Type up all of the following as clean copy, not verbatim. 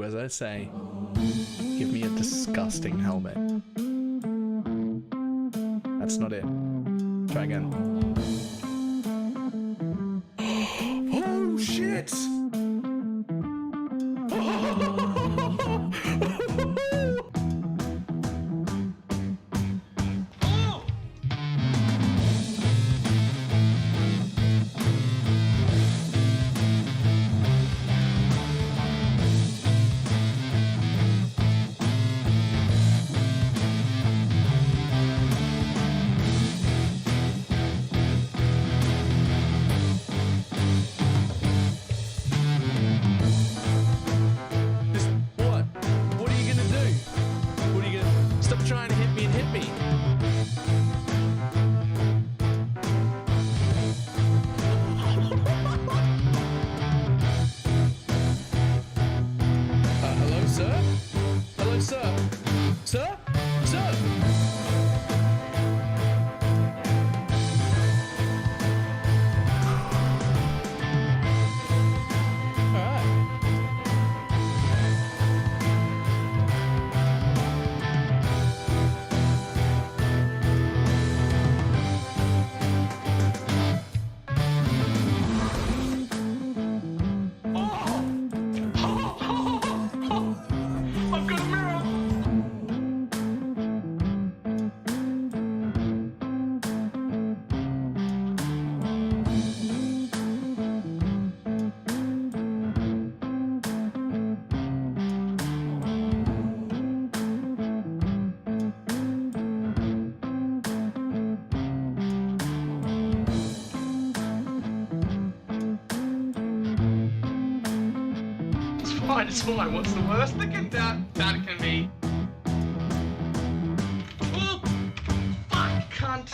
as I say. Give me a disgusting helmet. That's not it. Try again. Oh shit! It's fine. What's the worst that can be? Oh, fuck, cunt.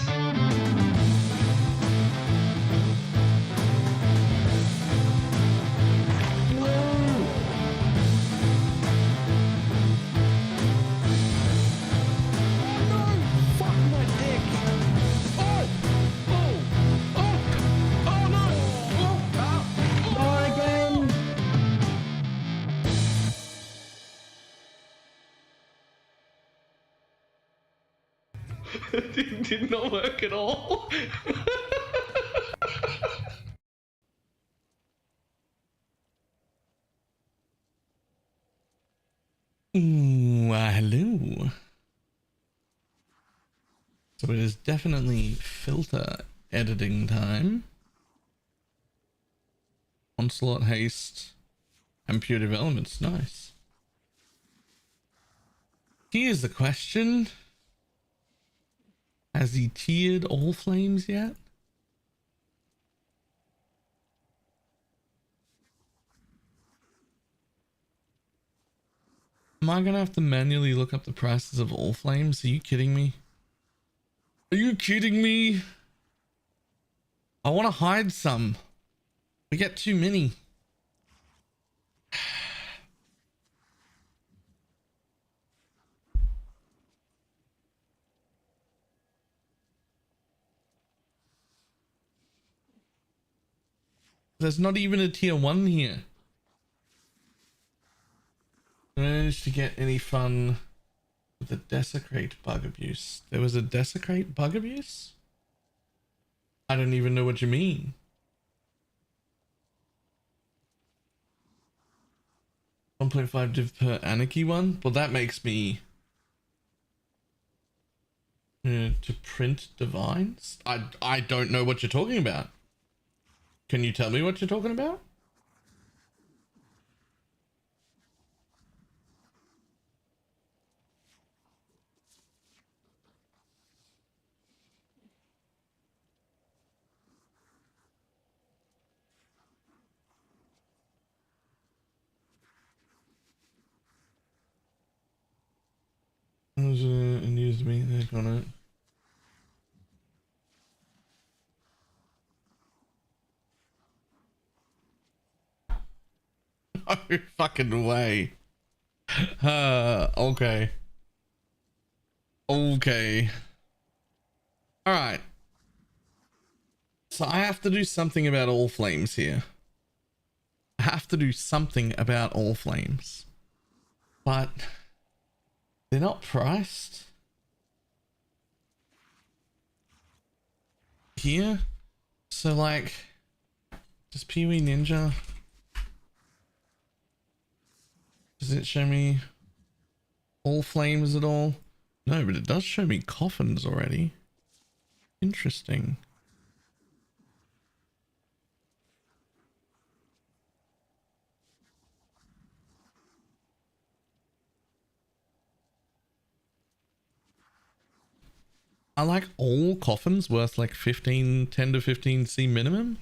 It did not work at all. Hello. So it is definitely filter editing time. Onslaught, haste, and pure development's nice. Here's the question. Has he tiered all flames yet? Am I gonna have to manually look up the prices of all flames? Are you kidding me? Are you kidding me? I want to hide some. We get too many. There's not even a tier 1 here. Managed to get any fun with the desecrate bug abuse. There was a desecrate bug abuse? I don't even know what you mean. $1.5 div per anarchy one? Well, that makes me to print divines? I don't know what you're talking about. Can you tell me what you're talking about? And used me heck on it. No fucking way. Okay. Okay. Alright. So I have to do something about all flames here. I have to do something about all flames. but they're not priced here. So like, does Pee-wee Ninja, does it show me all flames at all? No, but it does show me coffins already. Interesting. Are like all coffins worth like 10 to 15 C minimum?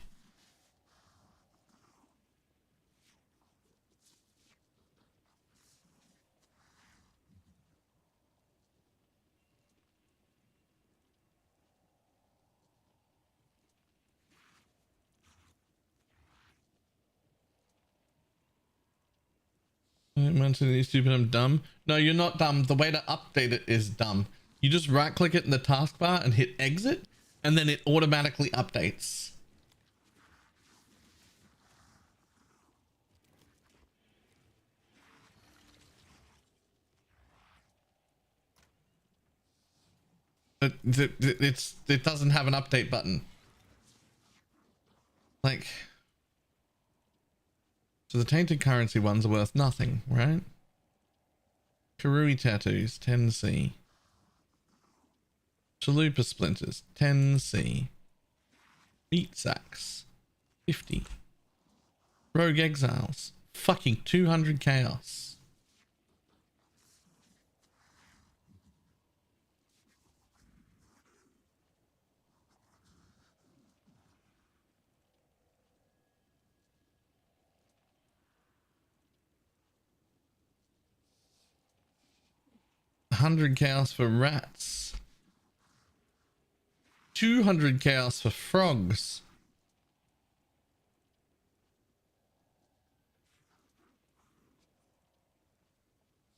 Mentally stupid, I'm dumb. No, you're not dumb. The way to update it is dumb. You just right click it in the taskbar and hit exit, and then it automatically updates. It doesn't have an update button. Like, so the tainted currency ones are worth nothing, right? Karui tattoos, 10C. Chalupa splinters, 10C. Meat sacks, 50. Rogue exiles, fucking 200 chaos. $100 chaos for rats. 200 chaos for frogs.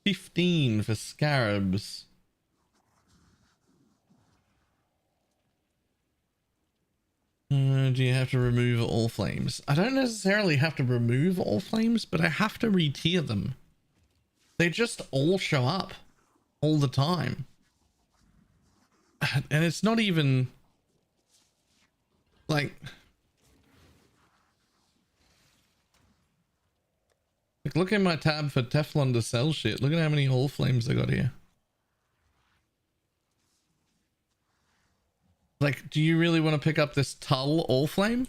$15 for scarabs. Do you have to remove all flames? I don't necessarily have to remove all flames, but I have to re-tier them. They just all show up all the time. And it's not even like look at my tab for Teflon to sell shit. Look at how many all flames I got here. Like, do you really want to pick up this Tull all flame?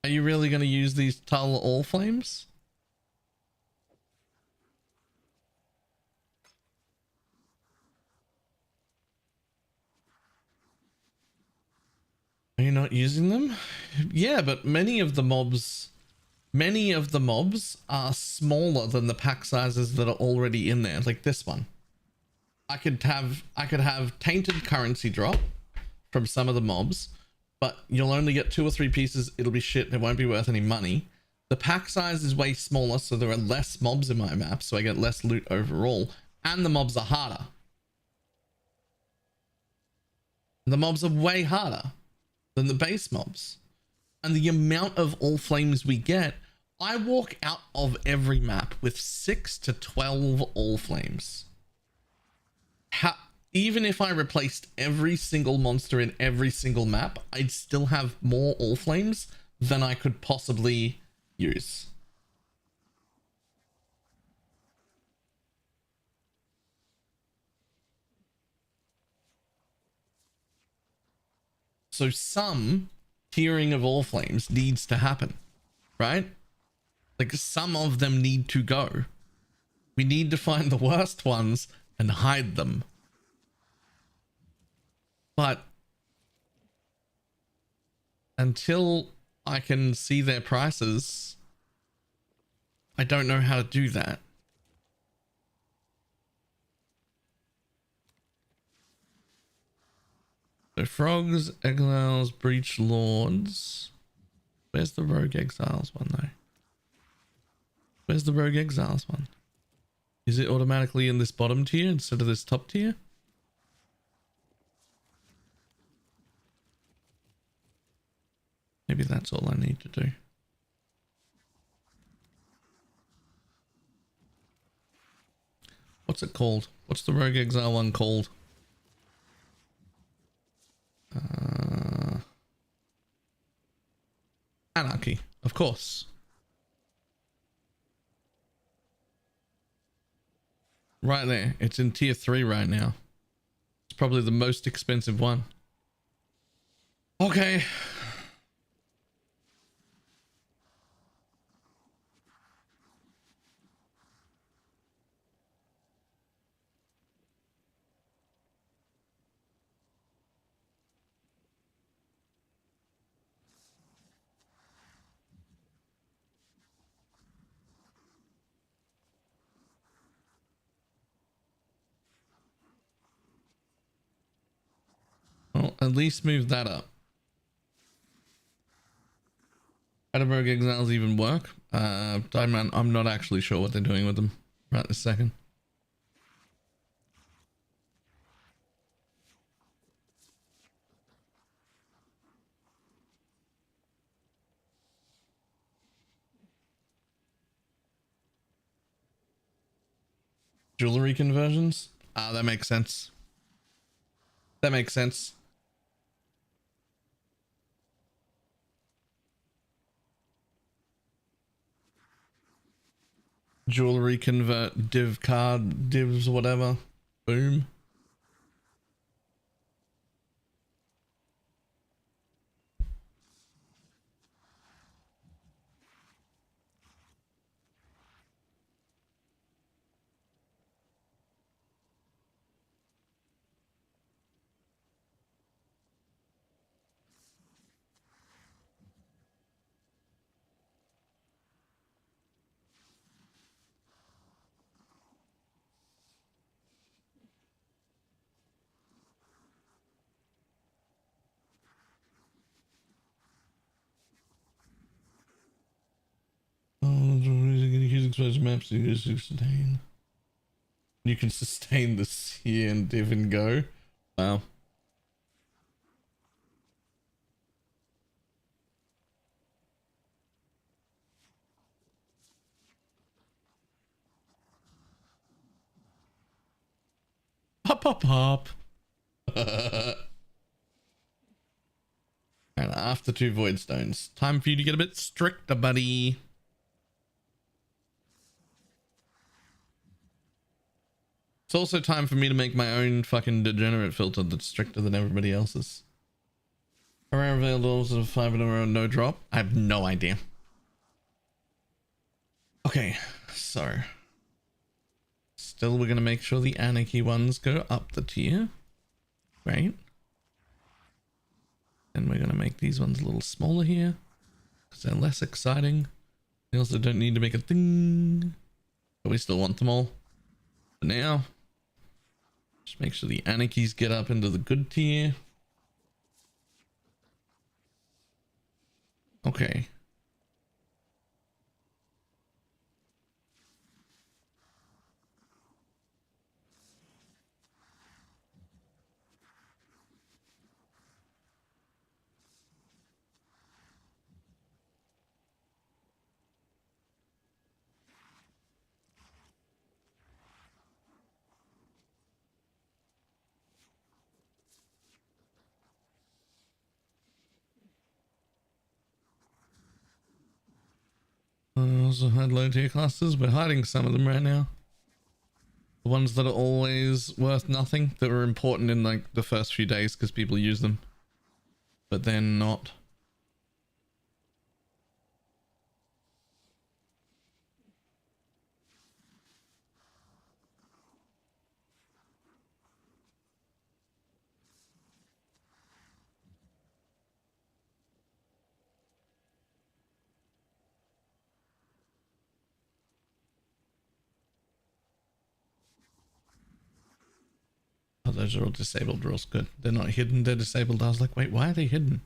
Are you really going to use these Tull all flames? Are you not using them? Yeah, but many of the mobs are smaller than the pack sizes that are already in there. Like this one. I could have tainted currency drop from some of the mobs, but you'll only get 2 or 3 pieces. It'll be shit. It won't be worth any money. The pack size is way smaller, so there are less mobs in my map, so I get less loot overall, and the mobs are harder. The mobs are way harder than the base mobs. And the amount of all flames we get, I walk out of every map with 6 to 12 all flames. Even if I replaced every single monster in every single map, I'd still have more all flames than I could possibly use. So some tiering of all flames needs to happen, right? Like some of them need to go. We need to find the worst ones and hide them. But until I can see their prices, I don't know how to do that. So frogs, exiles, breach lords. Where's the rogue exiles one though? Where's the rogue exiles one? Is it automatically in this bottom tier instead of this top tier? Maybe that's all I need to do. What's it called? What's the Rogue Exile one called? Anarchy, of course. Right there. It's in tier 3 right now. It's probably the most expensive one. Okay. Well, at least move that up. How do Rogue Exiles even work? I'm not actually sure what they're doing with them right this second. Jewelry conversions? Ah, that makes sense. That makes sense. Jewelry convert, div card, divs, whatever. Boom. Use exposure maps to sustain. You can sustain this here and div and go. Wow. Pop, pop, pop. And after 2 void stones, time for you to get a bit stricter, buddy. It's also time for me to make my own fucking degenerate filter that's stricter than everybody else's. Rare availed doors of 5 in a row, no drop. I have no idea. Okay, so still we're gonna make sure the anarchy ones go up the tier. Right. And we're gonna make these ones a little smaller here because they're less exciting. They also don't need to make a thing, but we still want them all. For now, just make sure the anarchies get up into the good tier. Okay. I also had low tier clusters. We're hiding some of them right now. The ones that are always worth nothing, that were important in like the first few days because people use them, but then not. Oh, those are all disabled rules. Good. They're not hidden. They're disabled. I was like, wait, why are they hidden?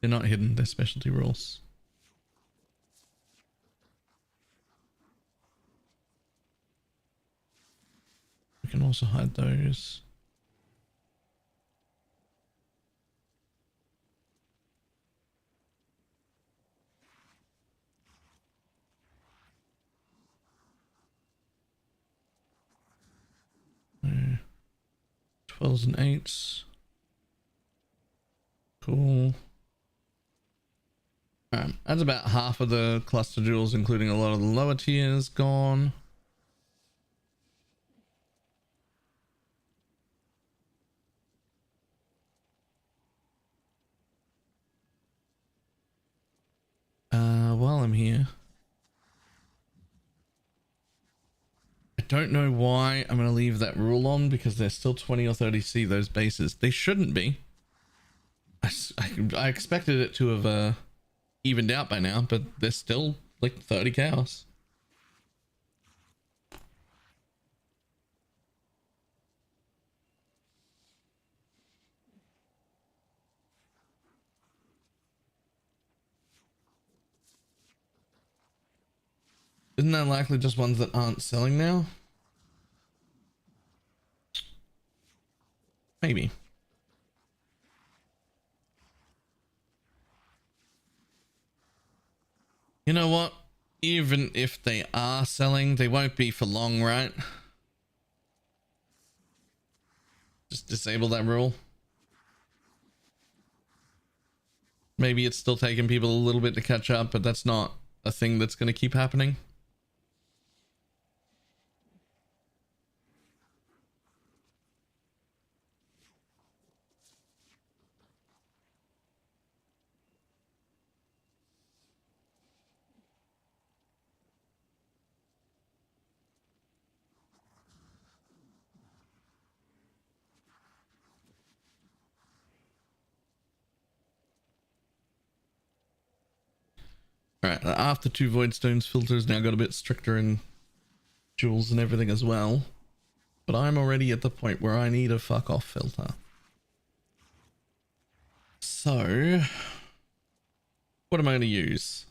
They're not hidden. They're specialty rules. We can also hide those. 12s and 8s. Cool. Alright, that's about half of the cluster jewels, including a lot of the lower tiers, gone. While I'm here, I don't know why I'm going to leave that rule on, because they're still 20 or 30C, those bases. They shouldn't be. I expected it to have evened out by now, but they're still like 30 chaos. Isn't that likely just ones that aren't selling now? Maybe. You know what? Even if they are selling, they won't be for long, right? Just disable that rule. Maybe it's still taking people a little bit to catch up, but that's not a thing that's going to keep happening. Alright, after 2 Voidstones, filters now got a bit stricter in jewels and everything as well. But I'm already at the point where I need a fuck off filter. So, what am I going to use?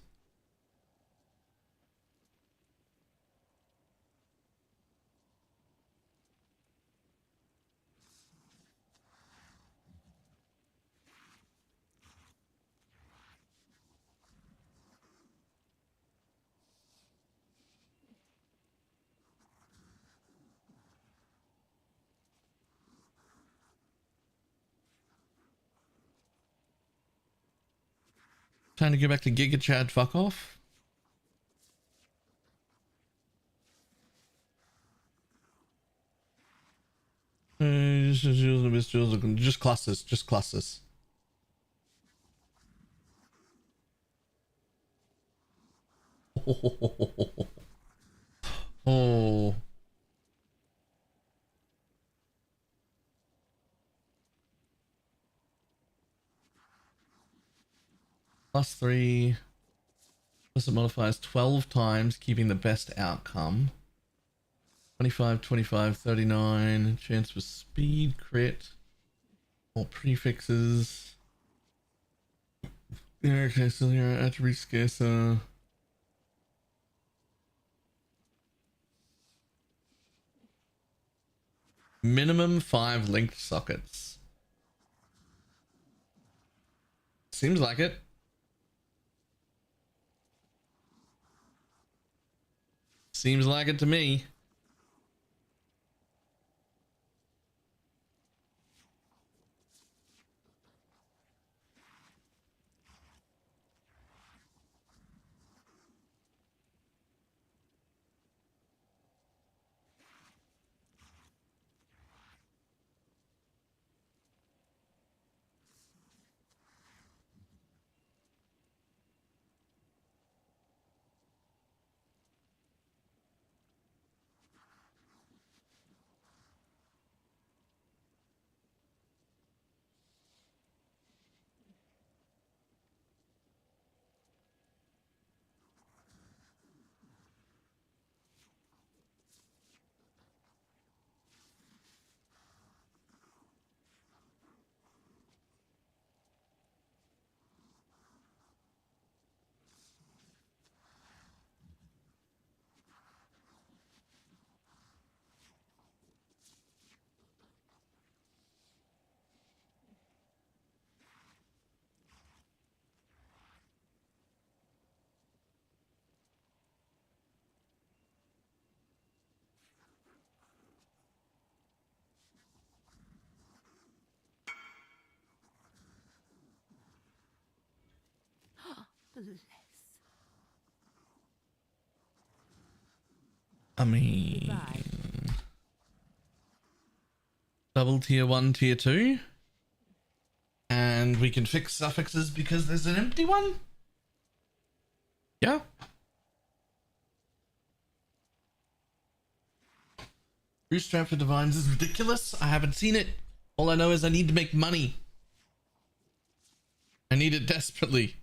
Time to go back to Giga Chad fuck off. Just clusters, just clusters. Oh. +3. Plus it modifies 12 times, keeping the best outcome. 25, 25, 39. Chance for speed, crit. More prefixes. Yeah, okay, so here attribute scarcer. Minimum 5 linked sockets. Seems like it. Seems like it to me. I mean, double tier 1, tier 2. And we can fix suffixes because there's an empty one. Yeah. Bootstrap for Divines is ridiculous. I haven't seen it. All I know is I need to make money. I need it desperately.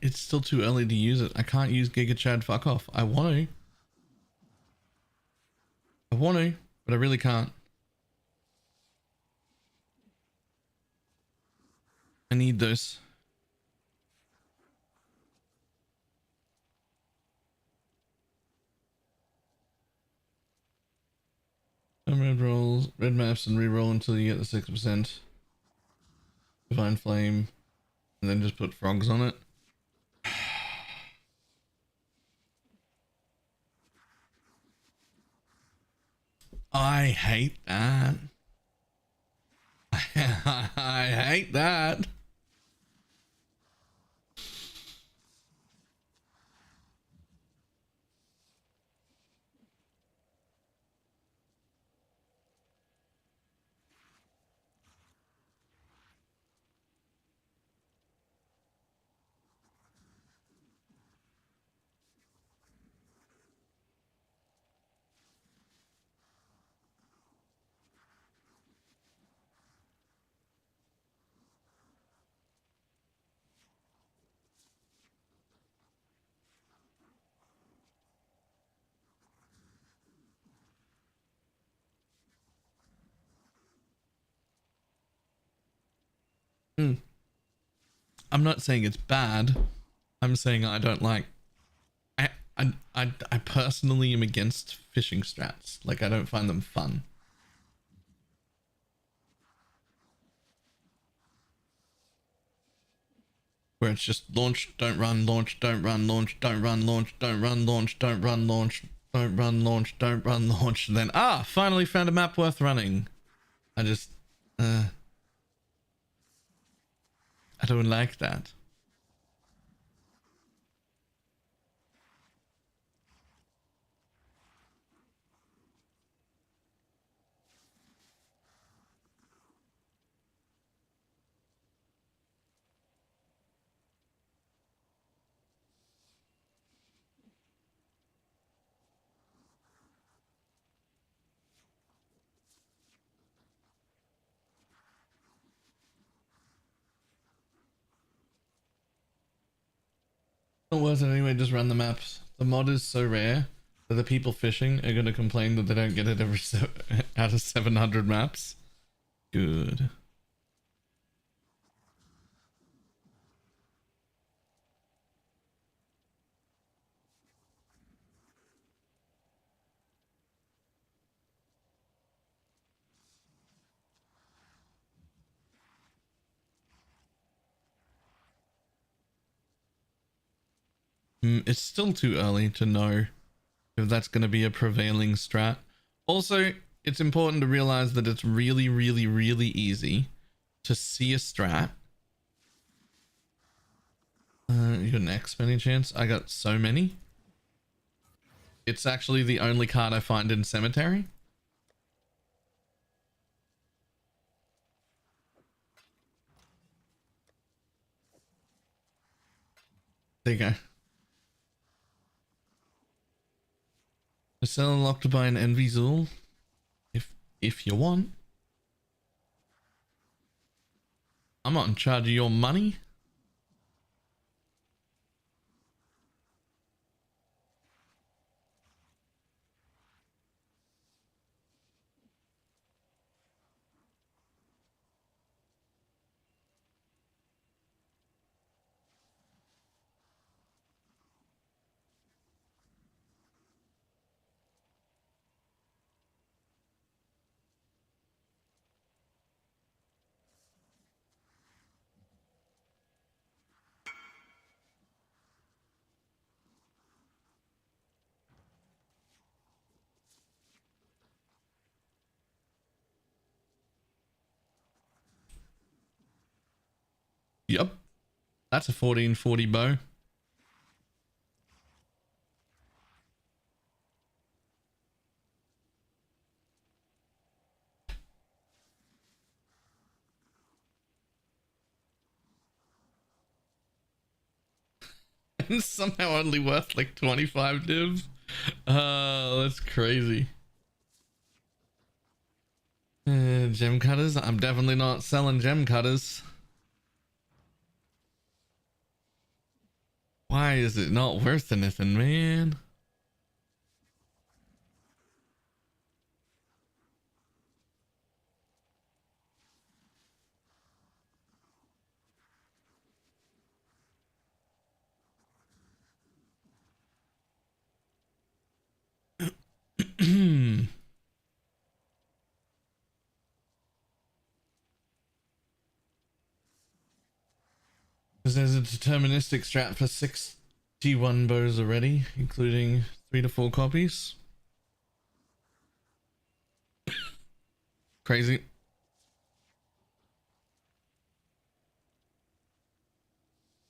It's still too early to use it. I can't use Giga Chad fuck off. I want to, but I really can't. I need those. Some red rolls, red maps, and re-roll until you get the 6%. Divine Flame, and then just put frogs on it. I hate that. I hate that. I'm not saying it's bad. I'm saying I don't like. I personally am against fishing strats. Like, I don't find them fun. Where it's just launch, don't run, launch, don't run, launch, don't run, launch, don't run, launch, don't run, launch, don't run, launch, don't run, launch, and then finally found a map worth running. I just I don't like that. Not worth it anyway, just run the maps. The mod is so rare that the people fishing are going to complain that they don't get it every out of 700 maps. Good. It's still too early to know if that's going to be a prevailing strat. Also, it's important to realize that it's really, really, really easy to see a strat. You got an X by any chance? I got so many. It's actually the only card I find in Cemetery. There you go. Sell unlocked to buy an Envy Zool. If you want. I'm not in charge of your money. Yep. That's a 1440 bow. And somehow only worth like 25 div. That's crazy. Gem cutters. I'm definitely not selling gem cutters. Why is it not worth anything, man? Because there's a deterministic strat for 61 bows already, including 3 to 4 copies. Crazy.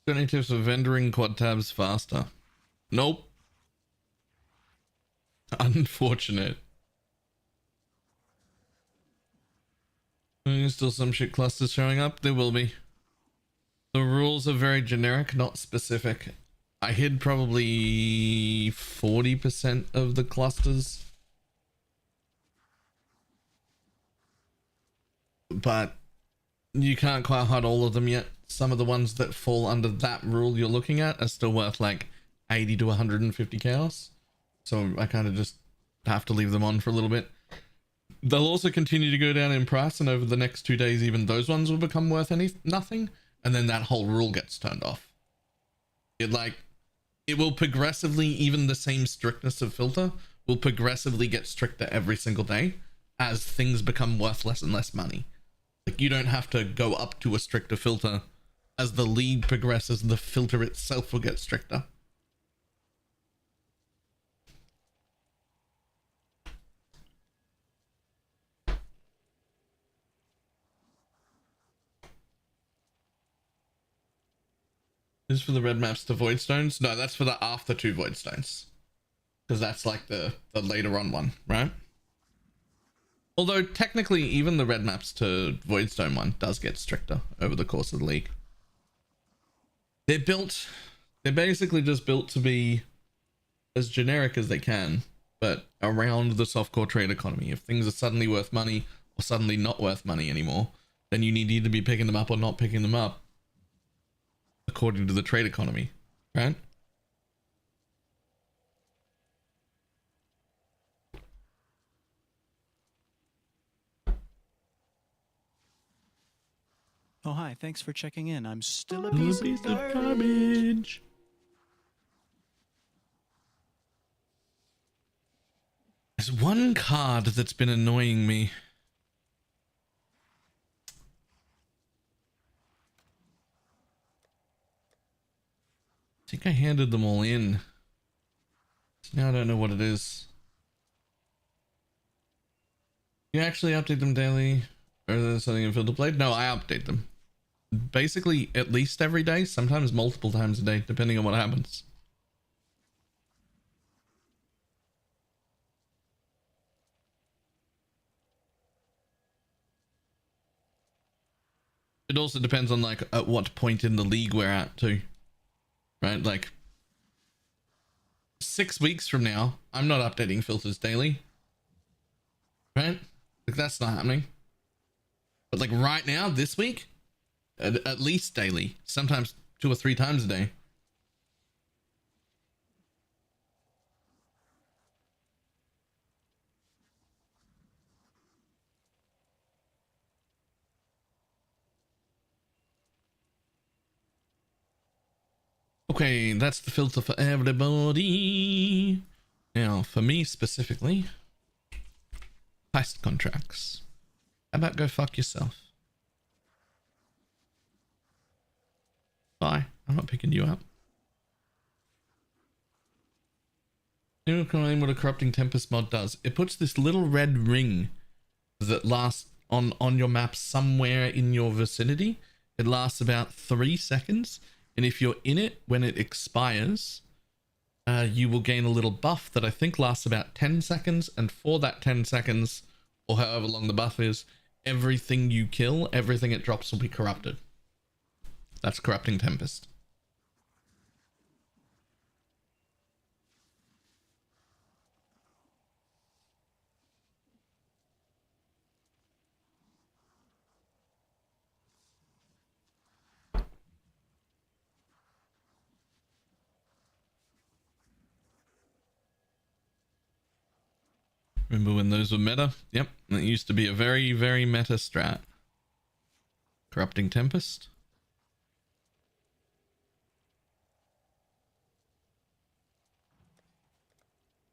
Got any tips for vendoring quad tabs faster? Nope. Unfortunate. There's still some shit clusters showing up. There will be. The rules are very generic, not specific. I hid probably 40% of the clusters. But you can't quite hide all of them yet. Some of the ones that fall under that rule you're looking at are still worth like 80 to 150 chaos. So I kind of just have to leave them on for a little bit. They'll also continue to go down in price, and over the next 2 days even those ones will become worth nothing, and then that whole rule gets turned off. It will progressively, even the same strictness of filter will progressively get stricter every single day as things become worth less and less money. Like, you don't have to go up to a stricter filter. As the league progresses, the filter itself will get stricter. This is for the red maps to void stones? No, that's for the after 2 void stones. Because that's like the later on one, right? Although technically even the red maps to voidstone one does get stricter over the course of the league. They're basically just built to be as generic as they can, but around the softcore trade economy. If things are suddenly worth money or suddenly not worth money anymore, then you need to either be picking them up or not picking them up according to the trade economy, right? Oh, hi. Thanks for checking in. I'm still a Piece piece of garbage. There's one card that's been annoying me. I think I handed them all in. So now I don't know what it is. You actually update them daily? Or is there something in Filter Blade? No, I update them. Basically, at least every day, sometimes multiple times a day, depending on what happens. It also depends on like at what point in the league we're at too, right? Like 6 weeks from now, I'm not updating filters daily, right? Like that's not happening. But like right now, this week, at least daily, sometimes 2 or 3 times a day. Okay, that's the filter for everybody. Now, for me specifically, heist contracts. How about go fuck yourself? Bye. I'm not picking you up. You know what a corrupting tempest mod does? It puts this little red ring that lasts on your map somewhere in your vicinity. It lasts about 3 seconds. And if you're in it when it expires, you will gain a little buff that I think lasts about 10 seconds. And for that 10 seconds, or however long the buff is, everything you kill, everything it drops will be corrupted. That's Corrupting Tempest. Remember when those were meta? Yep, that used to be a very, very meta strat. Corrupting Tempest.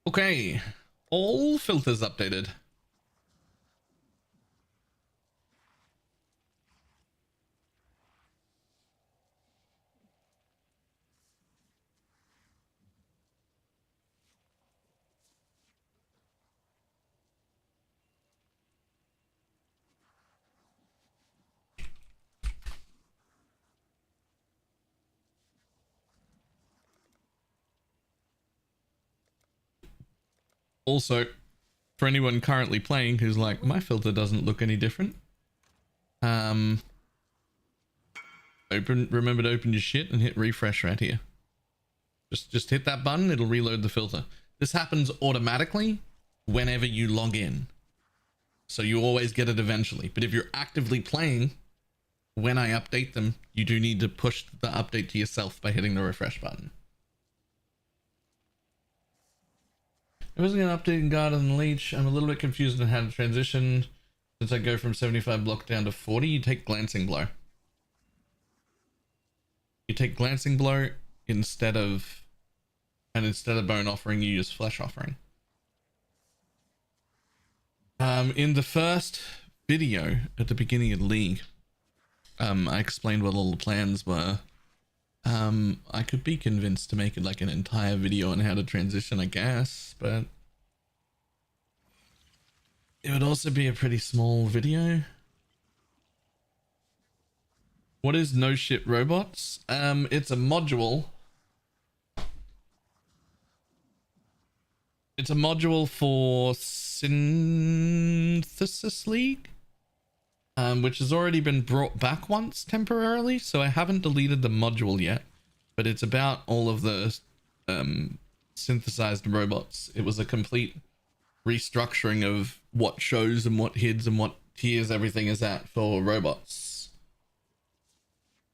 Okay, all filters updated. Also, for anyone currently playing who's like, my filter doesn't look any different. Remember to open your shit and hit refresh right here. Just hit that button, it'll reload the filter. This happens automatically whenever you log in. So you always get it eventually. But if you're actively playing, when I update them, you do need to push the update to yourself by hitting the refresh button. I wasn't going to update Guard and Leech. I'm a little bit confused on how to transition. Since I go from 75 block down to 40, you take Glancing Blow. You take Glancing Blow instead of Bone Offering, you use Flesh Offering. In the first video at the beginning of the league, I explained what all the plans were. I could be convinced to make it like an entire video on how to transition, I guess, but it would also be a pretty small video. What is No Shit Robots? It's a module. It's a module for Synthesis League, which has already been brought back once temporarily, so I haven't deleted the module yet, but it's about all of the synthesized robots. It was a complete restructuring of what shows and what HIDs and what tiers everything is at for robots.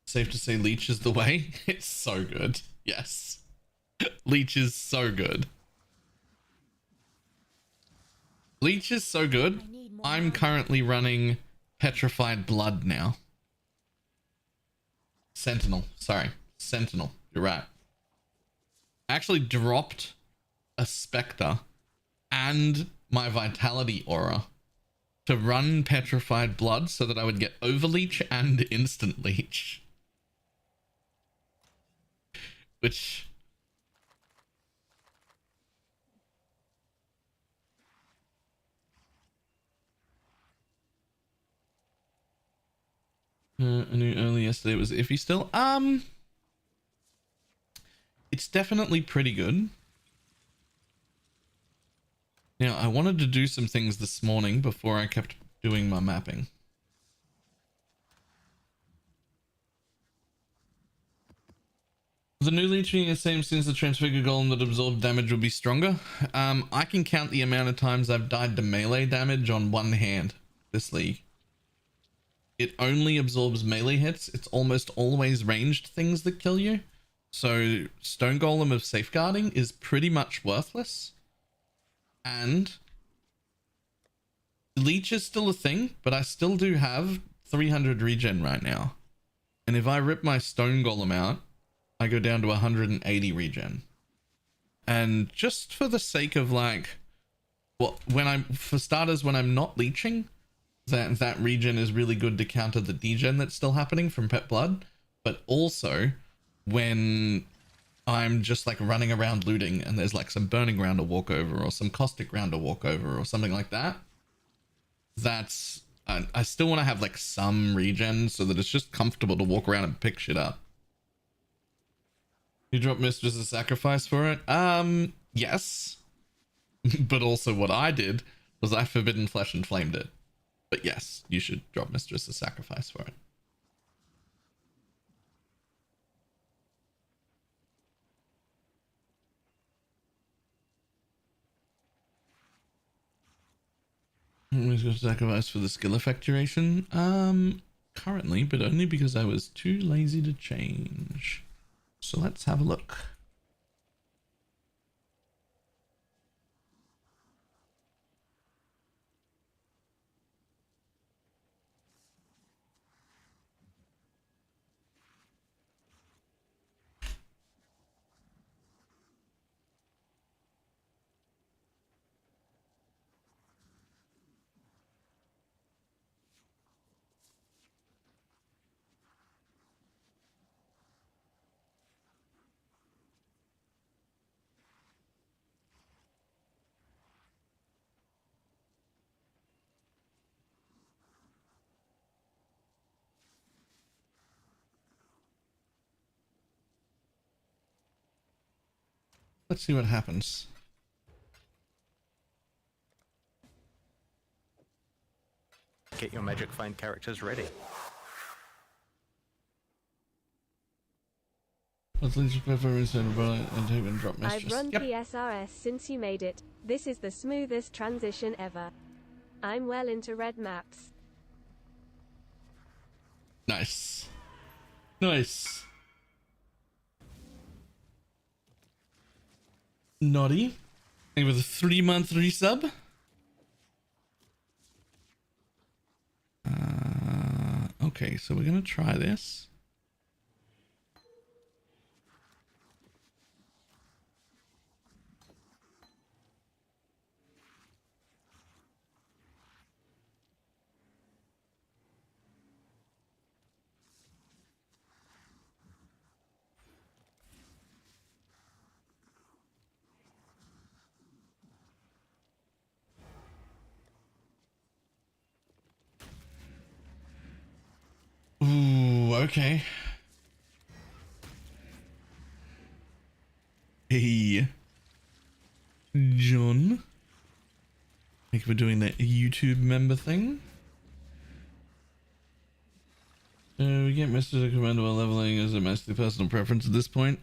Safe to say Leech is the way. It's so good. Yes. Leech is so good. Leech is so good. I'm currently running Petrified Blood now. Sentinel. Sorry. Sentinel. You're right. I actually dropped a Spectre and my Vitality Aura to run Petrified Blood so that I would get Overleech and Instant Leech. Which... I knew early yesterday it was iffy still. It's definitely pretty good. Now, I wanted to do some things this morning before I kept doing my mapping. the new leech being the same since the transfigured golem that absorbed damage will be stronger. I can count the amount of times I've died to melee damage on one hand this league. It only absorbs melee hits. It's almost always ranged things that kill you. So Stone Golem of Safeguarding is pretty much worthless. And Leech is still a thing, but I still do have 300 regen right now. And if I rip my Stone Golem out, I go down to 180 regen. And just for the sake of like, well, for starters, when I'm not leeching, that regen is really good to counter the degen that's still happening from Pet Blood. But also when I'm just like running around looting and there's like some burning ground to walk over or some caustic ground to walk over or something like that, that's I still want to have like some regen so that it's just comfortable to walk around and pick shit up. You drop Mistress as sacrifice for it? Yes. But also what I did was I Forbidden Flesh and flamed it. But yes, you should drop Mistress as sacrifice for it. Who's going to sacrifice for the skill effect duration? Currently, but only because I was too lazy to change. So let's have a look. Let's see what happens. Get your magic find characters ready. Let's least prefer instead of and take and drop Mistress. I've run Yep. PSRS since you made it. This is the smoothest transition ever. I'm well into red maps. Nice. Nice. Naughty. Thank you for the 3-month resub. Okay, so we're gonna try this. Ooh, okay. Hey, John. Thank you for doing that YouTube member thing. We get Mr. to command while leveling. Is it mostly personal preference at this point?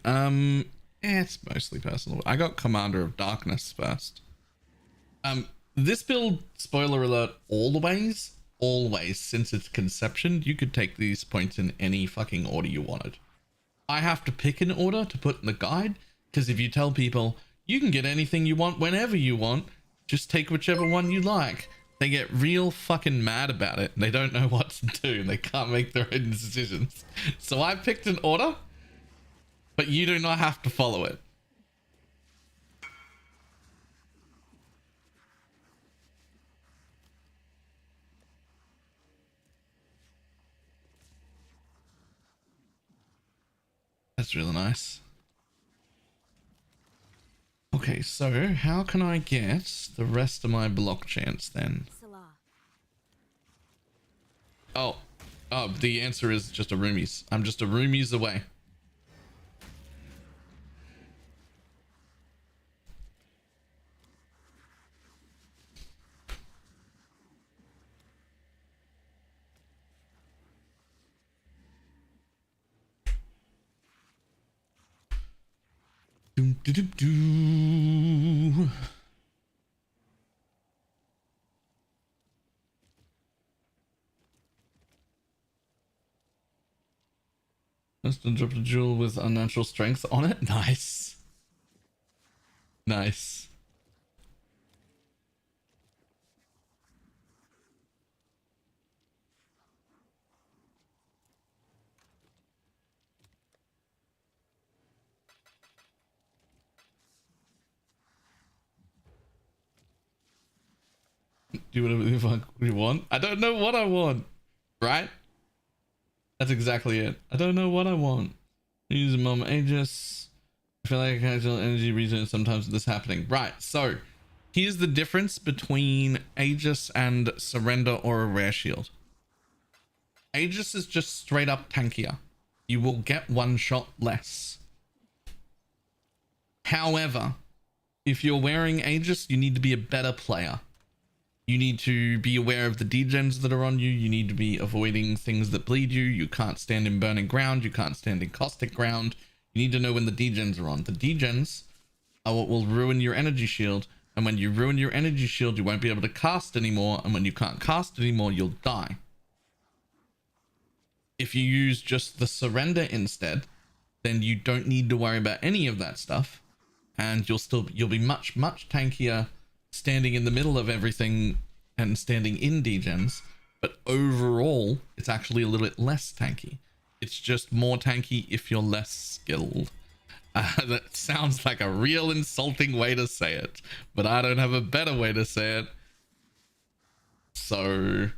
It's mostly personal. I got Commander of Darkness first. This build, spoiler alert, always, since its conception, you could take these points in any fucking order you wanted. I have to pick an order to put in the guide, because if you tell people, you can get anything you want whenever you want, just take whichever one you like, they get real fucking mad about it. They don't know what to do. They can't make their own decisions. So I picked an order, but you do not have to follow it. That's really nice. Okay, so how can I get the rest of my block chance then? Oh, the answer is just a roomies. I'm just a roomies away. Do-do-do. Let's drop a jewel with unnatural strength on it. Nice. Nice. Do whatever the fuck you want. I don't know what I want. Right? That's exactly it. I don't know what I want. Use a mom Aegis. I feel like occasional energy reason sometimes this happening. Right, so here's the difference between Aegis and Surrender or a Rare Shield. Aegis is just straight up tankier. You will get one shot less. However, if you're wearing Aegis, you need to be a better player. You need to be aware of the degens that are on you. You need to be avoiding things that bleed you. You can't stand in burning ground. You can't stand in caustic ground. You need to know when the degens are on. The degens are what will ruin your energy shield. And when you ruin your energy shield, you won't be able to cast anymore. And when you can't cast anymore, you'll die. If you use just the surrender instead, then you don't need to worry about any of that stuff. And you'll be much tankier standing in the middle of everything and standing in degens, but overall it's actually a little bit less tanky. It's just more tanky if you're less skilled. That sounds like a real insulting way to say it, but I don't have a better way to say it. So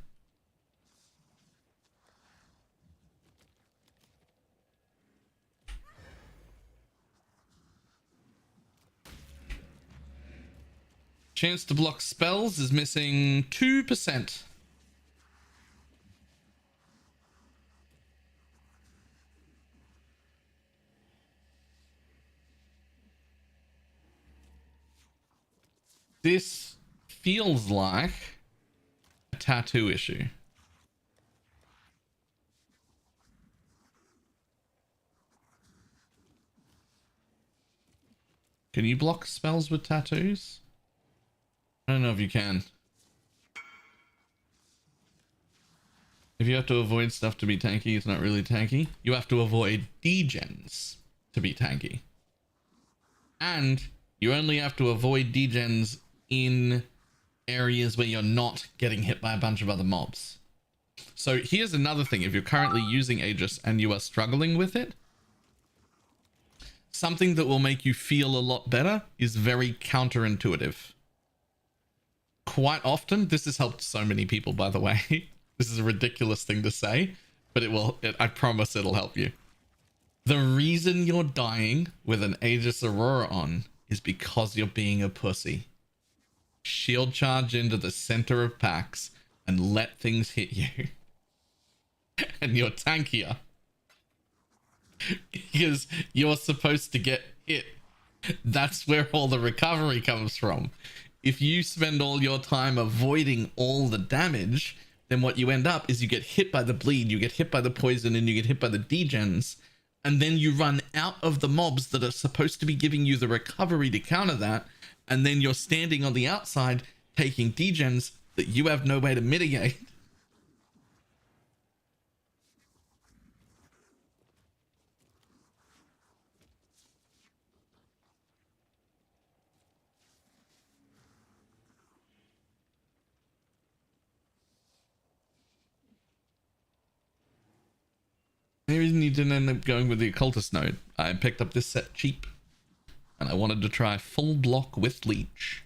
chance to block spells is missing 2%. This feels like a tattoo issue. Can you block spells with tattoos? I don't know if you can. If you have to avoid stuff to be tanky, it's not really tanky. You have to avoid degens to be tanky. And you only have to avoid degens in areas where you're not getting hit by a bunch of other mobs. So here's another thing. If you're currently using Aegis and you are struggling with it, something that will make you feel a lot better is very counterintuitive. Quite often, this has helped so many people, by the way. This is a ridiculous thing to say, but I promise it'll help you. The reason you're dying with an Aegis Aurora on is because you're being a pussy. Shield charge into the center of packs and let things hit you. And you're tankier. Because you're supposed to get hit. That's where all the recovery comes from. If you spend all your time avoiding all the damage, then what you end up is you get hit by the bleed, you get hit by the poison, and you get hit by the degens, and then you run out of the mobs that are supposed to be giving you the recovery to counter that, and then you're standing on the outside taking degens that you have no way to mitigate. The reason you didn't end up going with the occultist node, I picked up this set cheap and I wanted to try full block with leech.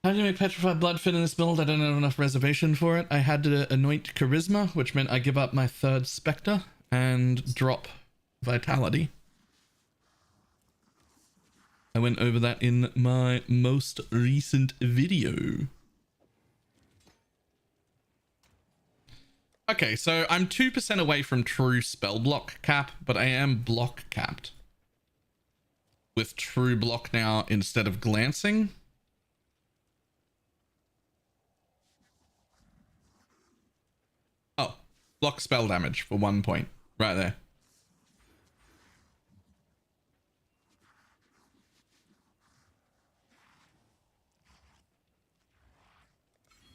How do you make petrified blood fit in this build? I don't have enough reservation for it. I had to anoint charisma, which meant I give up my third spectre and drop vitality. I went over that in my most recent video. Okay, so I'm 2% away from true spell block cap, but I am block capped. With true block now instead of glancing. Oh, block spell damage for 1 point. Right there.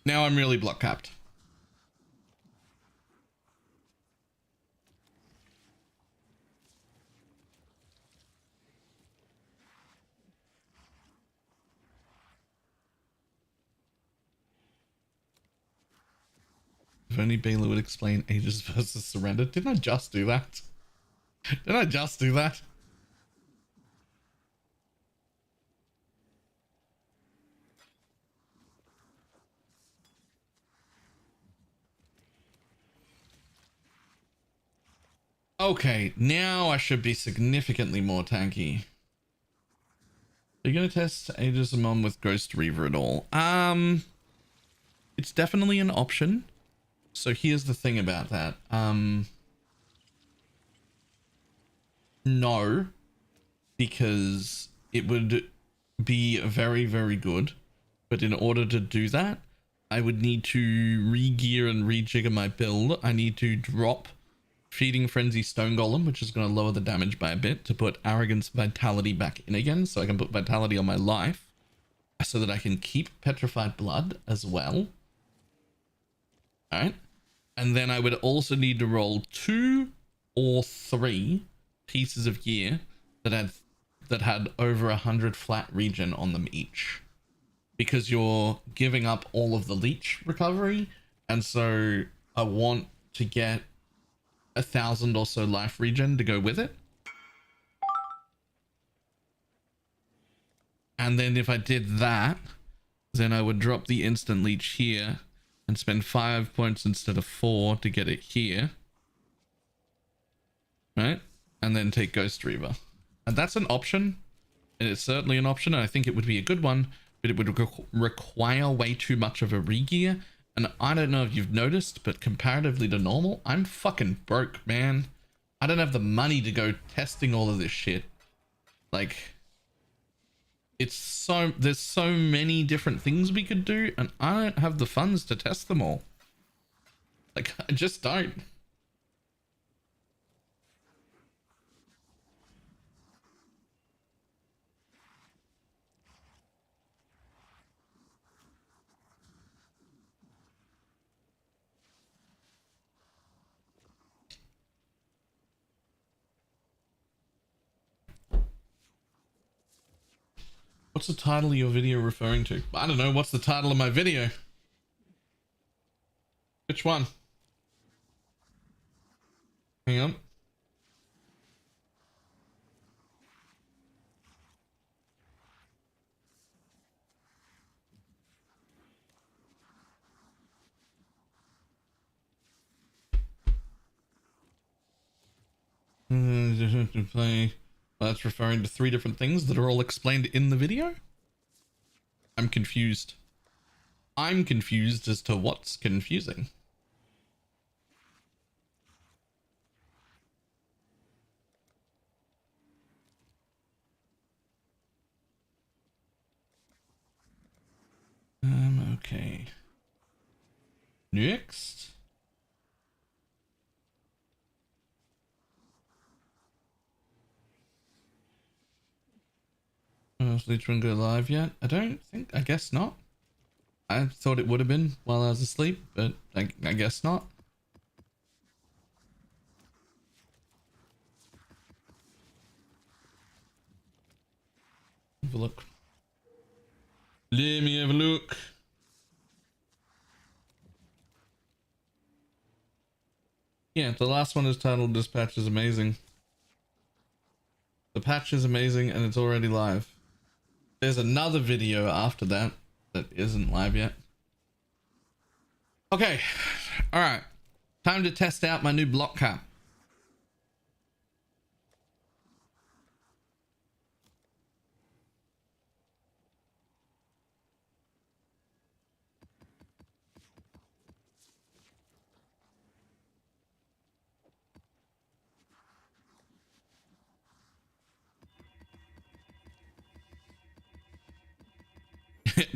Now I'm really block capped. If only Baylor would explain Aegis versus Surrender. Didn't I just do that? Did I just do that? Okay, now I should be significantly more tanky. Are you gonna test Aegis Amon with Ghost Reaver at all? It's definitely an option. So here's the thing about that. No, because it would be very, very good. But in order to do that, I would need to re-gear and rejigger my build. I need to drop Feeding Frenzy Stone Golem, which is going to lower the damage by a bit, to put Arrogance Vitality back in again, so I can put Vitality on my life, so that I can keep Petrified Blood as well. Alright. And then I would also need to roll 2 or 3 pieces of gear that had over 100 flat regen on them each. Because you're giving up all of the leech recovery, and so I want to get 1,000 or so life regen to go with it. And then if I did that, then I would drop the instant leech here and spend 5 points instead of 4 to get it here. Right? And then take Ghost Reaver. And that's an option. And it's certainly an option, and I think it would be a good one, but it would require way too much of a re-gear. And I don't know if you've noticed, but comparatively to normal, I'm fucking broke, man. I don't have the money to go testing all of this shit. Like, there's so many different things we could do, and I don't have the funds to test them all. Like, I just don't. What's the title of your video referring to? I don't know. What's the title of my video? Which one? Hang on. To play. That's referring to 3 different things that are all explained in the video? I'm confused. I'm confused as to what's confusing. Okay. Next. Has Leech Run go live yet? I guess not. I thought it would have been while I was asleep, but I guess not. Have a look. Let me have a look. Yeah, the last one is titled "This patch is amazing." The patch is amazing and it's already live. There's another video after that that isn't live yet. Okay. All right. Time to test out my new block cap.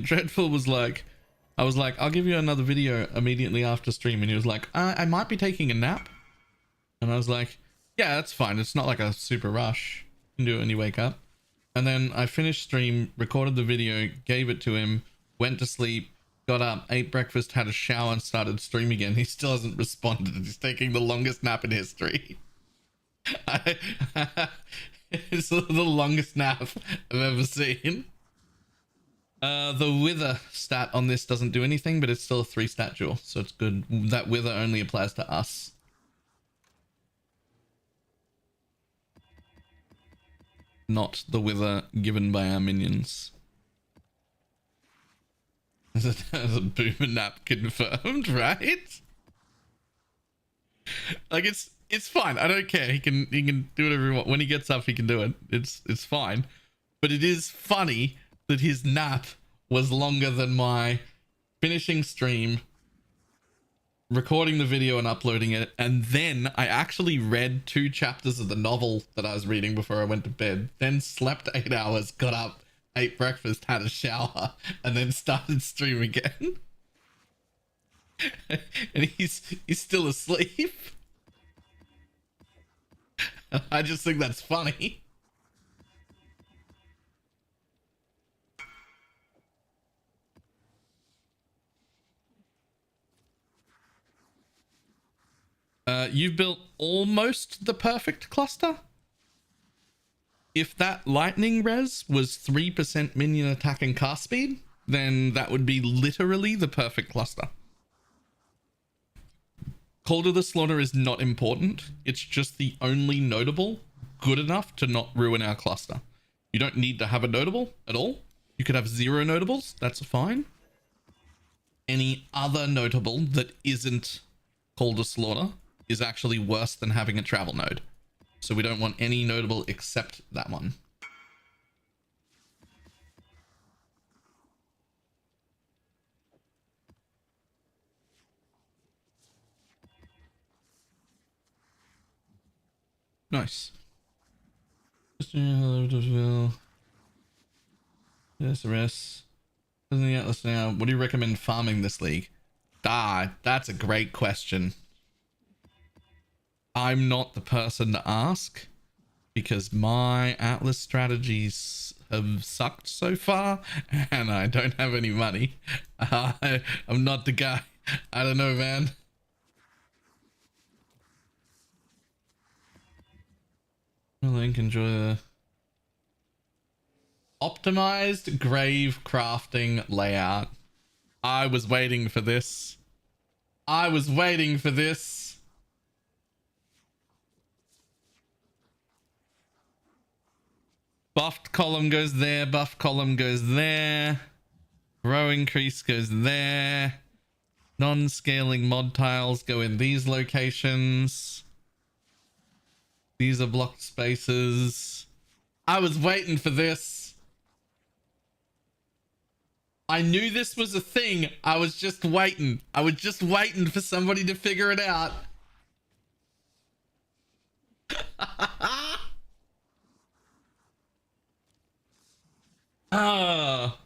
Dreadful was like, I was like, I'll give you another video immediately after stream. And he was like, I might be taking a nap. And I was like, yeah, that's fine. It's not like a super rush. You can do it when you wake up. And then I finished stream, recorded the video, gave it to him, went to sleep, got up, ate breakfast, had a shower, and started stream again. He still hasn't responded. He's taking the longest nap in history. It's the longest nap I've ever seen. The wither stat on this doesn't do anything, but it's still a 3-stat jewel, so it's good. That wither only applies to us. Not the wither given by our minions. There's a boomer nap confirmed, right? Like it's fine. I don't care. He can do whatever he wants. When he gets up, he can do it. It's fine. But it is funny that his nap was longer than my finishing stream, recording the video and uploading it, and then I actually read 2 chapters of the novel that I was reading before I went to bed, then slept 8 hours, got up, ate breakfast, had a shower, and then started stream again. And he's still asleep. I just think that's funny. You've built almost the perfect cluster. If that lightning res was 3% minion attack and cast speed, then that would be literally the perfect cluster. Call to the Slaughter is not important. It's just the only notable good enough to not ruin our cluster. You don't need to have a notable at all. You could have 0 notables. That's fine. Any other notable that isn't Call to Slaughter is actually worse than having a travel node. So we don't want any notable except that one. Nice. SRS. Doesn't the Atlas now? What do you recommend farming this league? That's a great question. I'm not the person to ask because my Atlas strategies have sucked so far and I don't have any money. I'm not the guy. I don't know, man. Link, enjoy the optimized grave crafting layout. I was waiting for this. I was waiting for this. Buffed column goes there, buffed column goes there. Row increase goes there. Non-scaling mod tiles go in these locations. These are blocked spaces. I was waiting for this. I knew this was a thing. I was just waiting. I was just waiting for somebody to figure it out. Ah.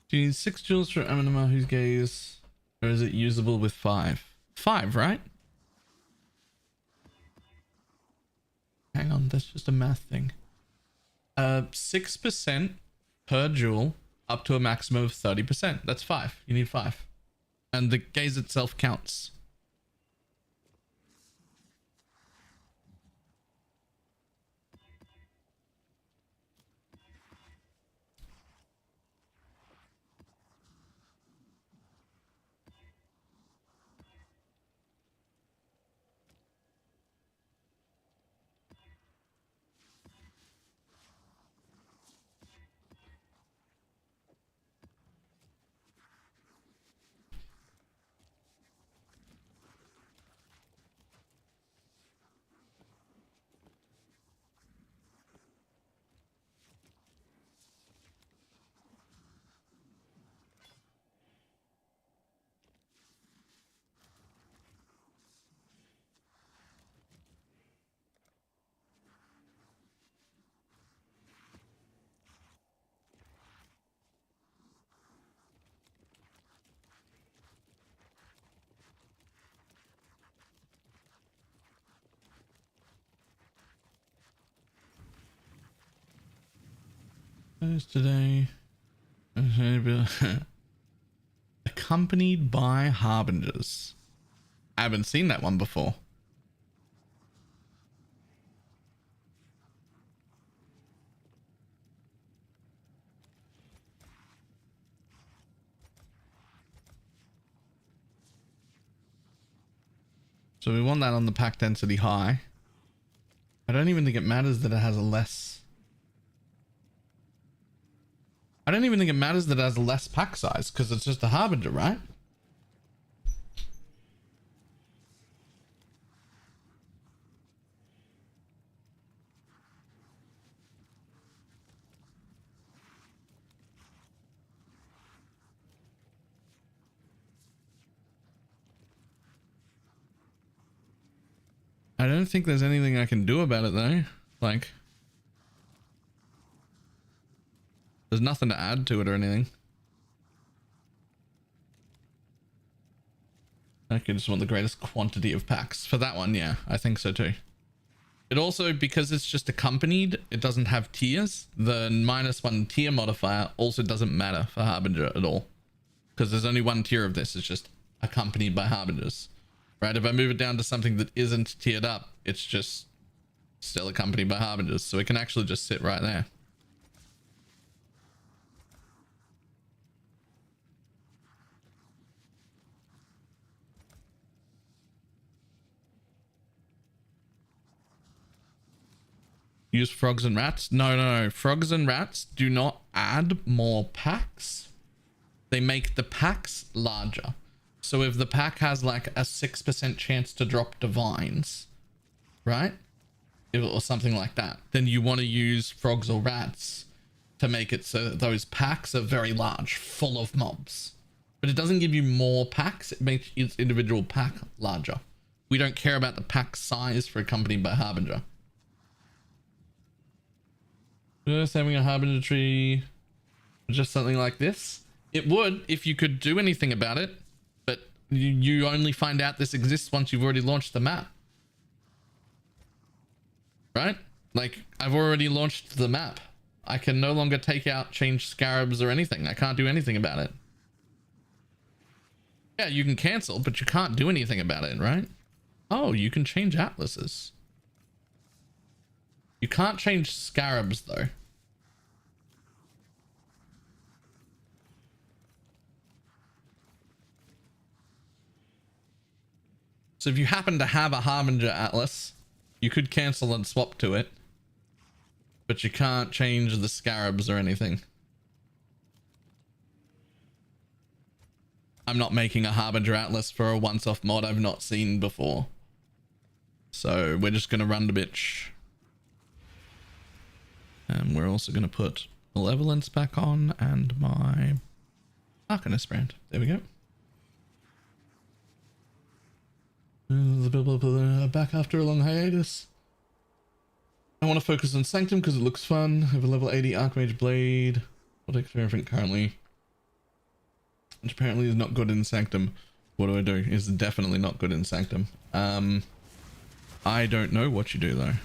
Do you need 6 jewels for Aminama whose gaze? Or is it usable with 5? 5, right? Hang on, that's just a math thing. 6% per jewel up to a maximum of 30%. That's 5. You need 5. And the gaze itself counts. Those today. Accompanied by harbingers. I haven't seen that one before. So we want that on the pack density high. I don't even think it matters that it has a less... I don't even think it matters that it has a less pack size because it's just a harbinger, right? I don't think there's anything I can do about it though. Like, there's nothing to add to it or anything. I could just want the greatest quantity of packs. For that one, yeah, I think so too. It also, because it's just accompanied, it doesn't have tiers. The -1 tier modifier also doesn't matter for Harbinger at all. Because there's only one tier of this, it's just accompanied by Harbingers. Right, if I move it down to something that isn't tiered up, it's just still accompanied by Harbingers. So it can actually just sit right there. Use frogs and rats? No. Frogs and rats do not add more packs. They make the packs larger. So if the pack has like a 6% chance to drop divines, right? Or something like that, then you want to use frogs or rats to make it so that those packs are very large, full of mobs. But it doesn't give you more packs, it makes its individual pack larger. We don't care about the pack size for accompanied by Harbinger. Just having a Harbinger tree, just something like this. It would if you could do anything about it, but you only find out this exists once you've already launched the map. Right? Like, I've already launched the map. I can no longer take out, change scarabs or anything. I can't do anything about it. Yeah, you can cancel, but you can't do anything about it, right? Oh, you can change atlases. You can't change scarabs though. So if you happen to have a Harbinger Atlas, you could cancel and swap to it, but you can't change the scarabs or anything. I'm not making a Harbinger Atlas for a once-off mod I've not seen before. So we're just going to run the bitch. And we're also going to put Malevolence back on and my Arcanist brand. There we go. Back after a long hiatus. I want to focus on Sanctum because it looks fun. I have a level 80 Archmage Blade. What experiment currently? Which apparently is not good in Sanctum. What do I do? It's definitely not good in Sanctum. I don't know what you do though.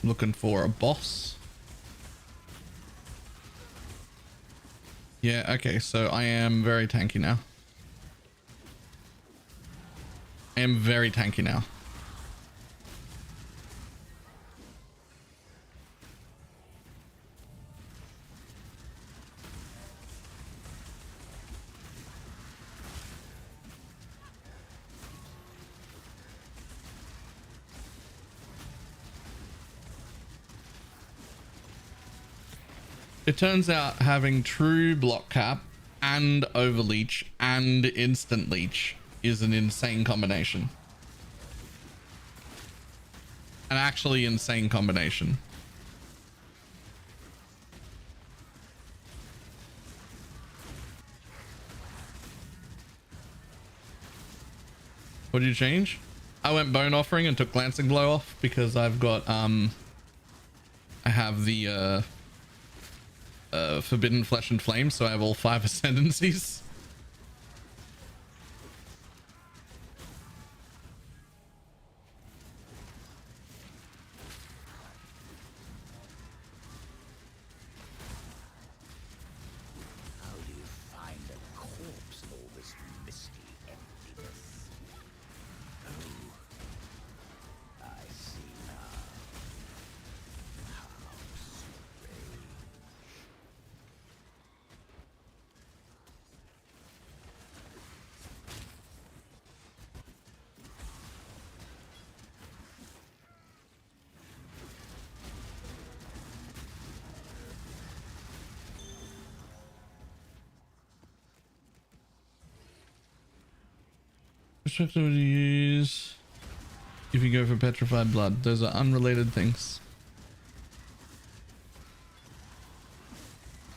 Looking for a boss. Yeah, okay, so I am very tanky now. I am very tanky now. It turns out having true block cap and overleach and instant leech is an insane combination. An actually insane combination. What did you change? I went bone offering and took glancing blow off because I've got I have the forbidden flesh and flame, so I have all 5 ascendancies. How do you find a corpse in all this misty emptiness? Oh, I see now. How strange. Perspective would you use if you go for petrified blood? Those are unrelated things.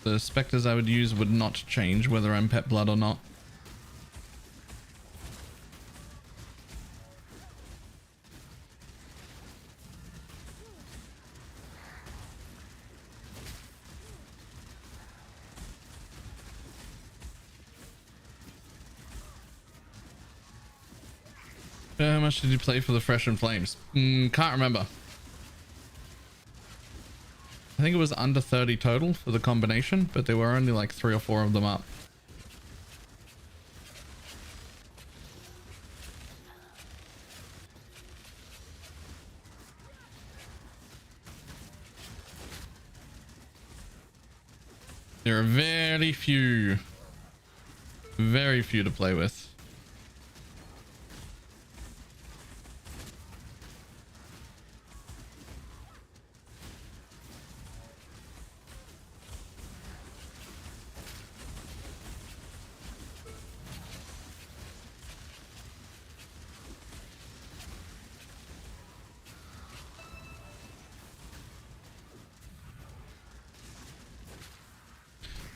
The specters I would use would not change whether I'm pet blood or not. How much did you play for the Fresh and Flames? Can't remember. I think it was under 30 total for the combination, but there were only like 3 or 4 of them up. There are very few to play with.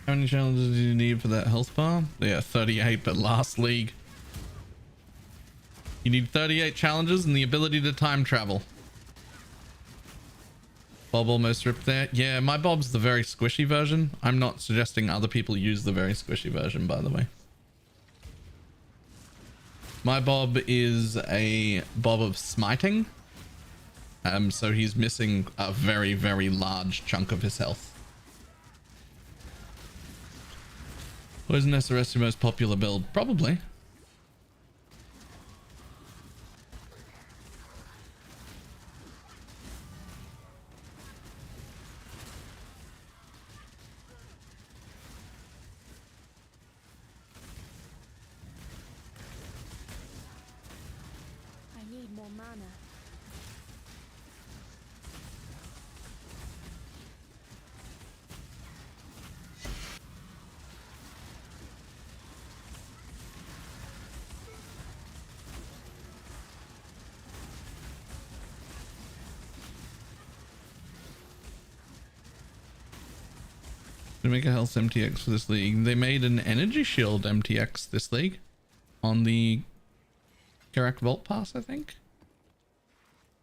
How many challenges do you need for that health bar? Yeah, 38, but last league. You need 38 challenges and the ability to time travel. Bob almost ripped there. Yeah, my Bob's the very squishy version. I'm not suggesting other people use the very squishy version, by the way. My Bob is a Bob of smiting. So he's missing a very, very large chunk of his health. Poison SRS your most popular build? Probably. I need more mana. To make a health MTX for this league, they made an energy shield MTX this league on the Karak Vault Pass, I think.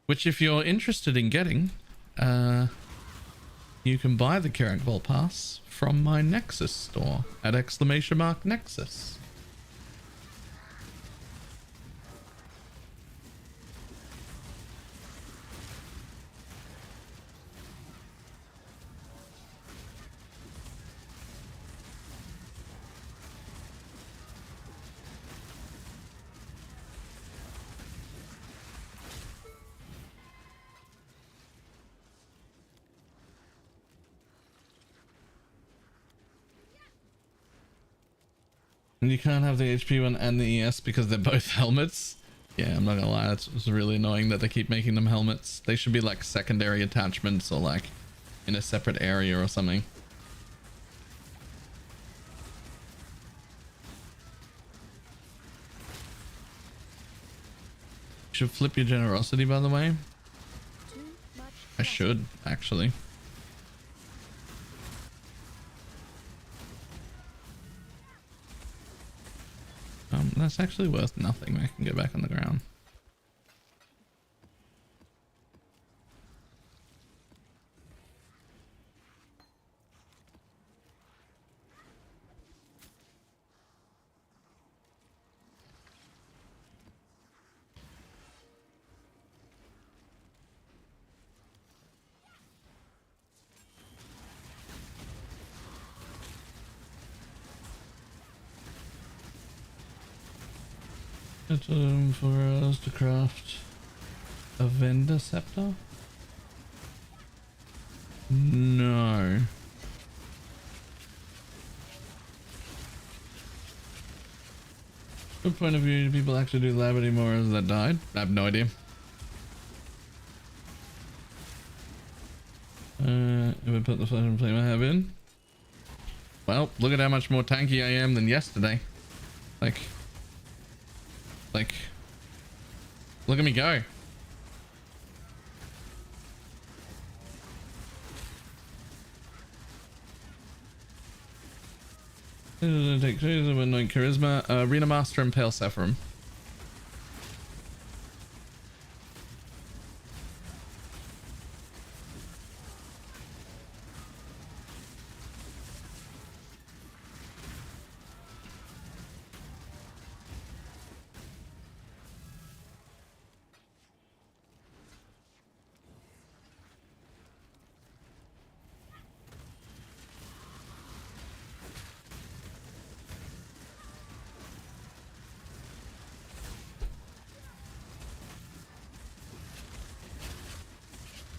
Which, if you're interested in getting, you can buy the Karak Vault Pass from my Nexus store at !Nexus. And you can't have the HP one and the ES because they're both helmets. Yeah, I'm not gonna lie, it's really annoying that they keep making them helmets. They should be like secondary attachments or like in a separate area or something. Should flip your generosity, by the way. Too much I should, actually. That's actually worth nothing. I can get back on the ground. It's for us to craft a vendor scepter? No. What point of view do people actually do lab anymore as that died? I have no idea. If I put the flesh and flame I have in. Well, look at how much more tanky I am than yesterday. Like, look at me go. Take charisma, arena master and pale saffron.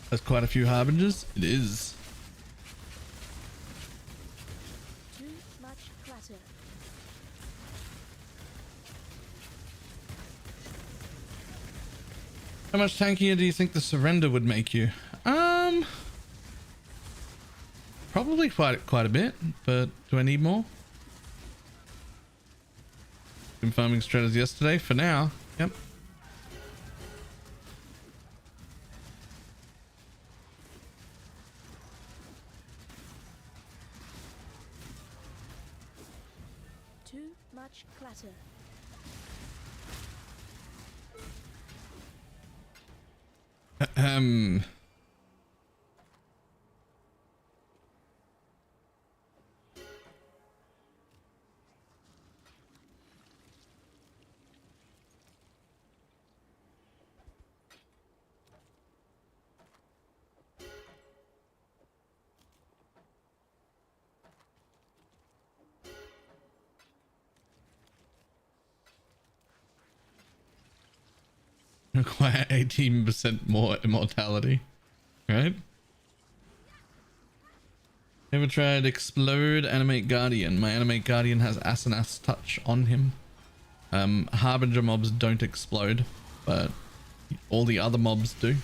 There's quite a few harbingers. It is. Too much clutter. How much tankier do you think the surrender would make you? Probably quite a bit, but do I need more? Been farming stratas yesterday for now. Yep. Too much clutter. Require 18% more immortality, right? Ever tried explode animate guardian? My animate guardian has Asenath's touch on him. Harbinger mobs don't explode, but all the other mobs do.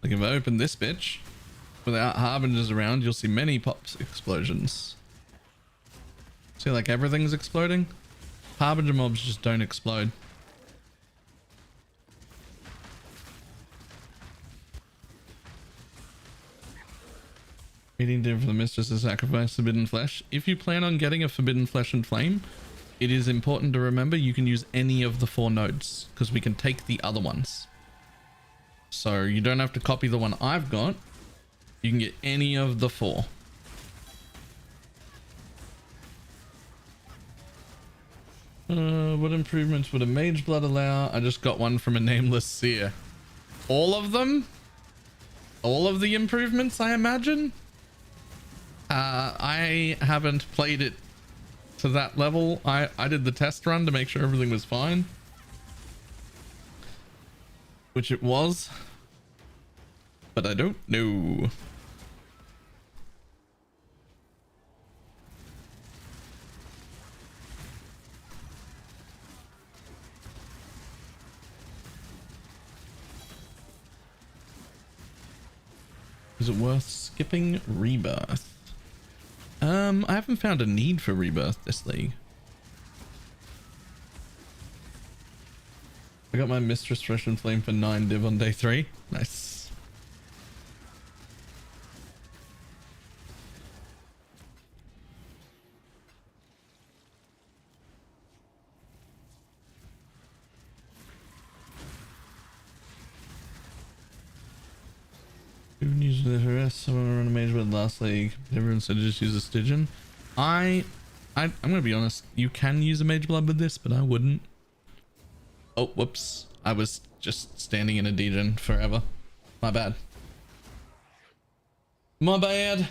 Like if I open this bitch without harbingers around, you'll see many pops explosions. See, like everything's exploding. Harbinger mobs just don't explode. Eating dinner for the mistress to sacrifice forbidden flesh. If you plan on getting a forbidden flesh and flame, it is important to remember you can use any of the 4 nodes because we can take the other ones. So you don't have to copy the one I've got. You can get any of the 4. What improvements would a mage blood allow? I just got one from a nameless seer. All of them? All of the improvements, I imagine? I haven't played it to that level. I did the test run to make sure everything was fine. Which it was. but I don't know. Is it worth skipping rebirth? I haven't found a need for rebirth this league. I got my Mistress Fresh and Flame for 9 div on day 3. Nice. Even using the harass someone run a mage with last league. Everyone said just use a Stygian. I'm gonna be honest, you can use a mage blood with this, but I wouldn't. Oh, whoops. I was just standing in a degen forever. My bad. My bad.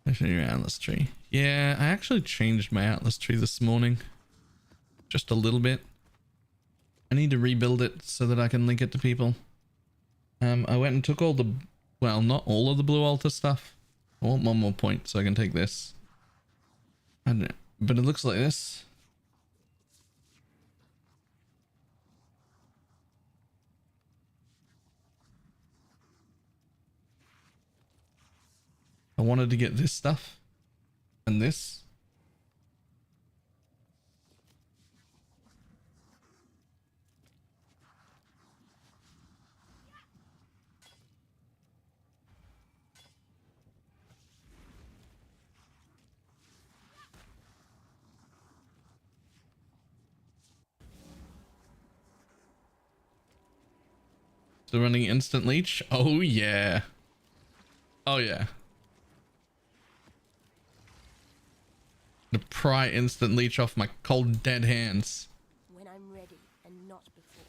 Actually, your Atlas tree. Yeah, I actually changed my Atlas tree this morning. Just a little bit. I need to rebuild it so that I can link it to people. I went and took all the, well, not all of the blue altar stuff. I want one more point so I can take this. I don't know, but it looks like this. I wanted to get this stuff and this. So running instant leech. Oh yeah. Oh yeah. To pry instant leech off my cold dead hands. When I'm ready and not before.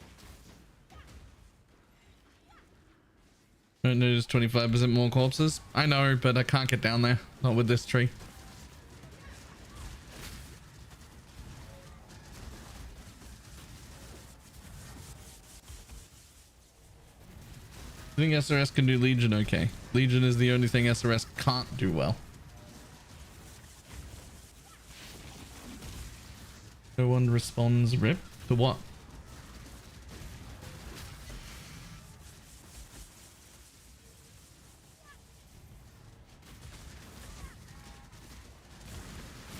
Right now there's 25% more corpses. I know, but I can't get down there. Not with this tree. I think SRS can do Legion okay. Legion is the only thing SRS can't do well. No one responds rip to what?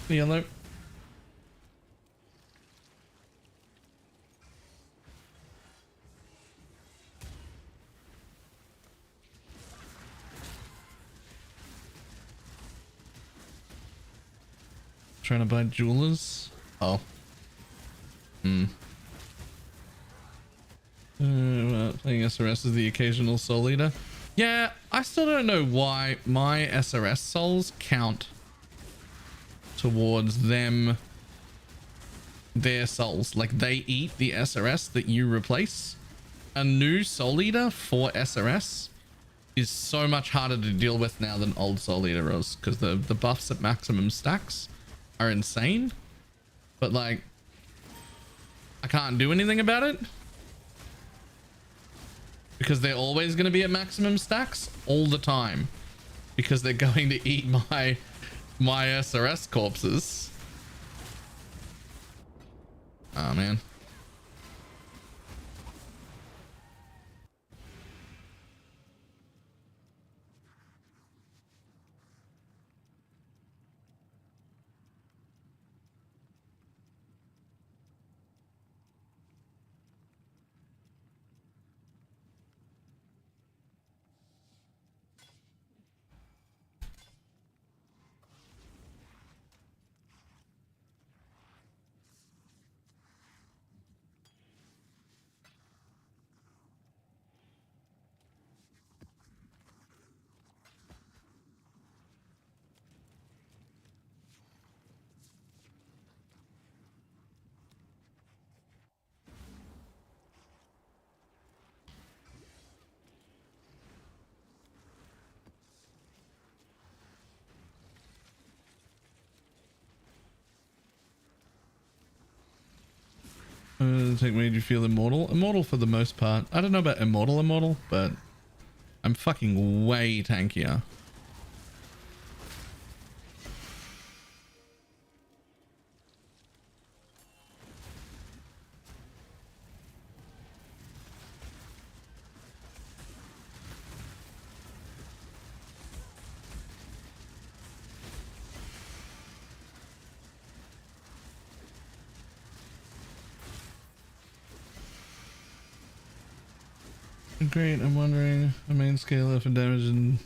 Yellow. Trying to buy jewelers. Oh. Playing SRS is the occasional soul eater. Yeah, I still don't know why my SRS souls count towards them, their souls. Like they eat the SRS that you replace. A new soul eater for SRS is so much harder to deal with now than old soul eater was, because the buffs at maximum stacks are insane, but like I can't do anything about it because they're always going to be at maximum stacks all the time because they're going to eat my SRS corpses. Oh man. tech made you feel immortal? Immortal for the most part. I don't know about immortal, but I'm fucking way tankier. Great, I'm wondering a main scaler for damage in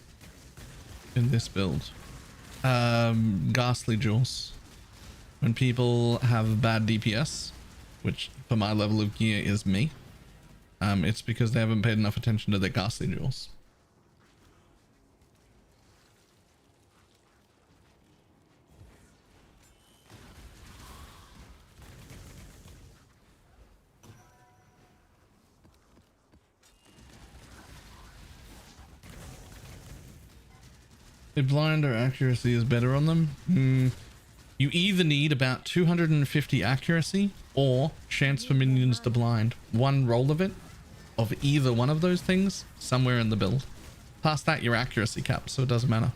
this build. Ghastly jewels. When people have bad DPS, which for my level of gear is me, it's because they haven't paid enough attention to their ghastly jewels. If blind or accuracy is better on them, you either need about 250 accuracy or chance for minions to blind. One roll of it, of either one of those things, somewhere in the build. Past that, your accuracy cap, so it doesn't matter.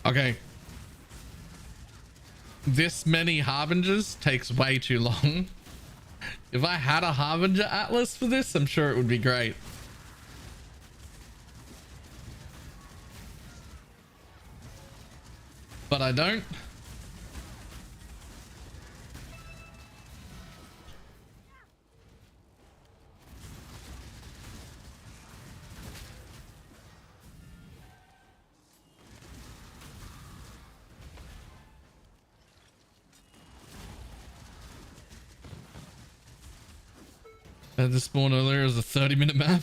Okay. This many harbingers takes way too long. If I had a harbinger atlas for this, I'm sure it would be great. But I don't. I had to spawn earlier as a 30-minute map.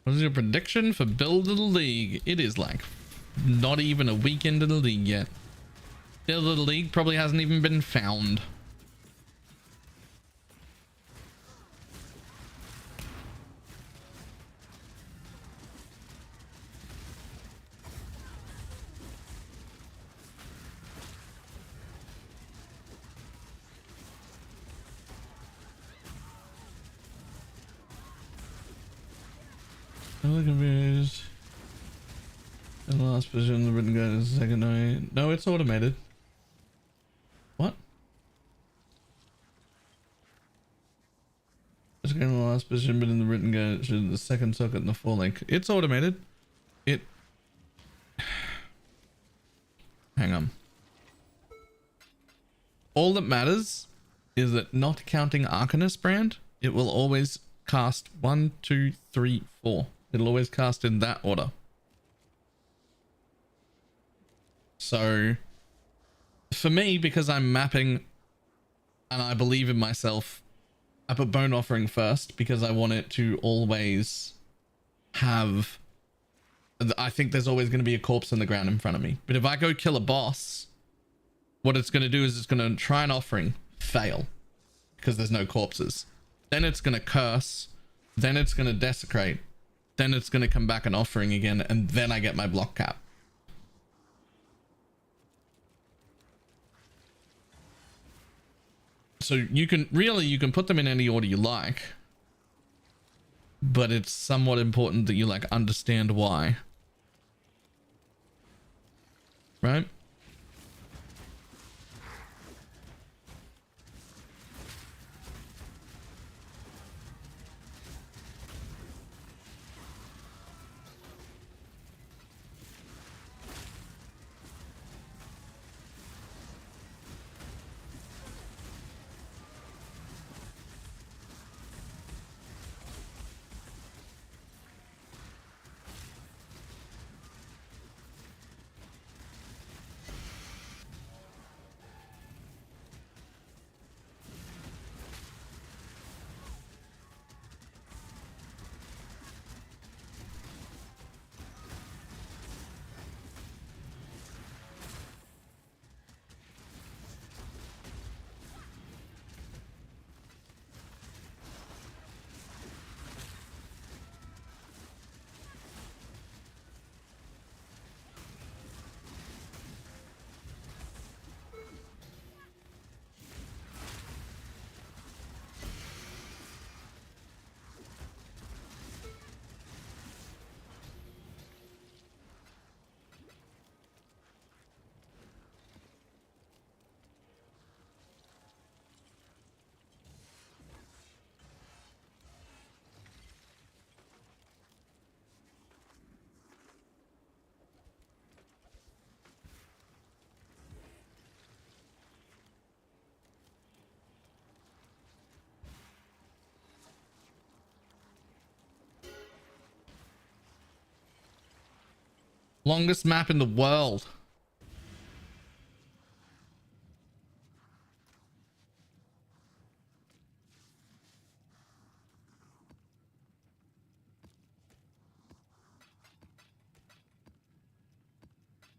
What is your prediction for build of the league? It is like not even a week into the league yet. Build of the league probably hasn't even been found. I'm really confused. In the last position, the written guide is the second night. No, it's automated. What? It's in the last position, but in the written guide, it should the second socket in the full link. It's automated. It. Hang on. All that matters is that not counting Arcanist brand, it will always cast 1, 2, 3, 4. It'll always cast in that order. So for me, because I'm mapping and I believe in myself, I put Bone Offering first because I want it to always have, I think there's always going to be a corpse in the ground in front of me. But if I go kill a boss, what it's going to do is it's going to try an offering, fail because there's no corpses. Then it's going to curse. Then it's going to desecrate. Then it's going to come back an offering again, and then I get my block cap. So you can put them in any order you like, but it's somewhat important that you like understand why. Right? Longest map in the world.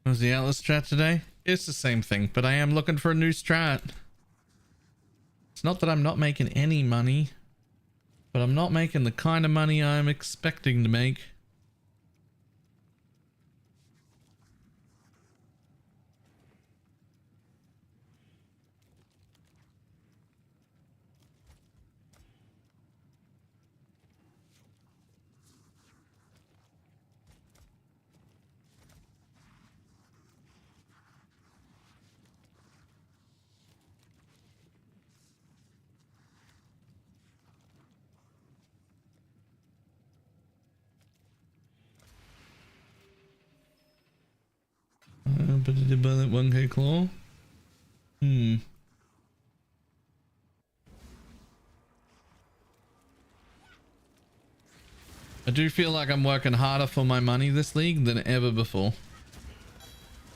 Was the Atlas strat today? It's the same thing, but I am looking for a new strat. It's not that I'm not making any money, but I'm not making the kind of money I'm expecting to make. But did you buy that 1k claw? I do feel like I'm working harder for my money this league than ever before.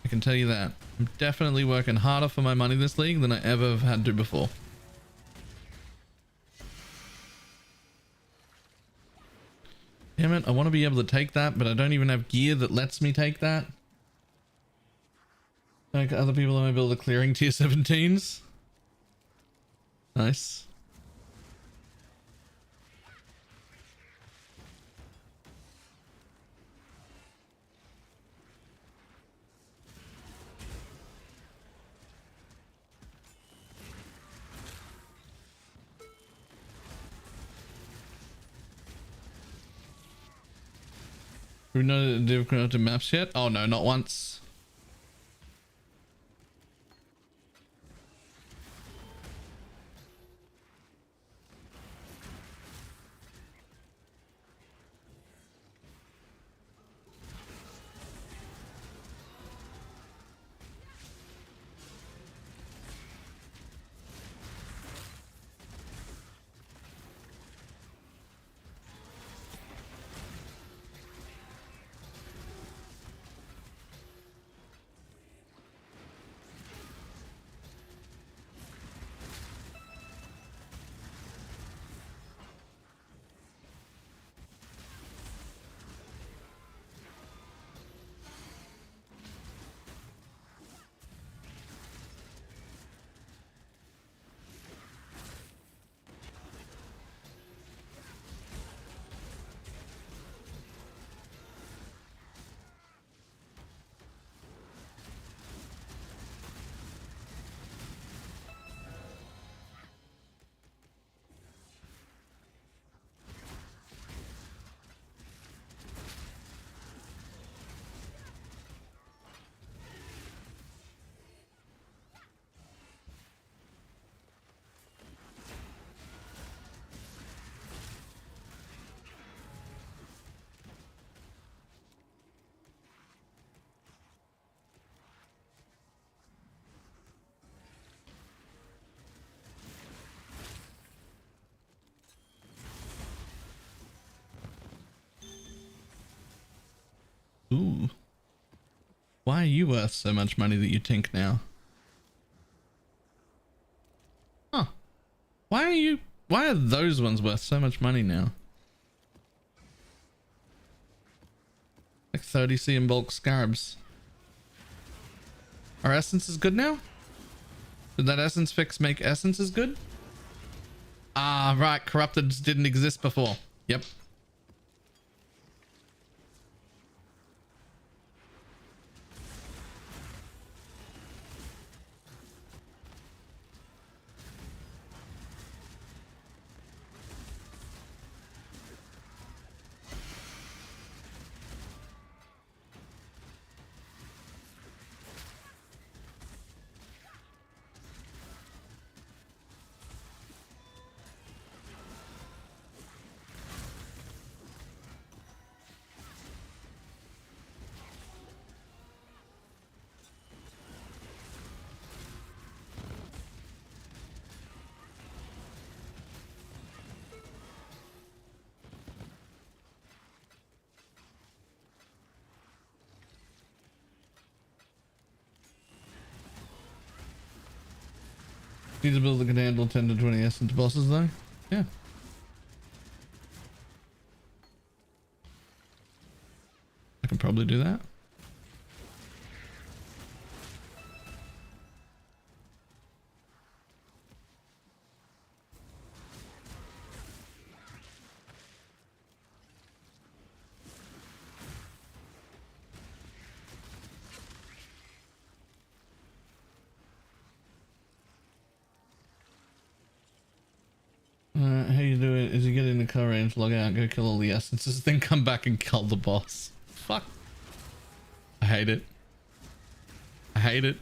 I can tell you that. I'm definitely working harder for my money this league than I ever have had to before. Damn it, I want to be able to take that, but I don't even have gear that lets me take that. Like other people on my build are clearing tier 17s. Nice. Do we know that they've gone to maps yet? Oh no, not once. Ooh. Why are you worth so much money that you tink now? Huh. Why are those ones worth so much money now? Like 30C in bulk scarabs. Are essences good now? Did that essence fix make essences good? Ah, right. Corrupted didn't exist before. Yep. Need a build that can handle 10 to 20 essence bosses though. Yeah. I can probably do that. How you doing? Is you get in the car range, log out, go kill all the essences, then come back and kill the boss. Fuck. I hate it. I hate it.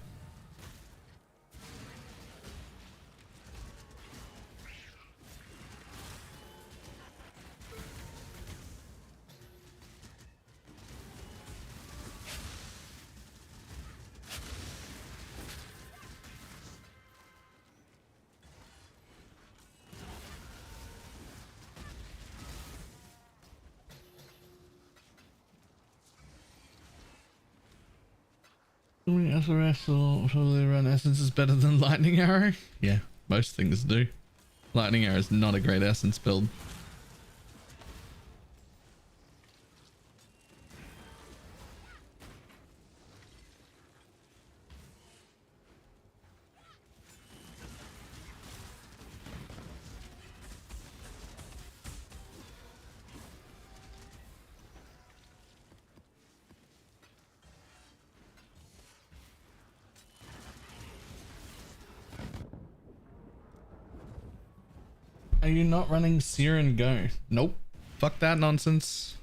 SRS will probably run essence is better than lightning arrow. Yeah, most things do. Lightning arrow is not a great essence build. Are you not running Sear and Go? Nope. Fuck that nonsense.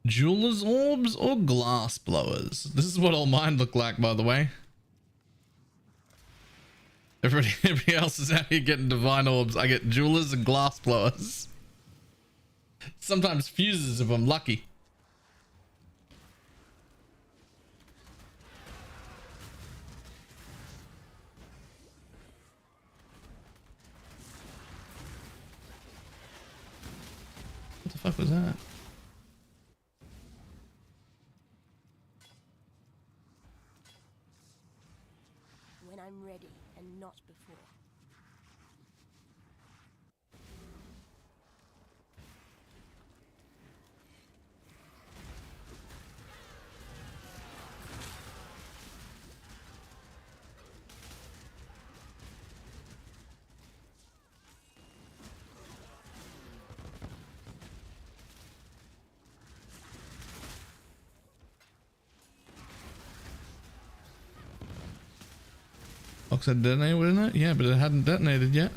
Jeweler's orbs or glass blowers? This is what all mine look like, by the way. Everybody else is out here getting divine orbs. I get jewelers and glass blowers. Sometimes fuses if I'm lucky. What the fuck was that? When I'm ready and not before. Box had detonated, wouldn't it? Yeah, but it hadn't detonated yet.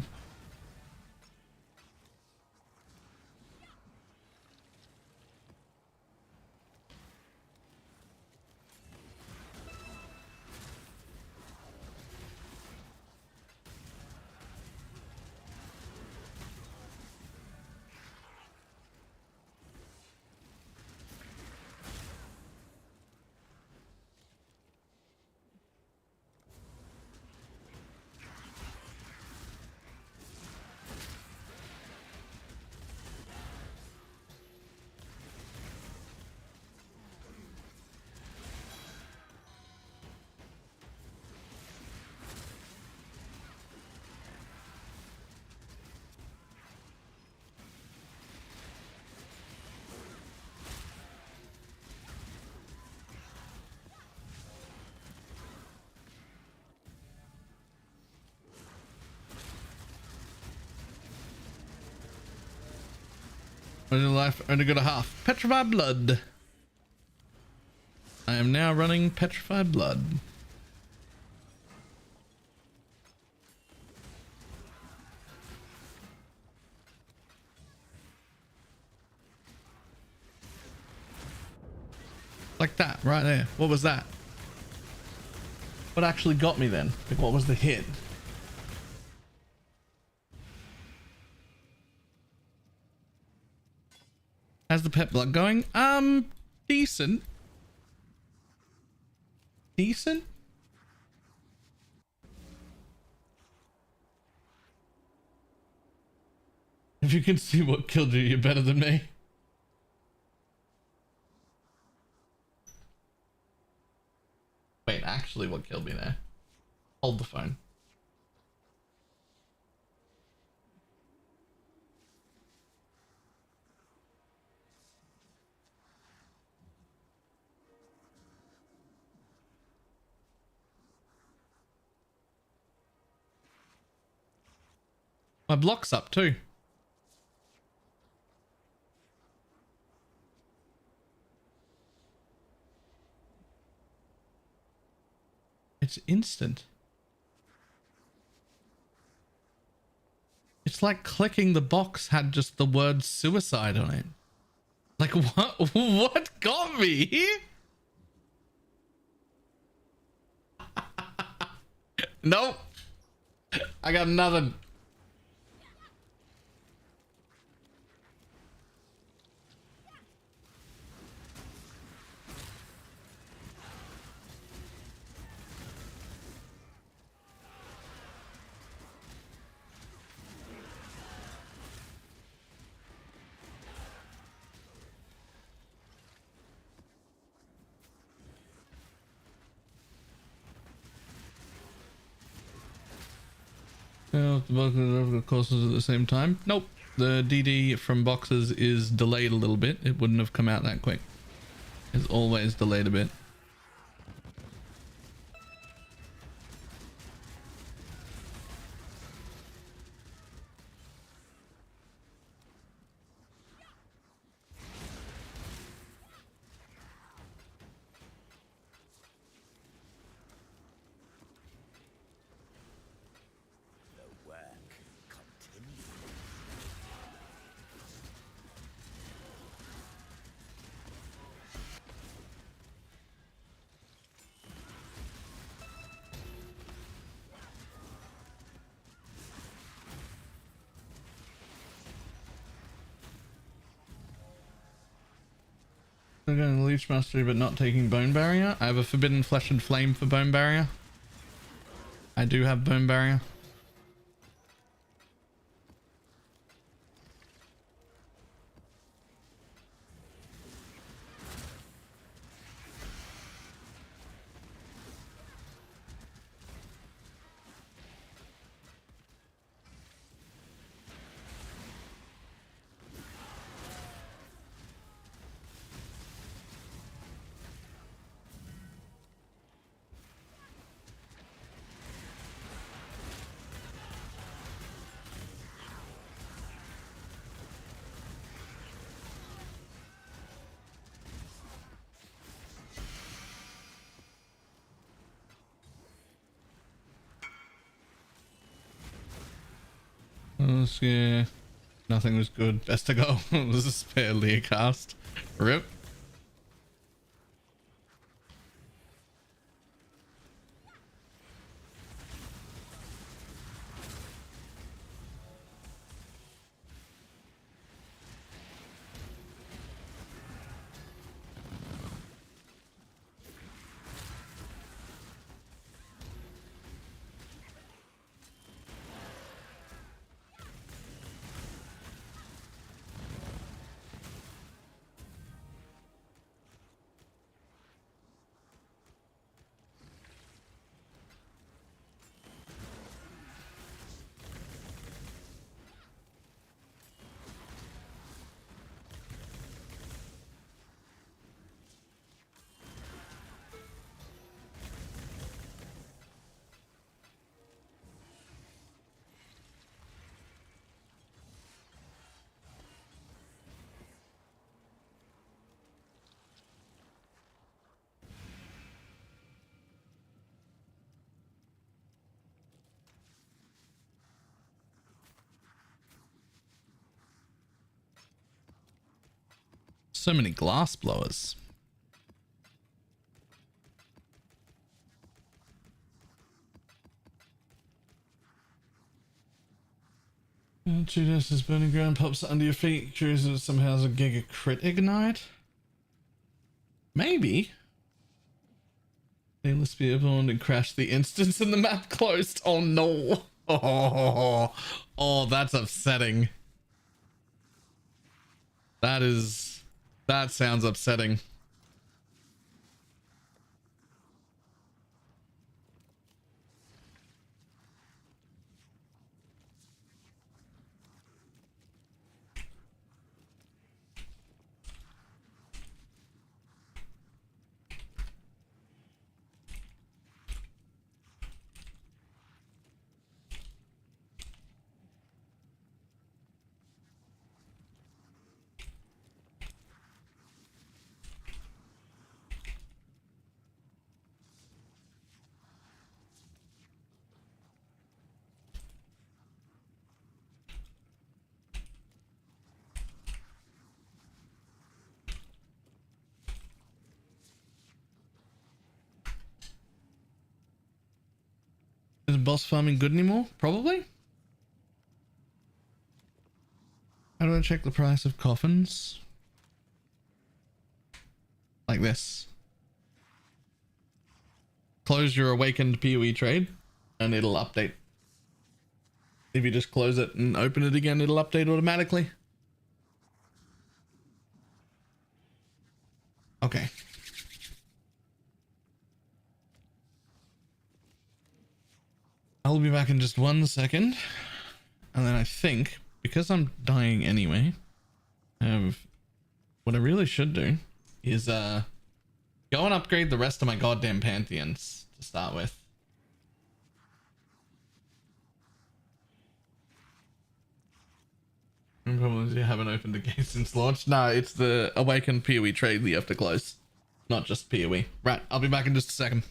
Only life, only got a half. Petrified blood. I am now running petrified blood. Like that, right there. What was that? What actually got me then? Like, what was the hit? How's the pet blood going? Decent. Decent? If you can see what killed you, you're better than me. Wait, actually what killed me there? Hold the phone. My block's up too. It's instant. It's like clicking the box had just the word suicide on it. Like what got me? Nope. I got nothing. Oh, the boxes courses at the same time. Nope. The DD from boxes is delayed a little bit. It wouldn't have come out that quick. It's always delayed a bit. The work continues. I'm going to Leech Mastery but not taking Bone Barrier. I have a Forbidden Flesh and Flame for Bone Barrier. I do have Bone Barrier. Yeah, nothing was good. Best to go. It was a spare Lear cast. Rip. So many glass blowers. Two doses burning ground pops under your feet. Curious if it somehow has a giga crit ignite. Maybe. Needless to be overwhelmed and crashed the instance and the map closed. Oh no. Oh, that's upsetting. That sounds upsetting. Is boss farming good anymore? Probably. How do I check the price of coffins? Like this. Close your awakened PoE trade and it'll update. If you just close it and open it again, it'll update automatically. Okay. I'll be back in just 1 second. And then I think, because I'm dying anyway, what I really should do is go and upgrade the rest of my goddamn pantheons to start with. Problems you haven't opened the gate since launch. No, it's the awakened PoE trade that you have to close, not just PoE. Right, I'll be back in just a second.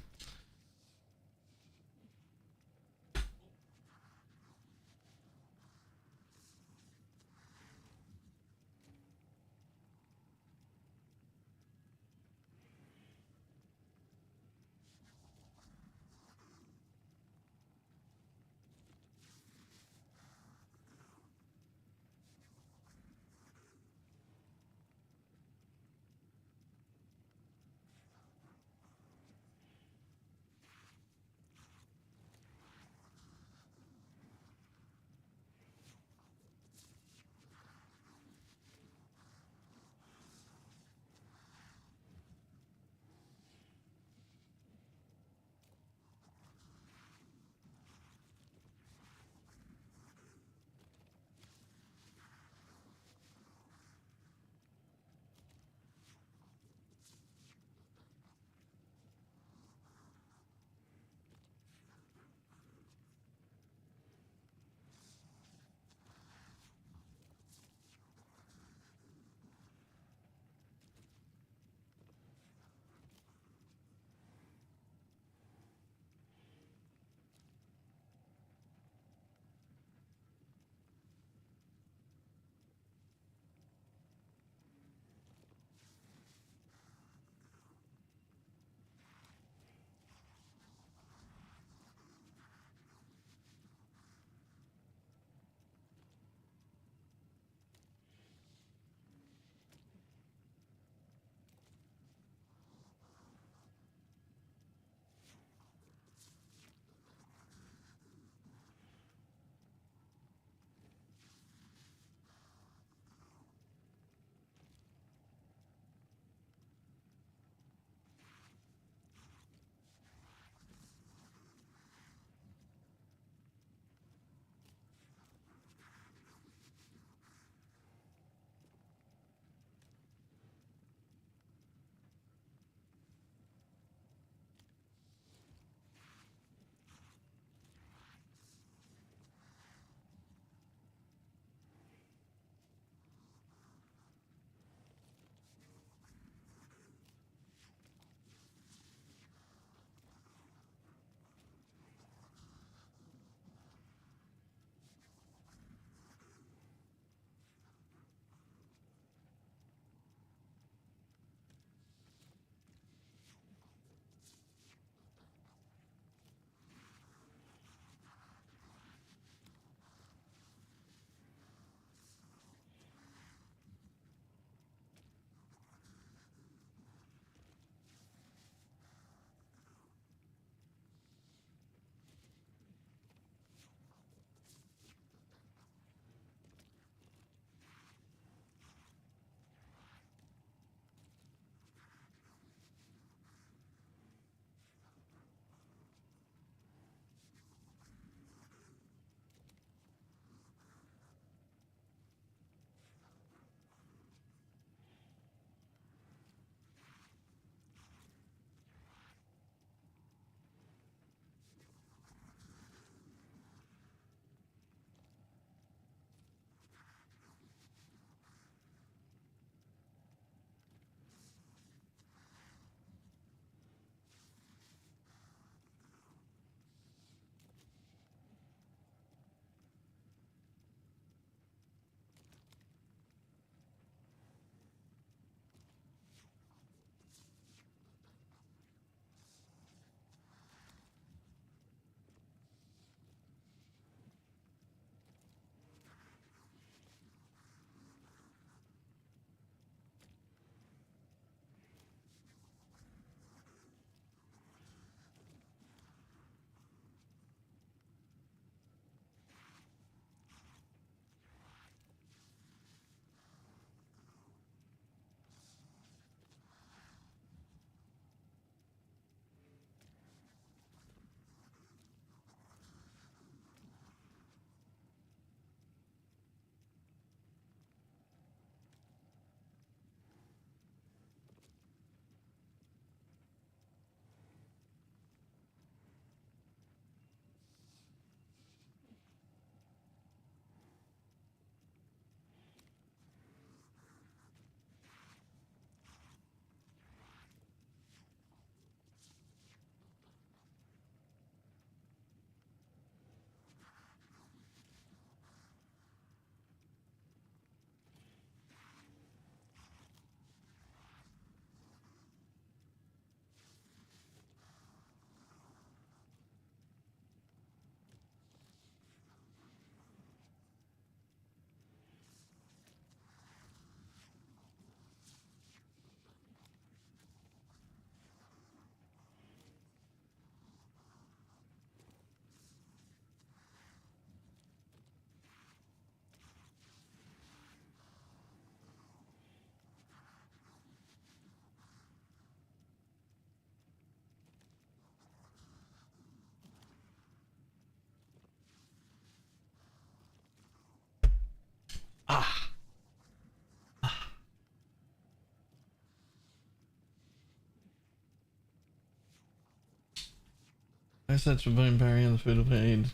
I search for bone barrier on the food page.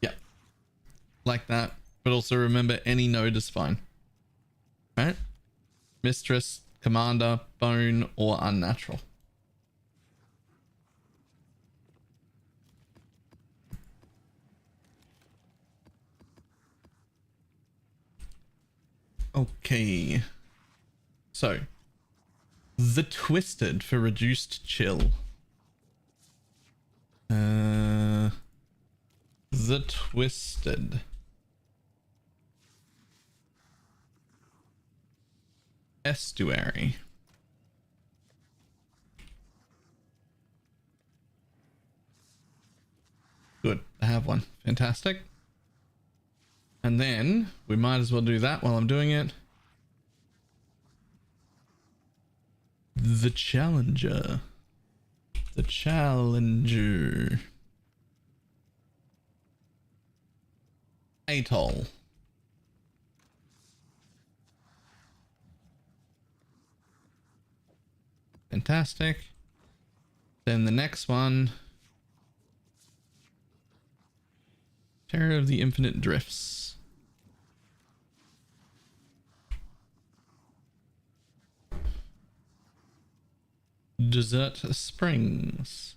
Yeah, like that. But also remember, any node is fine. Right? Mistress, commander, bone, or unnatural. Okay. So, the Twisted for reduced chill. The Twisted. Estuary. Good, I have one. Fantastic. And then we might as well do that while I'm doing it. The Challenger. The Challenger. Atoll. Fantastic. Then the next one. Terror of the Infinite Drifts. Desert Springs.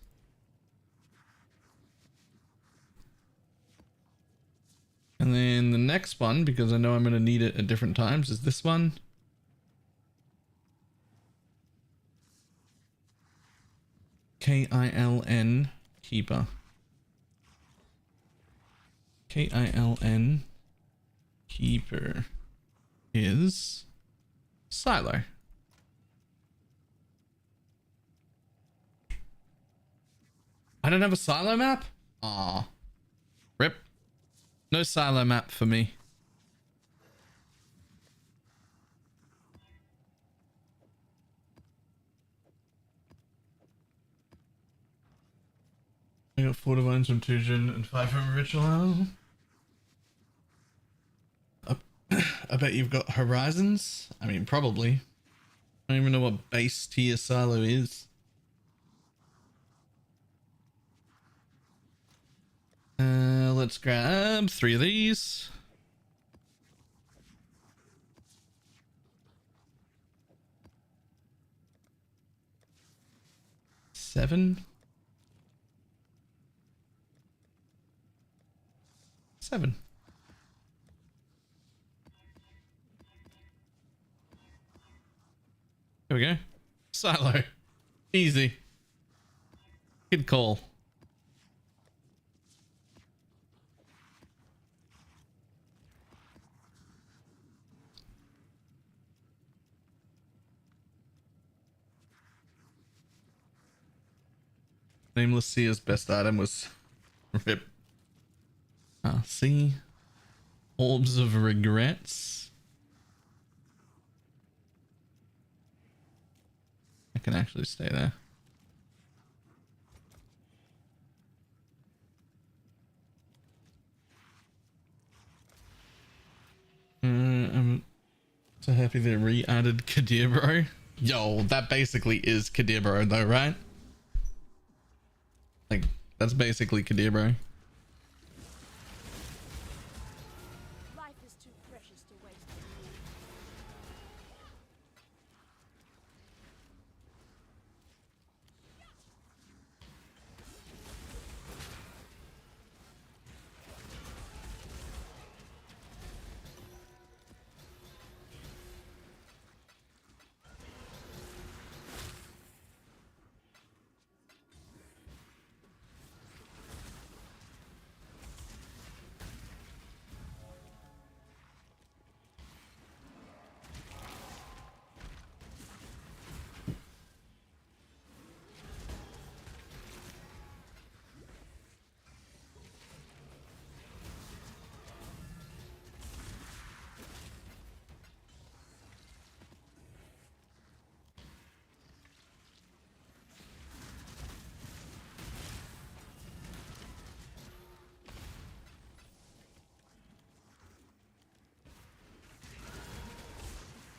And then the next one, because I know I'm going to need it at different times, is this one. K-I-L-N Keeper. K-I-L-N Keeper is Silo. I don't have a silo map? Aw. Rip. No silo map for me. I got 4 divines from Tujin and 5 from Ritual. I bet you've got Horizons? I mean, probably. I don't even know what base tier silo is. Let's grab 3 of these. Seven. Here we go. Silo. Easy. Good call. Nameless Seer's best item was Rip. See? Orbs of Regrets. I can actually stay there. I'm so happy they re-added Kadibro. Yo, that basically is Kadibro though, right? Like, that's basically Kadibro. Life is too precious to waste.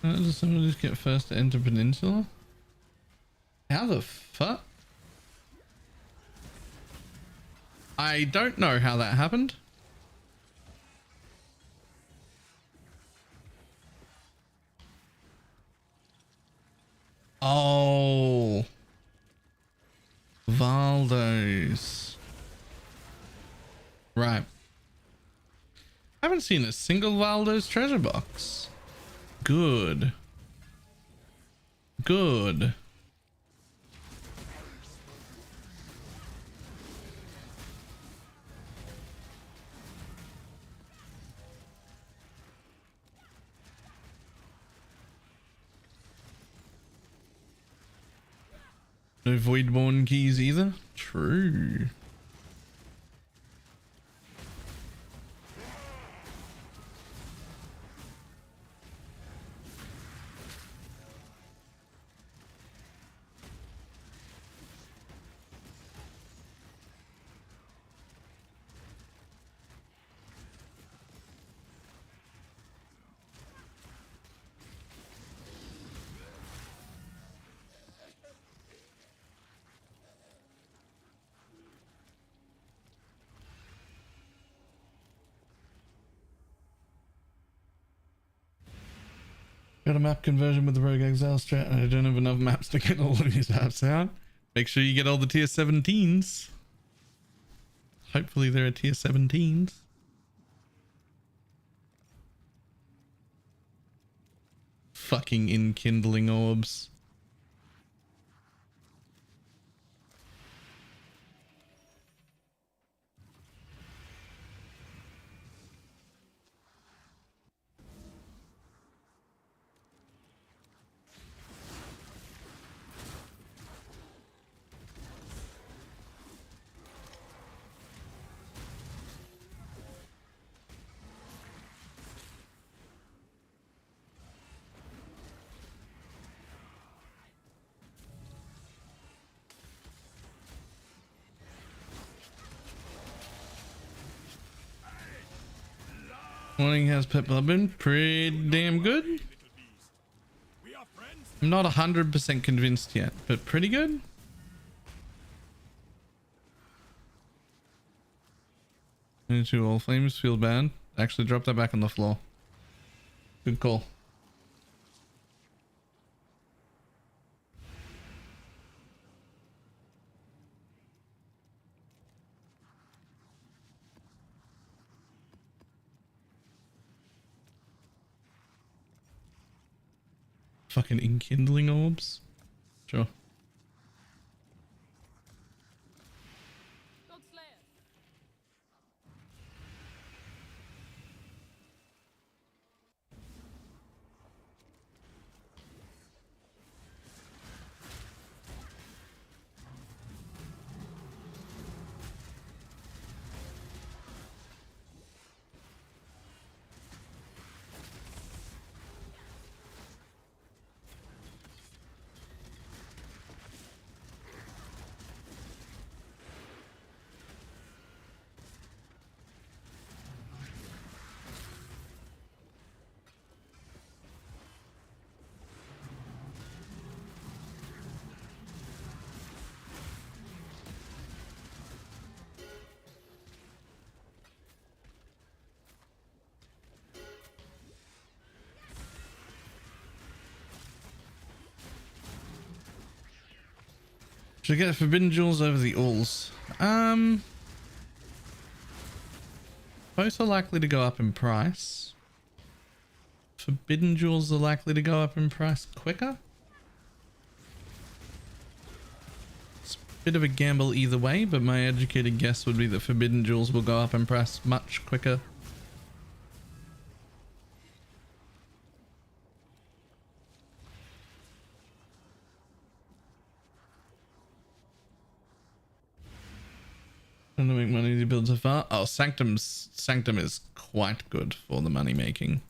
Does someone just get first to enter Peninsula? How the fuck? I don't know how that happened. Oh. Valdos. Right. I haven't seen a single Valdos treasure box. Good. Good. No Voidborn keys either? True. Got a map conversion with the Rogue Exile strat, and I don't have enough maps to get all of these maps out. Make sure you get all the tier 17s. Hopefully there are tier 17s. Fucking enkindling orbs. Morning, has Pet Blood been pretty damn good? I'm not 100% convinced yet, but pretty good. Into all flames, feel bad. Actually drop that back on the floor. Good call. Fucking enkindling orbs. Sure. Should I get Forbidden Jewels over the Alls? Both are likely to go up in price. Forbidden Jewels are likely to go up in price quicker. It's a bit of a gamble either way, but my educated guess would be that Forbidden Jewels will go up in price much quicker. Trying to make money to build so far. Oh, Sanctum is quite good for the money making.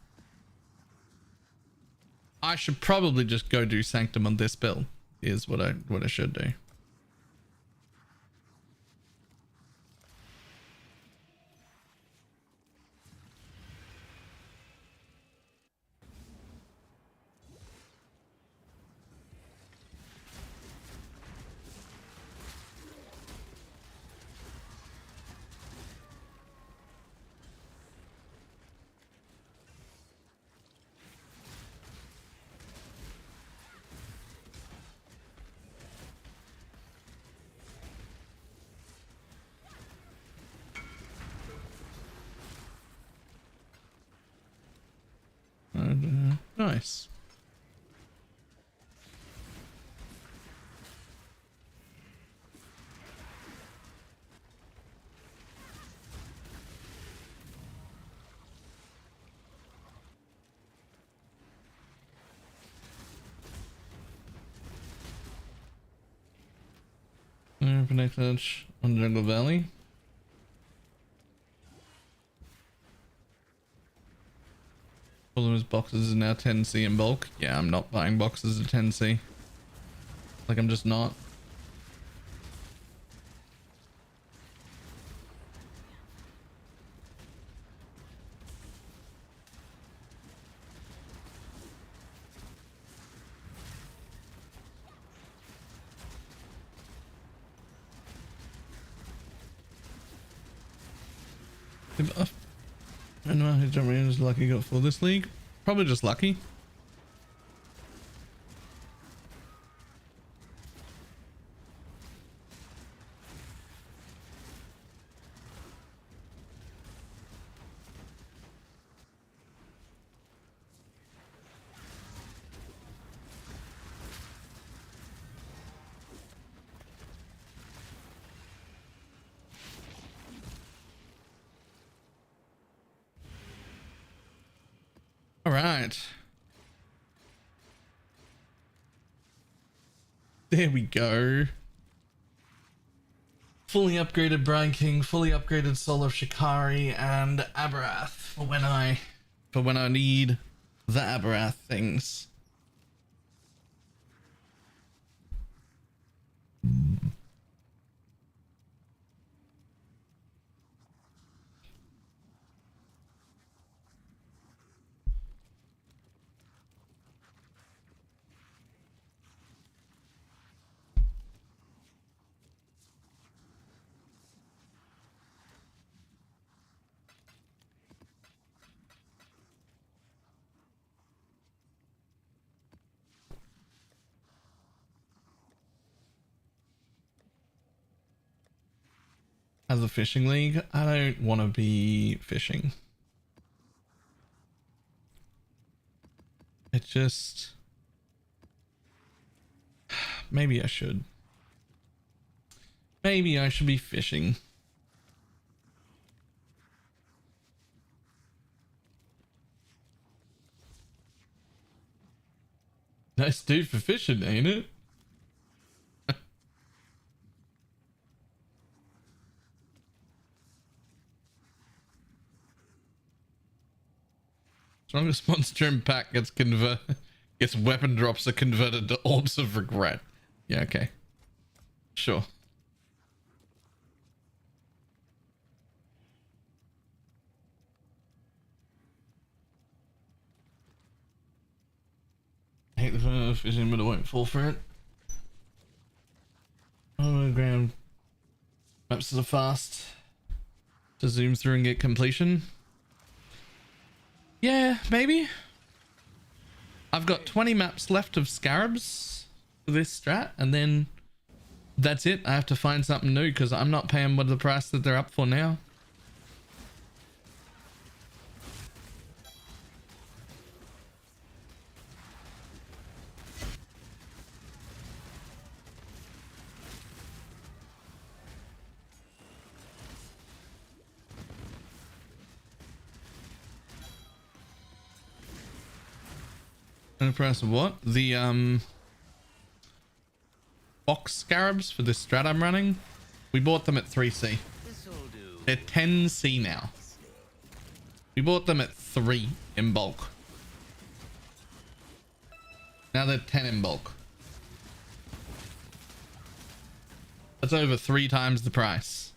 I should probably just go do Sanctum on this build. Is what I should do. Nice. Connected on Jungle Valley. All those boxes are now 10C in bulk. Yeah, I'm not buying boxes of 10C. Like, I'm just not. I don't know who jumped in was lucky got full this league. Probably just lucky. All right. There we go. Fully upgraded Brian King, fully upgraded Soul of Shikari, and Abarath for when I need the Abarath things. As a fishing league, I don't want to be fishing. It just... Maybe I should. Maybe I should be fishing. Nice dude for fishing, ain't it? Strongest monster in pack gets weapon drops are converted to orbs of regret. Yeah, okay. Sure. I hate the fun of fishing, but I won't fall for it. Oh, ground maps are fast to zoom through and get completion. Yeah, maybe. I've got 20 maps left of scarabs for this strat, and then that's it. I have to find something new because I'm not paying what the price that they're up for now. And the price of what? The box scarabs for this strat I'm running. We bought them at 3C. They're 10C now. We bought them at 3 in bulk. Now they're 10 in bulk. That's over 3 times the price.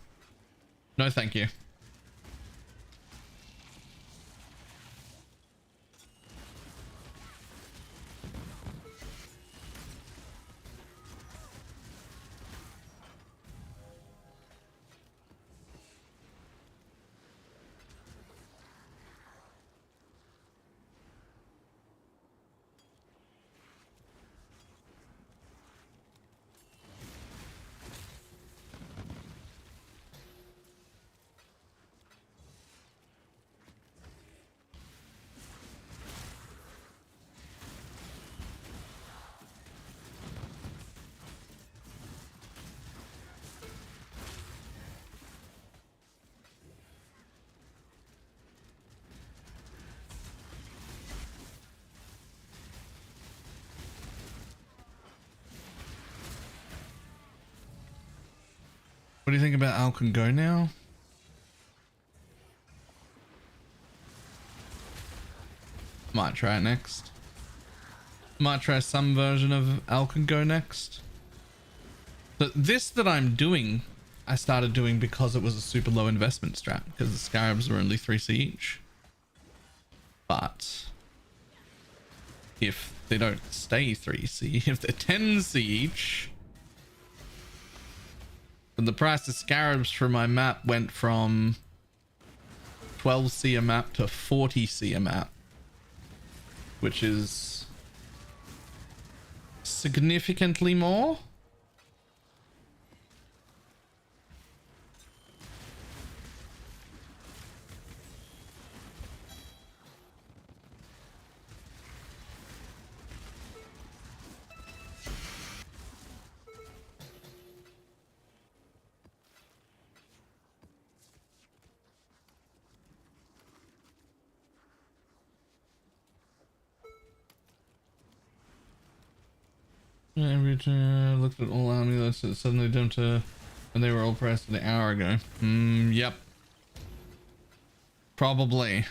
No, thank you. do you think about Alcon Go now? Might try it next. Might try some version of Alcon Go next. But this that I'm doing, I started doing because it was a super low investment strat, because the scarabs were only 3C each. But if they don't stay 3C, if they're 10C each, then the price of scarabs for my map went from 12C a map to 40C a map, which is significantly more. Every time I looked at all amulets, it suddenly jumped to, and they were all pressed an hour ago. Yep. Probably.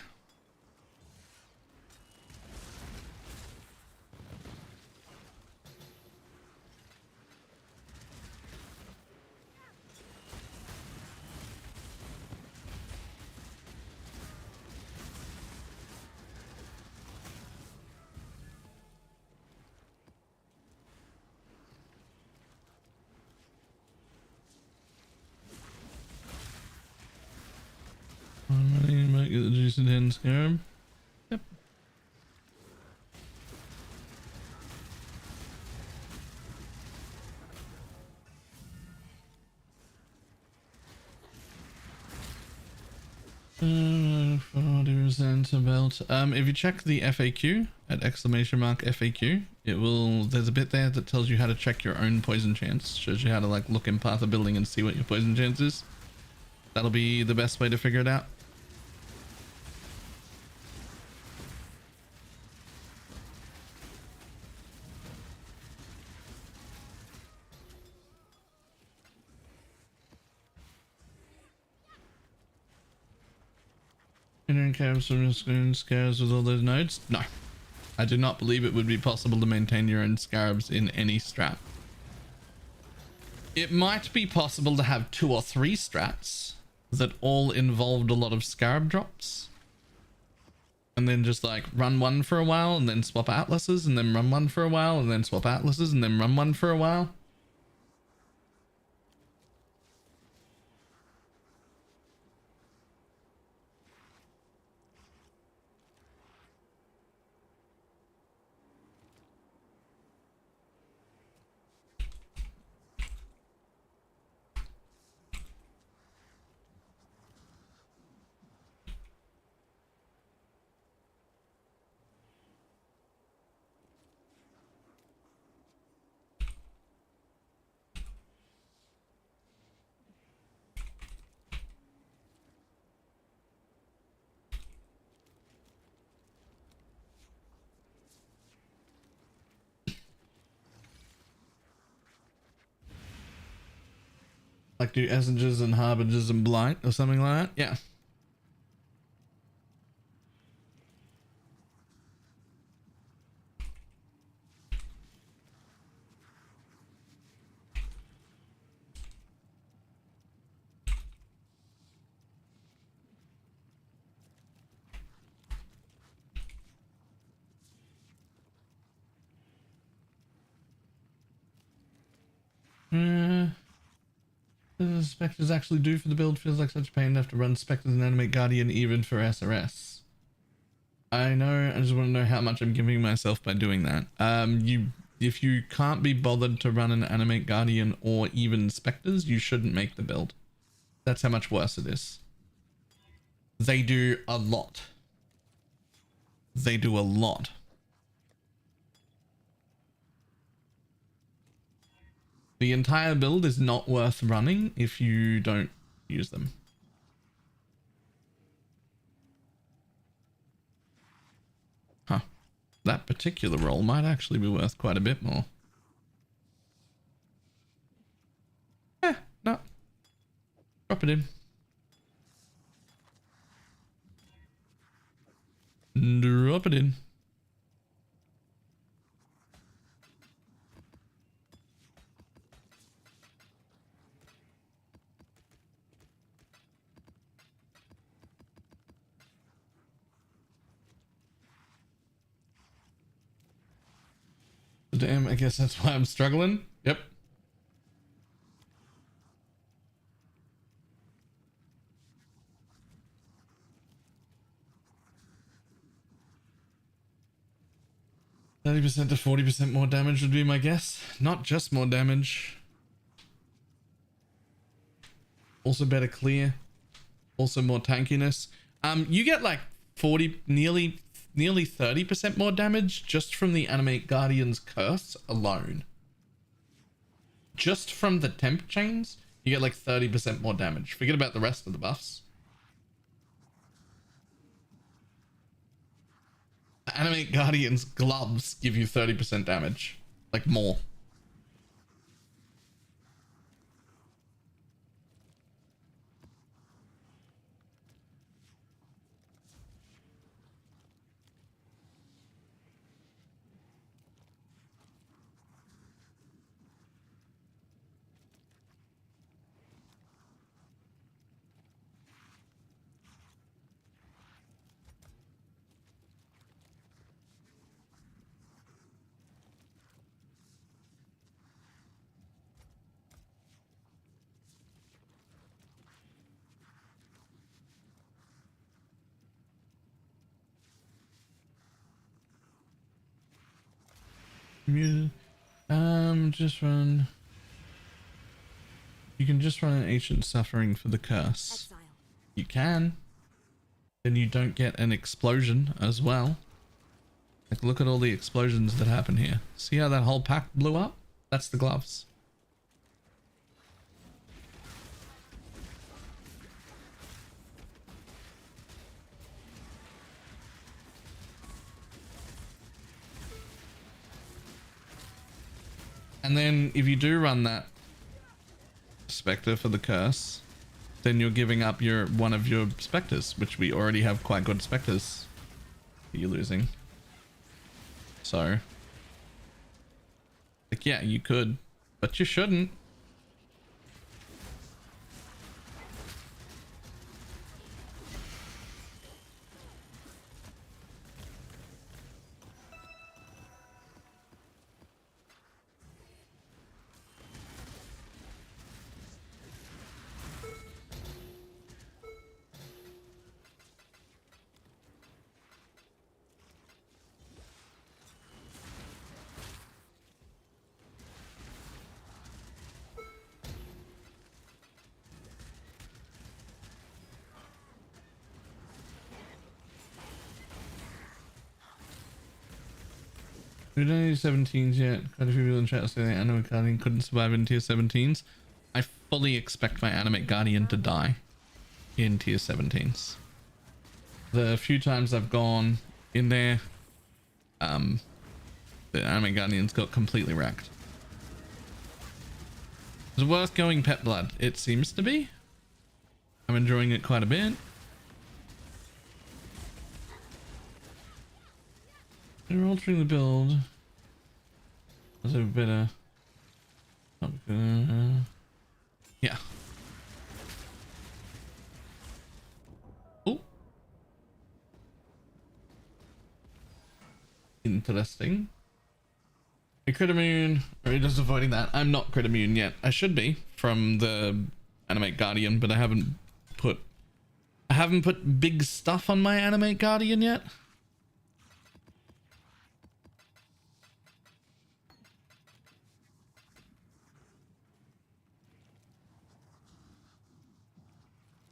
Money might get the juice and hand scarab. Yep. About if you check the FAQ at !FAQ, it will, there's a bit there that tells you how to check your own poison chance. Shows you how to like look in path of building and see what your poison chance is. That'll be the best way to figure it out. Entering cabs from screen scarabs with all those nodes? No. I do not believe it would be possible to maintain your own scarabs in any strat. It might be possible to have 2 or 3 strats that all involved a lot of scarab drops. And then just like run one for a while and then swap atlases and then run one for a while and then swap atlases and then run one for a while. Like do Essengers and Harbingers and Blight or something like that? Yeah. What do the Spectres actually do for the build? Feels like such pain to have to run Spectres and Animate Guardian even for SRS. I know, I just want to know how much I'm giving myself by doing that. If you can't be bothered to run an Animate Guardian or even Spectres, you shouldn't make the build. That's how much worse it is. They do a lot. They do a lot. The entire build is not worth running if you don't use them. Huh. That particular role might actually be worth quite a bit more. No. Drop it in. Drop it in. Damn, I guess that's why I'm struggling. Yep. %30 to 40% more damage would be my guess. Not just more damage. Also better clear. Also more tankiness. You get like 40, nearly 30% more damage just from the Animate Guardian's curse alone. Just from the temp chains, you get like 30% more damage. Forget about the rest of the buffs. The Animate Guardian's gloves give you 30% damage. Like more. Just run. You can just run an ancient suffering for the curse. Exile. You can. Then you don't get an explosion as well. Like, look at all the explosions that happen here. See how that whole pack blew up? That's the gloves. And then if you do run that Spectre for the curse, then you're giving up one of your Spectres, which we already have quite good Spectres that you're losing. So, like, yeah, you could, but you shouldn't. We don't need 17s yet. Quite a few people in chat say the Animate Guardian couldn't survive in tier 17s. I fully expect my Animate Guardian to die in tier 17s. The few times I've gone in there, the Animate Guardians got completely wrecked. It's worth going pet blood. It seems to be. I'm enjoying it quite a bit. They're altering the build. Was it better? Yeah. Oh. Interesting. A crit immune. Or are you just avoiding that? I'm not crit immune yet. I should be from the Animate Guardian, but I haven't put big stuff on my Animate Guardian yet.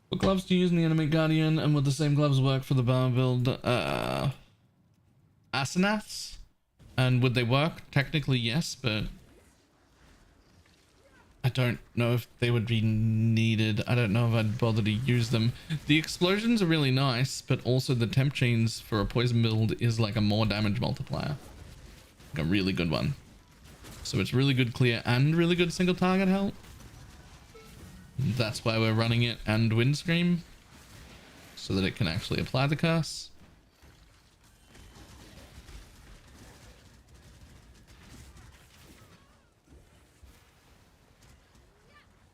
What gloves do you use in the Animate Guardian, and would the same gloves work for the bar build? Asenaths? And would they work? Technically, yes, but I don't know if they would be needed. I don't know if I'd bother to use them. The explosions are really nice, but also the temp chains for a poison build is like a more damage multiplier. Like a really good one. So it's really good clear and really good single target help. That's why we're running it and Windscream, so that it can actually apply the curse.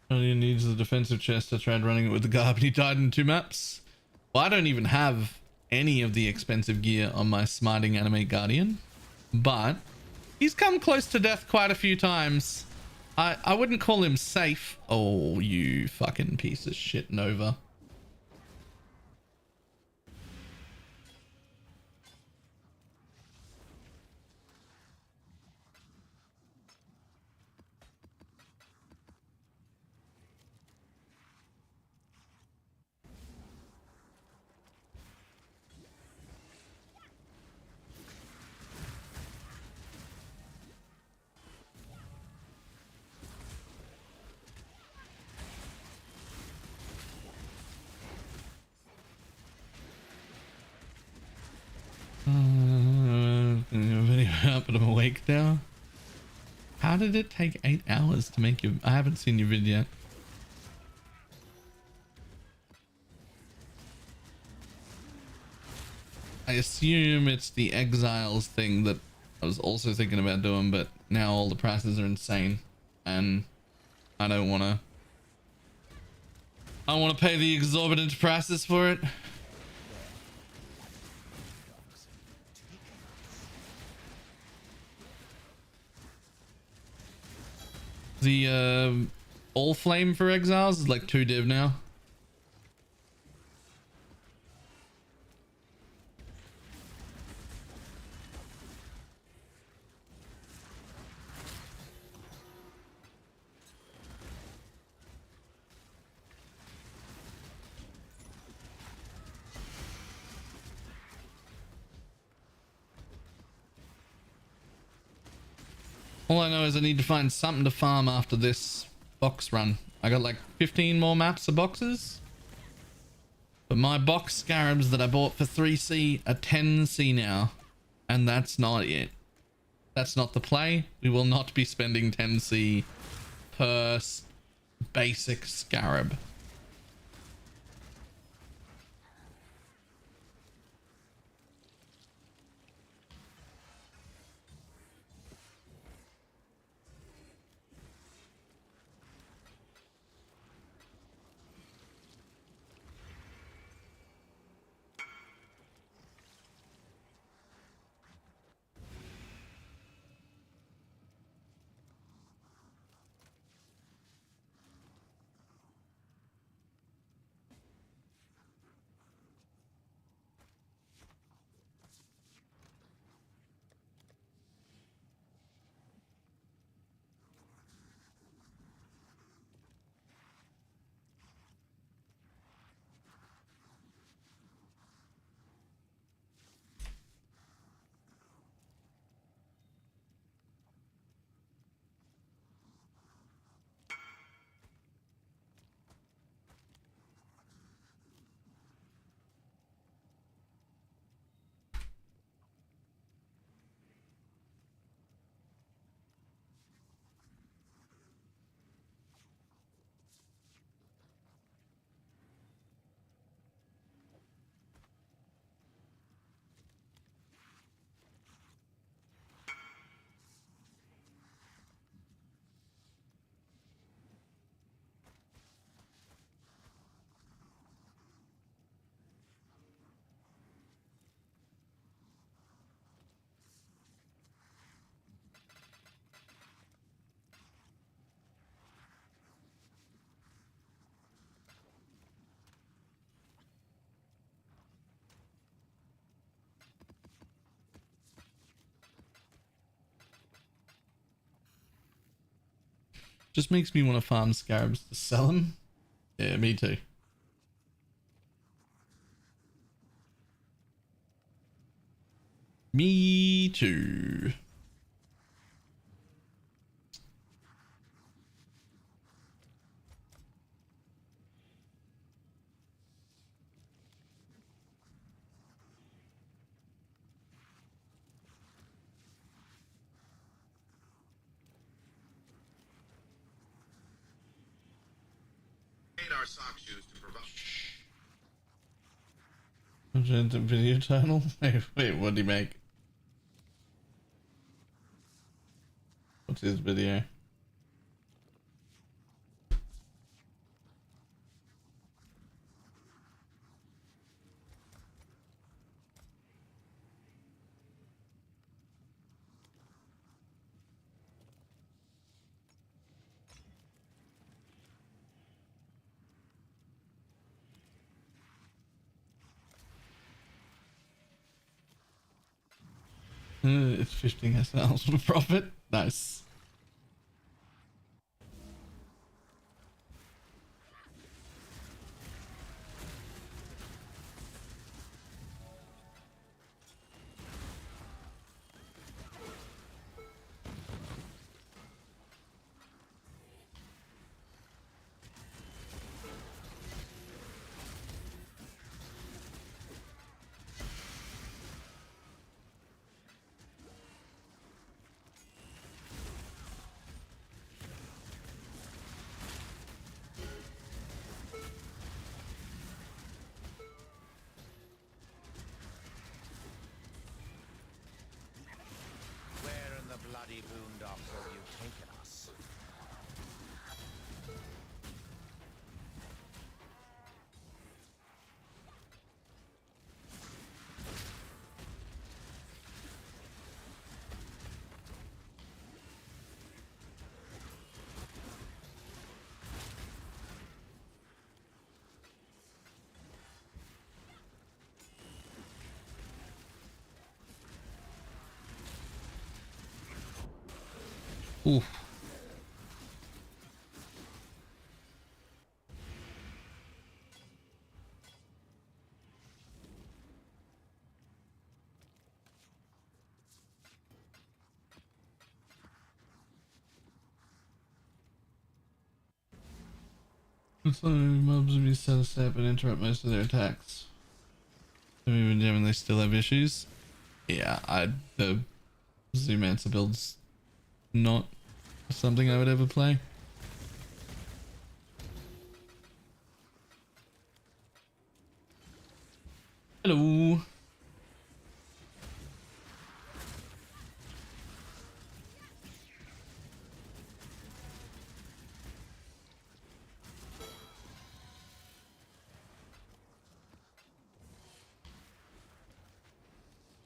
Only needs the defensive chest. I tried running it with the guard, but he died in 2 maps. Well, I don't even have any of the expensive gear on my smiting animate guardian, but he's come close to death quite a few times. I wouldn't call him safe. Oh, you fucking piece of shit, Nova. Video out, but I'm awake now. How did it take 8 hours to make your... I haven't seen your video. I assume it's the Exiles thing that I was also thinking about doing, but now all the prices are insane and I don't want to... I don't want to pay the exorbitant prices for it. The all flame for Exiles is like 2 div now. All I know is I need to find something to farm after this box run. I got like 15 more maps of boxes. But my box scarabs that I bought for 3C are 10C now. And that's not it. That's not the play. We will not be spending 10C per basic scarab. Just makes me want to farm scarabs to sell them. Yeah, me too. Me too. made our sock shoes to provide. The video channel? Wait, what did he make? What's his video? It's 15 SLs for profit. Nice. Where in the bloody boondocks have you taken us? Oof. So mobs will be set a step and interrupt most of their attacks. So even when they still have issues. Yeah, the Zoomancer build's not something I would ever play. Hello.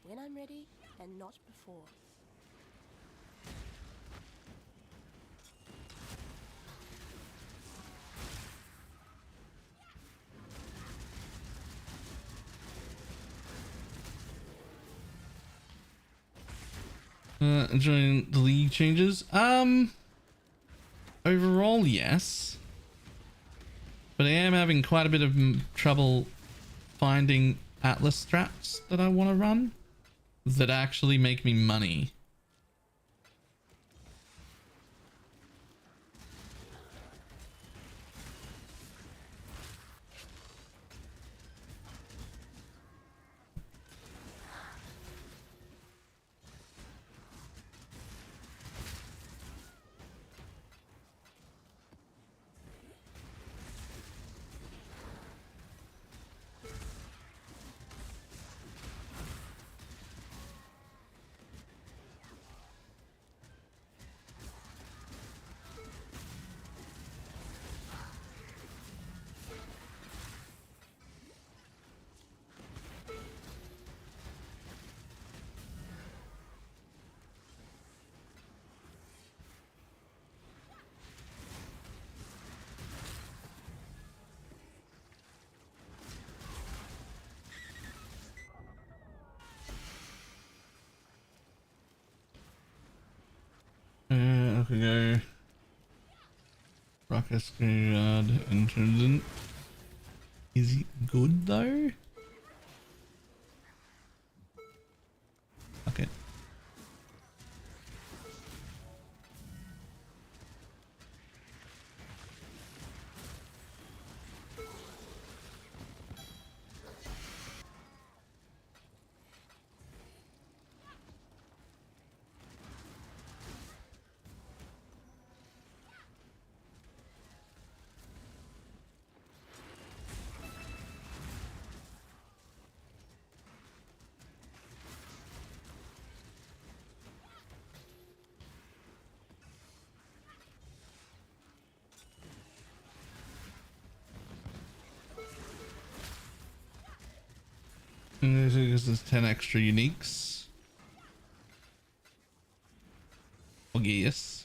When I'm ready and not before. Enjoying the league changes? Overall, yes. But I am having quite a bit of trouble finding Atlas strats that I want to run that actually make me money. I could go Rocket Schoolyard Intendant. Is he good though? Okay. This is 10 extra uniques. Aegis.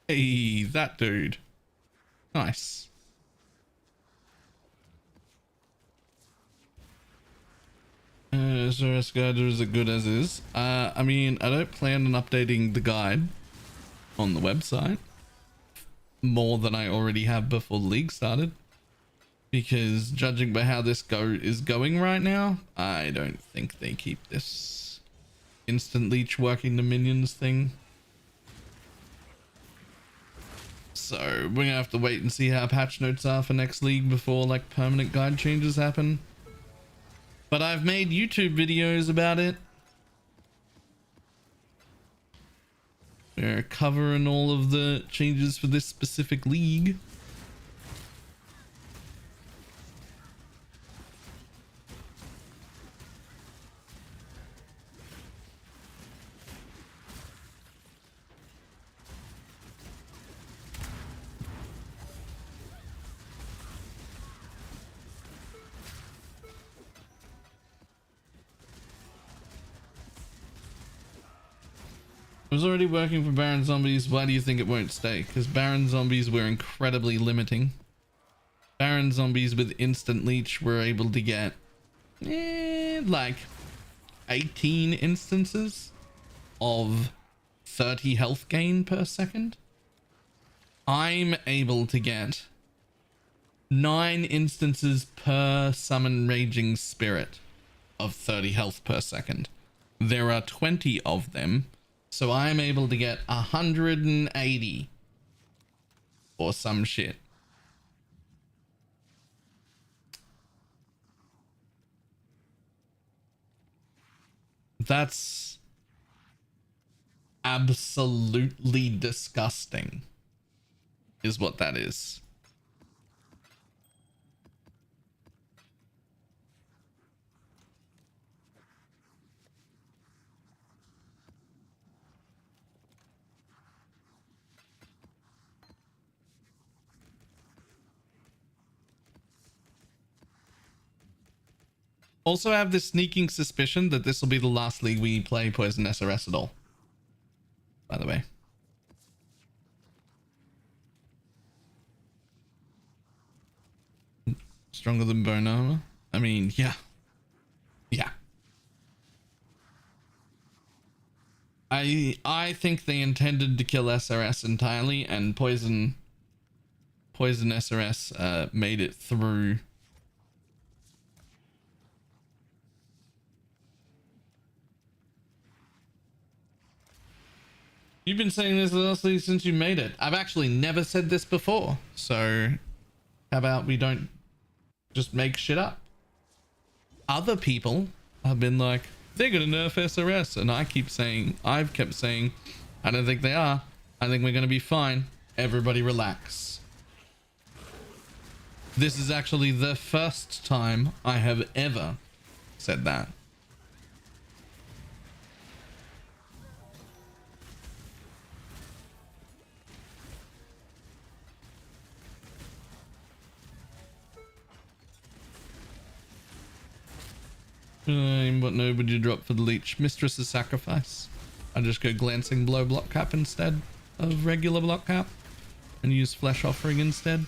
Hey, that dude. Nice. SRS guide is as good as is. I mean, I don't plan on updating the guide on the website more than I already have before the league started. Because judging by how this is going right now, I don't think they keep this instant leech working the minions thing. So we're gonna have to wait and see how patch notes are for next league before like permanent guide changes happen. But I've made YouTube videos about it. We're covering all of the changes for this specific league. It was already working for Baron Zombies. Why do you think it won't stay? Because Baron Zombies were incredibly limiting. Baron Zombies with instant leech were able to get like 18 instances of 30 health gain per second. I'm able to get 9 instances per summon Raging Spirit of 30 health per second. There are 20 of them. So I'm able to get 180 or some shit. That's absolutely disgusting, is what that is. Also, I have this sneaking suspicion that this will be the last league we play Poison SRS at all. By the way. Stronger than bone armor? I mean, yeah. Yeah. I think they intended to kill SRS entirely, and Poison SRS made it through. You've been saying this honestly since you made it. I've actually never said this before. So how about we don't just make shit up? Other people have been like, they're gonna nerf SRS, and I've kept saying, I don't think they are. I think we're gonna be fine. Everybody relax. This is actually the first time I have ever said that. What node would you drop for the leech? Mistress's Sacrifice. I just go Glancing Blow block cap instead of regular block cap and use Flesh Offering instead.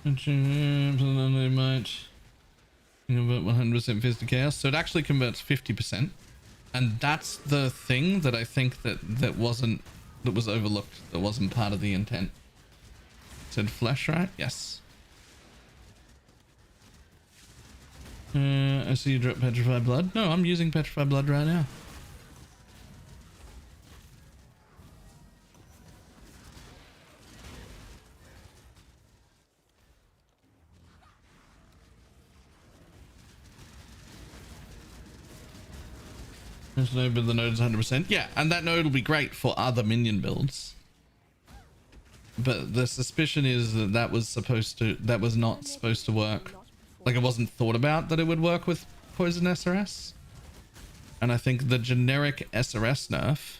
Might convert 100% Fist to Chaos, so it actually converts 50%, and that's the thing that I think that was overlooked, that wasn't part of the intent. Said flesh, right? Yes. I see you drop petrified blood. No, I'm using petrified blood right now. There's no, but the node is 100%. Yeah, and that node will be great for other minion builds. But the suspicion is that that was not supposed to work. Like, it wasn't thought about that it would work with poison SRS. And I think the generic SRS nerf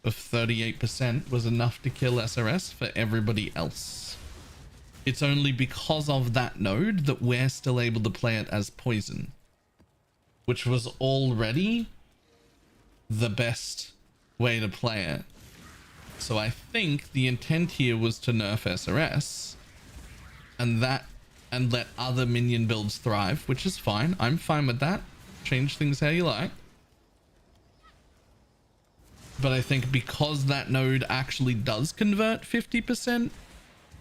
of 38% was enough to kill SRS for everybody else. It's only because of that node that we're still able to play it as poison, which was already the best way to play it. So I think the intent here was to nerf SRS and let other minion builds thrive, which is fine. I'm fine with that. Change things how you like. But I think because that node actually does convert 50%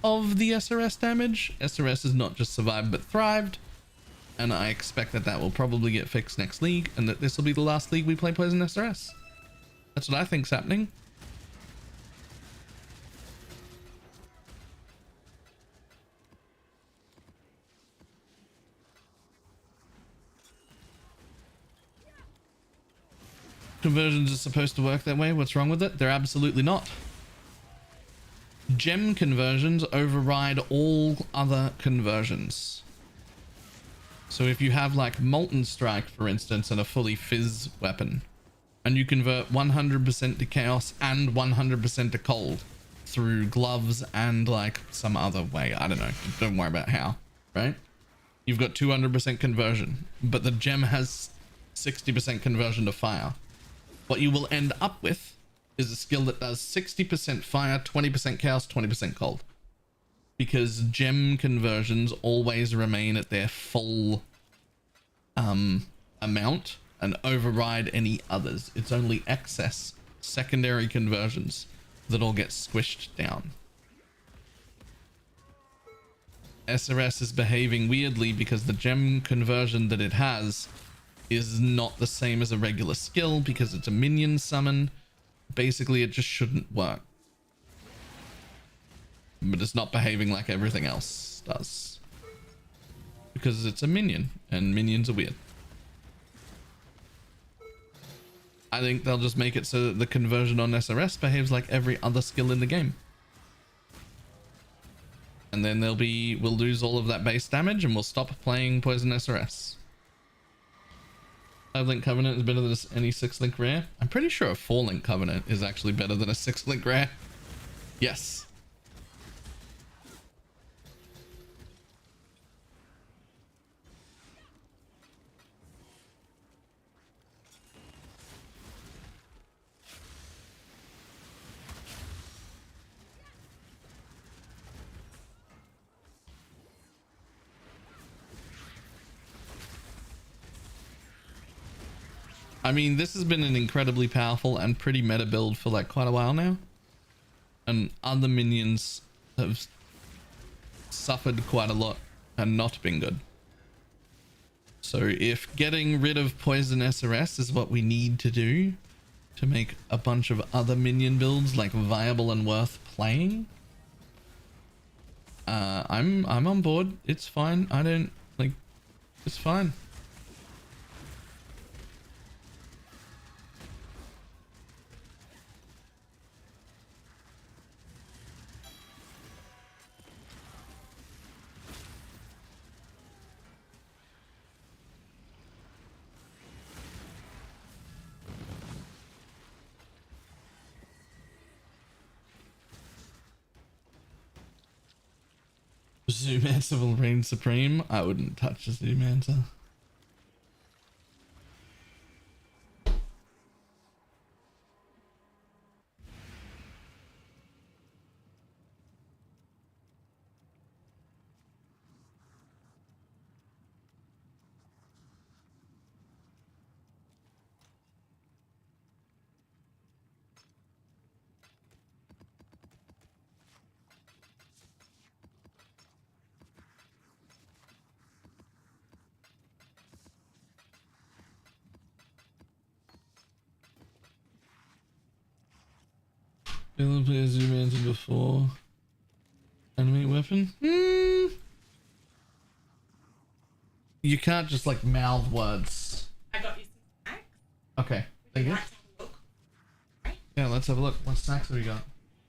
of the SRS damage, SRS is not just survived but thrived. And I expect that that will probably get fixed next league, and that this will be the last league we play poison SRS. That's what I think's happening. Conversions are supposed to work that way. What's wrong with it? They're absolutely not. Gem conversions override all other conversions. So if you have like Molten Strike, for instance, and a fully fizz weapon, and you convert 100% to chaos and 100% to cold through gloves and like some other way, I don't know, don't worry about how, right? You've got 200% conversion, but the gem has 60% conversion to fire. What you will end up with is a skill that does 60% fire, 20% chaos, 20% cold. Because gem conversions always remain at their full amount and override any others. It's only excess secondary conversions that all get squished down. SRS is behaving weirdly because the gem conversion that it has is not the same as a regular skill because it's a minion summon. Basically, it just shouldn't work. But it's not behaving like everything else does. Because it's a minion, and minions are weird. I think they'll just make it so that the conversion on SRS behaves like every other skill in the game. And then we'll lose all of that base damage and we'll stop playing Poison SRS. 5-link Covenant is better than any 6-link rare. I'm pretty sure a 4-link Covenant is actually better than a 6-link rare. Yes. I mean, this has been an incredibly powerful and pretty meta build for like quite a while now. And other minions have suffered quite a lot and not been good. So if getting rid of Poison SRS is what we need to do to make a bunch of other minion builds like viable and worth playing, I'm on board. It's fine. I don't like, it's fine. Zoomancer will reign supreme. I wouldn't touch a Zoomancer. Build players you mentioned before. Enemy weapon? You can't just like mouth words. I got you some snacks. Okay. Would Thank you you. like to have a look? Right? Yeah, let's have a look. What snacks have we got?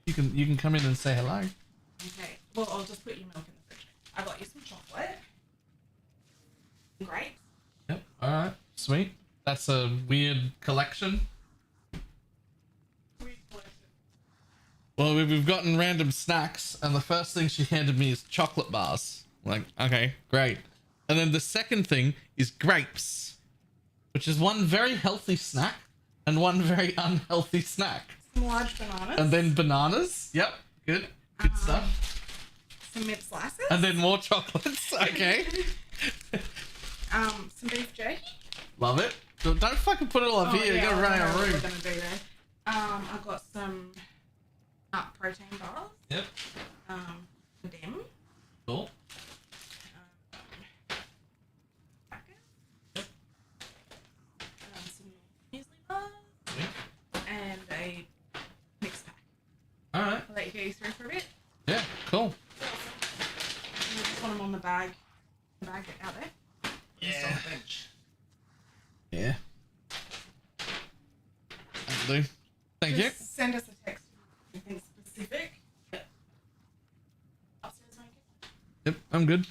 You can come in and say hello. Okay. Well, I'll just put your milk in the fridge. I got you some chocolate. Grapes. Yep. All right. Sweet. That's a weird collection. Well, we've gotten random snacks, and the first thing she handed me is chocolate bars. Like, okay, great. And then the second thing is grapes, which is one very healthy snack and one very unhealthy snack. Some large bananas. And then bananas. Yep. Good. Good stuff. Some mint slices. And then more chocolates. Okay. Some beef jerky. Love it. Don't fucking put it all up here. You're gonna run out of room. We're gonna do there. I've got some nut protein bars. Yep. Them. Cool. Some muesli bars. And a mix pack. Alright. I'll let you go through for a bit. Yeah, cool. You just want them on the bag. The bag out there. Just on the bench. Yeah. That'll do. Thank you. Just send us a text with anything specific. Upstairs, make it. Yep, I'm good.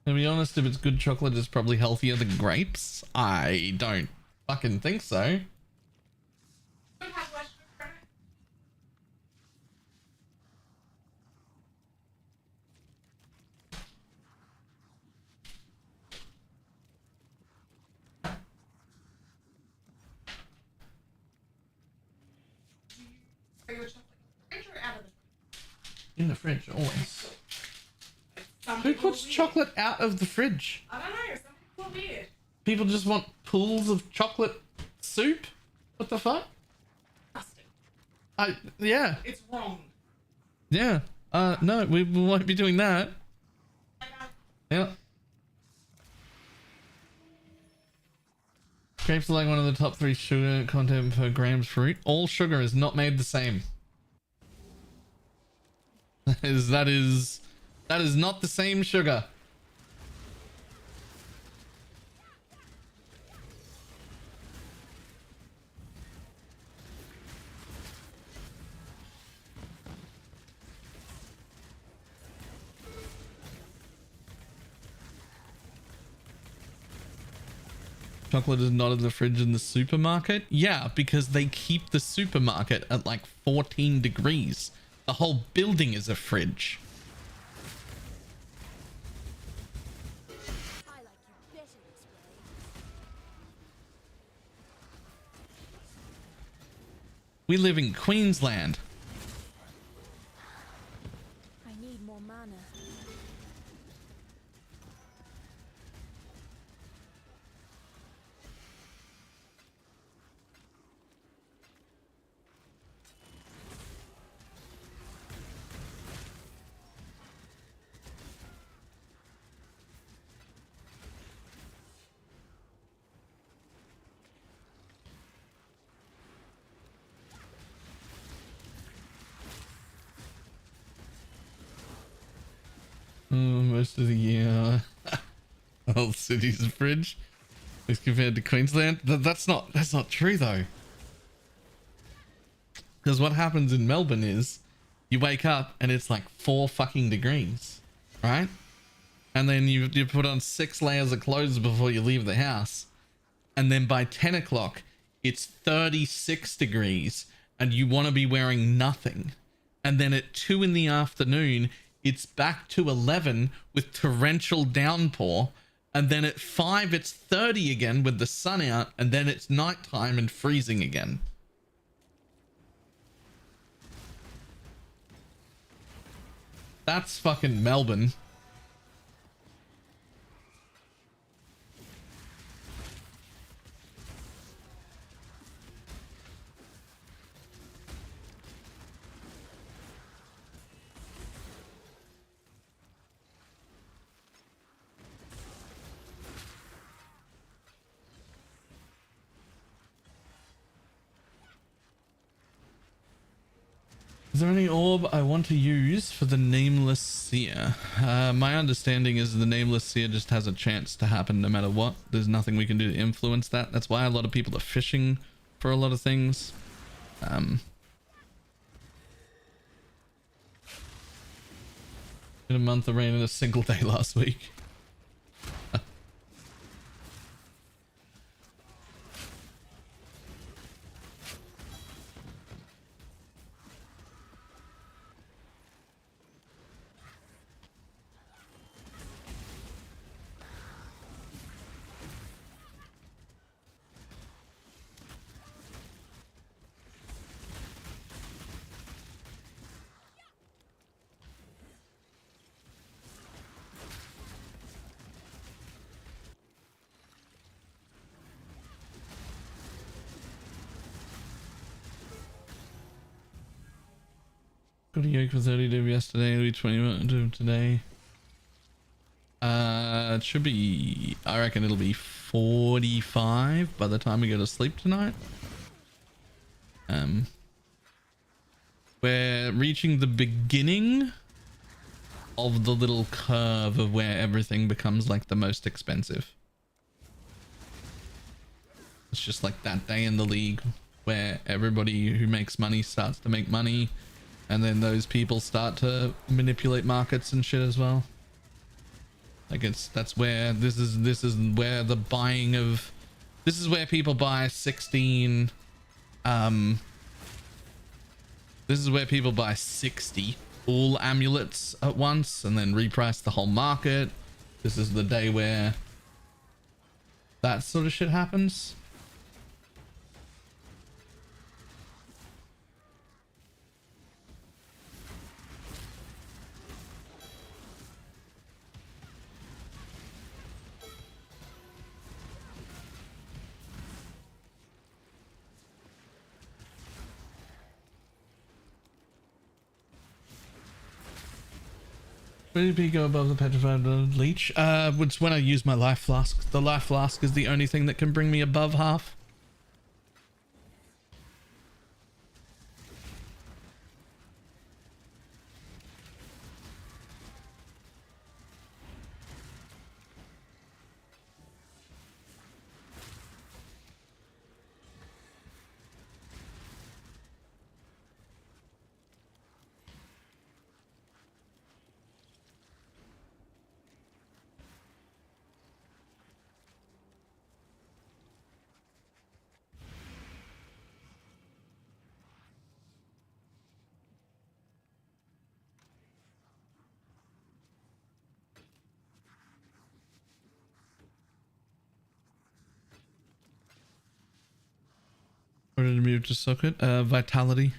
To be honest, if it's good chocolate, it's probably healthier than grapes. I don't fucking think so. Could have less sugar in it. Are you a chocolate in the fridge or out of the fridge? In the fridge, always. Some Who people puts are weird. chocolate out of the fridge? I don't know. Some people are weird. People just want pools of chocolate soup? What the fuck? Disgusting. Yeah. It's wrong. Yeah. No, we won't be doing that. Yeah. Grapes are like one of the top 3 sugar content per grams fruit. All sugar is not made the same. That is not the same sugar. Chocolate is not in the fridge in the supermarket? Yeah, because they keep the supermarket at like 14 degrees. The whole building is a fridge. I like you better this way. We live in Queensland. I need more mana. Most of the year. Whole city's a fridge. As compared to Queensland. That's not true though. Because what happens in Melbourne is you wake up and it's like 4 fucking degrees. Right? And then you put on 6 layers of clothes before you leave the house. And then by 10 o'clock, it's 36 degrees and you want to be wearing nothing. And then at 2 in the afternoon, it's back to 11 with torrential downpour. And then at 5, it's 30 again with the sun out. And then it's nighttime and freezing again. That's fucking Melbourne. Is there any orb I want to use for the Nameless Seer? My understanding is the Nameless Seer just has a chance to happen no matter what. There's nothing we can do to influence that. That's why a lot of people are fishing for a lot of things. In a month of rain in a single day last week. Got a yoke for 30 div yesterday, it'll be 20 div today. It should be, I reckon it'll be 45 by the time we go to sleep tonight. We're reaching the beginning of the little curve of where everything becomes like the most expensive. It's just like that day in the league where everybody who makes money starts to make money, and then those people start to manipulate markets and shit as well. Like that's where this is where the buying of, this is where people buy 16 this is where people buy 60 all amulets at once and then reprice the whole market. This is the day where that sort of shit happens. Where did he go above the petrified leech? It's when I use my life flask. The life flask is the only thing that can bring me above half. Or did it move to socket? Vitality.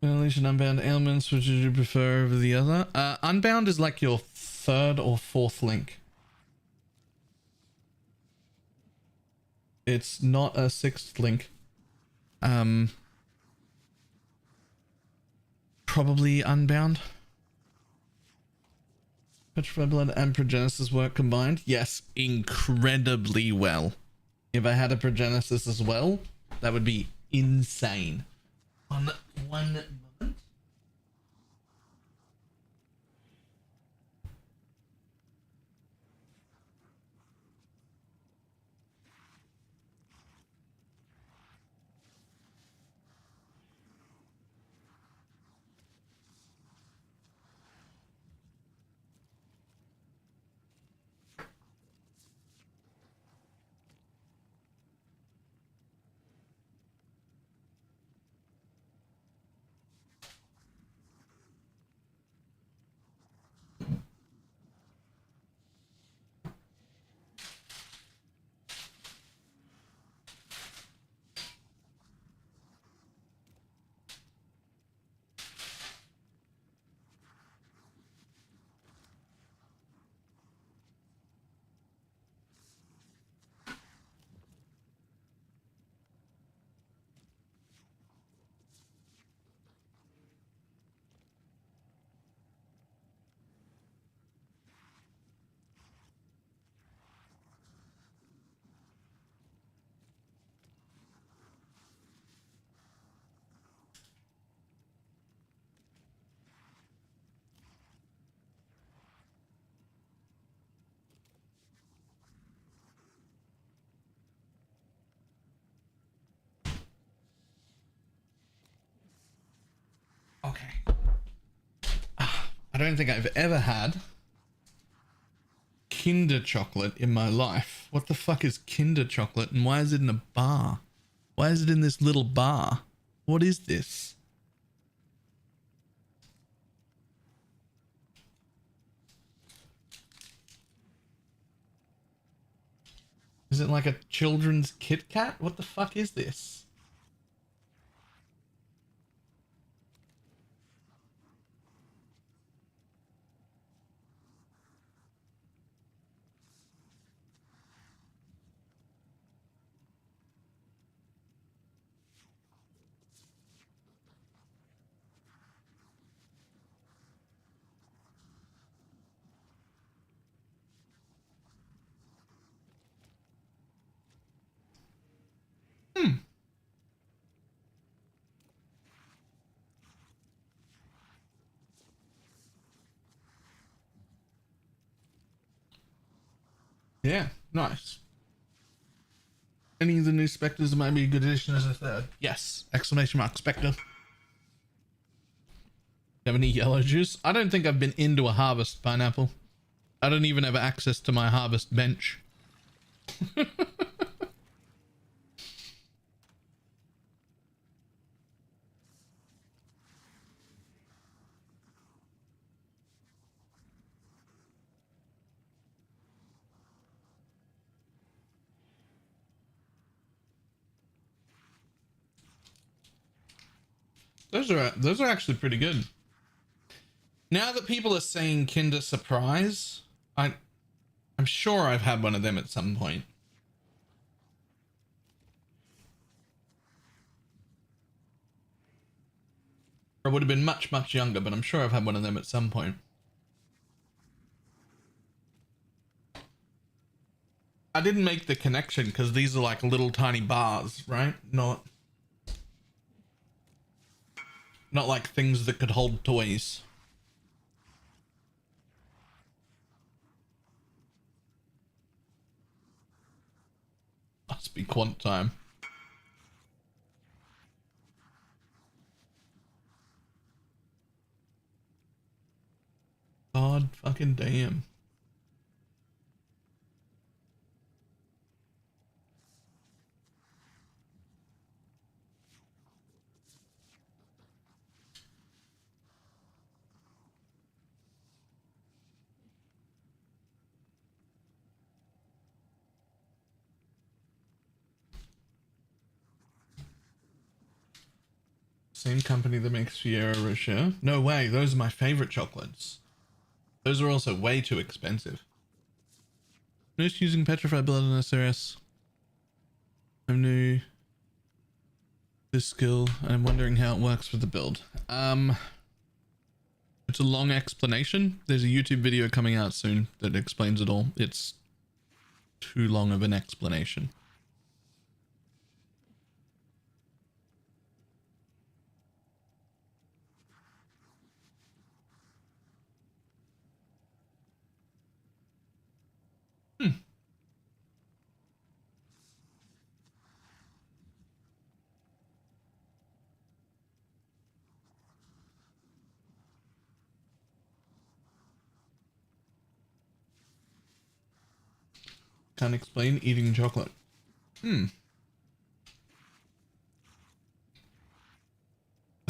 Unleash and Unbound ailments, which would you prefer over the other? Unbound is like your third or fourth link. It's not a sixth link. Probably Unbound. Petrified Blood and Progenesis work combined? Yes, incredibly well. If I had a Progenesis as well, that would be insane. On one moment. Okay. I don't think I've ever had Kinder chocolate in my life. What the fuck is Kinder chocolate and why is it in a bar? Why is it in this little bar? What is this? Is it like a children's Kit Kat? What the fuck is this? Yeah, nice. Any of the new Spectres might be a good addition as a third. Yes! Exclamation mark, Spectre. Have any yellow juice? I don't think I've been into a harvest pineapple. I don't even have access to my harvest bench. Those are actually pretty good. Now that people are saying Kinder Surprise, I'm sure I've had one of them at some point. I would have been much, much younger, but I'm sure I've had one of them at some point. I didn't make the connection because these are like little tiny bars, right? Not like things that could hold toys. Must be quant time. God fucking damn. Same company that makes Fiero Rocher. No way, those are my favorite chocolates. Those are also way too expensive. I'm just using petrified blood on SRS. I'm new this skill and I'm wondering how it works with the build. It's a long explanation. There's a YouTube video coming out soon that explains it all. It's too long of an explanation. Can't explain eating chocolate. I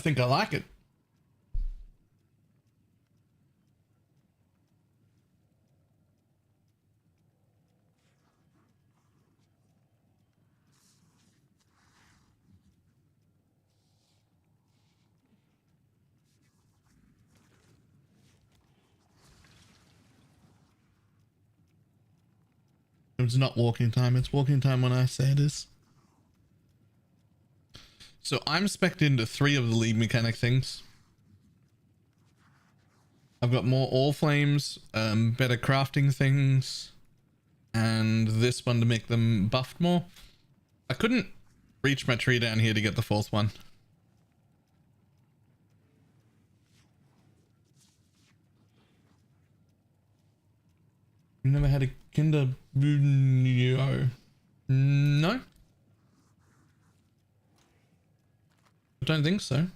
think I like it. It's not walking time. It's walking time when I say it is. So I'm spec'd into 3 of the lead mechanic things. I've got more allflames, better crafting things, and this one to make them buffed more. I couldn't reach my tree down here to get the 4th one. Never had a Kinder Bueno. No. I don't think so.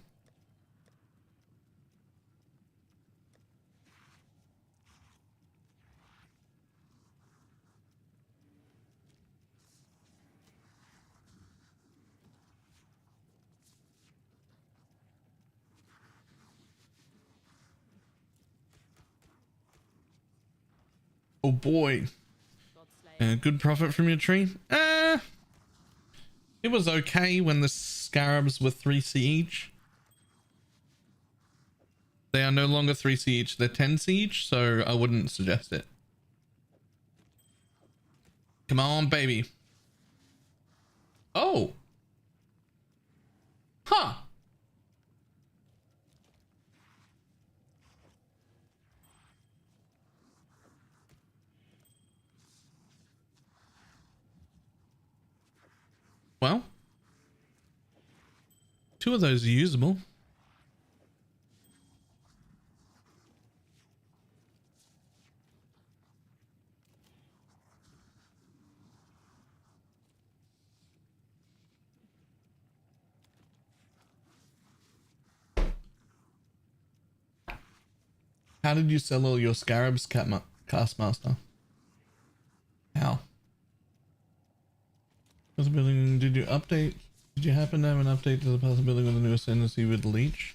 Oh boy. Good profit from your tree? It was okay when the scarabs were 3C each. They are no longer 3C each, they're 10C each, so I wouldn't suggest it. Come on, baby. Oh. Huh. Well, 2 of those are usable. How did you sell all your scarabs, Castmaster? How? Possibility, did you update? Did you happen to have an update to the possibility with the new ascendancy with Leech?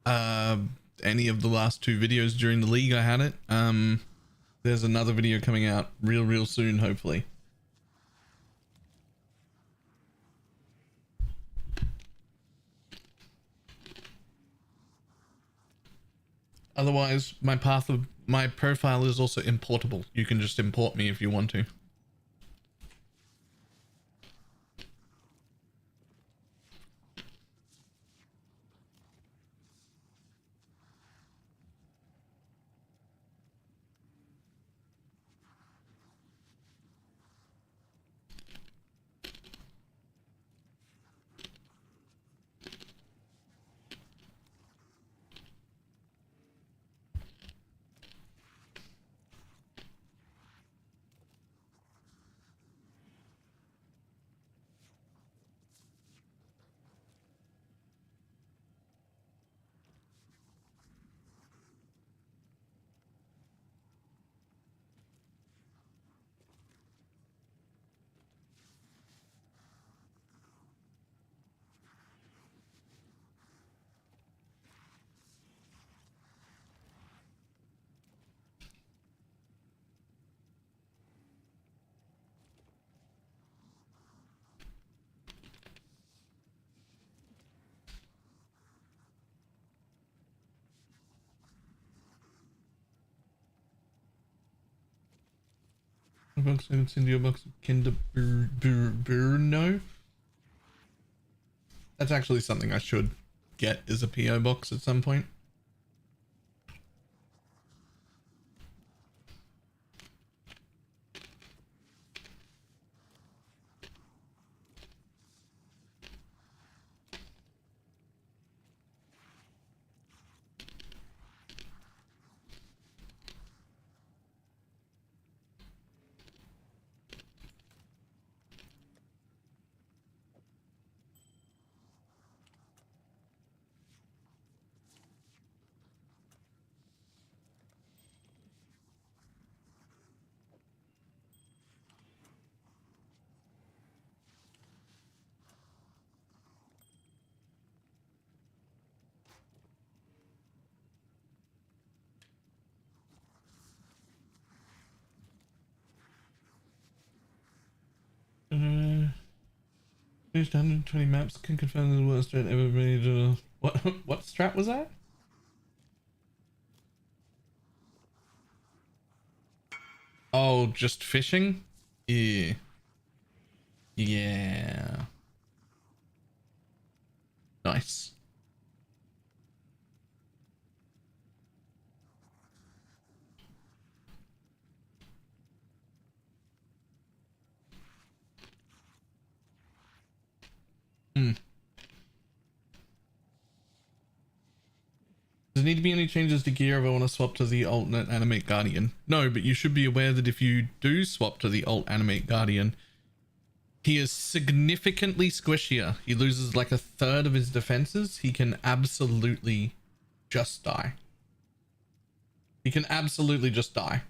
Any of the last 2 videos during the league I had it. There's another video coming out real soon, hopefully. Otherwise, my profile is also importable. You can just import me if you want to. Box and send you a box of Kinder Bruno. That's actually something I should get as a PO box at some point. Finished 120 maps, can confirm the worst strat ever made. What strat was that? Oh, just fishing? Yeah. Yeah. Nice. Hmm. Does there need to be any changes to gear if I want to swap to the alternate animate guardian? No, but you should be aware that if you do swap to the alt animate guardian, he is significantly squishier. He loses like 1/3 of his defenses. He can absolutely just die. He can absolutely just die.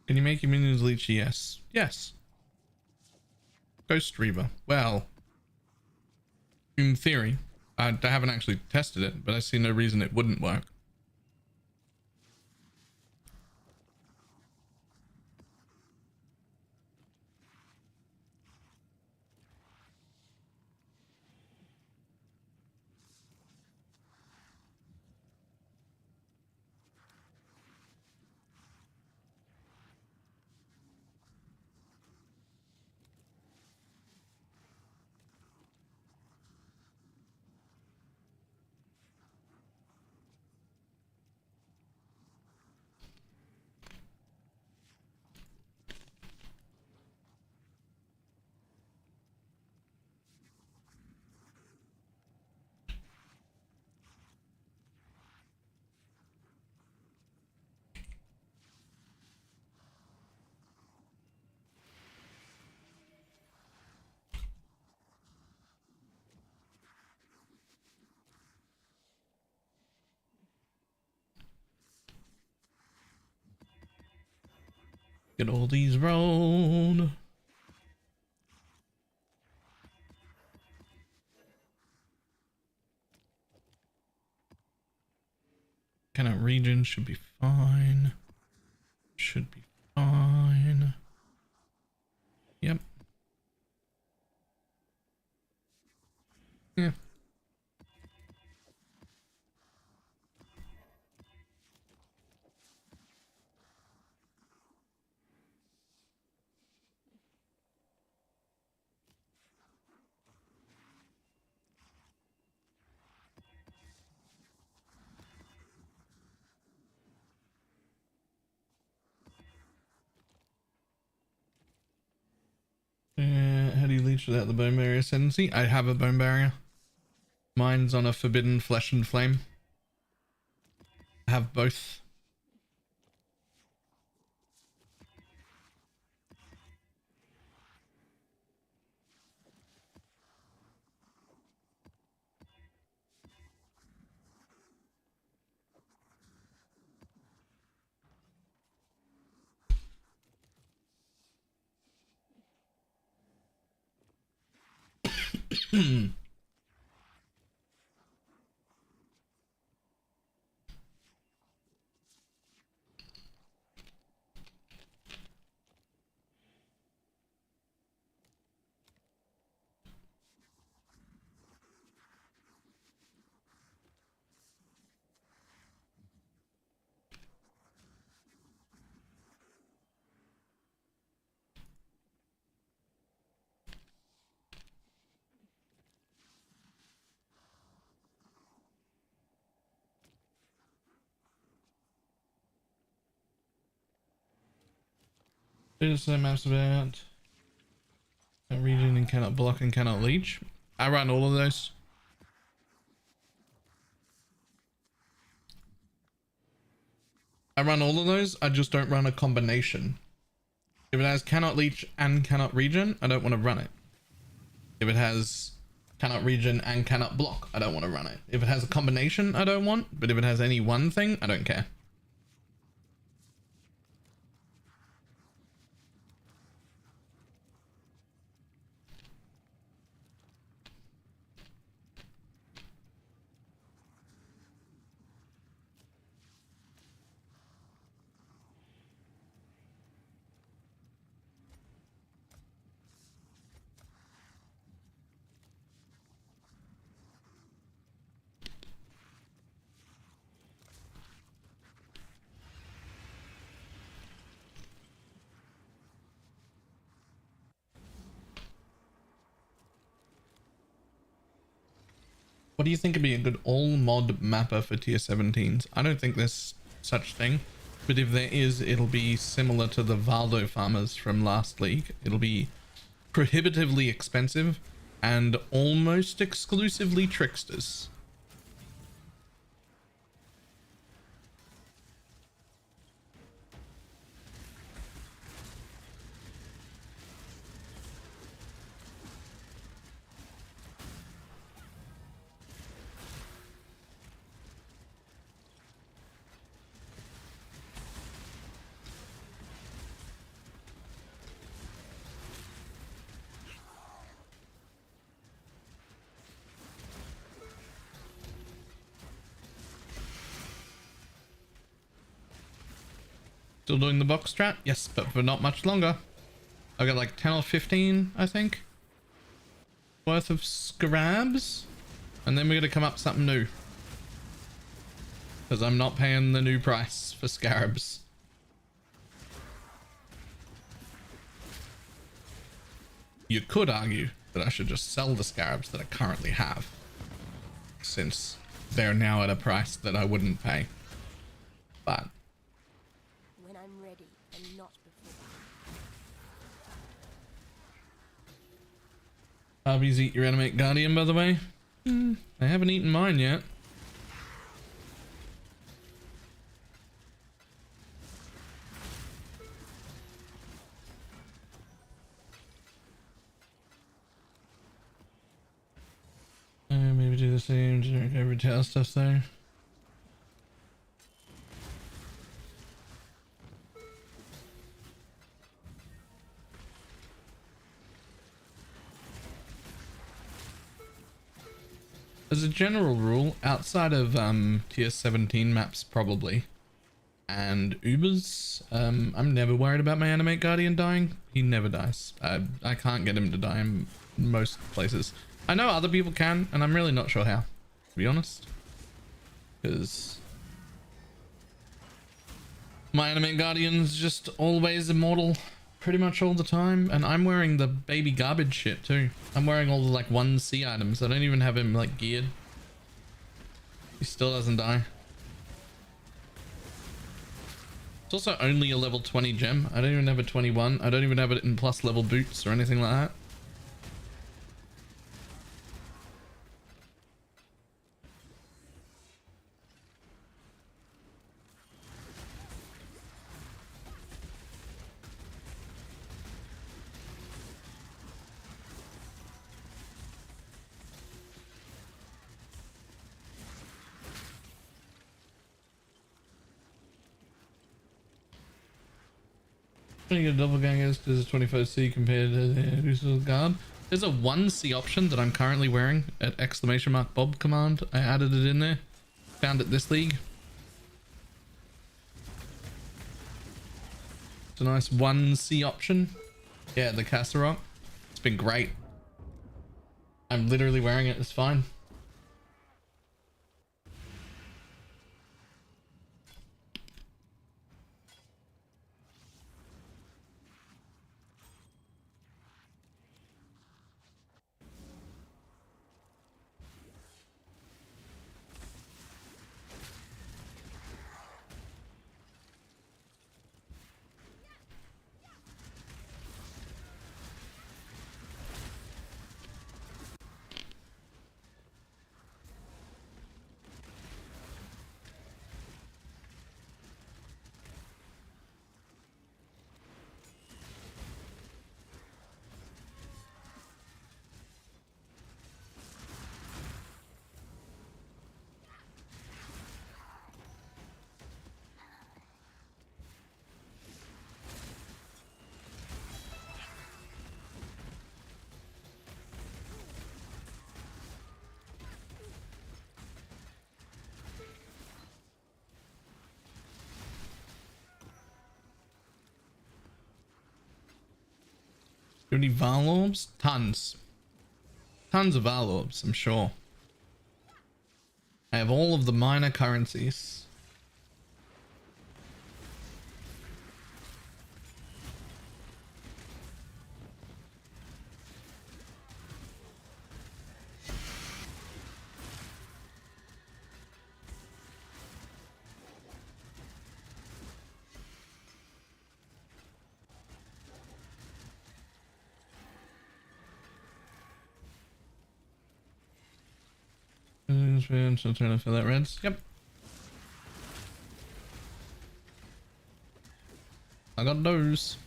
Can you make your minions leech? Yes. Yes. Ghost Reaver. Well, in theory, I haven't actually tested it, but I see no reason it wouldn't work. Get all these rolled. Kind of region should be fine. Should be fine. Yep. Yeah. How do you leech without the bone barrier ascendancy? I have a bone barrier. Mine's on a forbidden flesh and flame. I have both. There's maps about region and cannot block and cannot leech. I run all of those. I run all of those. I just don't run a combination. If it has cannot leech and cannot regen, I don't want to run it. If it has cannot regen and cannot block, I don't want to run it. If it has a combination, I don't want. But if it has any one thing, I don't care. What do you think would be a good all mod mapper for tier 17s? I don't think there's such thing, but if there is, it'll be similar to the Valdo farmers from last league. It'll be prohibitively expensive and almost exclusively tricksters. Still doing the box strat? Yes, but for not much longer. I got like 10 or 15, I think, worth of scarabs. And then we're going to come up with something new. Because I'm not paying the new price for scarabs. You could argue that I should just sell the scarabs that I currently have, since they're now at a price that I wouldn't pay. But When I'm ready and not before. Harbies, eat your animate guardian, by the way. I haven't eaten mine yet. Maybe do the same generic every tail stuff there. As a general rule, outside of tier 17 maps probably, and Ubers, I'm never worried about my animate guardian dying. He never dies. I can't get him to die in most places. I know other people can, and I'm really not sure how, to be honest. Because my animate guardian's just always immortal pretty much all the time, and I'm wearing the baby garbage shit too. I'm wearing all the like 1C items. I don't even have him like geared. He still doesn't die. It's also only a level 20 gem. I don't even have a 21. I don't even have it in plus level boots or anything like that. You get a double gangers because it's 25C compared to the Usual Guard. There's a 1C option that I'm currently wearing at !Bob command. I added it in there. Found it this league. It's a nice 1C option. Yeah, the Kasserok. It's been great. I'm literally wearing it. It's fine. Do any BalorMages? Tons. Tons of BalorMages, I'm sure. I have all of the minor currencies. So trying to fill out reds. Yep. I got those.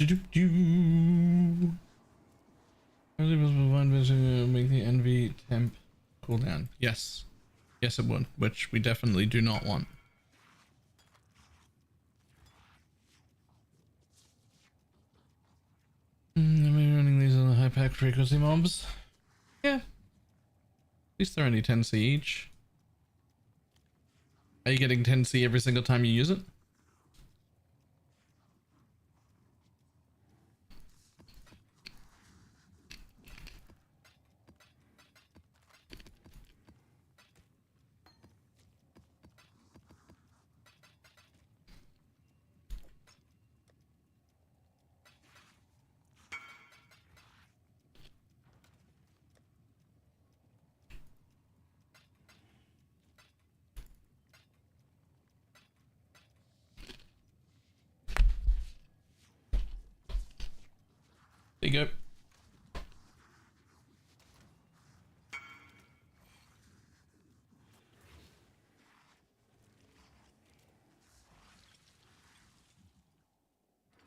Make the envy temp cool down. Yes. Yes, it would, which we definitely do not want. Am I running these on the high pack frequency mobs? Yeah. At least they're only 10C each. Are you getting 10C every single time you use it? There you go.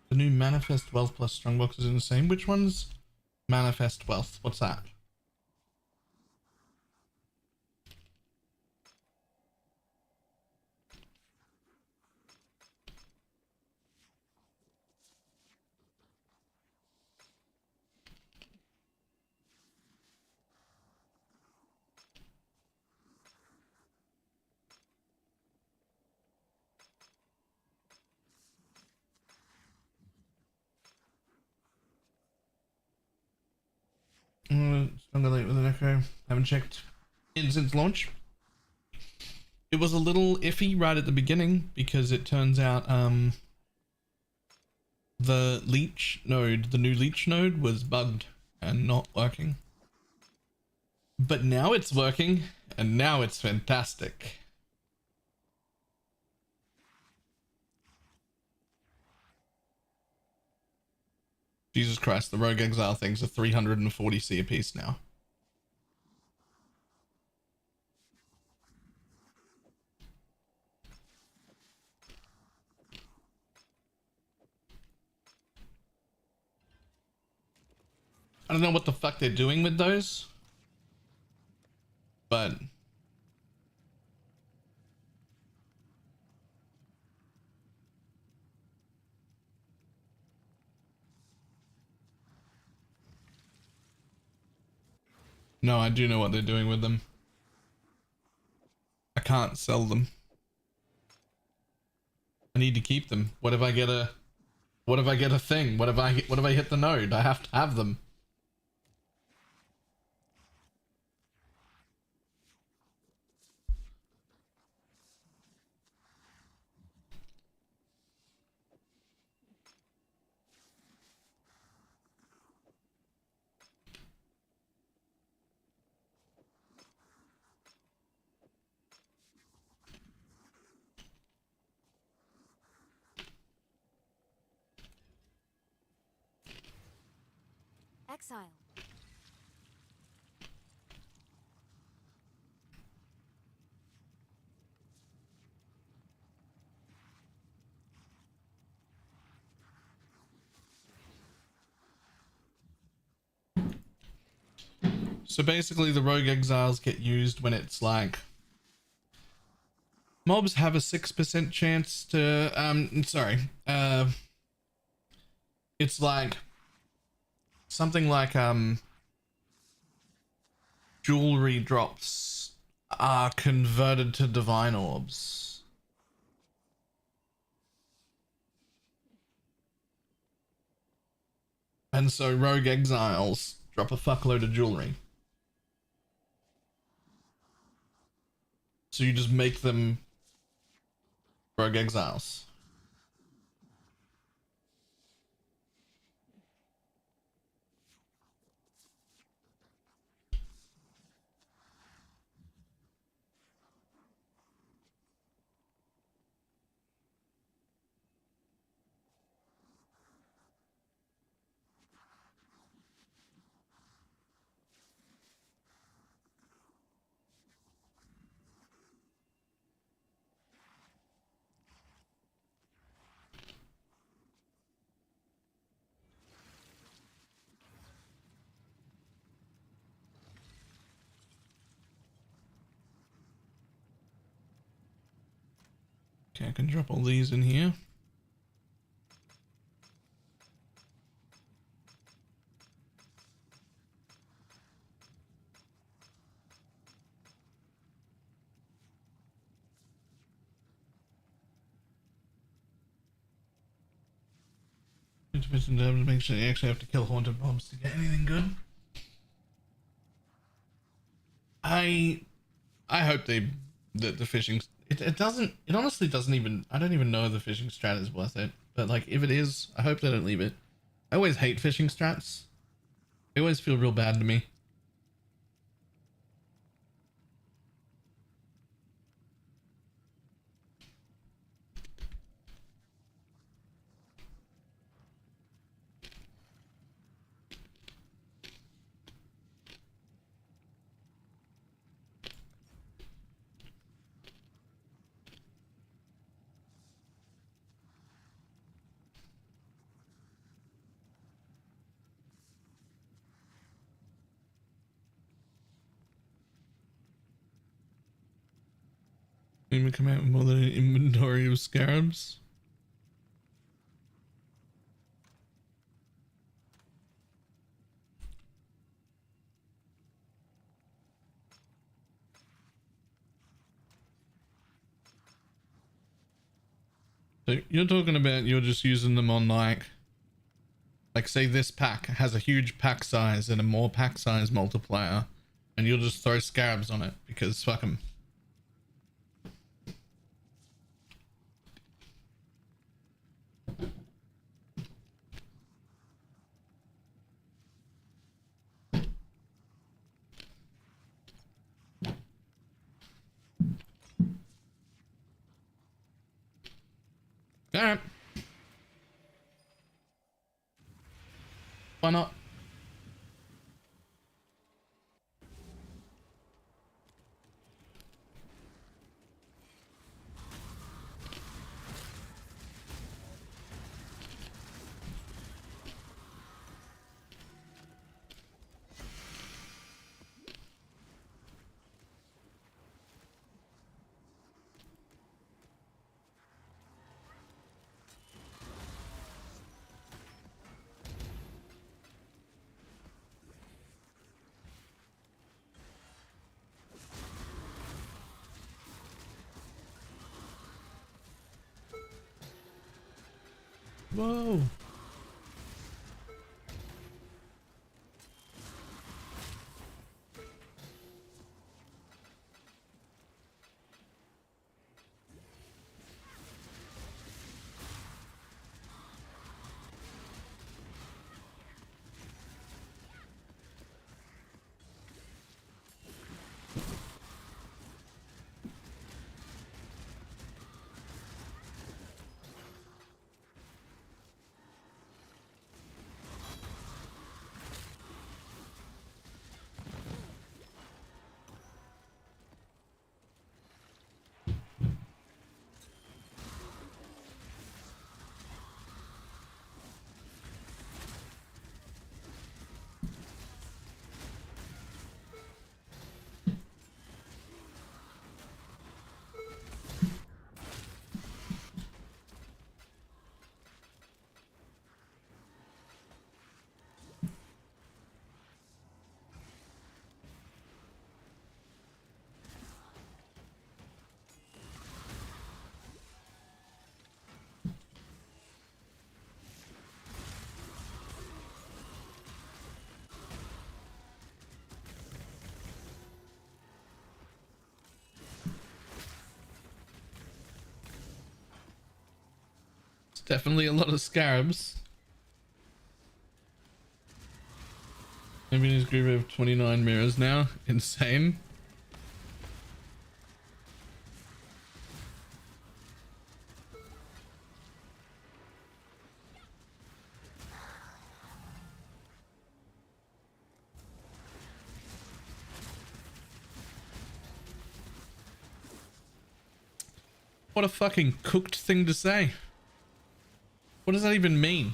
The new Manifest Wealth plus Strongbox is insane. Which one's Manifest Wealth? What's that? Stronger late with an echo. Haven't checked in since launch. It was a little iffy right at the beginning because it turns out the leech node, the new leech node was bugged and not working. But now it's working and now it's fantastic. Jesus Christ, the Rogue Exile things are 340C a piece now. I don't know what the fuck they're doing with those, but no, I do know what they're doing with them. I can't sell them. I need to keep them. What if I get a thing? What if I hit the node? I have to have them. Exile. So basically the Rogue Exiles get used when it's like mobs have a 6% chance to it's like something like jewelry drops are converted to divine orbs. And so Rogue Exiles drop a fuckload of jewelry. So you just make them Rogue Exiles. Okay, I can drop all these in here. To make sure you actually have to kill haunted mobs to get anything good. I hope that the fishing it doesn't, it honestly doesn't even, I don't even know if the fishing strat is worth it, but like if it is, I hope they don't leave it. I always hate fishing strats. They always feel real bad to me. Even come out with more than an inventory of scarabs. So you're talking about you're just using them on like say this pack has a huge pack size and a more pack size multiplier, and you'll just throw scarabs on it because fuck them. All right. Why not? Whoa. It's definitely a lot of scarabs. Maybe in his group of 29 mirrors now. Insane. What a fucking cooked thing to say. What does that even mean?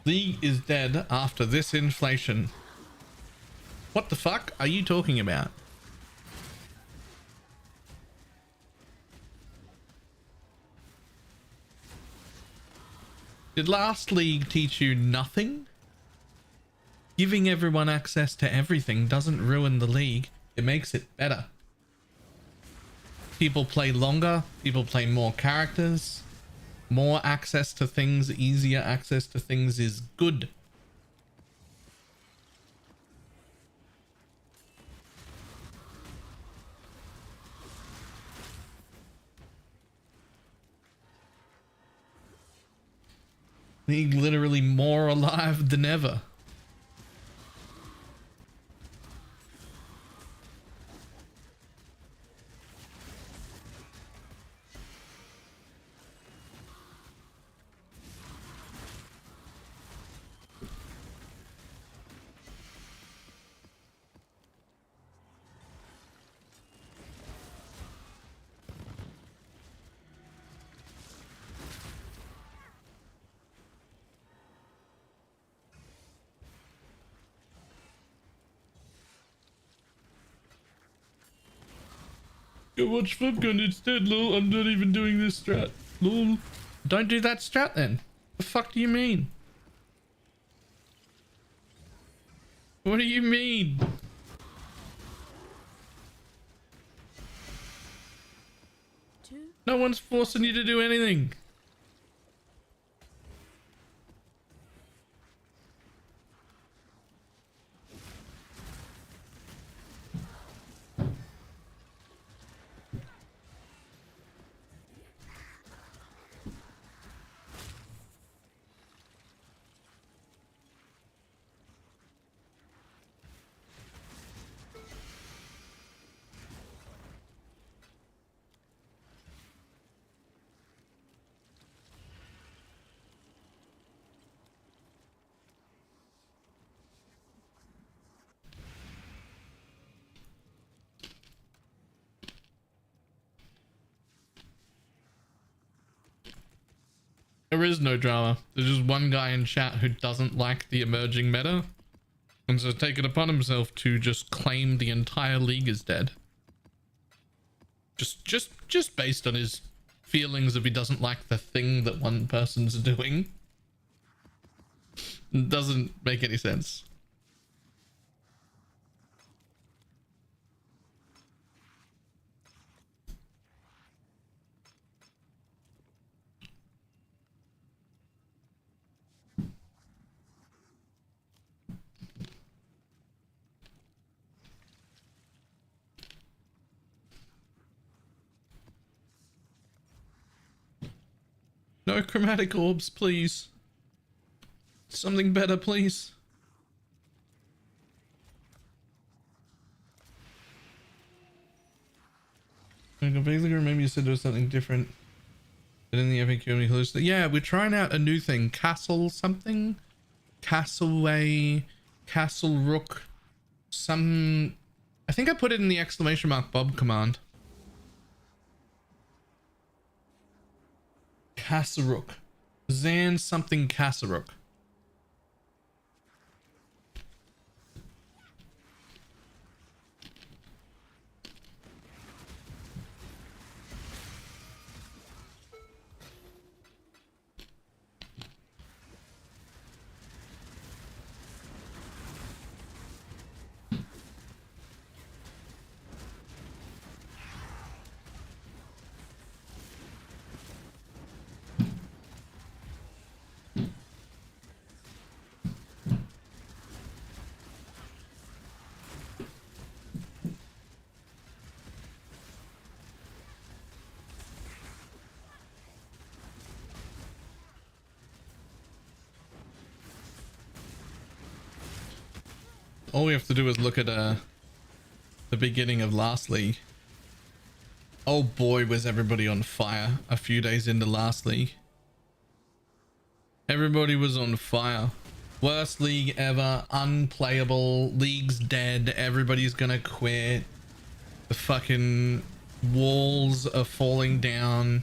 Lee is dead after this inflation. What the fuck are you talking about? Did last league teach you nothing? Giving everyone access to everything doesn't ruin the league. It makes it better. People play longer. People play more characters. More access to things, easier access to things is good. League literally more alive than ever. Go watch Flipgun instead, lol. I'm not even doing this strat. Lol. Don't do that strat then. The fuck do you mean? What do you mean? No one's forcing you to do anything. There is no drama. There's just one guy in chat who doesn't like the emerging meta and so taken upon himself to just claim the entire league is dead. Just based on his feelings if he doesn't like the thing that one person's doing. It doesn't make any sense. No chromatic orbs, please. Something better, please. Basically, maybe you said there was something different than in the FAQ. Yeah, we're trying out a new thing. Castle something? Castleway, Castle Rook, some... I think I put it in the exclamation mark Bob command. Kasaruk. Zan something Kasaruk. All we have to do is look at the beginning of last league. Oh boy, was everybody on fire a few days into last league. Everybody was on fire. Worst league ever, unplayable, league's dead, everybody's gonna quit. The fucking walls are falling down,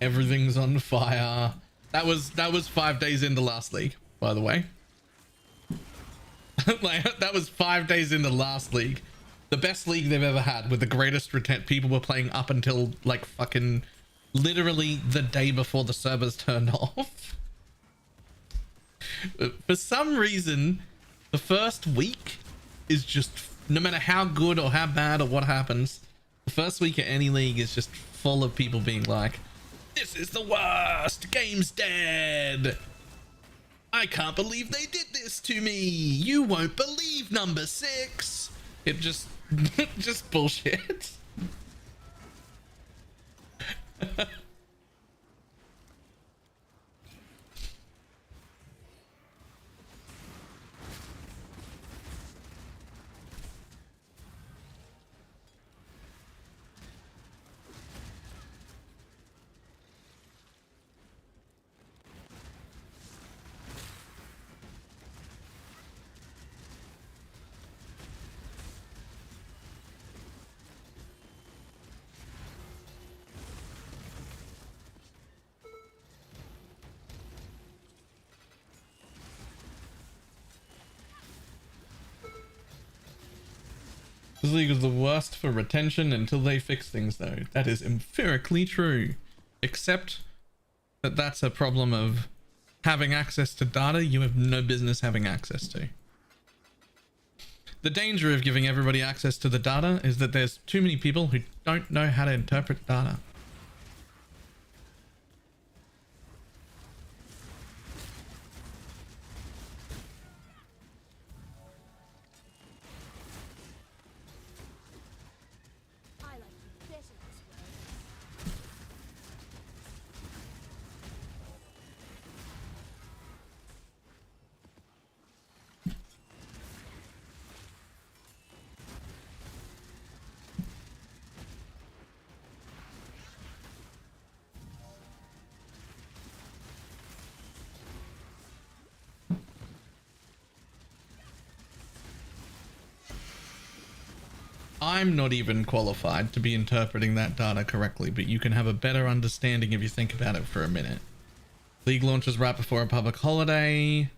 everything's on fire. That was 5 days into last league, by the way. Like, that was 5 days into last league. The best league they've ever had with the greatest retent. People were playing up until like fucking literally the day before the servers turned off. For some reason, the first week is just, no matter how good or how bad or what happens, the first week of any league is just full of people being like, this is the worst, game's dead, I can't believe they did this to me, you won't believe number 6. It just just bullshit. This league is the worst for retention until they fix things, though. That is empirically true. Except that that's a problem of having access to data you have no business having access to. The danger of giving everybody access to the data is that there's too many people who don't know how to interpret data. I like it better this way. I'm not even qualified to be interpreting that data correctly, but you can have a better understanding if you think about it for a minute. League launches right before a public holiday.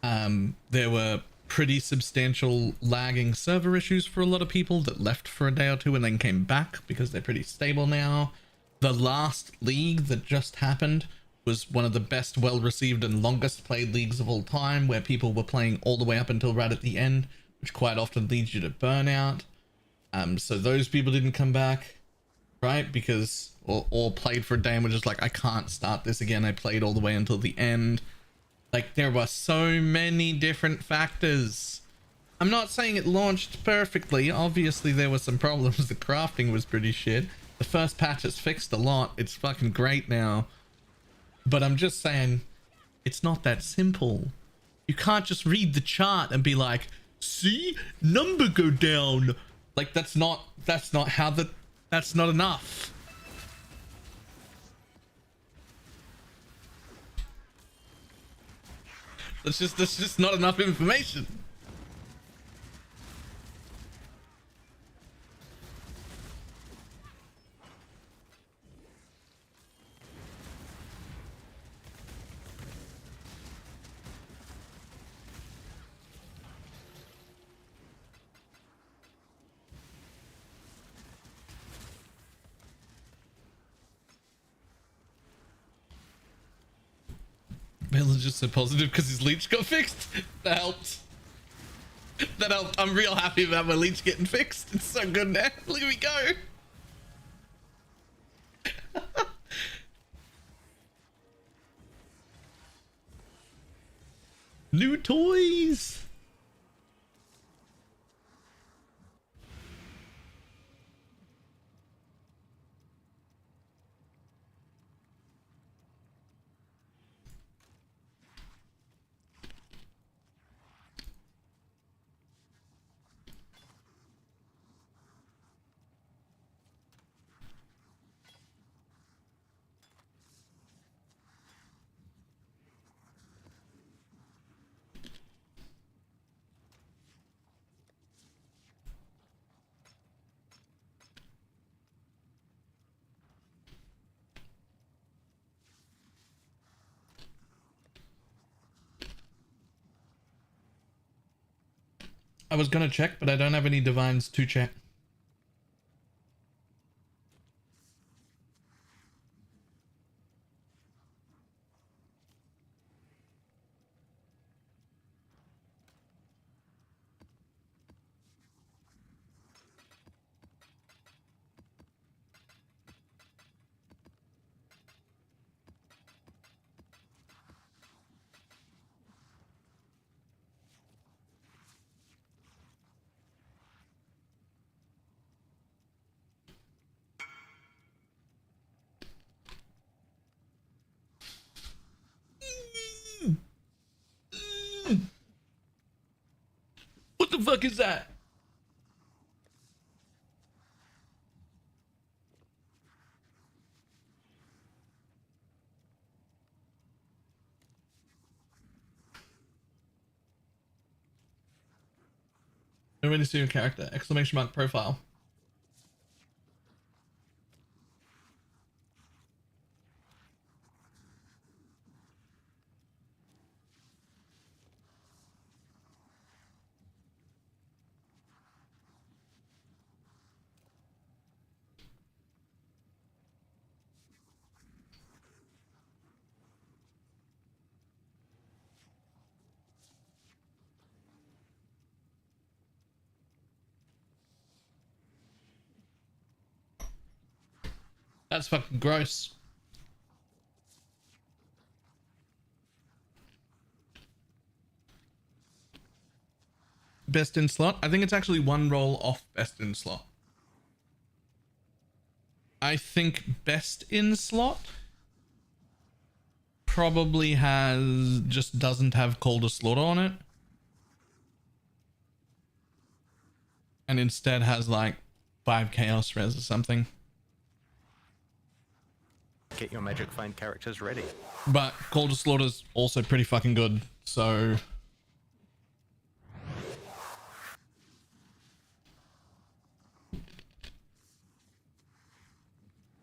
There were pretty substantial lagging server issues for a lot of people that left for a day or two and then came back because they're pretty stable now. The last league that just happened was one of the best, well-received and longest played leagues of all time, where people were playing all the way up until right at the end, which quite often leads you to burnout. So those people didn't come back, right? Because, or played for a day and were just like, I can't start this again. I played all the way until the end. Like, there were so many different factors. I'm not saying it launched perfectly. Obviously, there were some problems. The crafting was pretty shit. The first patch has fixed a lot. It's fucking great now. But I'm just saying, it's not that simple. You can't just read the chart and be like, see, number go down. Like, that's not how that's not enough. That's just not enough information. Baylor's just so positive because his leech got fixed. That helped. That helped. I'm real happy about my leech getting fixed. It's so good now. Look at me go. New toys. I was gonna check, but I don't have any divines to check. fuck is that? No way to see your character. Exclamation mark profile. That's fucking gross. Best in slot? I think it's actually one roll off best in slot. I think best in slot probably just doesn't have Call to Slaughter on it. And instead has like 5 Chaos Res or something. Get your Magic Find characters ready. But Call to Slaughter's also pretty fucking good, so...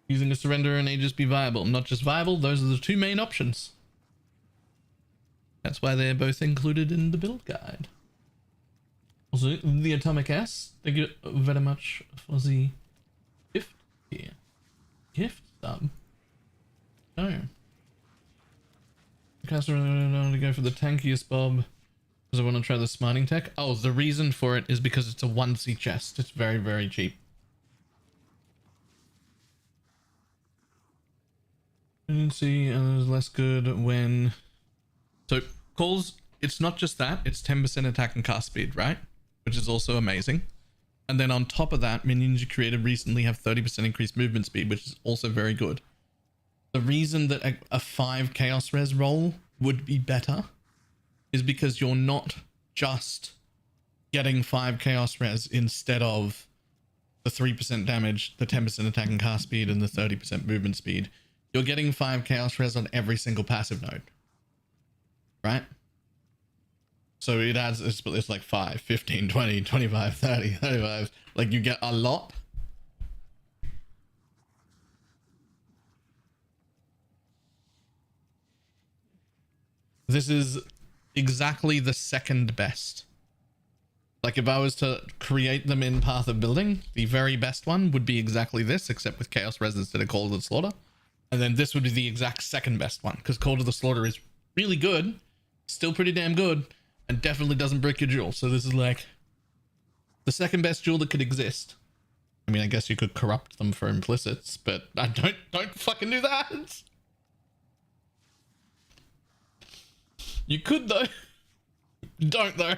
Using a surrender and Aegis be viable. Not just viable, those are the two main options. That's why they're both included in the build guide. Also, the Atomic S, thank you very much for the gift here. Gift sub. Oh. Caster to go for the tankiest Bob because I want to try the smiting tech. Oh, the reason for it is because it's a 1C chest. It's very, very cheap. And see, is less good when... So, calls, it's not just that, it's 10% attack and cast speed, right? Which is also amazing. And then on top of that, minions you created recently have 30% increased movement speed, which is also very good. The reason that a 5 Chaos Res roll would be better is because you're not just getting 5 Chaos Res instead of the 3% damage, the 10% attack and cast speed, and the 30% movement speed. You're getting 5 Chaos Res on every single passive node. Right? So it adds, it's like 5, 15, 20, 25, 30, 35. Like you get a lot. This is exactly the second best. Like if I was to create them in Path of Building, the very best one would be exactly this, except with Chaos Res instead of Call to the Slaughter. And then this would be the exact second best one, because Call to the Slaughter is really good, still pretty damn good, and definitely doesn't break your jewel. So this is like the second best jewel that could exist. I mean, I guess you could corrupt them for implicits, but I don't fucking do that. You could though. Don't though.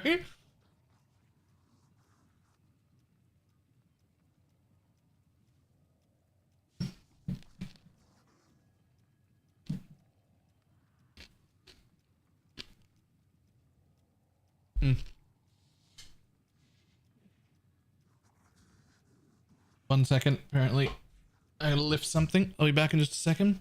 Hmm. 1 second, apparently. I gotta lift something. I'll be back in just a second.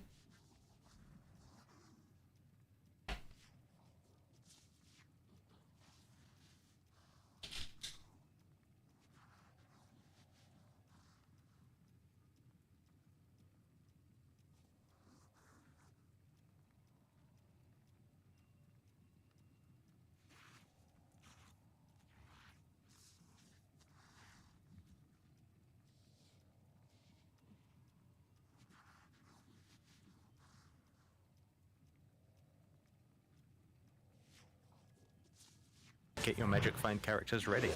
Get your Magic Find characters ready.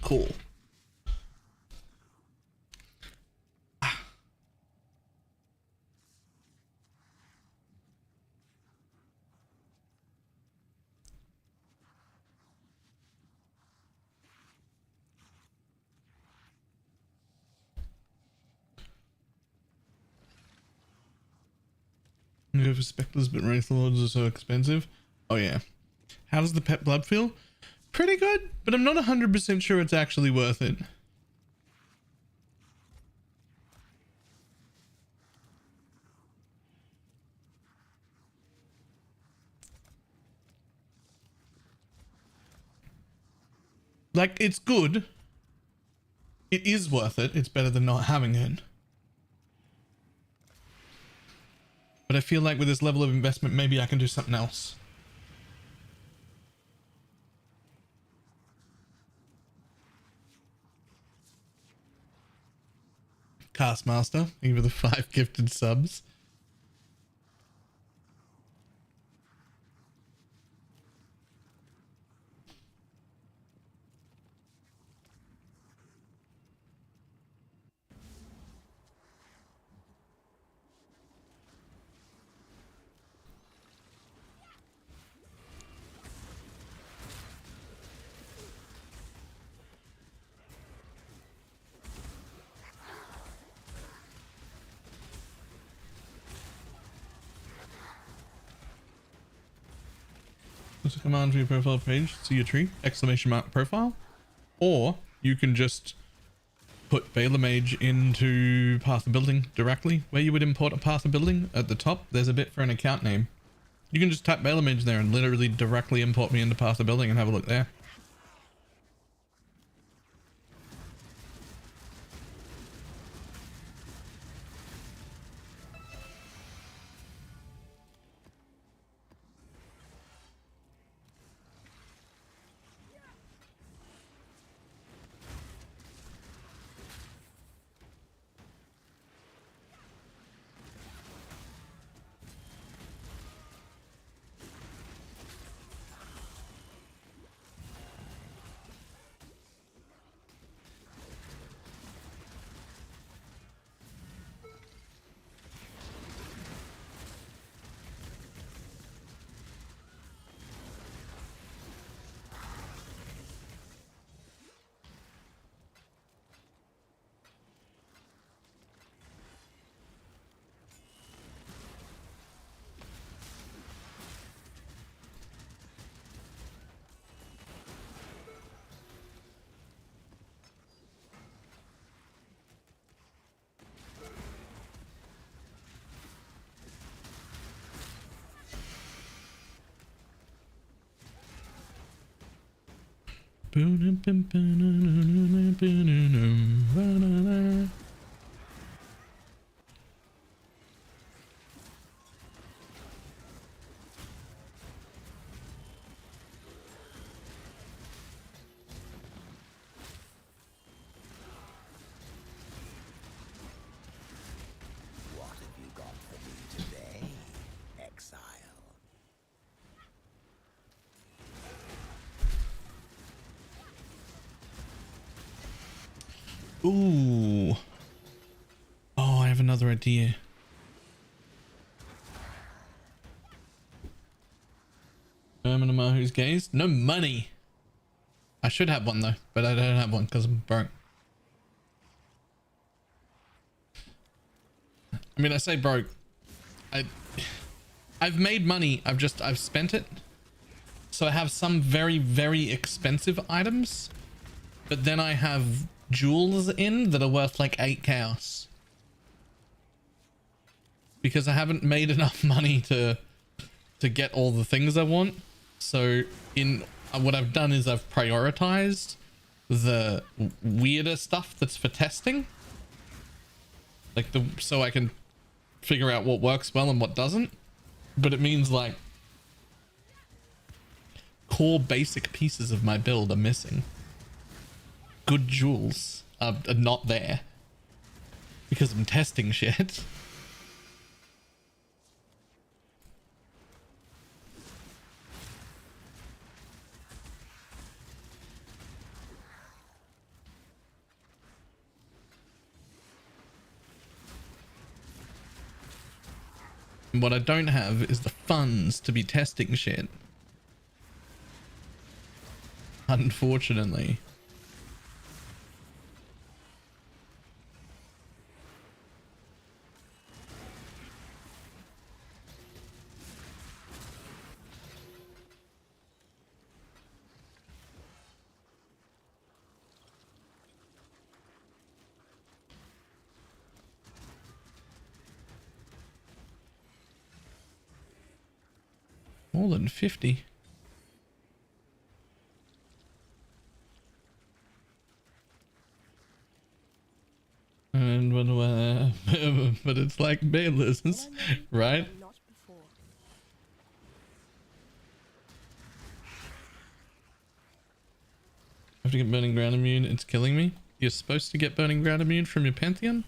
Cool. You go for specters, but Wraith Lords are so expensive. Oh yeah. How does the pet blood feel? Pretty good, but I'm not 100% sure it's actually worth it. Like, it's good. It is worth it. It's better than not having it. But I feel like with this level of investment, maybe I can do something else. Castmaster, thank you for the 5 gifted subs. There's a command for your profile page, see your tree, exclamation mark profile, or you can just put BalorMage into Path of Building directly, where you would import a Path of Building. At the top, there's a bit for an account name. You can just type BalorMage there and literally directly import me into Path of Building and have a look there. What have you got for me today, Exile? Ooh. Oh, I have another idea. Herman Mahu's gaze. No money. I should have one though, but I don't have one because I'm broke. I mean, I say broke. I've made money. I've spent it. So I have some very, very expensive items, but then I have jewels in that are worth like 8 chaos. Because I haven't made enough money to get all the things I want. So in what I've done is I've prioritized the weirder stuff that's for testing. Like so I can figure out what works well and what doesn't. But it means like core basic pieces of my build are missing. Good jewels are not there because I'm testing shit. And what I don't have is the funds to be testing shit. Unfortunately. More than 50. And but it's like Balor's, right? And not before. I have to get burning ground immune. It's killing me. You're supposed to get burning ground immune from your Pantheon?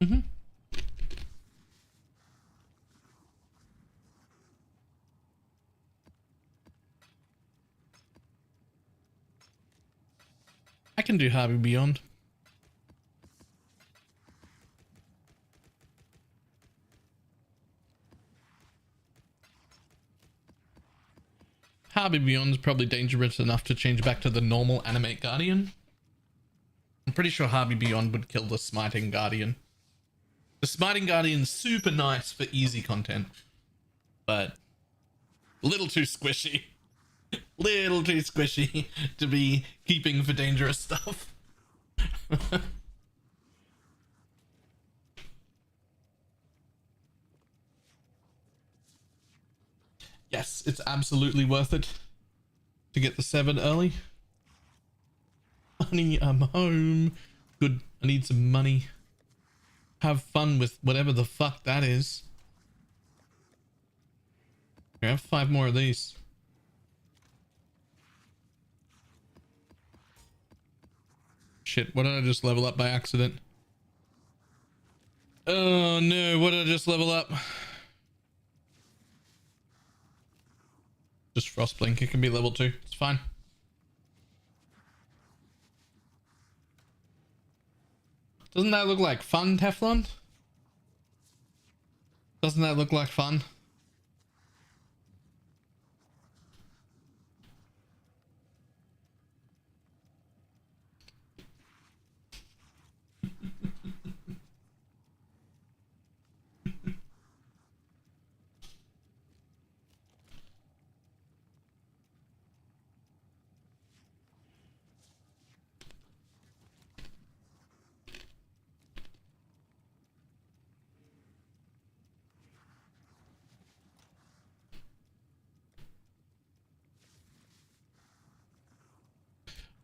Mm-hmm. I can do Harvey Beyond. Harvey Beyond is probably dangerous enough to change back to the normal animate Guardian. I'm pretty sure Harvey Beyond would kill the Smiting Guardian. The Smiting Guardian's super nice for easy content, but a little too squishy. Little too squishy to be keeping for dangerous stuff. Yes, it's absolutely worth it to get the 7 early. Honey, I'm home. Good, I need some money. Have fun with whatever the fuck that is. Here, I have 5 more of these. Shit, what did I just level up by accident? Oh no, what did I just level up? Just Frostblink, it can be level 2, it's fine. Doesn't that look like fun, Teflon? Doesn't that look like fun?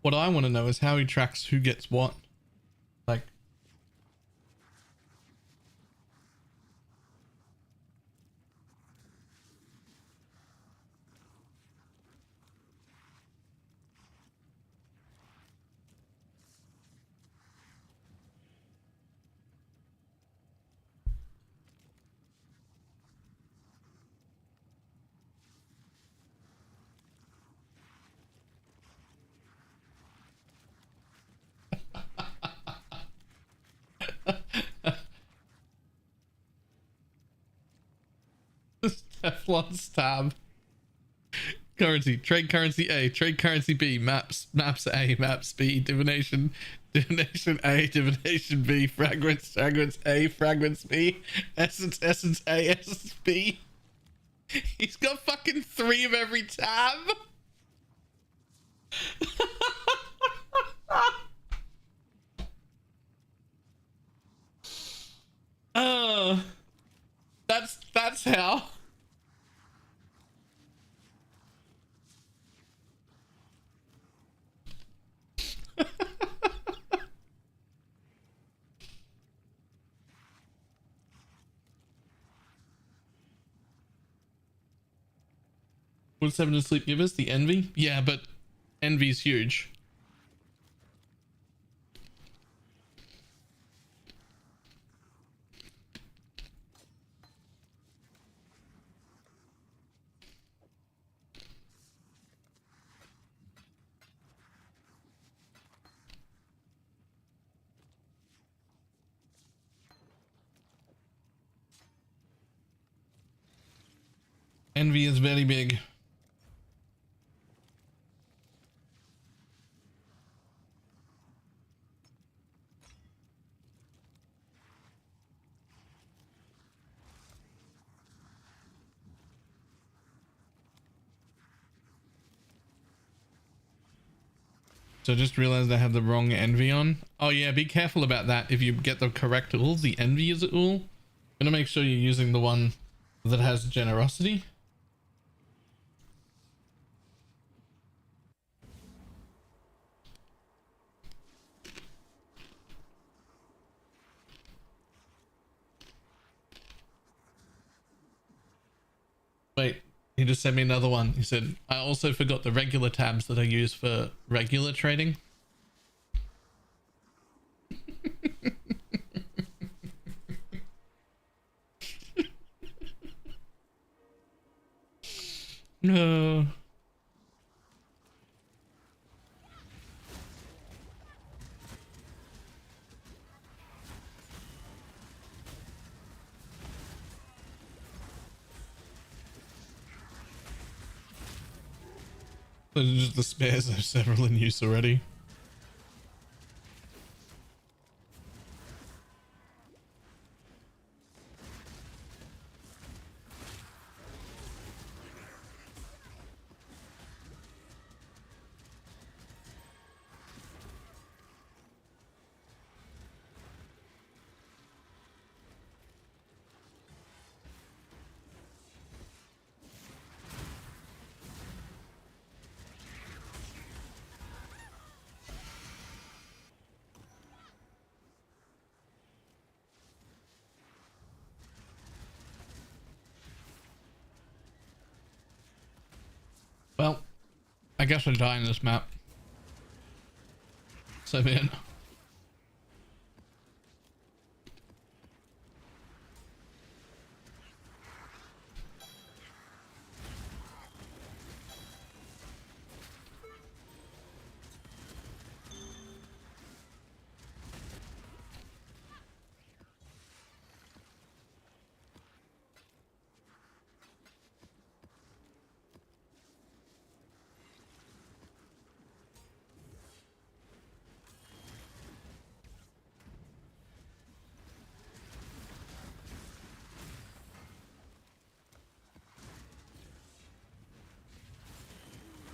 What I want to know is how he tracks who gets what. Like, Teflon's tab. Currency, trade currency A, trade currency B, maps A, maps B, divination A, divination B, fragrance A, fragrance B, essence A, essence B. He's got fucking 3 of every tab. Oh, that's how. Would 7 to sleep give us? The envy? Yeah, but envy's huge. Envy is very big. So I just realized I have the wrong envy on. Oh yeah, be careful about that. If you get the correct tools, the envy is a tool. Gonna make sure you're using the one that has generosity. Wait, he just sent me another one. He said, I also forgot the regular tabs that I use for regular trading. No. Those are just the spares. I have several in use already. Well, I guess I die in this map. So man.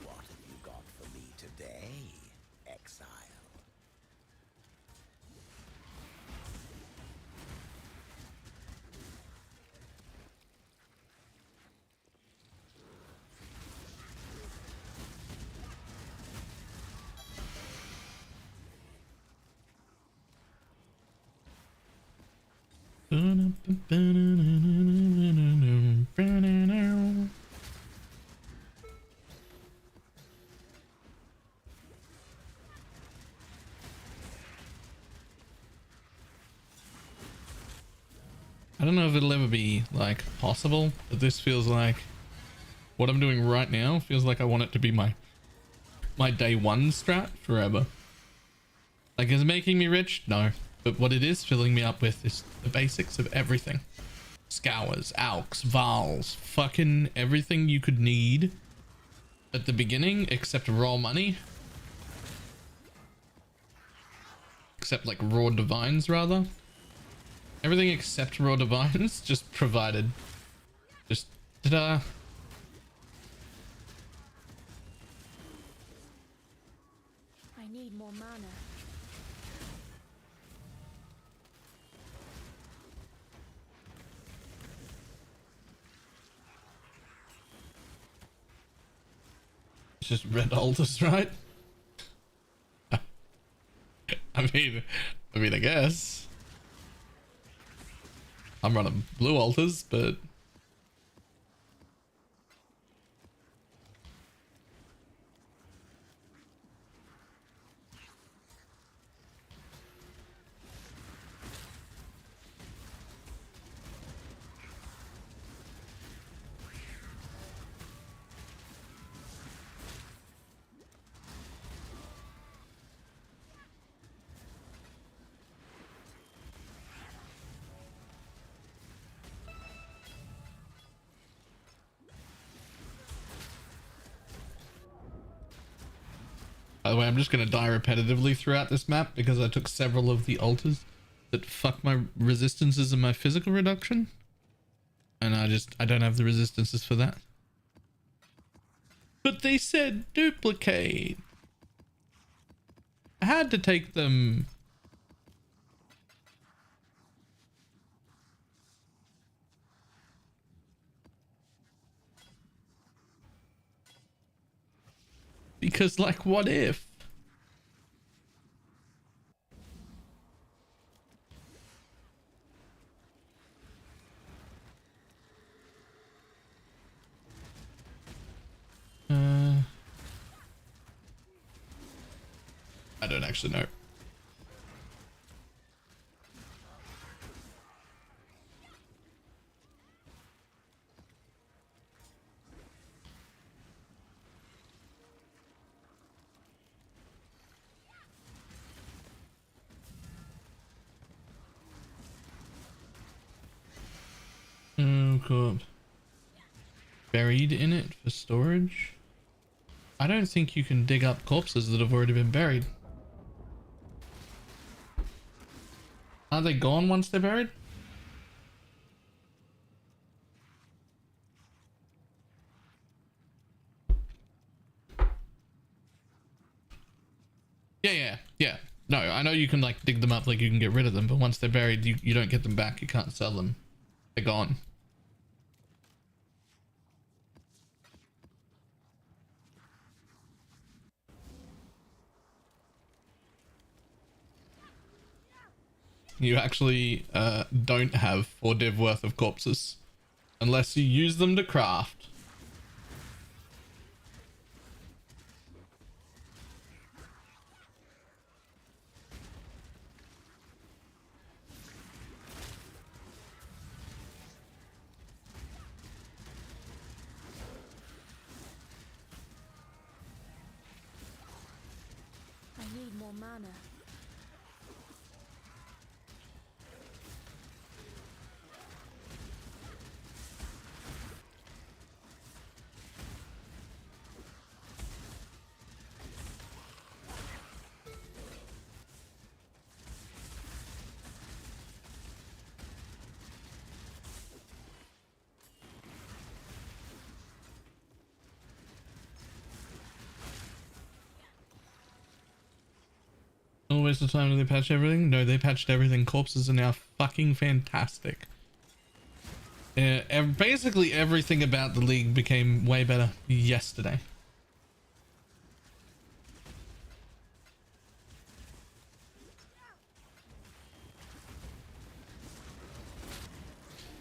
What have you got for me today, Exile? I don't know if it'll ever be like possible, but this feels like what I'm doing right now feels like I want it to be my day one strat forever. Like, is it making me rich? No. But what it is filling me up with is the basics of everything. Scours, alks, vals, fucking everything you could need at the beginning except raw money. Except like raw divines rather. Everything except raw divines just provided. Just ta-da. I need more mana. It's just red altars, right? I mean, I guess. I'm running blue altars, but By the way, I'm just going to die repetitively throughout this map because I took several of the altars that fuck my resistances and my physical reduction. And I don't have the resistances for that. But they said duplicate. I had to take them. Because, like, what if? I don't actually know. Oh god. Buried in it for storage? I don't think you can dig up corpses that have already been buried. Are they gone once they're buried? Yeah. No, I know you can like dig them up, like you can get rid of them, but once they're buried, you don't get them back. You can't sell them. They're gone. You actually don't have 4 div worth of corpses unless you use them to craft. I need more mana. No waste of time. Do they patch everything? No, they patched everything. Corpses are now fucking fantastic. Basically everything about the league became way better yesterday.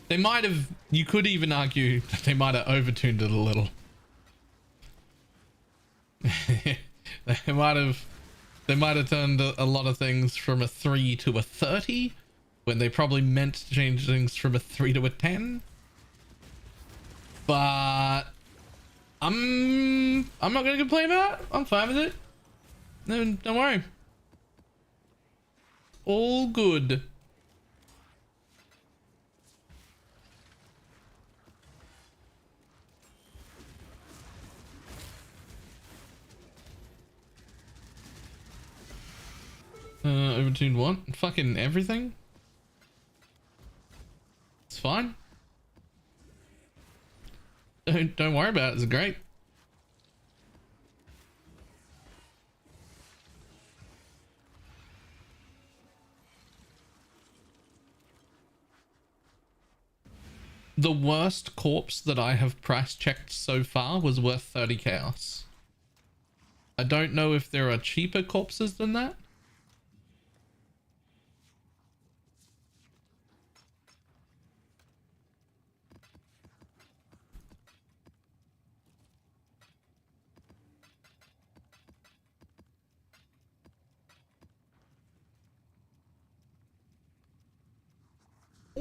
They might have, you could even argue that they might have overtuned it a little. They might have turned a lot of things from a 3 to a 30 when they probably meant to change things from a 3 to a 10. But I'm not gonna complain about it. I'm fine with it. No, don't worry. All good. Overtuned what? Fucking everything? It's fine. Don't worry about it. It's great. The worst corpse that I have price checked so far was worth 30 chaos. I don't know if there are cheaper corpses than that.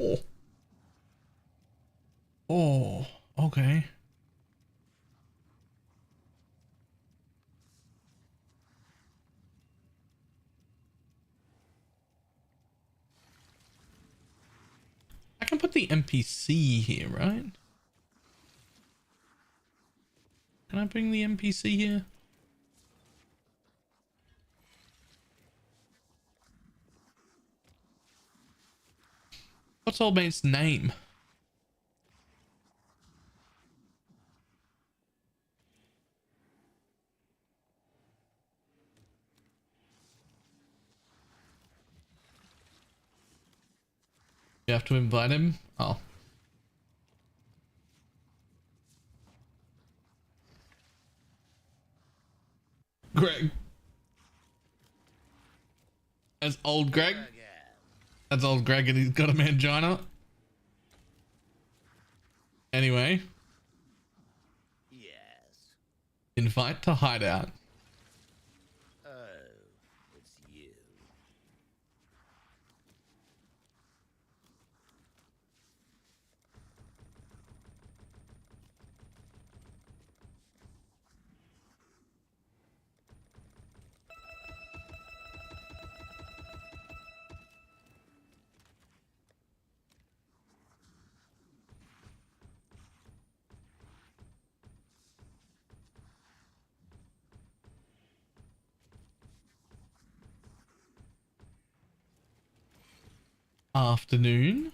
Oh. Oh, okay. I can put the NPC here, right? Can I bring the NPC here? What's old mate's name? You have to invite him? Oh. Greg. That's old Greg. That's old Greg and he's got a mangina. Anyway. Yes. Invite to hideout. Oh, it's you. Afternoon.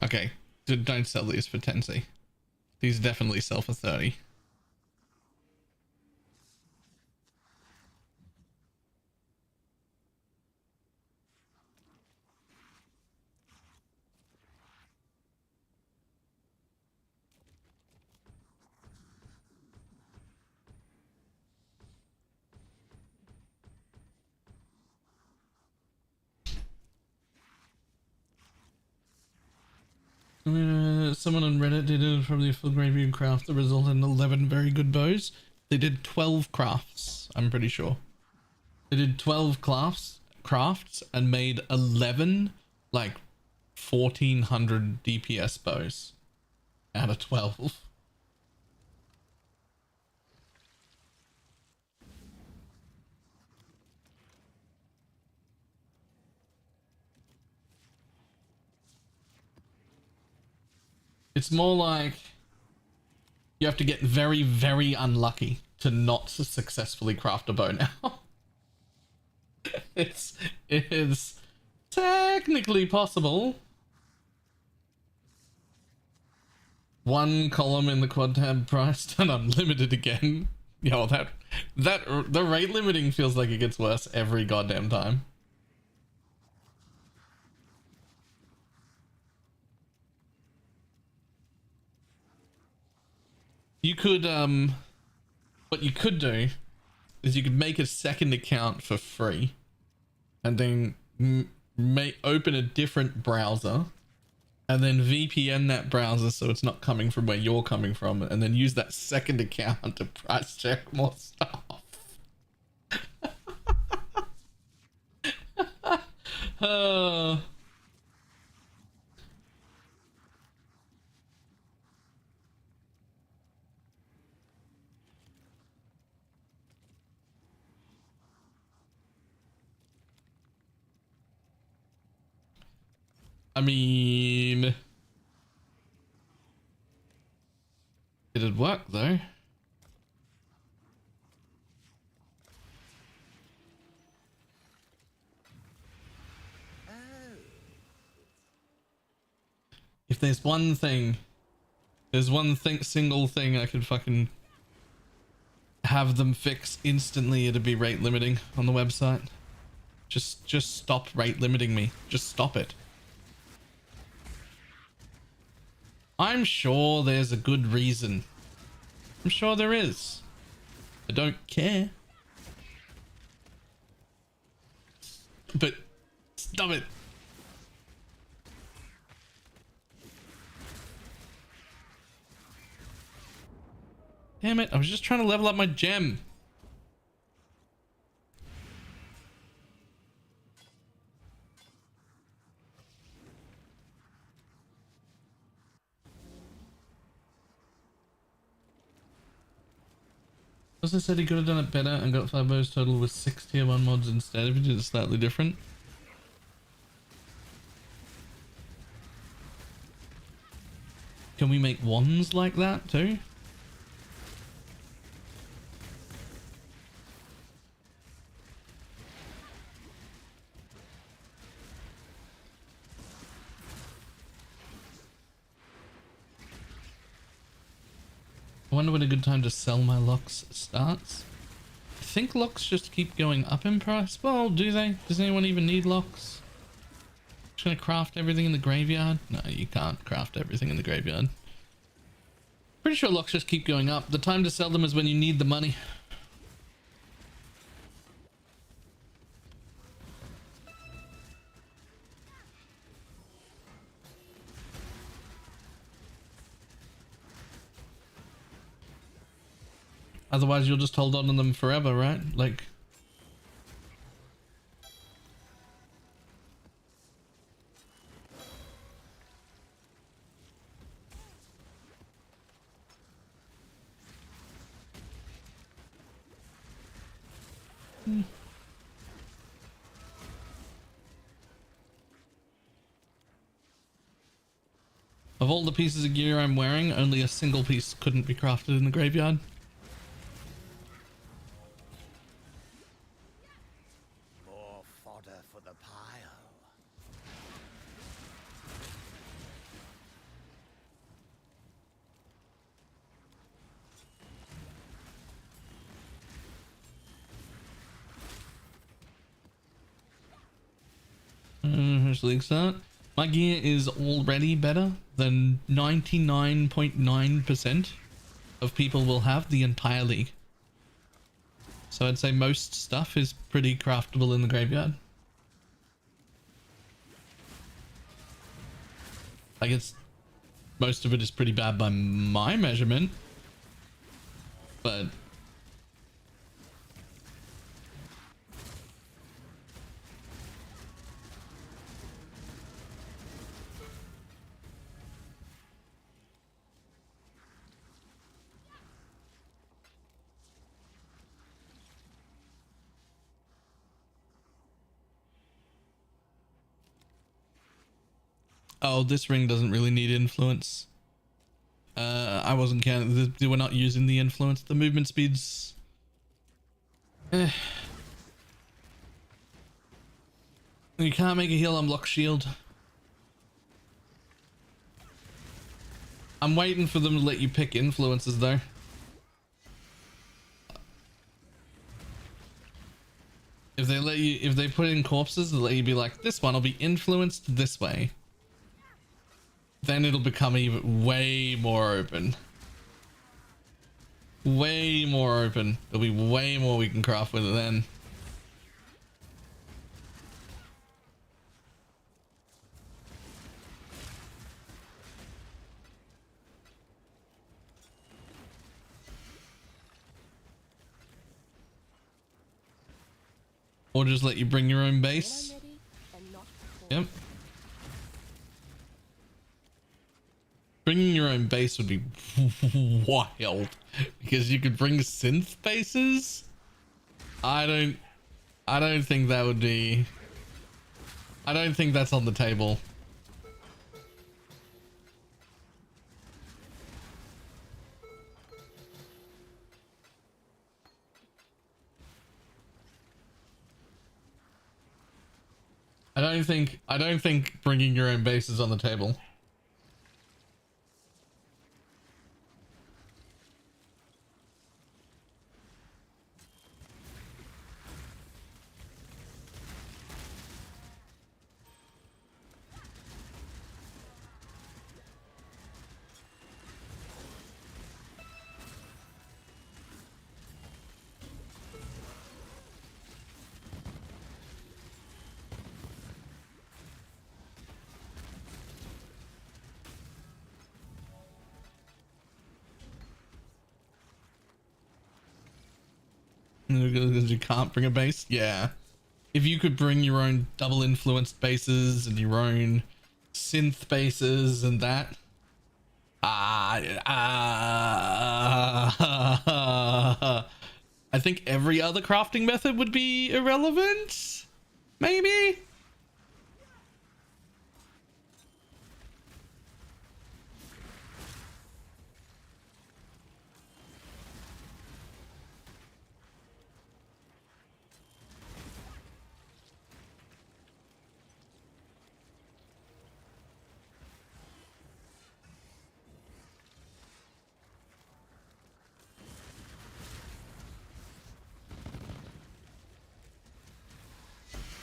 Okay, don't sell these for 10C. These definitely sell for 30. Someone on Reddit did it from the full gravy and craft that resulted in 11 very good bows. They did 12 crafts, I'm pretty sure. They did 12 crafts and made 11 like 1400 DPS bows out of 12. It's more like you have to get very, very unlucky to not successfully craft a bow now. It is technically possible. One column in the quad tab priced and unlimited again. Yo, the rate limiting feels like it gets worse every goddamn time. You could, what you could do is you could make a second account for free and then open a different browser and then VPN that browser so it's not coming from where you're coming from, and then use that second account to price check more stuff. I mean, it'd work though. If there's one thing, single thing I could fucking have them fix instantly, it'd be rate limiting on the website. Just stop rate limiting me. Just stop it. I'm sure there's a good reason. I'm sure there is. I don't care. But stop it. Damn it, I was just trying to level up my gem. Also said he could have done it better and got 5 bows total with 6 tier 1 mods instead if he did it slightly different. Can we make wands like that too? I wonder when a good time to sell my locks starts. I think locks just keep going up in price. Well, do they? Does anyone even need locks? Just gonna craft everything in the graveyard? No, you can't craft everything in the graveyard. Pretty sure locks just keep going up. The time to sell them is when you need the money. Otherwise, you'll just hold on to them forever, right? Like... Of all the pieces of gear I'm wearing, only a single piece couldn't be crafted in the graveyard. More fodder for the pile. Here's leaks that. My gear is already better than 99.9% of people will have the entire league. So I'd say most stuff is pretty craftable in the graveyard. Like it's... most of it is pretty bad by my measurement. But... oh, this ring doesn't really need influence. I wasn't counting. We're not using the influence. The movement speeds. You can't make a heal unblock shield. I'm waiting for them to let you pick influences though. If they let you, if they put in corpses, they'll let you be like, this one will be influenced this way. Then it'll become even way more open. Way more open. There'll be way more we can craft with it then. Or just let you bring your own base. Yep. Bringing your own base would be wild because you could bring synth bases. I don't think that would be. I don't think that's on the table. I don't think bringing your own base is on the table. Because you can't bring a base? Yeah. If you could bring your own double influenced bases and your own synth bases and that. I think every other crafting method would be irrelevant. Maybe?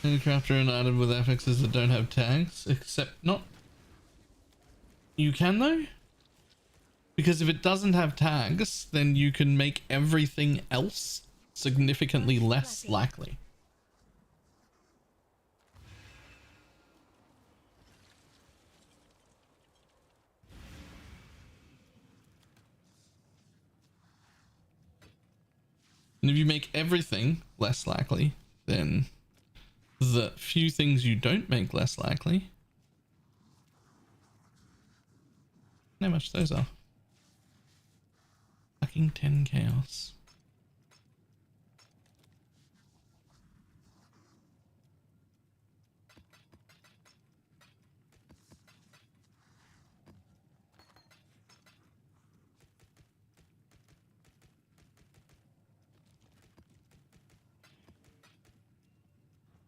Crafter and item with affixes that don't have tags, except not. You can though? Because if it doesn't have tags, then you can make everything else significantly less likely. And if you make everything less likely, then the few things you don't make less likely. How much those are? Fucking 10 chaos.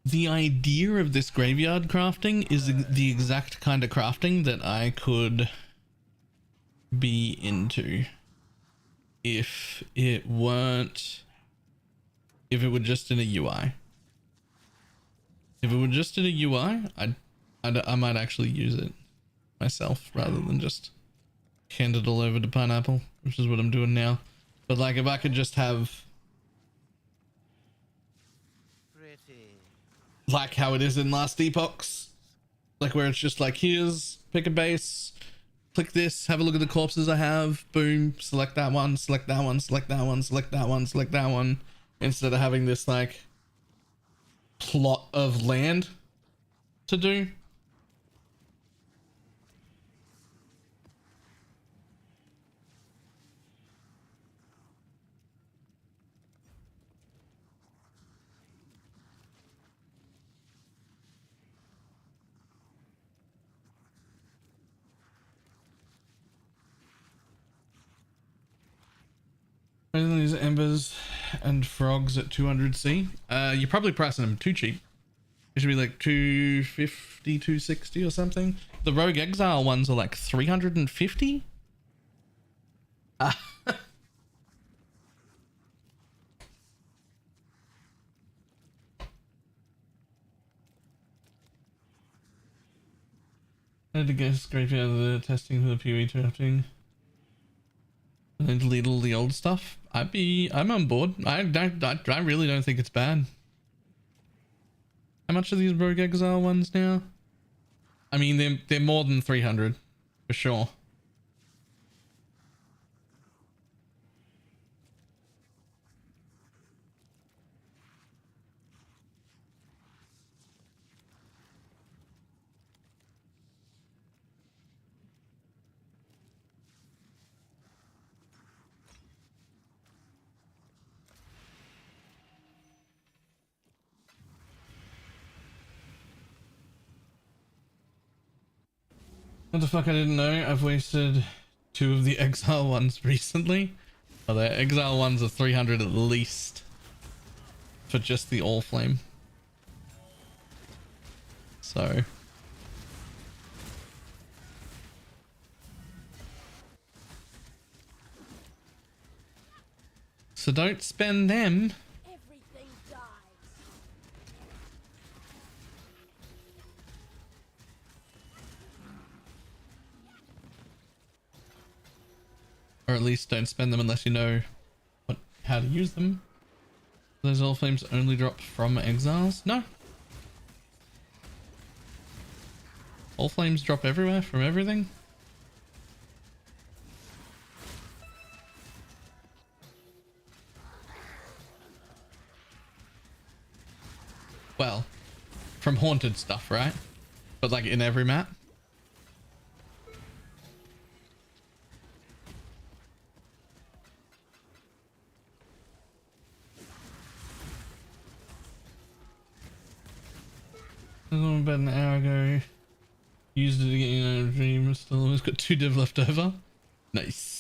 The idea of this graveyard crafting is the exact kind of crafting that I could be into if it weren't, if it were just in a UI. If it were just in a UI, I might actually use it myself rather than just hand it all over to Pineapple, which is what I'm doing now. But like if I could just have like how it is in Last Epochs, like where it's just like, here's, pick a base, click this, have a look at the corpses I have, boom, select that one, select that one, select that one, select that one, select that one, instead of having this like plot of land to do. These embers and frogs at 200C. You're probably pricing them too cheap. It should be like 250, 260 or something. The Rogue Exile ones are like 350. I had to go scrape out the testing for the PoE drafting. And then delete all the old stuff. I'm on board. I really don't think it's bad. How much are these Rogue Exile ones now? I mean, they're more than 300 for sure. What the fuck, I didn't know. I've wasted 2 of the Exile ones recently. Oh, the Exile ones are 300 at least for just the Allflame. So don't spend them. Everything dies. Or at least don't spend them unless you know how to use them. Those Allflames only drop from exiles? No. Allflames drop everywhere from everything. Well, from haunted stuff, right? But like in every map. About an hour ago, used it again in a dream. Still almost got 2 div left over. Nice.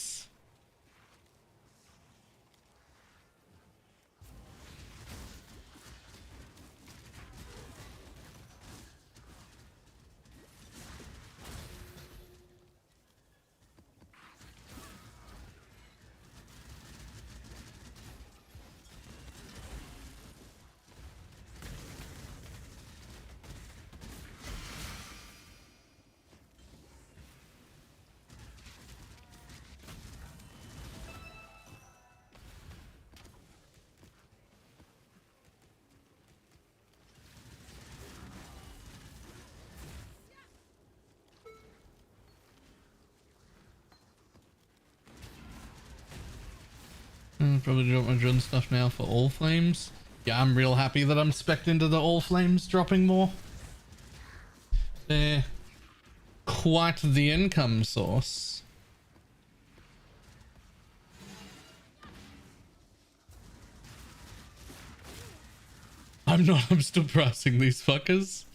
Probably drop my drone stuff now for all flames. Yeah, I'm real happy that I'm specced into the all flames dropping more. They're quite the income source. I'm not, I'm still pricing these fuckers.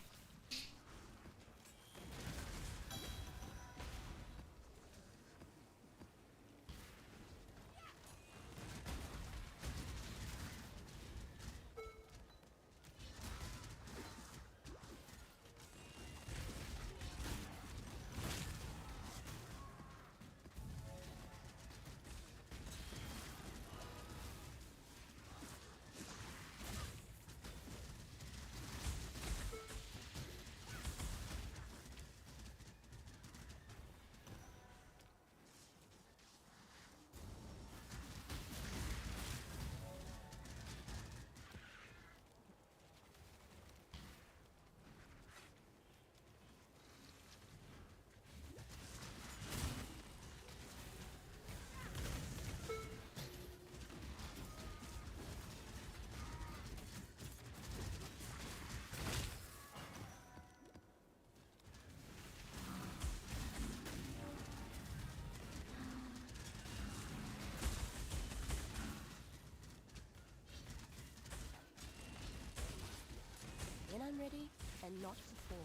When I'm ready and not before.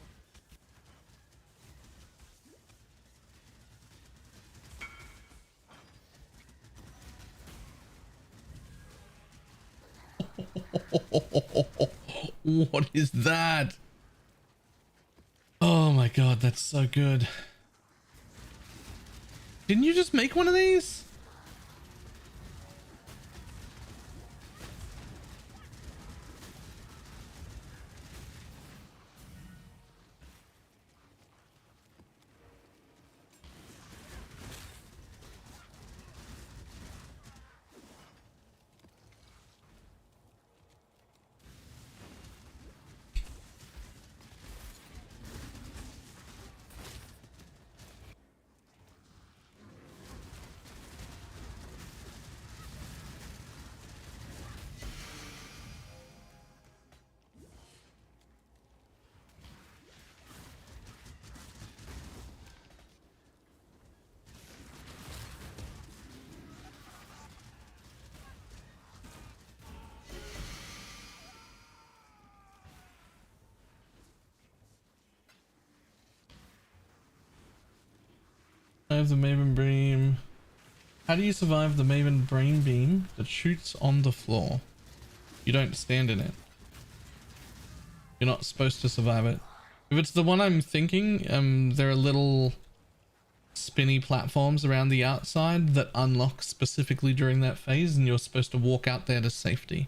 What is that? Oh my god, that's so good. Didn't you just make one of these? I have the Maven Beam. How do you survive the Maven Brain Beam that shoots on the floor? You don't stand in it. You're not supposed to survive it. If it's the one I'm thinking, there are little spinny platforms around the outside that unlock specifically during that phase, and you're supposed to walk out there to safety.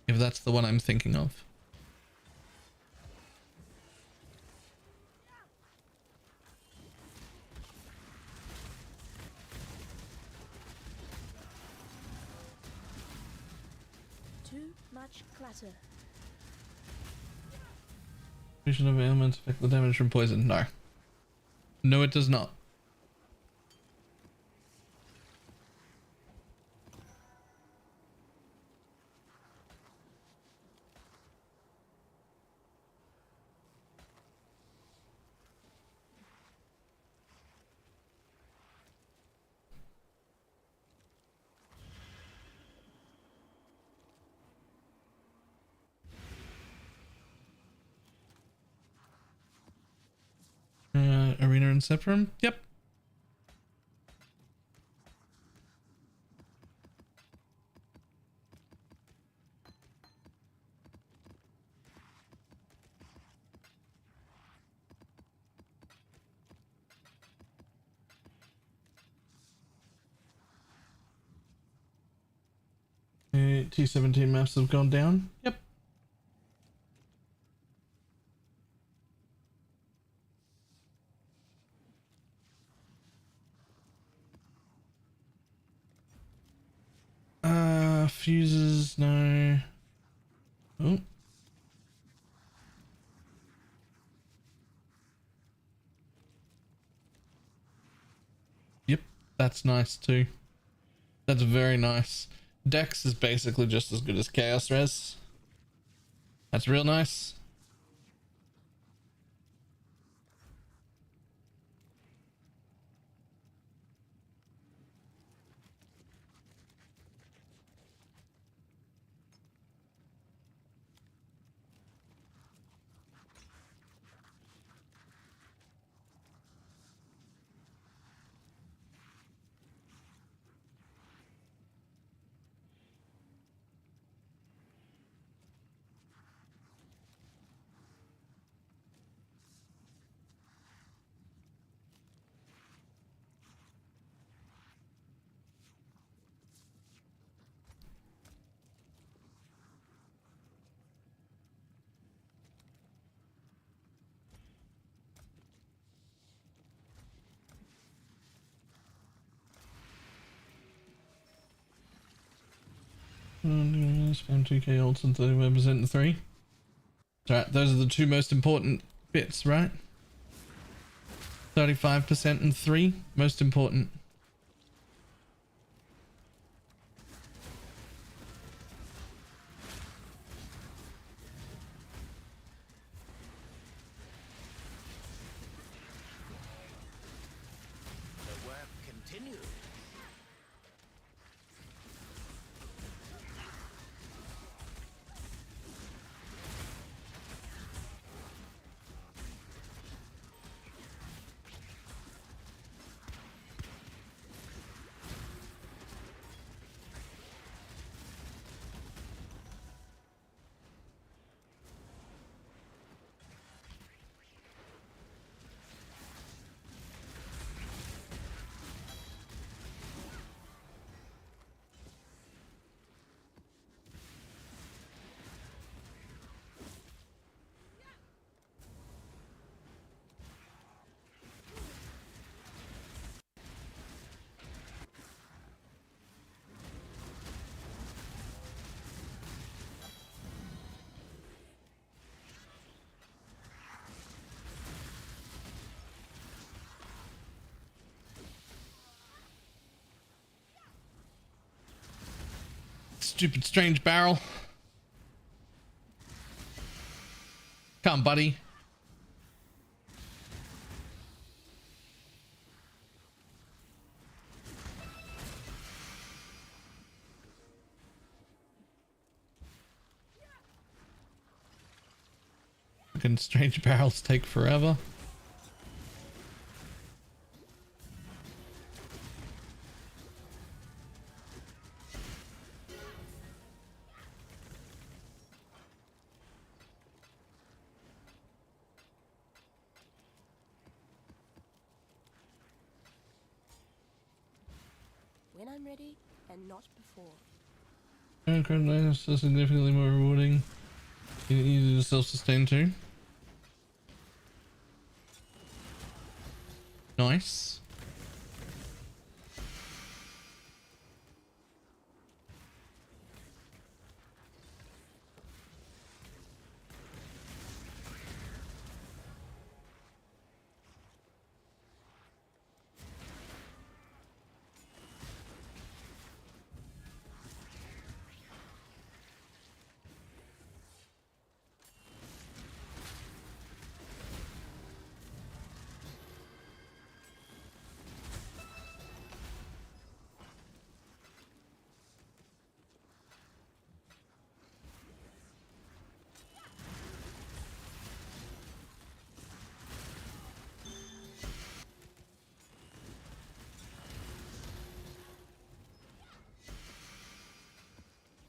If that's the one I'm thinking of. Too much clutter. Fusion of ailments affect the damage from poison. No. No, it does not. Arena and Sephirim? Yep. T17 maps have gone down. Yep. Fuses, no. Oh. Yep, that's nice too. That's very nice. Dex is basically just as good as Chaos Res. That's real nice. Spam 2k ults and 31% in 3. Right, those are the two most important bits, right? 35% and 3, most important. The work continues. Stupid strange barrel. Come, buddy. Fucking strange barrels take forever. When I'm ready and not before. Currently, so significantly more rewarding. Easy to self-sustain too. Nice.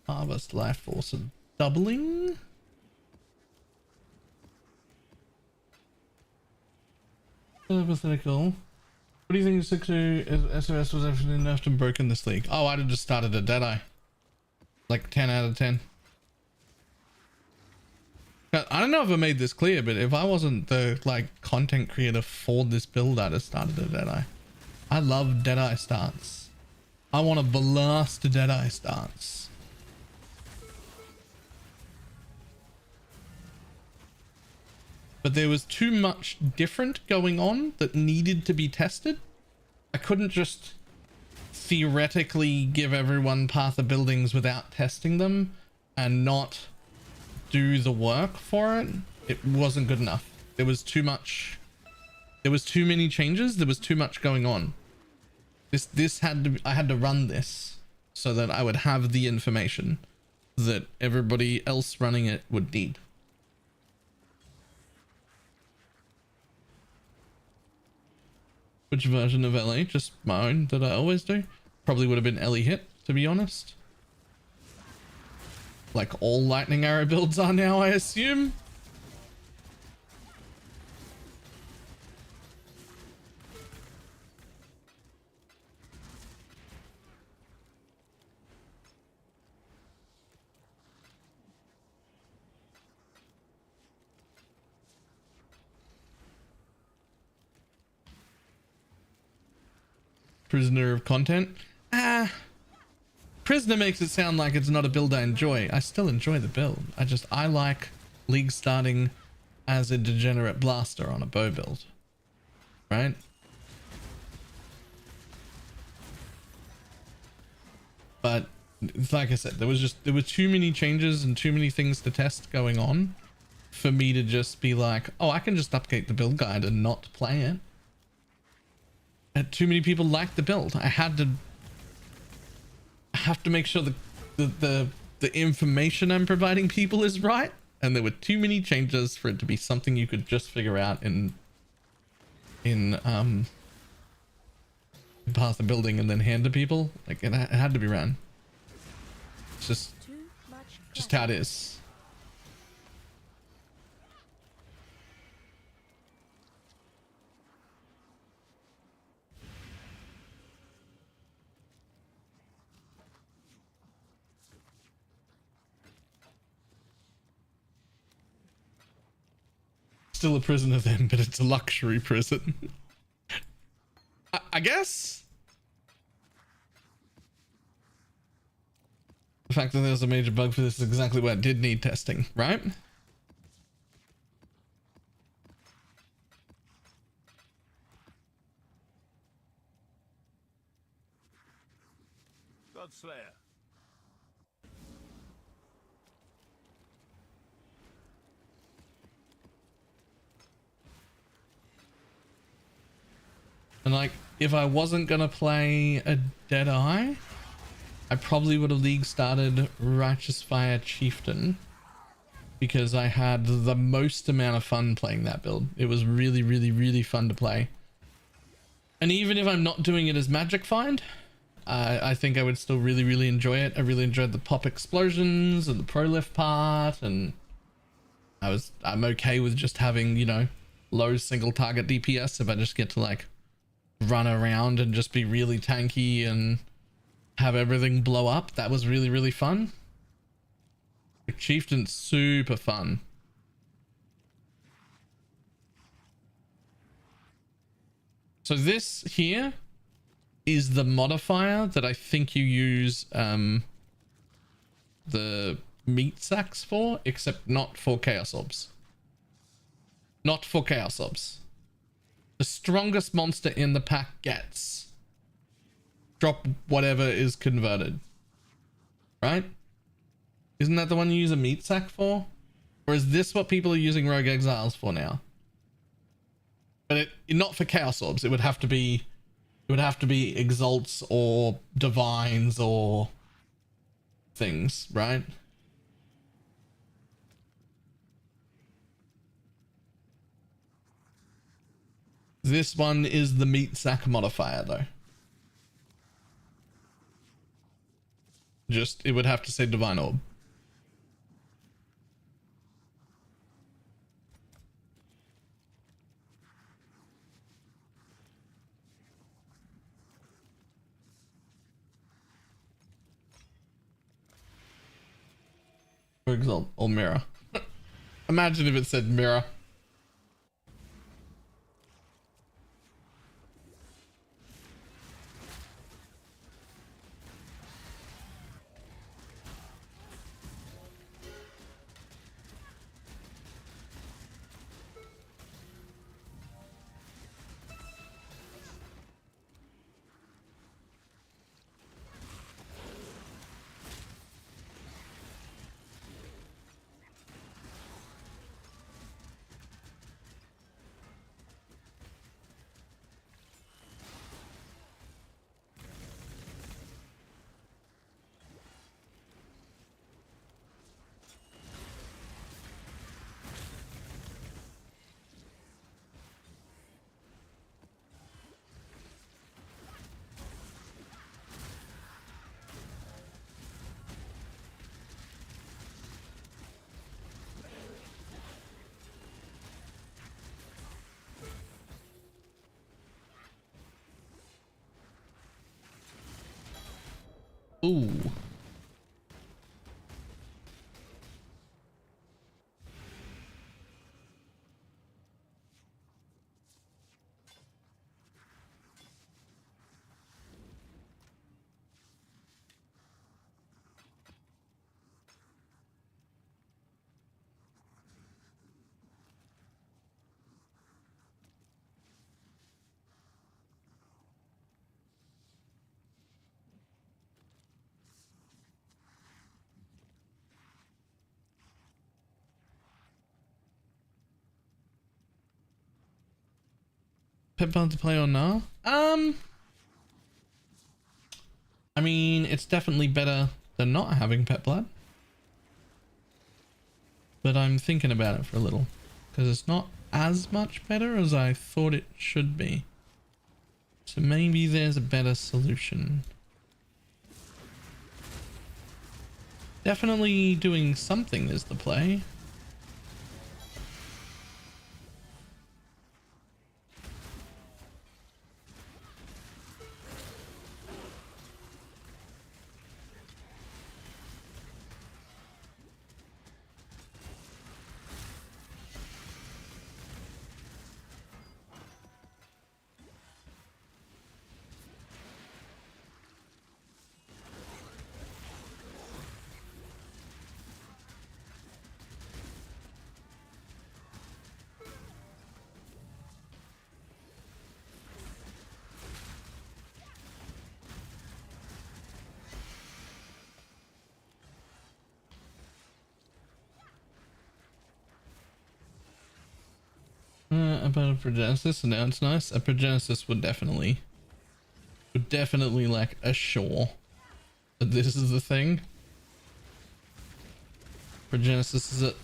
Harvest life force of doubling. Hypothetical. What do you think 6-2 SOS was actually enough to broken this league? Oh, I'd have just started a Deadeye. Like 10 out of 10. I don't know if I made this clear, but if I wasn't the like content creator for this build, I'd have started a Deadeye. I love Deadeye starts. I want to blast Deadeye starts. But there was too much different going on that needed to be tested. I couldn't just theoretically give everyone Path of Buildings without testing them and not do the work for it, it wasn't good enough. There was too much. There was too many changes. There was too much going on. I had to run this so that I would have the information that everybody else running it would need. Which version of LA? Just my own that I always do. Probably would have been LE hit, to be honest. Like all lightning arrow builds are now, I assume. Prisoner of content. Prisoner makes it sound like it's not a build I enjoy. I still enjoy the build. I like league starting as a degenerate blaster on a bow build, right? But like I said, there were too many changes and too many things to test going on for me to just be like, oh, I can just update the build guide and not play it. And too many people liked the build. I have to make sure the information I'm providing people is right, and there were too many changes for it to be something you could just figure out in Path of Building and then hand to people. Like it had to be ran. It's just how it is. Still a prisoner then, but it's a luxury prison. I guess the fact that there's a major bug for this is exactly why it did need testing, right? Godslayer. And like, if I wasn't gonna play a Deadeye, I probably would have league started Righteous Fire Chieftain, because I had the most amount of fun playing that build. It was really, really, really fun to play. And even if I'm not doing it as Magic Find, I think I would still really, really enjoy it. I really enjoyed the pop explosions and the prolift part, and I'm okay with just having, you know, low single target DPS if I just get to like run around and just be really tanky and have everything blow up. That was really, really fun. The Chieftain's super fun. So this here is the modifier that I think you use the meat sacks for, except not for Chaos Orbs. Not for Chaos Orbs. The strongest monster in the pack gets drop whatever is converted, right? Isn't that the one you use a meat sack for? Or is this what people are using Rogue Exiles for now? But not for Chaos Orbs. It would have to be Exalts or Divines or things, right? This one is the meat sack modifier though. Just, it would have to say Divine Orb. Or Exalt or Mirror. Imagine if it said Mirror. Ooh. Pet blood to play or no? I mean, it's definitely better than not having pet blood. But I'm thinking about it for a little. Because it's not as much better as I thought it should be. So maybe there's a better solution. Definitely doing something is the play. About a Progenesis, and now it's nice. A Progenesis would definitely like assure that this is the thing. Progenesises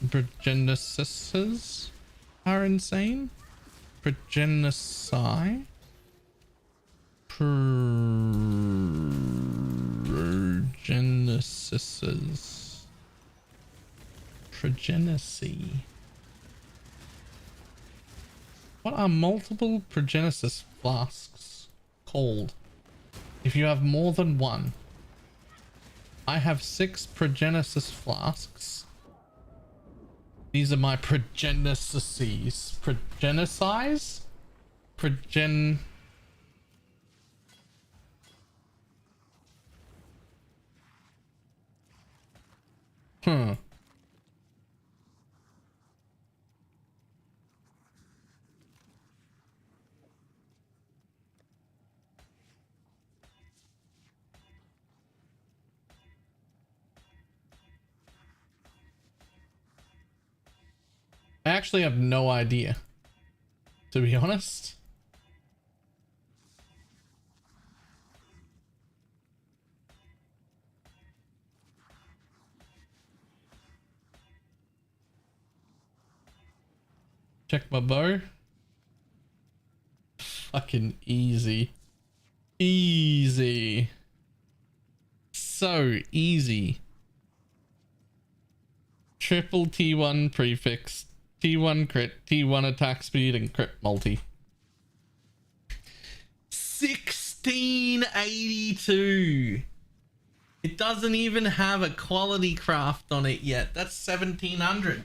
are insane. Progenesi. Progenesises. Progenesy. What are multiple Progenesis flasks called? If you have more than one. I have 6 Progenesis flasks. These are my Progenesises. Progenesize? Huh. I actually have no idea, to be honest. Check my bow. Fucking easy. Easy. So easy. Triple T1 prefix. T1 crit, T1 attack speed, and crit multi. 1682. It doesn't even have a quality craft on it yet. That's 1700.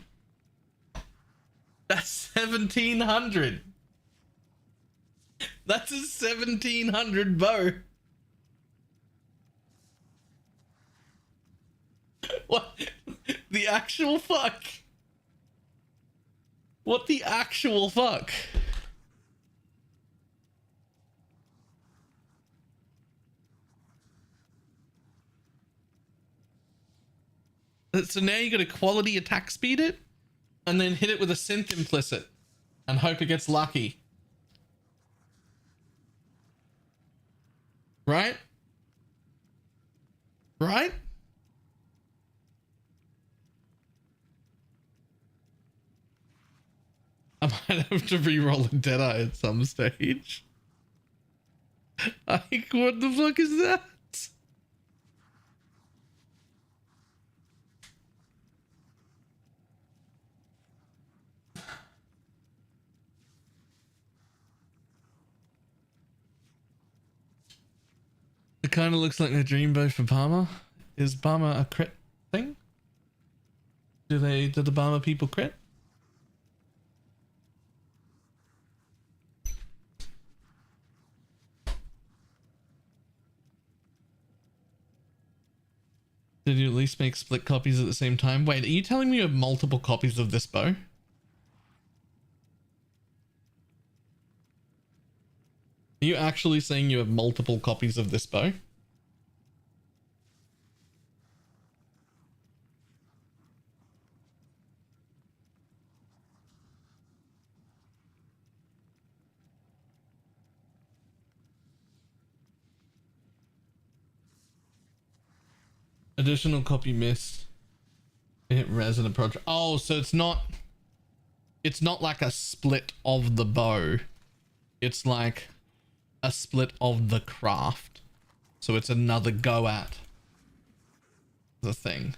That's 1700. That's a 1700 bow. What? The actual fuck? What the actual fuck? So now you got to quality attack speed it and then hit it with a synth implicit and hope it gets lucky. Right? Right? I might have to re-roll a Deadeye at some stage. Like, what the fuck is that? The It kind of looks like a dream bow for Barmer. Is Barmer a crit thing? Do the Barmer people crit? Did you at least make split copies at the same time? Wait, are you telling me you have multiple copies of this bow? Are you actually saying you have multiple copies of this bow? Additional copy missed. Hit res and approach. Oh, so it's not like a split of the bow. It's like a split of the craft. So it's another go at the thing.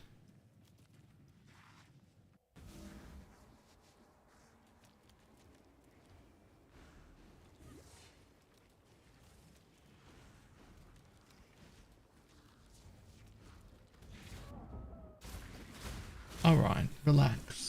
All right, relax.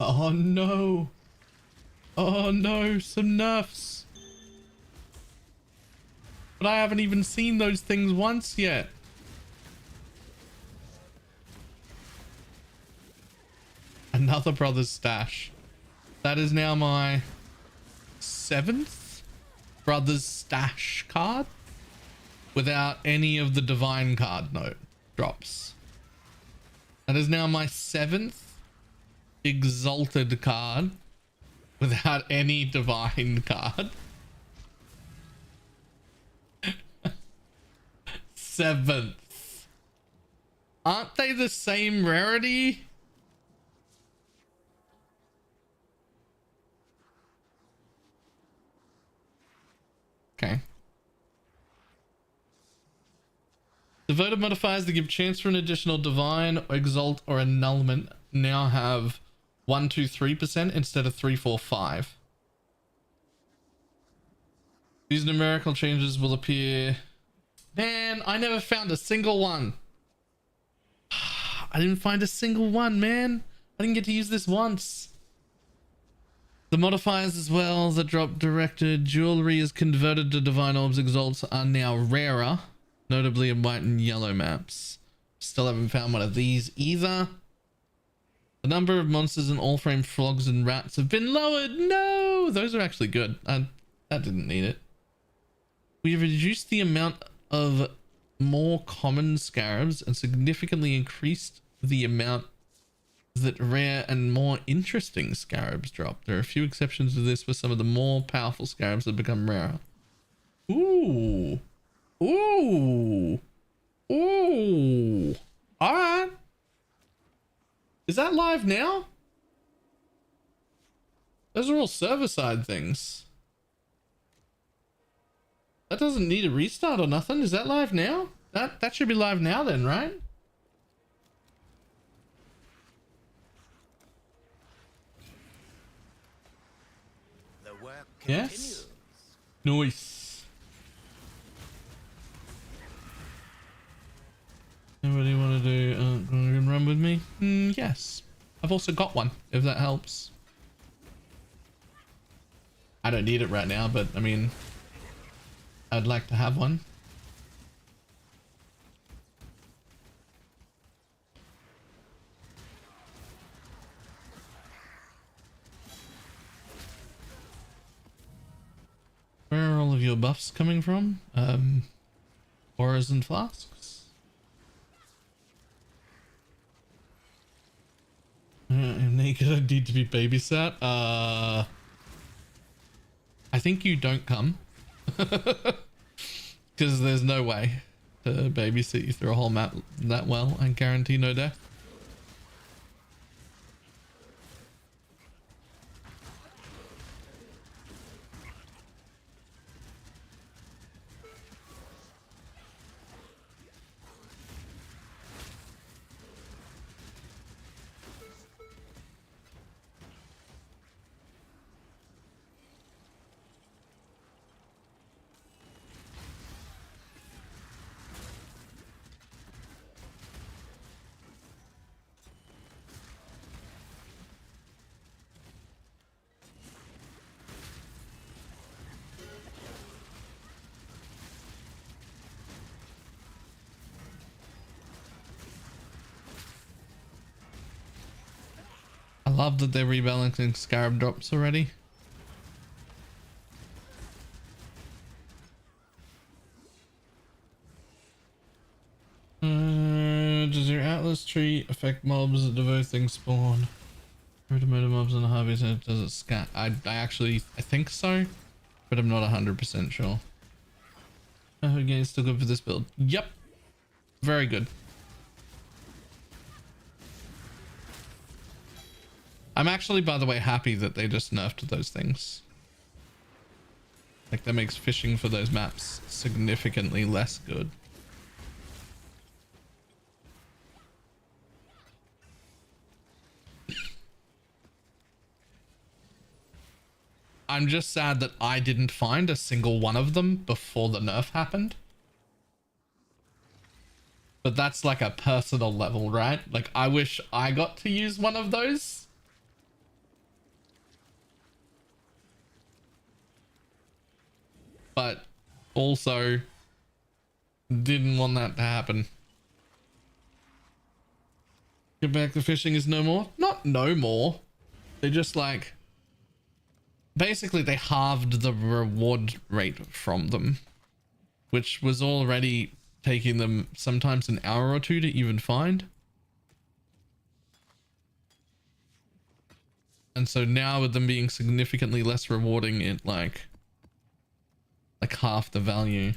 Oh no. Oh no, some nerfs. But I haven't even seen those things once yet. Another brother's stash. That is now my 7th brother's stash card without any of the divine card note drops. That is now my 7th exalted card without any divine card. 7th. Aren't they the same rarity? Okay. Devoted modifiers that give chance for an additional divine, exalt, or annulment now have 1-3% instead of 3-4-5. These numerical changes will appear. Man, I never found a single one. I didn't find a single one, man. I didn't get to use this once. The modifiers as well that drop directed jewelry is converted to divine orbs exalts are now rarer, notably in white and yellow maps. Still haven't found one of these either. The number of monsters in all frame frogs and rats have been lowered. No, those are actually good. That didn't need it. We have reduced the amount of more common scarabs and significantly increased the amount that rare and more interesting scarabs drop. There are a few exceptions to this, where some of the more powerful scarabs have become rarer. Ooh. Ooh. Ooh. All right. Is that live now? Those are all server side things. That doesn't need a restart or nothing. Is that live now? That should be live now then, right? The work Yes. continues. Nice. Anybody want to do run with me? Yes. I've also got one, if that helps. I don't need it right now, but I mean, I'd like to have one. Where are all of your buffs coming from? Auras and flasks? I'm naked, I need to be babysat. I think you don't come. Because there's no way to babysit you through a whole map that well and guarantee no death. I love that they're rebalancing scarab drops already. Does your Atlas tree affect mobs that diverse things spawn? To murder mobs on the harvest, and does it scat? I think so, but I'm not 100% sure. Oh, again, still good for this build. Yep, very good. I'm actually, by the way, happy that they just nerfed those things. Like, that makes fishing for those maps significantly less good. I'm just sad that I didn't find a single one of them before the nerf happened. But that's like a personal level, right? Like, I wish I got to use one of those. But also didn't want that to happen. Get back to fishing is no more? Not no more. They just like... Basically, they halved the reward rate from them. Which was already taking them sometimes an hour or two to even find. And so now with them being significantly less rewarding, it like half the value.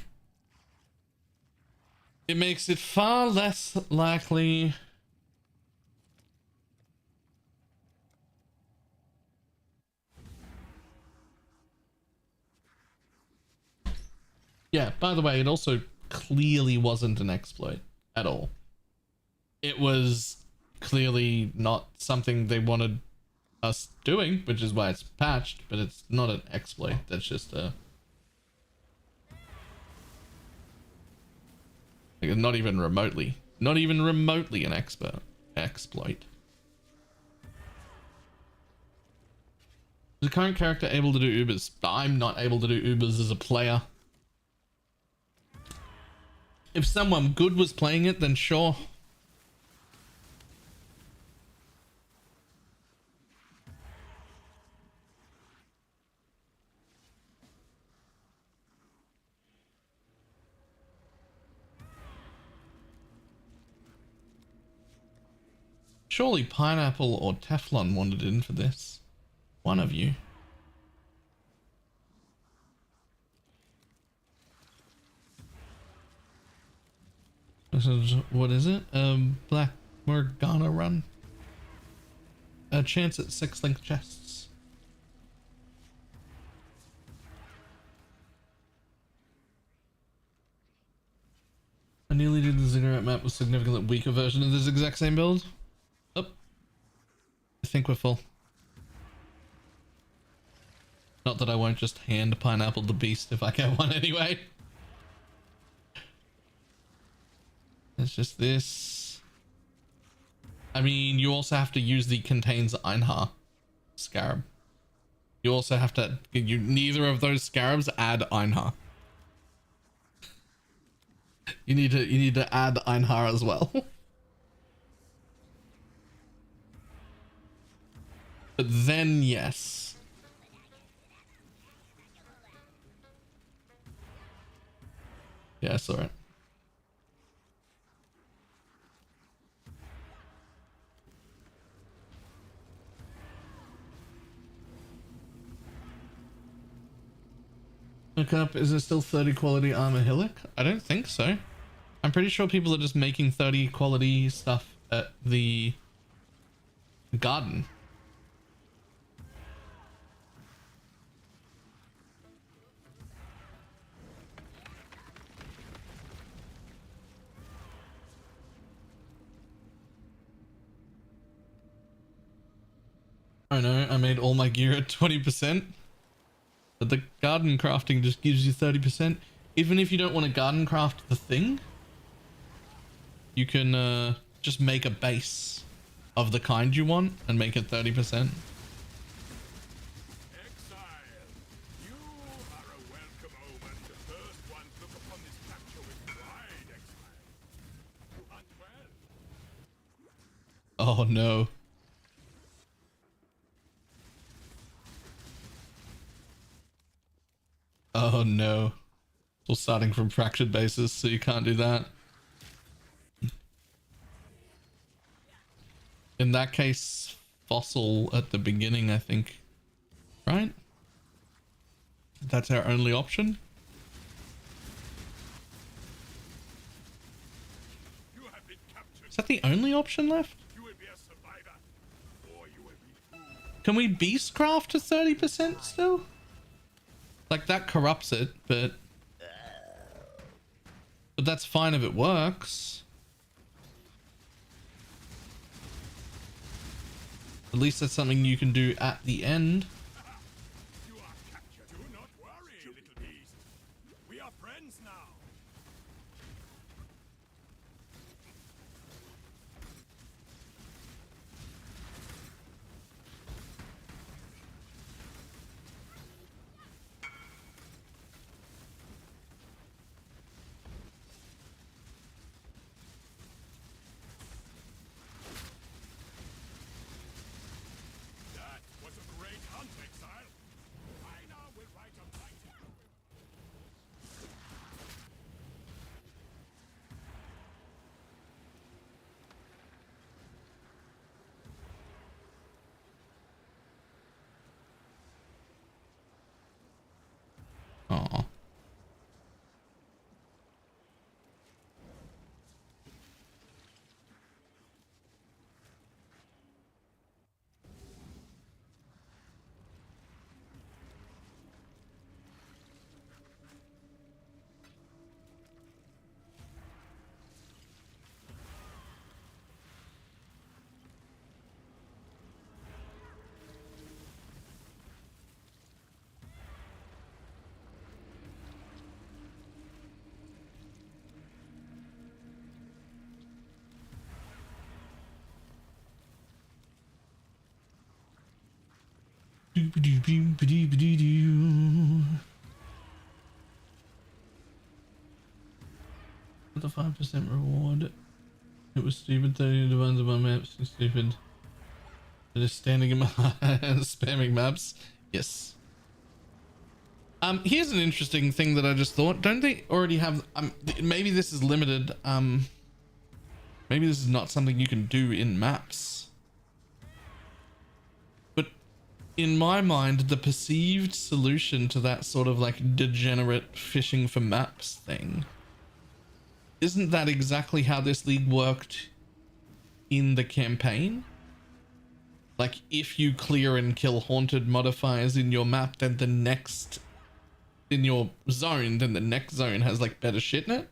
It makes it far less likely yeah, by the way, it also clearly wasn't an exploit at all. It was clearly not something they wanted us doing, which is why it's patched, but it's not an exploit. That's just a... Like, not even remotely an exploit. Is the current character able to do Ubers? I'm not able to do Ubers as a player. If someone good was playing it, then sure. Surely Pineapple or Teflon wandered in for this. One of you. What is it? Black Morgana run. A chance at 6 link chests. I nearly did the ziggurat map with significantly weaker version of this exact same build. Oh, I think we're full. Not that I won't just hand Pineapple the beast if I get one anyway. It's just this. I mean, you also have to use the contains Einhar scarab. You also have to, neither of those scarabs add Einhar. You need to add Einhar as well. But then yes. Yeah, I saw it. Look up, is there still 30 quality armor hillock? I don't think so. I'm pretty sure people are just making 30 quality stuff at the garden. Oh no, I made all my gear at 20%. But the garden crafting just gives you 30%. Even if you don't want to garden craft the thing, you can just make a base of the kind you want and make it 30%. Exile, you are a welcome omen. The first ones look upon this capture with pride, Exile. You hunt well. Oh no. Oh no. We're starting from fractured bases, so you can't do that. In that case, fossil at the beginning, I think. Right? That's our only option. You have been captured. Is that the only option left? You will be a survivor, or you will be food. Can we beastcraft to 30% still? Like, that corrupts it, but that's fine if it works. At least that's something you can do at the end. You are captured. Do not worry, little beast. We are friends now. That was a great hunt, Exile. I now will write a mighty Aw. With the 5% reward, it was stupid. 30 divides by maps and stupid. They're just standing in my and spamming maps. Yes. Here's an interesting thing that I just thought. Don't they already have? Maybe this is limited. Maybe this is not something you can do in maps. But in my mind, the perceived solution to that sort of like degenerate fishing for maps thing, isn't that exactly how this league worked in the campaign? Like, if you clear and kill haunted modifiers in your map, then the next in your zone, then the next zone has like better shit in it.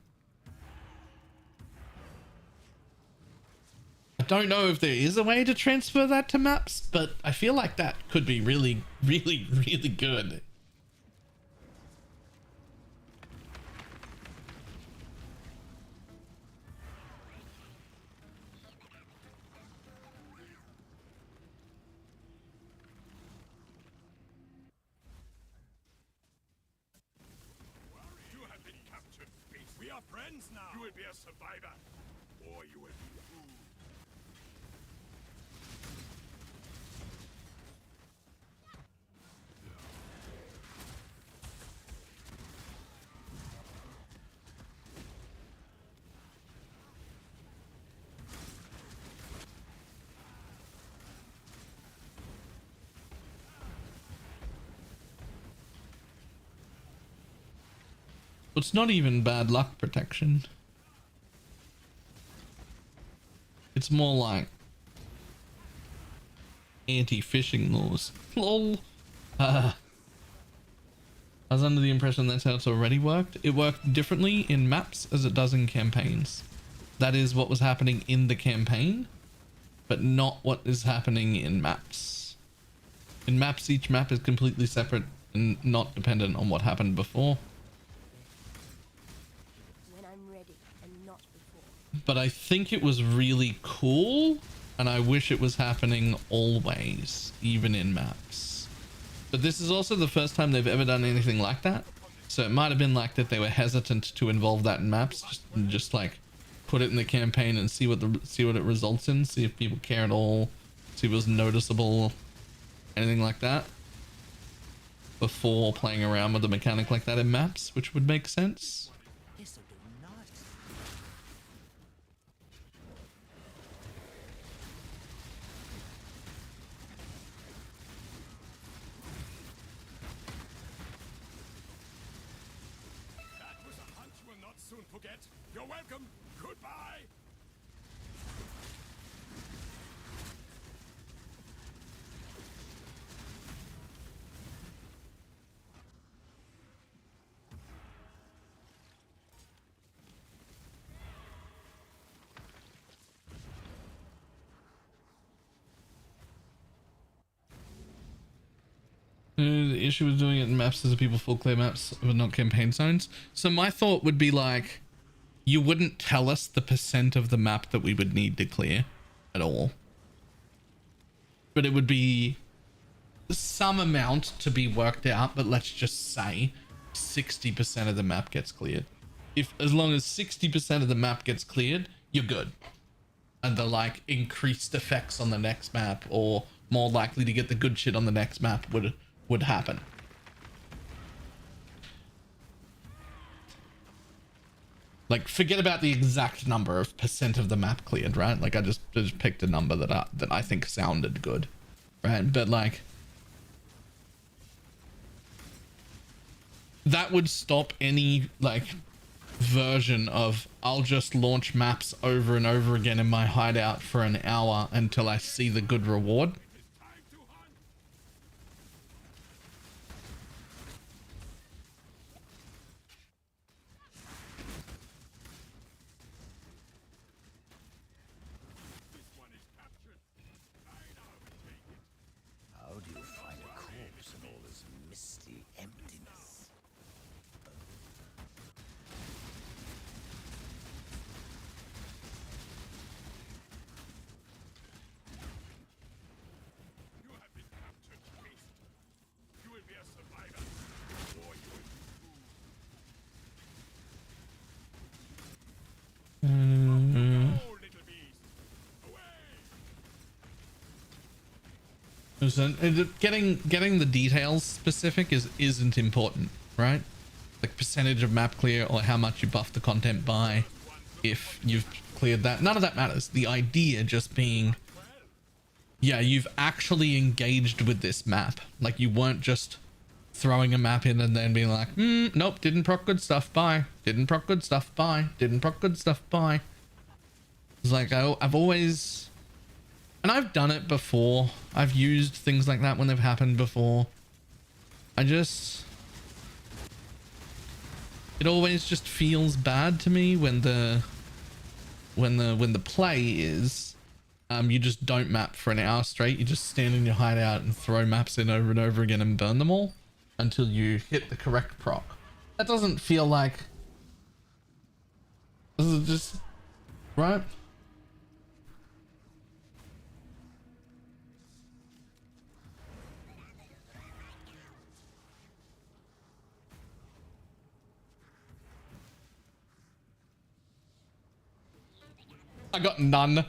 I don't know if there is a way to transfer that to maps, but I feel like that could be really, really, really good. You have been captured, beast. We are friends now. You will be a survivor, or you will be food. It's not even bad luck protection. It's more like anti-fishing laws. Lol. I was under the impression that's how it's already worked. It worked differently in maps as it does in campaigns. That is what was happening in the campaign, but not what is happening in maps. In maps, each map is completely separate and not dependent on what happened before. When I'm ready and not before. But I think it was really cool, and I wish it was happening always, even in maps. But this is also the first time they've ever done anything like that. So it might have been like that they were hesitant to involve that in maps, just like put it in the campaign and see what it results in, see if people care at all, see if it was noticeable, anything like that, before playing around with a mechanic like that in maps, which would make sense. This'll do nice. That was a hunt you will not soon forget. You're welcome. Goodbye. The issue with doing it in maps is that people full clear maps but not campaign zones. So my thought would be like, you wouldn't tell us the percent of the map that we would need to clear at all. But it would be some amount to be worked out, but let's just say 60% of the map gets cleared. As long as 60% of the map gets cleared, you're good. And the like increased effects on the next map, or more likely to get the good shit on the next map would happen. Like, forget about the exact number of percent of the map cleared, right? Like, I just picked a number that I think sounded good, right? But like, that would stop any like version of I'll just launch maps over and over again in my hideout for an hour until I see the good reward. How do you find a corpse in all this misty emptiness? You have been captured, beast. You will be a survivor, or you will Oh, little beast. Away! So getting the details specific isn't important, right? Like percentage of map clear or how much you buff the content by, if you've cleared that, none of that matters. The idea just being, yeah, you've actually engaged with this map. Like, you weren't just throwing a map in and then being like, nope, didn't proc good stuff, bye. Didn't proc good stuff, bye. Didn't proc good stuff, bye. It's like, I've always, and I've done it before. I've used things like that when they've happened before. It always just feels bad to me when the play is, you just don't map for an hour straight. You just stand in your hideout and throw maps in over and over again and burn them all until you hit the correct proc. That doesn't feel like, this is just right. I got none.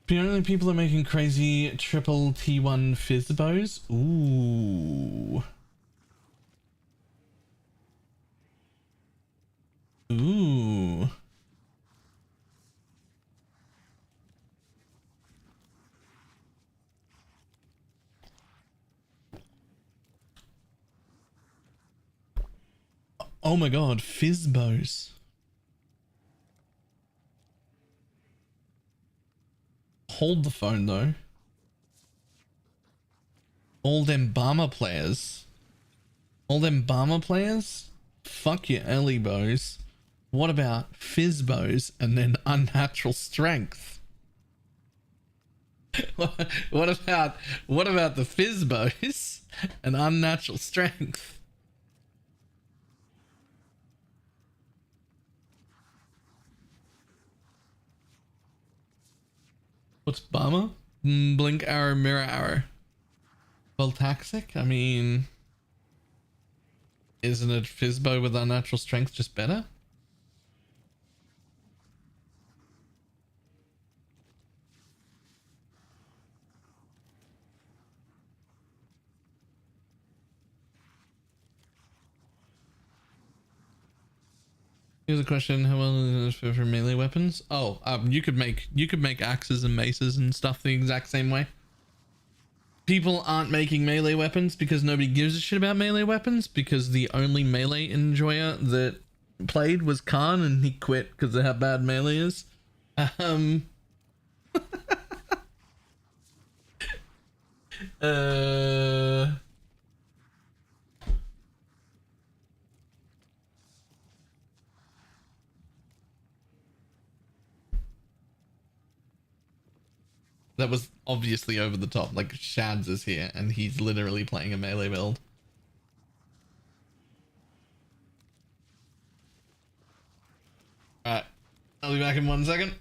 Apparently people are making crazy triple T1 fizz bows. Ooh. Ooh. Oh my god, fizz bows. Hold the phone though. All them bomber players. All them bomber players? Fuck your early bows. What about fizz bows and then unnatural strength? what about the fizz bows and unnatural strength? What's bomber? Blink arrow, mirror arrow. Well, toxic? I mean, isn't it Fizzbo with unnatural strength just better? Here's a question: how well is this for melee weapons? Oh, you could make axes and maces and stuff the exact same way. People aren't making melee weapons because nobody gives a shit about melee weapons, because the only melee enjoyer that played was Khan and he quit because of how bad melee is. That was obviously over the top. Like, Shads is here and he's literally playing a melee build. Alright, I'll be back in 1 second.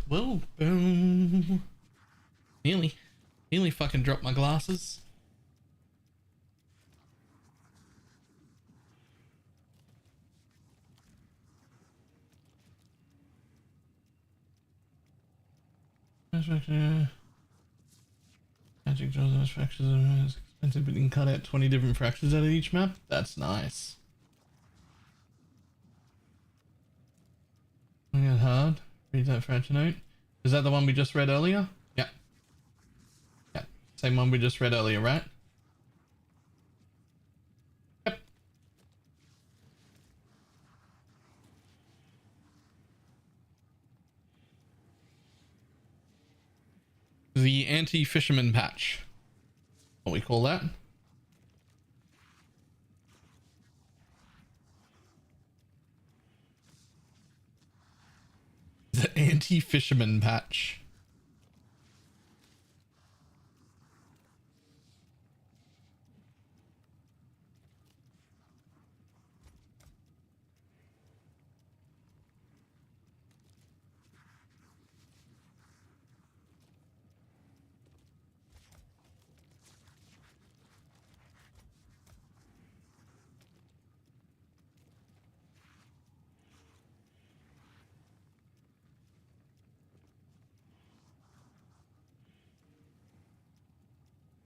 Whoa, boom. Nearly fucking dropped my glasses. Magic draws those fractures are expensive, but you can cut out 20 different fractures out of each map. That's nice. I got hard. Read that fracture note. Is that the one we just read earlier? Yeah. Yeah. Same one we just read earlier, right? Yep. The anti-fisherman patch. What we call that? The anti-fisherman patch.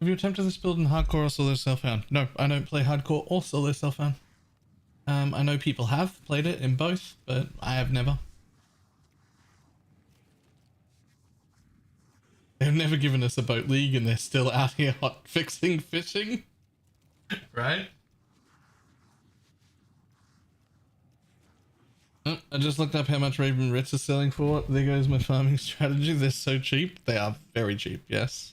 Have you attempted this build in hardcore or solo self-found? No, I don't play hardcore or solo self-found. I know people have played it in both, but I have never. They've never given us a boat league and they're still out here hot fixing fishing. Right? Oh, I just looked up how much Raven Rits are selling for. There goes my farming strategy. They're so cheap. They are very cheap, yes.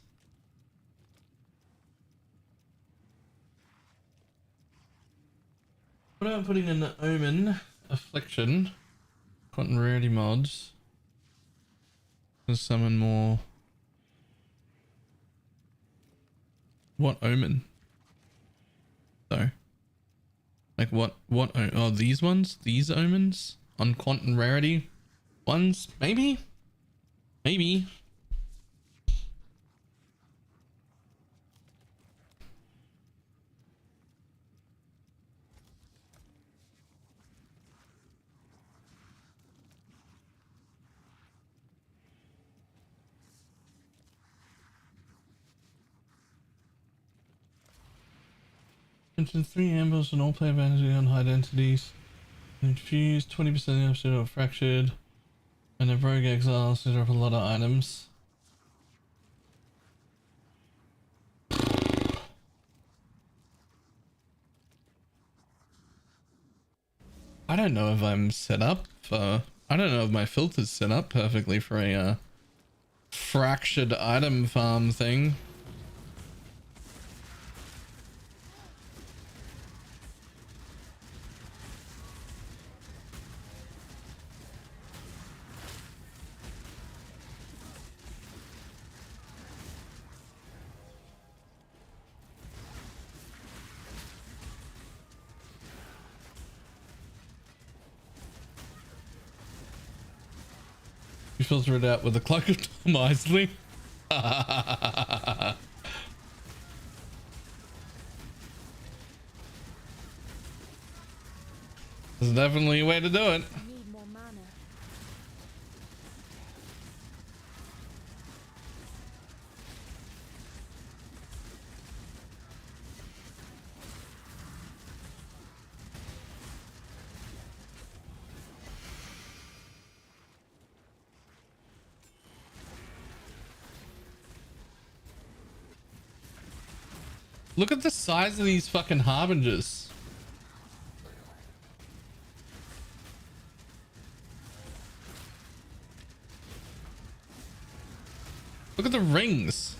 What about putting in the Omen, Affliction, Quantum Rarity mods to summon more? What Omen? So, like what? Oh, these ones? These Omens on Quantum Rarity ones? Maybe. Maybe. Mention 3 ambers and all play advantage on high densities. Infused 20% of the episode of fractured. And a rogue exile so drop a lot of items. I don't know if I'm set up for, I don't know if my filter's set up perfectly for a fractured item farm thing. You filter it out with a cloak of Tom Isley. There's definitely a way to do it. Need more mana. Look at the size of these fucking harbingers. Look at the rings.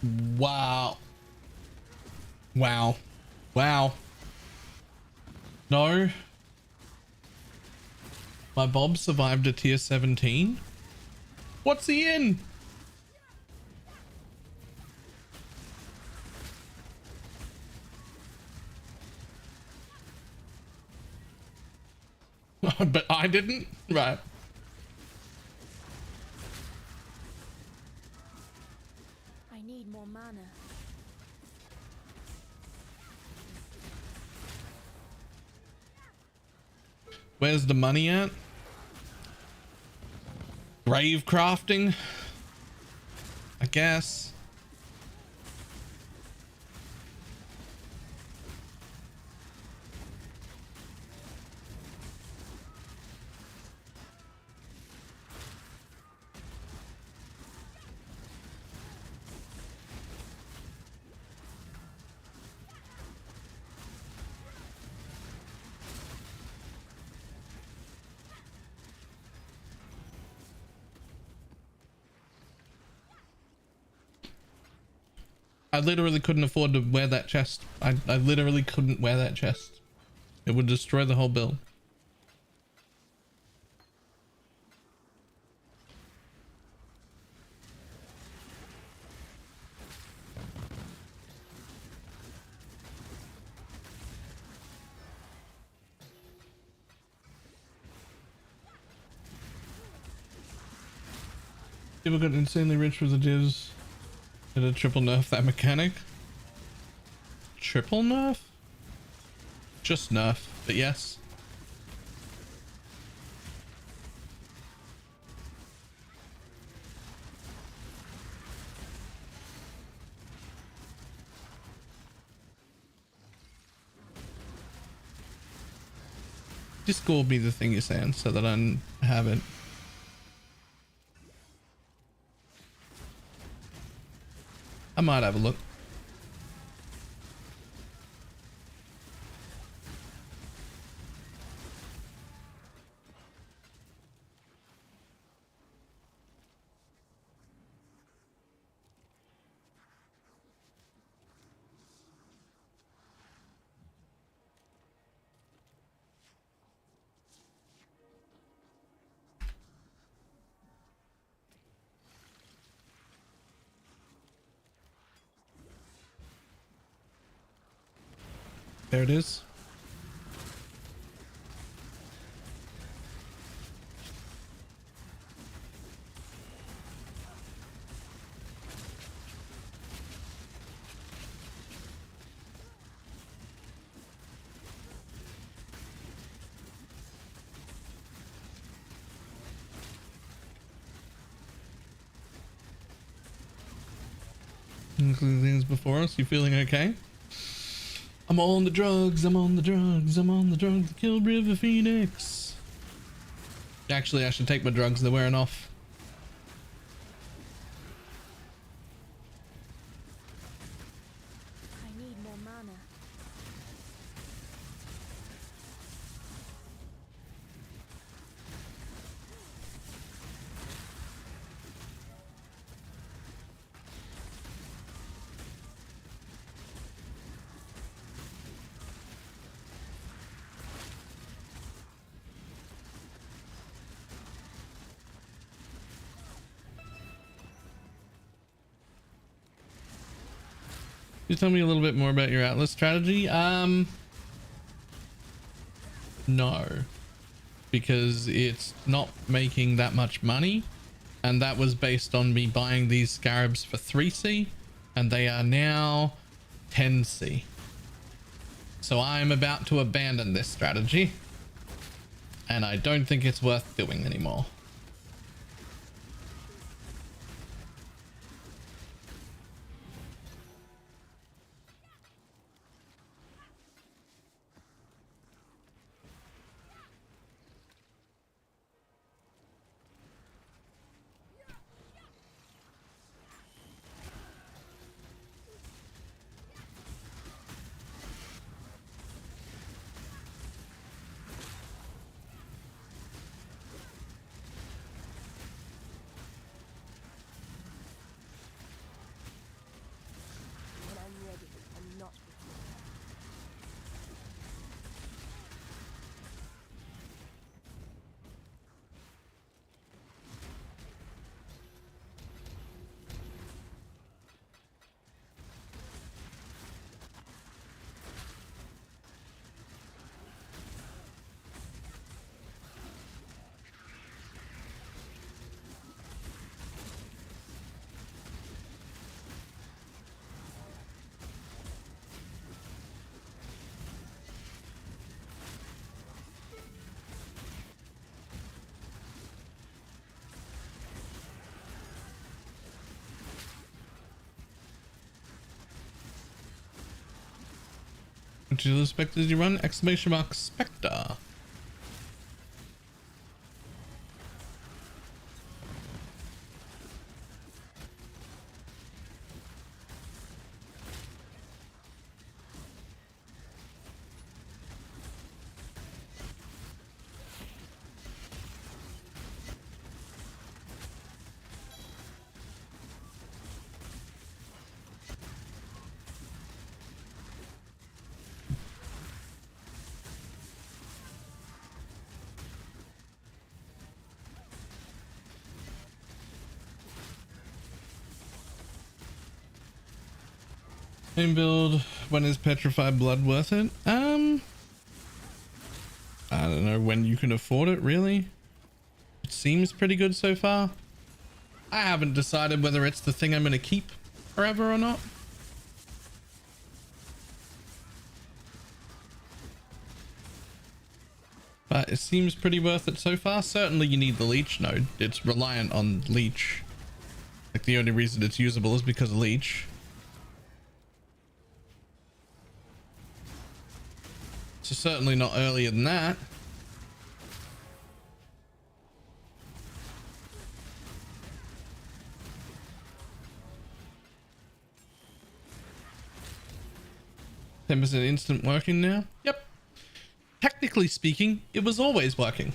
Wow. Wow. Wow. No. My Bob survived a tier 17. What's he in? But I didn't? Right. I need more mana. Where's the money at? Grave crafting? I guess. I literally couldn't afford to wear that chest. I literally couldn't wear that chest. It would destroy the whole build. People got insanely rich with the divs. Did a triple nerf that mechanic? Triple nerf? Just nerf, but yes. Discord me the thing you're saying so that I have it. I might have a look. There it is. Including things before us. You feeling okay? I'm on the drugs. I'm on the drugs. I'm on the drugs. To kill River Phoenix. Actually, I should take my drugs. They're wearing off. I need more mana. You tell me a little bit more about your Atlas strategy? No, because it's not making that much money, and that was based on me buying these scarabs for 3C, and they are now 10C. So I'm about to abandon this strategy, and I don't think it's worth doing anymore. Which of the specters you run? Exclamation mark spectre. Main build, when is petrified blood worth it? I don't know when you can afford it, really. It seems pretty good so far. I haven't decided whether it's the thing I'm going to keep forever or not. But it seems pretty worth it so far. Certainly you need the leech node. It's reliant on leech. Like the only reason it's usable is because of leech. So certainly not earlier than that. $10% instant working now? Yep. Technically speaking, it was always working.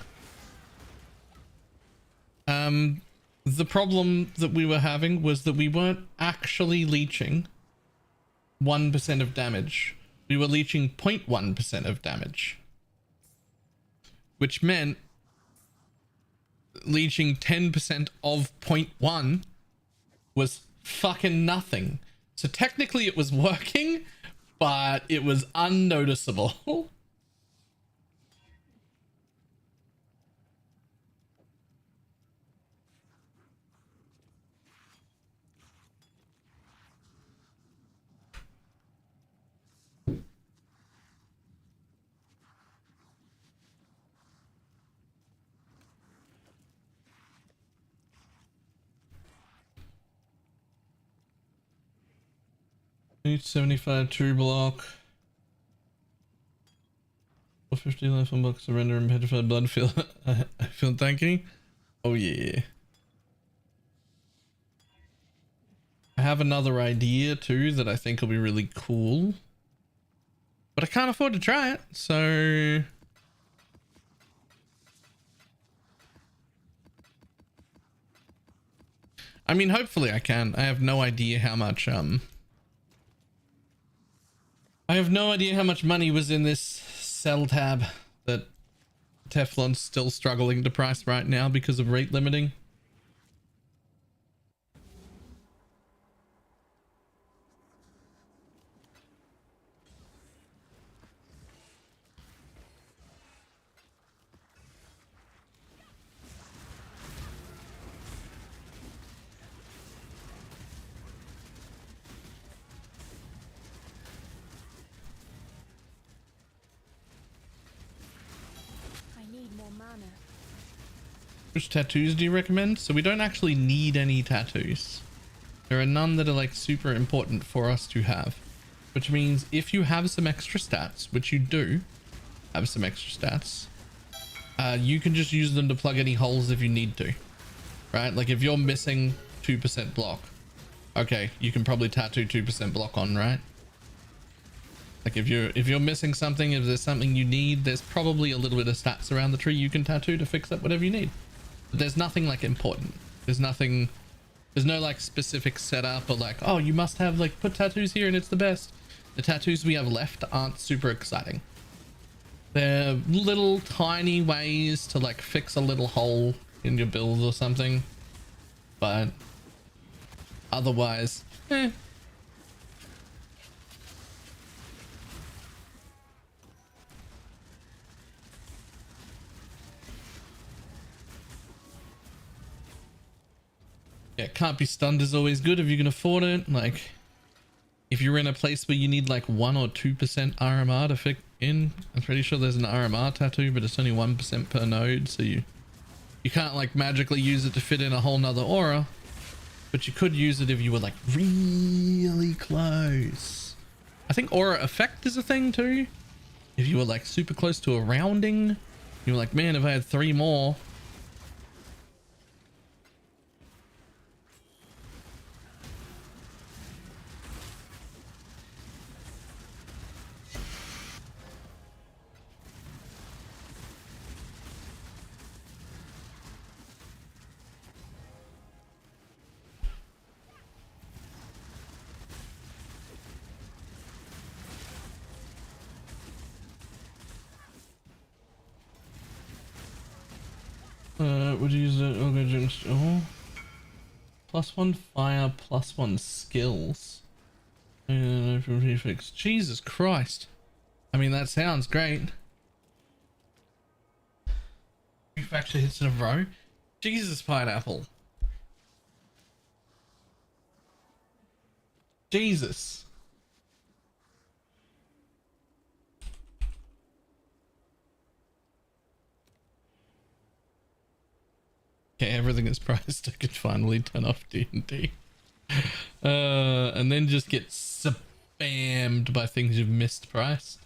The problem that we were having was that we weren't actually leeching 1% of damage. We were leeching 0.1% of damage, which meant leeching 10% of 0.1 was fucking nothing. So technically it was working, but it was unnoticeable. Need 75 true block. 450 life on box surrender and petrified blood feel. I feel tanky. Oh yeah. I have another idea too that I think will be really cool, but I can't afford to try it, so I mean hopefully I can. I have no idea how much I have no idea how much money was in this sell tab that Teflon's still struggling to price right now because of rate limiting. Which tattoos do you recommend? So we don't actually need any tattoos. There are none that are like super important for us to have, which means if you have some extra stats, which you do have some extra stats, you can just use them to plug any holes if you need to, right? Like if you're missing 2% block, okay, you can probably tattoo 2% block on, right? Like if you're missing something, if there's something you need, there's probably a little bit of stats around the tree you can tattoo to fix up whatever you need. But there's nothing like important. There's no like specific setup or like, oh, you must have like put tattoos here and it's the best. The tattoos we have left aren't super exciting. They're little tiny ways to like fix a little hole in your build or something, but otherwise, yeah, can't be stunned is always good if you can afford it. Like, if you're in a place where you need like 1 or 2% RMR to fit in, I'm pretty sure there's an RMR tattoo, but it's only 1% per node, so you can't like magically use it to fit in a whole nother aura, but you could use it if you were like really close. I think aura effect is a thing too. If you were like super close to a rounding, you were like, man, if I had 3 more. Would you use it? Oh, +1 fire, +1 skills. Prefix. Jesus Christ. I mean, that sounds great. 3 fracture hits in a row. Jesus, pineapple. Jesus. Okay, everything is priced. I could finally turn off D&D. And then just get spammed by things you've missed priced.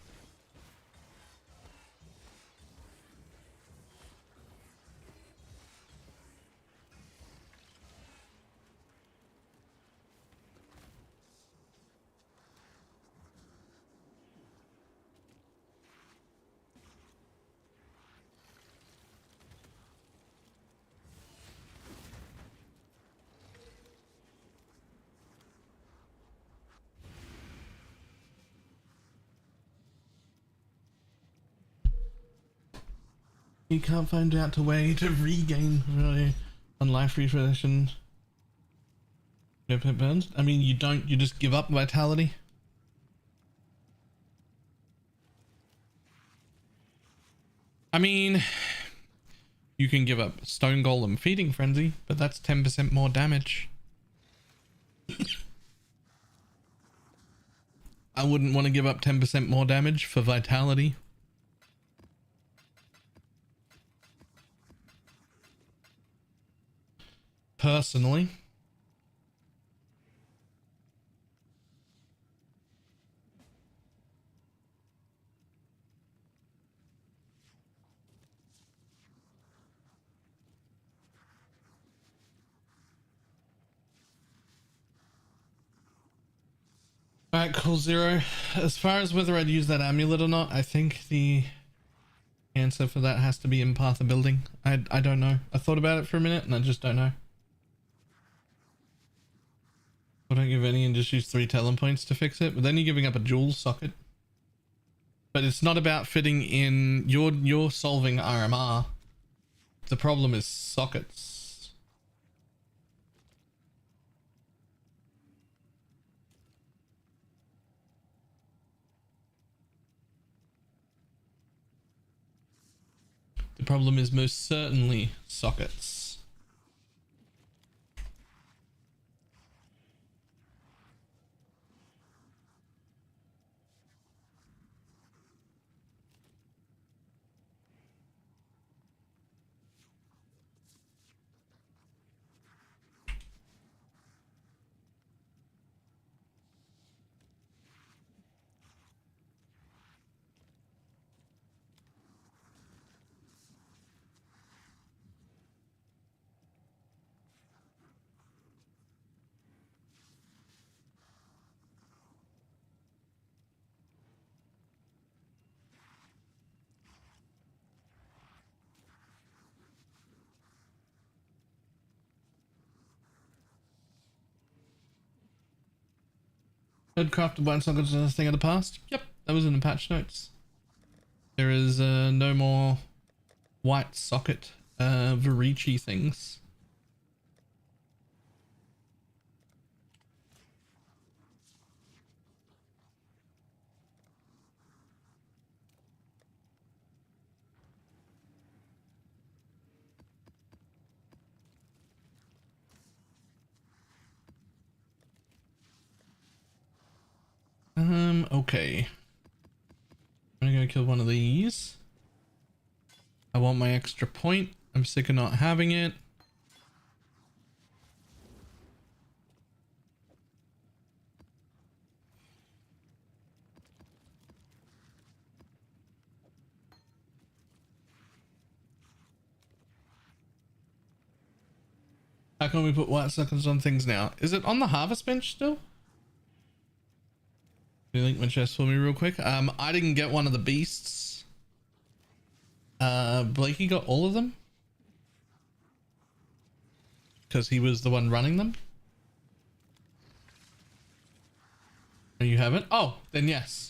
You can't find out a way to regain really on life refreshing. No pet burns. I mean, you don't. You just give up vitality. I mean, you can give up Stone Golem Feeding Frenzy, but that's 10% more damage. I wouldn't want to give up 10% more damage for vitality. Personally. Alright, cool, Zero. As far as whether I'd use that amulet or not, I think the answer for that has to be in Path of Building. I don't know. I thought about it for a minute and I just don't know. I don't give any and just use 3 talent points to fix it, but then you're giving up a jewel socket. But it's not about fitting in. You're solving RMR. The problem is sockets. The problem is most certainly sockets. Crafted blind sockets is a thing of the past. Yep, that was in the patch notes. There is no more white socket Varici things. Okay. I'm gonna go kill one of these. I want my extra point. I'm sick of not having it. How can we put white circles on things now? Is it on the harvest bench still? Can you link my chest for me real quick? I didn't get one of the beasts. Blakey got all of them. Because he was the one running them. No, you haven't? Oh, then yes.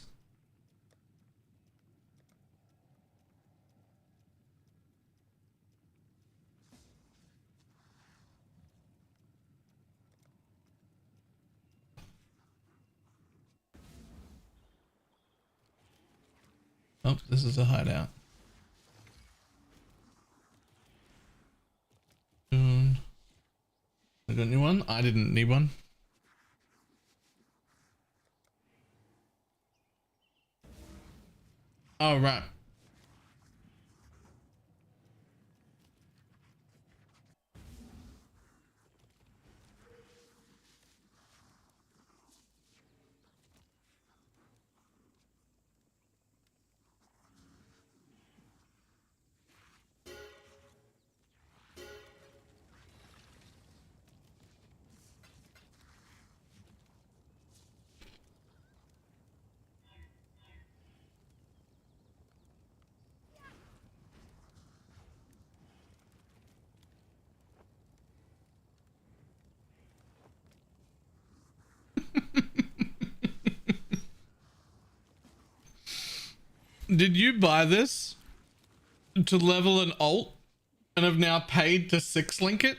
Oh, this is a hideout. I got a new one. I didn't need one. Oh, right. Did you buy this to level an alt and have now paid to 6-link it?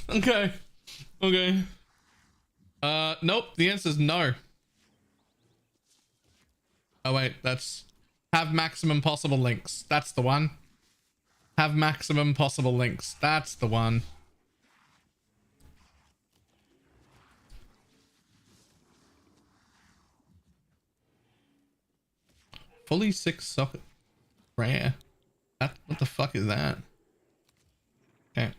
Okay. Okay. Nope. The answer is no. Oh wait, that's have maximum possible links. That's the one. Have maximum possible links. That's the one. Fully 6 socket. Rare. That, what the fuck is that? Okay.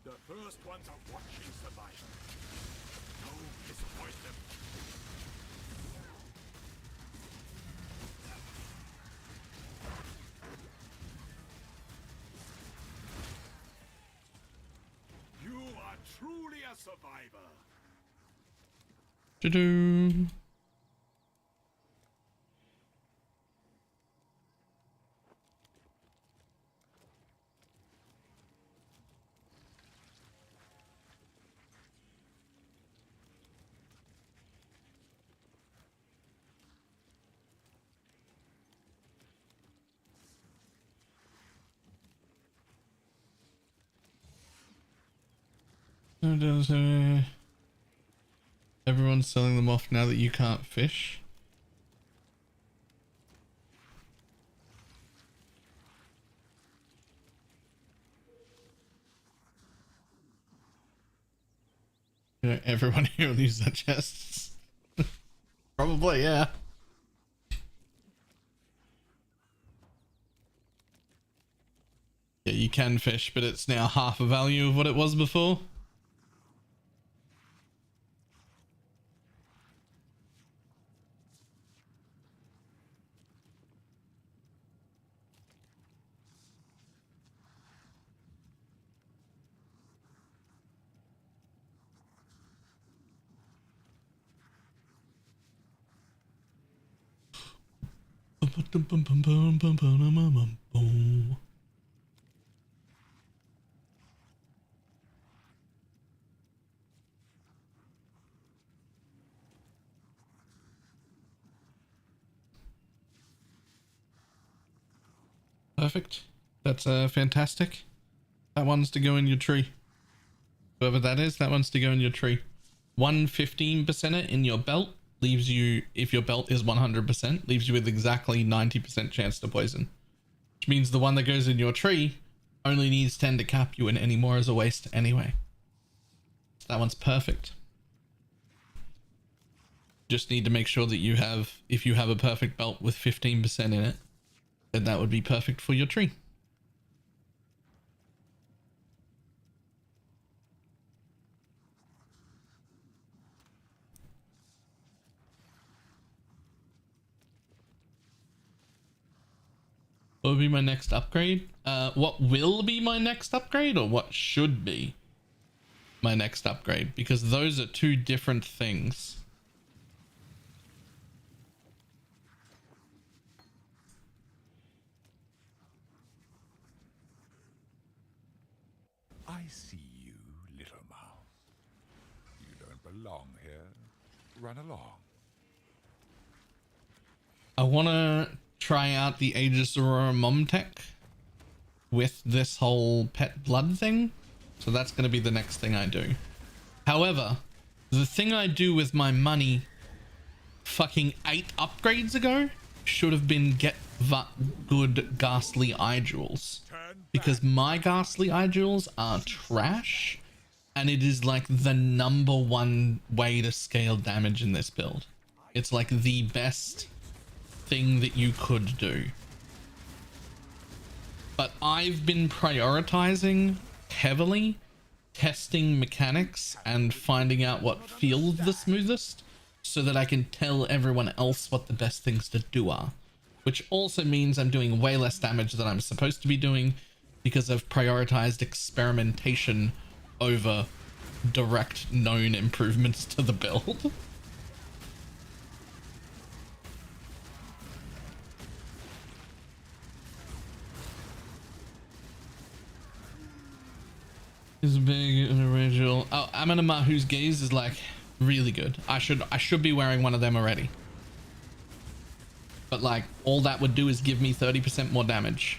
The first ones are watching survival. Don't disappoint them. You are truly a survivor. Do-do. Everyone's selling them off now that you can't fish. You know, everyone here will use their chests. Probably, yeah. Yeah, you can fish, but it's now half a value of what it was before. Perfect. That's fantastic. That one's to go in your tree. Whoever that is, that one's to go in your tree. 115%er in your belt leaves you, if your belt is 100%, leaves you with exactly 90% chance to poison. Which means the one that goes in your tree only needs 10 to cap you, and any more is a waste anyway. So that one's perfect. Just need to make sure that you have, if you have a perfect belt with 15% in it, then that would be perfect for your tree. What would be my next upgrade? What will be my next upgrade, or what should be my next upgrade? Because those are two different things. I see you, little mouse. You don't belong here. Run along. I want to try out the Aegis Aurora Mom tech with this whole pet blood thing. So that's going to be the next thing I do. However, the thing I do with my money fucking 8 upgrades ago should have been get good ghastly eye jewels, because my ghastly eye jewels are trash, and it is like the #1 way to scale damage in this build. It's like the best thing that you could do. But I've been prioritizing heavily testing mechanics and finding out what feels the smoothest, so that I can tell everyone else what the best things to do are, which also means I'm doing way less damage than I'm supposed to be doing, because I've prioritized experimentation over direct known improvements to the build. Is big and original. Oh, Amanamahu's gaze is like really good. I should be wearing one of them already. But like all that would do is give me 30% more damage.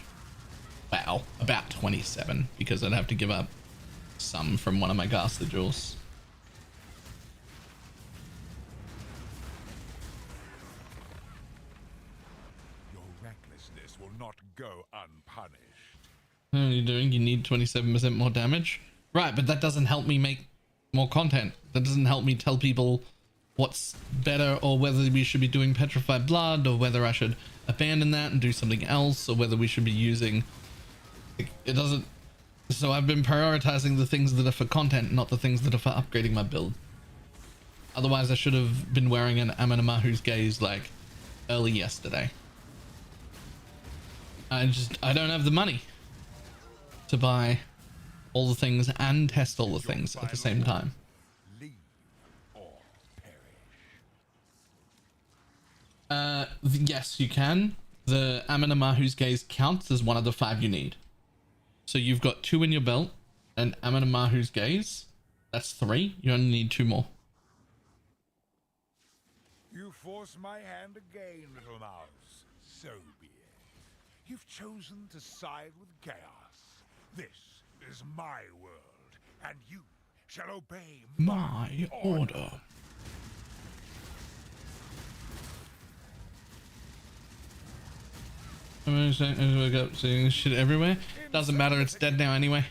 Wow, about 27, because I'd have to give up some from one of my ghastly jewels. Your recklessness will not go unpunished. What are you doing? You need 27% more damage? Right, but that doesn't help me make more content. That doesn't help me tell people what's better, or whether we should be doing petrified blood, or whether I should abandon that and do something else, or whether we should be using... It doesn't... So I've been prioritizing the things that are for content, not the things that are for upgrading my build. Otherwise I should have been wearing an Amanamahu's gaze like early yesterday. I don't have the money to buy all the things and test all the things at the same time. Leave or perish. Yes, you can. The Amanamahu's gaze counts as one of the 5 you need. So you've got 2 in your belt, and Amanamahu's gaze, that's 3. You only need 2 more. You force my hand again, little mouse. So be it. You've chosen to side with chaos. This is my world, and you shall obey My order. Seeing shit everywhere. Doesn't matter, it's dead now anyway.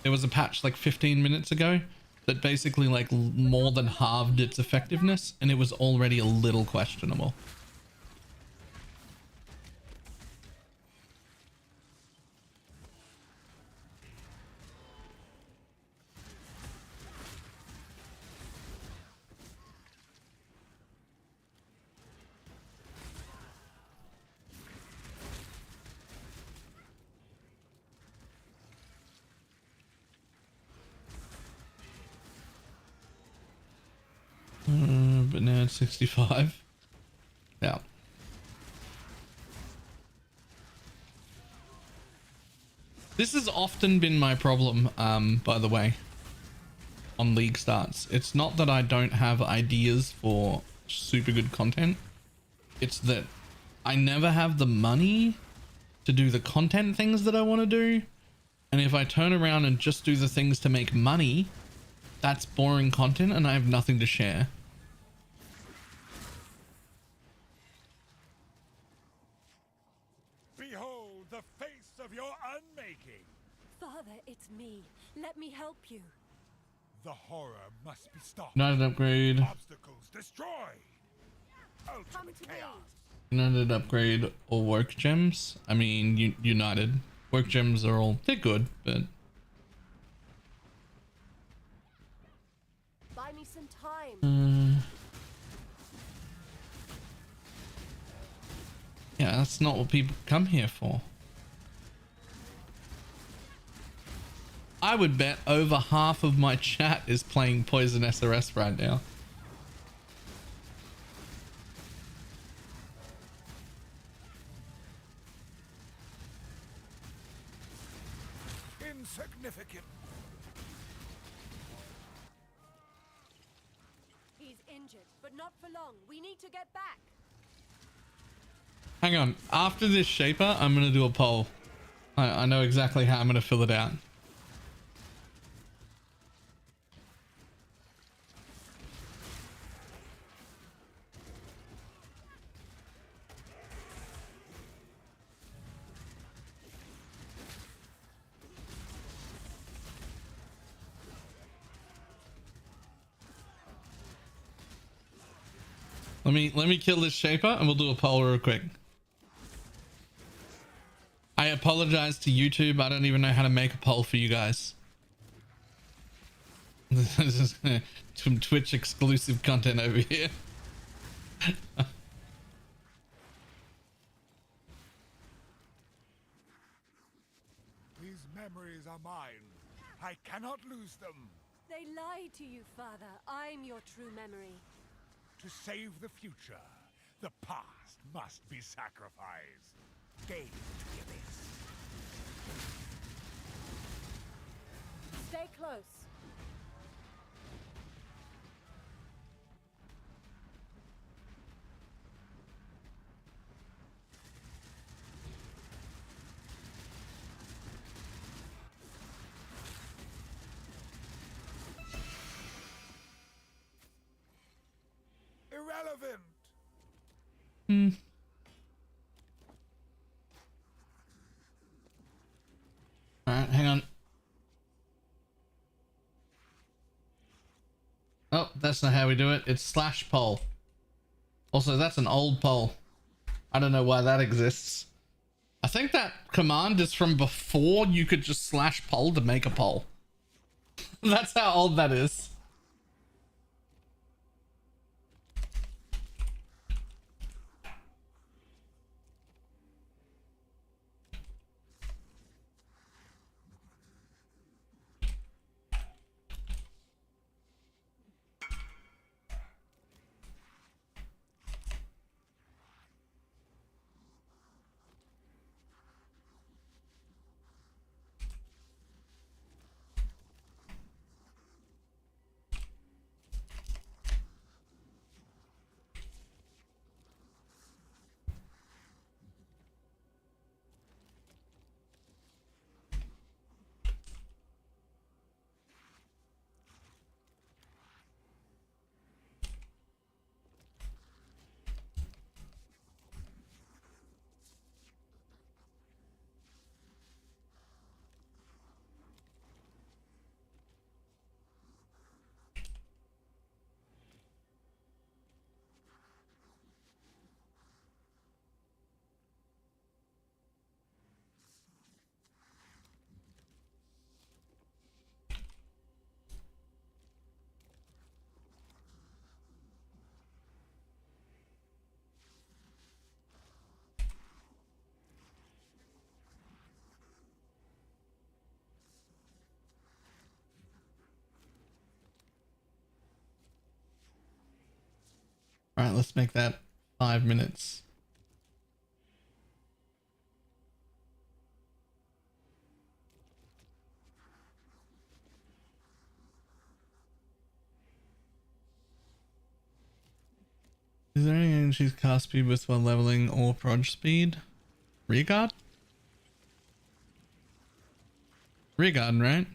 There was a patch like 15 minutes ago that basically like more than halved its effectiveness, and it was already a little questionable. But now it's 65. Yeah. This has often been my problem, by the way, on League starts. It's not that I don't have ideas for super good content. It's that I never have the money to do the content things that I want to do. And if I turn around and just do the things to make money, that's boring content and I have nothing to share. Behold the face of your unmaking. Father, it's me. Let me help you. The horror must be stopped. United upgrade. Obstacles destroyed. Come Ultimate to me. chaos. United upgrade or work gems. I mean, United. Work gems are all, they're good, but... Buy me some time. Yeah, Yeah, that's not what people come here for. I would bet over half of my chat is playing Poison SRS right now. Insignificant. He's injured, but not for long. We need to get back. Hang on. After this shaper, I'm going to do a poll. I know exactly how I'm going to fill it out. Let me kill this shaper and we'll do a poll real quick. I apologize to YouTube. I don't even know how to make a poll for you guys. This is some Twitch exclusive content over here. These memories are mine. I cannot lose them. They lied to you, Father. I'm your true memory. To save the future, the past must be sacrificed. Gain to the abyss. Stay close. Irrelevant. Alright, hang on. Oh, that's not how we do it. It's slash poll. Also, that's an old poll. I don't know why that exists. I think that command is from before you could just slash poll to make a poll. That's how old that is. All right, let's make that 5 minutes. Is there any energy cast speed with while leveling or proj speed? Rearguard? Rearguard, right?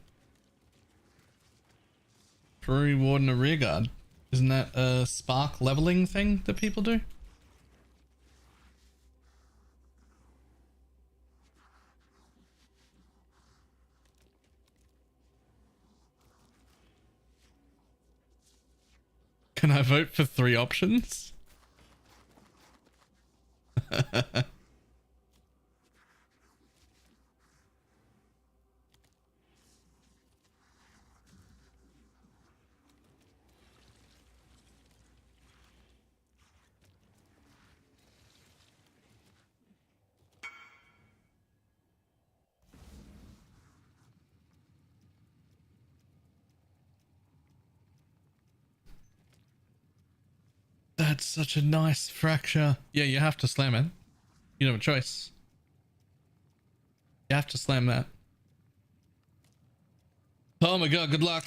For a reward and a rearguard. Isn't that a spark leveling thing that people do? Can I vote for 3 options? That's such a nice fracture. Yeah, you have to slam it. You don't have a choice. You have to slam that. Oh my god, good luck.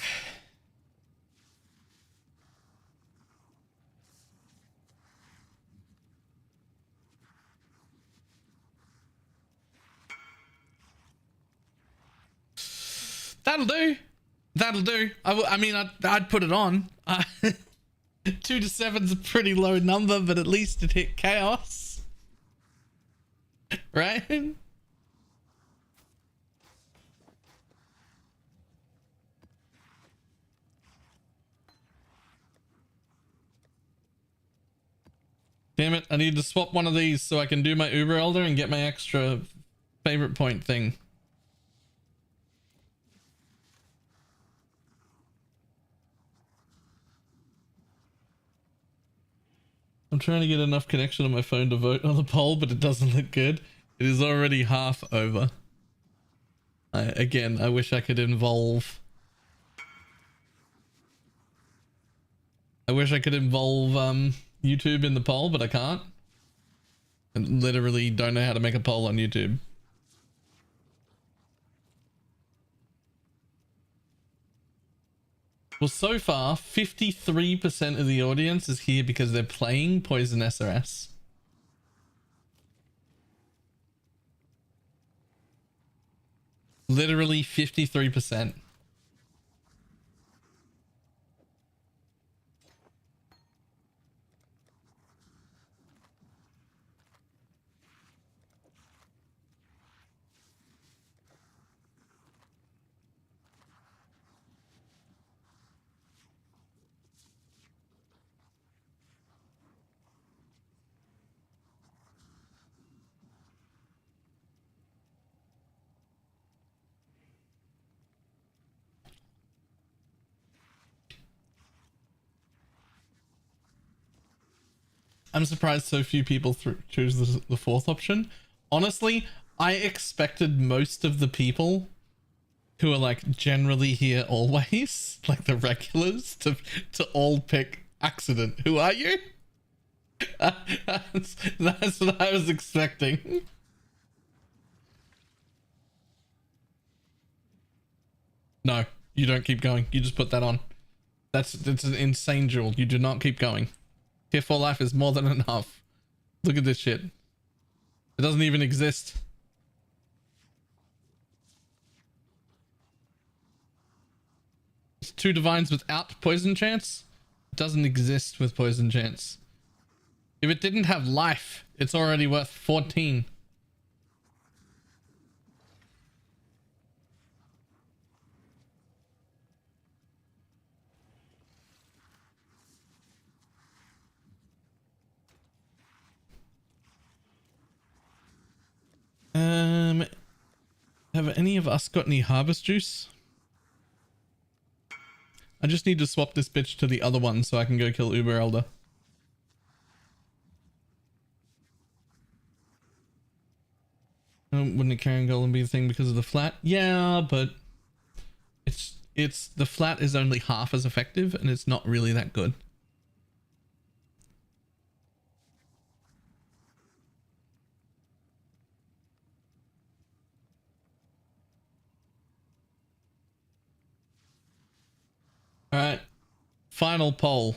That'll do. That'll do. I mean, I'd put it on. 2 to 7's a pretty low number, but at least it hit chaos. Right? Damn it, I need to swap one of these so I can do my Uber Elder and get my extra favorite point thing. I'm trying to get enough connection on my phone to vote on the poll, but it doesn't look good. It is already half over. Again, I wish I could involve... YouTube in the poll, but I can't. I literally don't know how to make a poll on YouTube. Well, so far, 53% of the audience is here because they're playing Poison SRS. Literally 53%. I'm surprised so few people choose the fourth option. Honestly, I expected most of the people who are like generally here always, like the regulars, to all pick accident. Who are you? That's what I was expecting. No, you don't keep going. You just put that on. It's an insane jewel. You do not keep going. Tier 4 life is more than enough. Look at this shit. It doesn't even exist. It's 2 divines without poison chance. It doesn't exist with poison chance. If it didn't have life, it's already worth 14. Have any of us got any harvest juice? I just need to swap this bitch to the other one so I can go kill Uber Elder. Wouldn't a carrying golem be the thing because of the flat? Yeah, but it's the flat is only half as effective and it's not really that good. All right, final poll.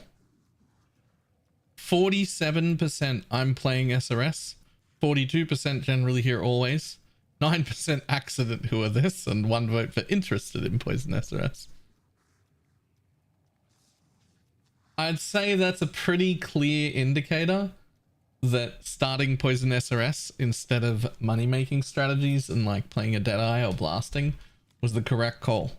47% I'm playing SRS, 42% generally here always, 9% accident who are this, and 1 vote for interested in Poison SRS. I'd say that's a pretty clear indicator that starting Poison SRS instead of money making strategies and like playing a Deadeye or blasting was the correct call.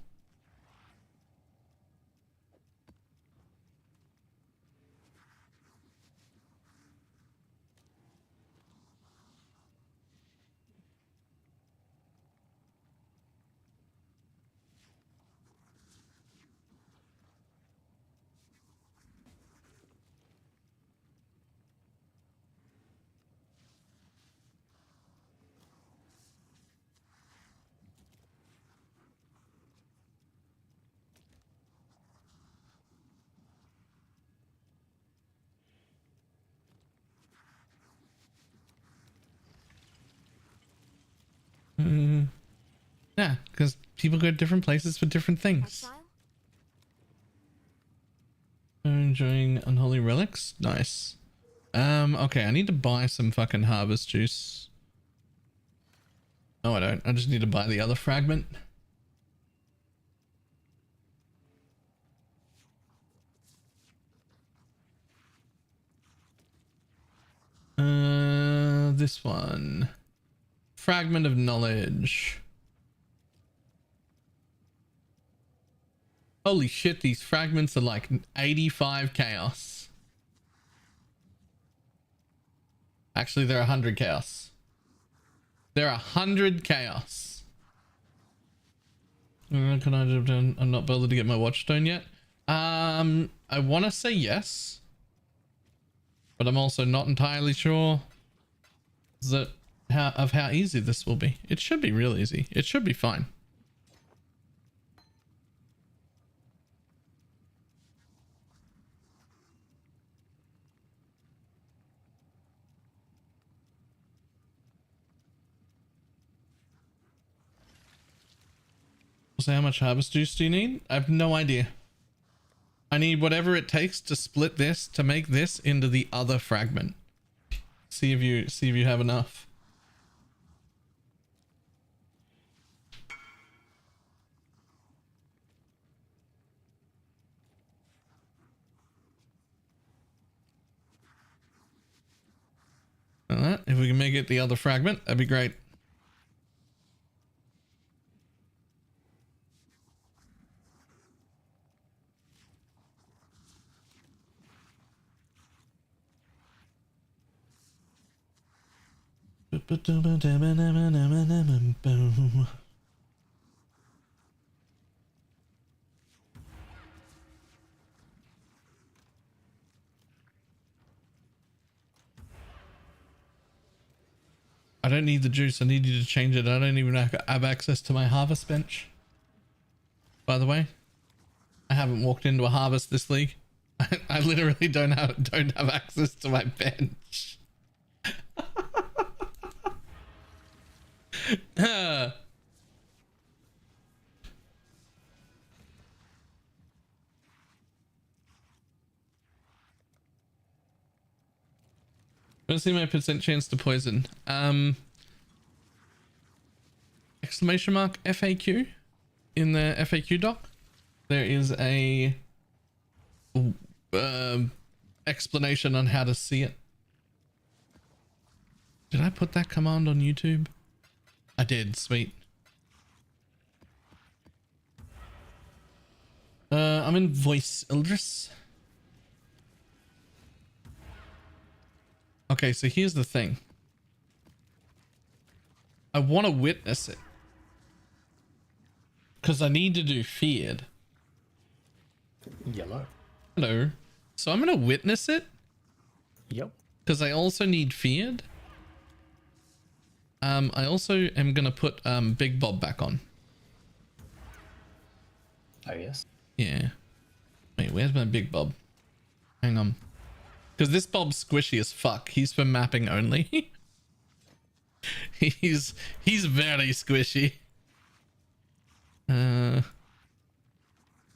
because people go to different places for different things. Exile? Enjoying unholy relics? Nice. Okay, I need to buy some fucking harvest juice. No, I don't. I just need to buy the other fragment. This one. Fragment of knowledge. Holy shit, these fragments are like 85 chaos. Actually, they're 100 chaos. They're 100 chaos. Can I have done? I'm not bothered to get my watchstone yet. I want to say yes, but I'm also not entirely sure that how easy this will be. It should be real easy. It should be fine. So how much harvest juice do you need? I have no idea. I need whatever it takes to split this to make this into the other fragment. See if you have enough. If we can make it the other fragment, that'd be great. I don't need the juice. I need you to change it. I don't even have access to my harvest bench. By the way, I haven't walked into a harvest this league. I literally don't have access to my bench. Let's see my percent chance to poison. Exclamation mark FAQ in the FAQ doc. There is a explanation on how to see it. Did I put that command on YouTube? I did. Sweet. I'm in voice Ildris. Okay, so here's the thing. I want to witness it. Because I need to do feared. Yellow. Hello. So I'm going to witness it. Yep. Because I also need feared. I also am going to put Big Bob back on. Oh, yes. Yeah. Wait, where's my Big Bob? Hang on. Because this Bob's squishy as fuck. He's for mapping only. he's very squishy.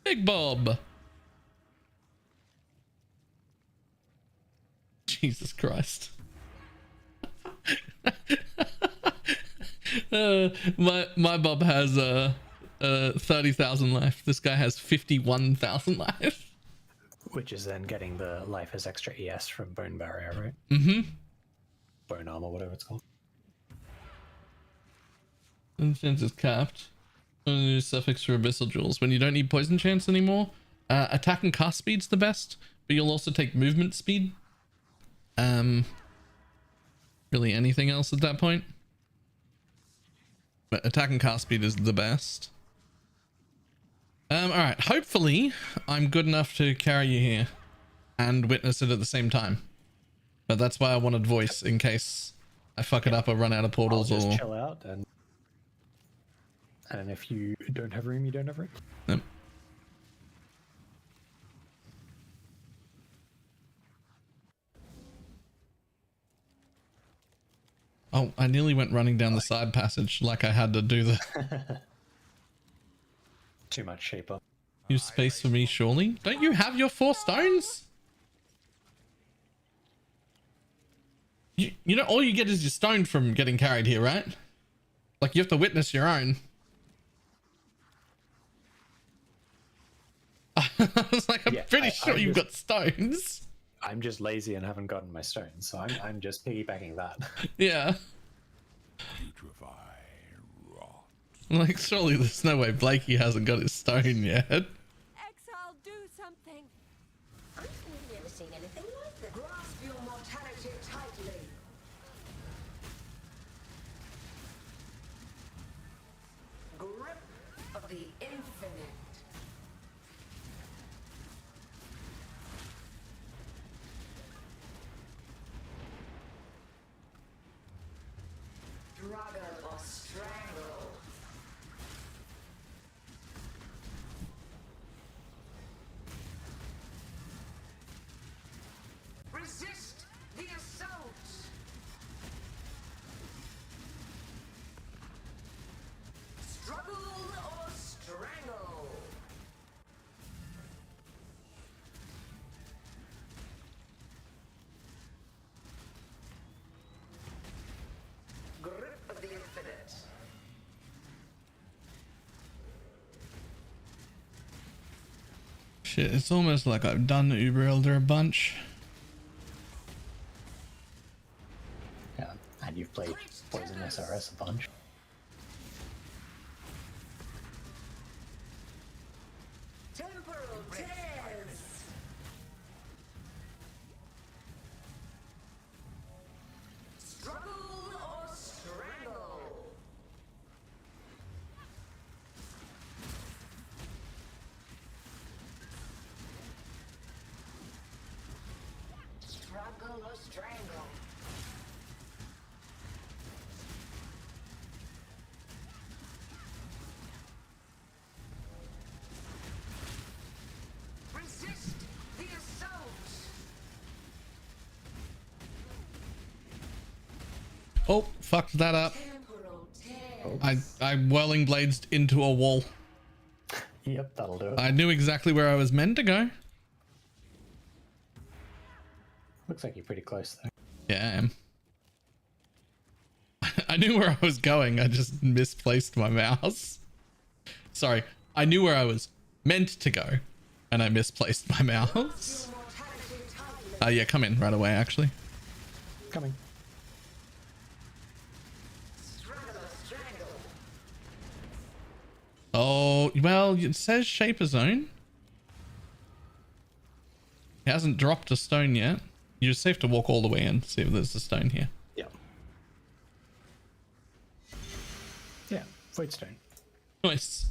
Big Bob. Jesus Christ. My Bob has 30,000 life. This guy has 51,000 life. Which is then getting the life as extra ES from Bone Barrier, right? Mm-hmm. Bone Armor, whatever it's called. Poison chance is capped. Only suffix for abyssal jewels. When you don't need poison chance anymore, attack and cast speed's the best, but you'll also take movement speed. Really anything else at that point? But attack and cast speed is the best. Alright, hopefully I'm good enough to carry you here and witness it at the same time. But that's why I wanted voice, in case I fuck it up or run out of portals. I'll just or chill out, and if you don't have room, you don't have room. Yep. Oh, I nearly went running down the side passage like I had to do the Too much shaper. Use space for me, surely. Don't you have your 4 stones? You know, all you get is your stone from getting carried here, right? Like, you have to witness your own. I was like, I'm pretty sure you've got stones. I'm just lazy and haven't gotten my stones, so I'm just piggybacking that. Yeah. Putrefy, rot. Like, surely there's no way Blakey hasn't got his stone yet. Exile, do something. I've never seen anything like this. Grasp your mortality tightly. Grip of the infinite. Struggle or strangle. Resist the assault. Struggle or strangle. Grip of the infinite. Shit, it's almost like I've done Uber Elder a bunch. Yeah, and you've played Poison SRS a bunch. Temporal tears. Struggle or strangle. Struggle or strangle. Resist the assault. Oh, fucked that up. Temporal tears. I whirling bladed into a wall. Yep, that'll do it. I knew exactly where I was meant to go. Looks like you're pretty close though. Yeah, I am. I knew where I was going. I just misplaced my mouse. Sorry. I knew where I was meant to go and I misplaced my mouse. Yeah, come in right away, actually. Coming. Oh, well, it says Shaper Zone. He hasn't dropped a stone yet. You just have to walk all the way in, see if there's a stone here. Yeah. Yeah, Void Stone. Nice.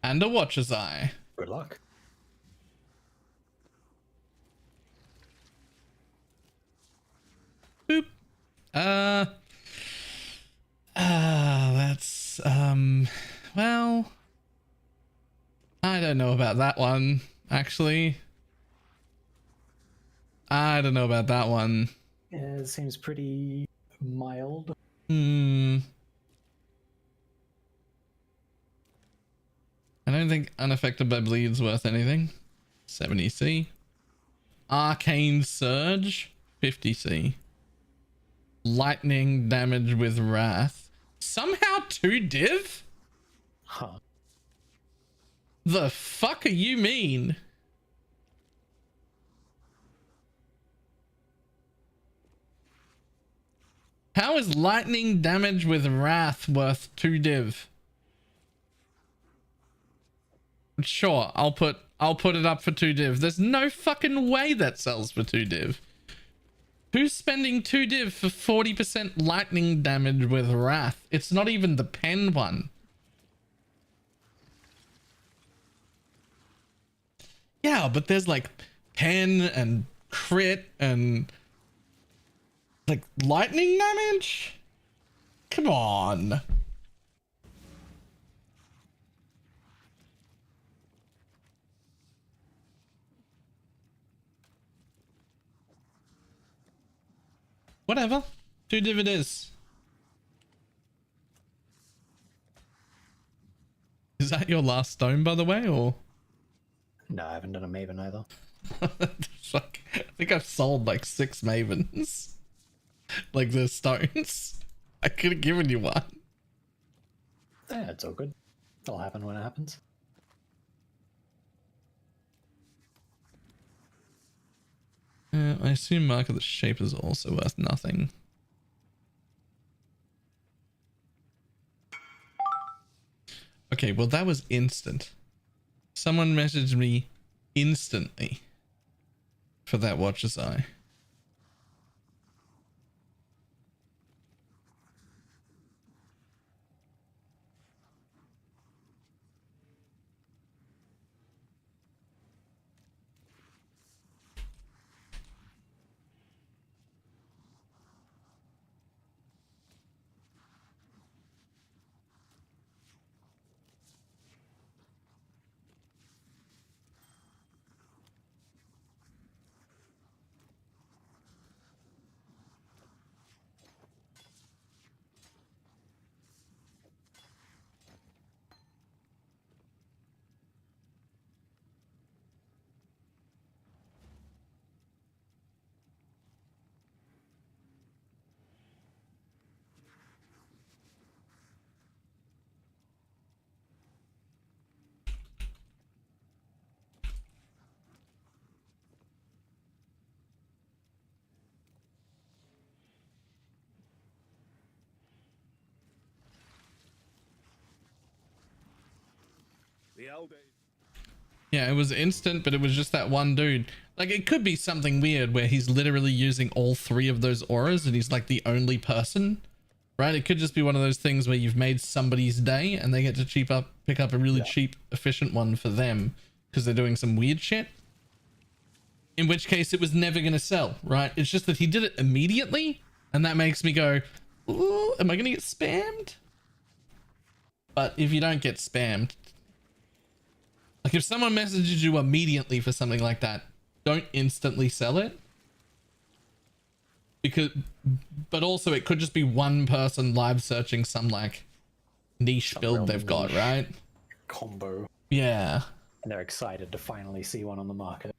And a Watcher's Eye. Good luck. Boop. That's, well, I don't know about that one, actually. I don't know about that one. Yeah, it seems pretty mild. I don't think unaffected by bleed's worth anything. 70C. Arcane Surge, 50C. Lightning damage with wrath. Somehow 2 div? Huh. The fuck are you mean? How is lightning damage with wrath worth 2 div? Sure, I'll put it up for 2 div. There's no fucking way that sells for 2 div. Who's spending 2 div for 40% lightning damage with wrath? It's not even the pen one. Yeah, but there's like pen and crit and like lightning damage? Come on. Whatever. 2 div it is. Is that your last stone, by the way, or? No, I haven't done a Maven either. Fuck. I think I've sold like 6 Mavens. Like the stones. I could have given you one. Yeah, it's all good. It'll happen when it happens. I assume Mark of the Shape is also worth nothing. Okay, well that was instant. Someone messaged me instantly for that Watcher's Eye. Yeah, it was instant, but it was just that one dude. Like, it could be something weird where he's literally using all 3 of those auras and he's like the only person, right? It could just be one of those things where you've made somebody's day and they get to pick up a really cheap, efficient one for them because they're doing some weird shit. In which case, it was never going to sell, right? It's just that he did it immediately, and that makes me go, ooh, am I going to get spammed? But if you don't get spammed, like if someone messages you immediately for something like that, don't instantly sell it. But also it could just be one person live searching some like niche build they've got, right? Combo. Yeah. And they're excited to finally see one on the market.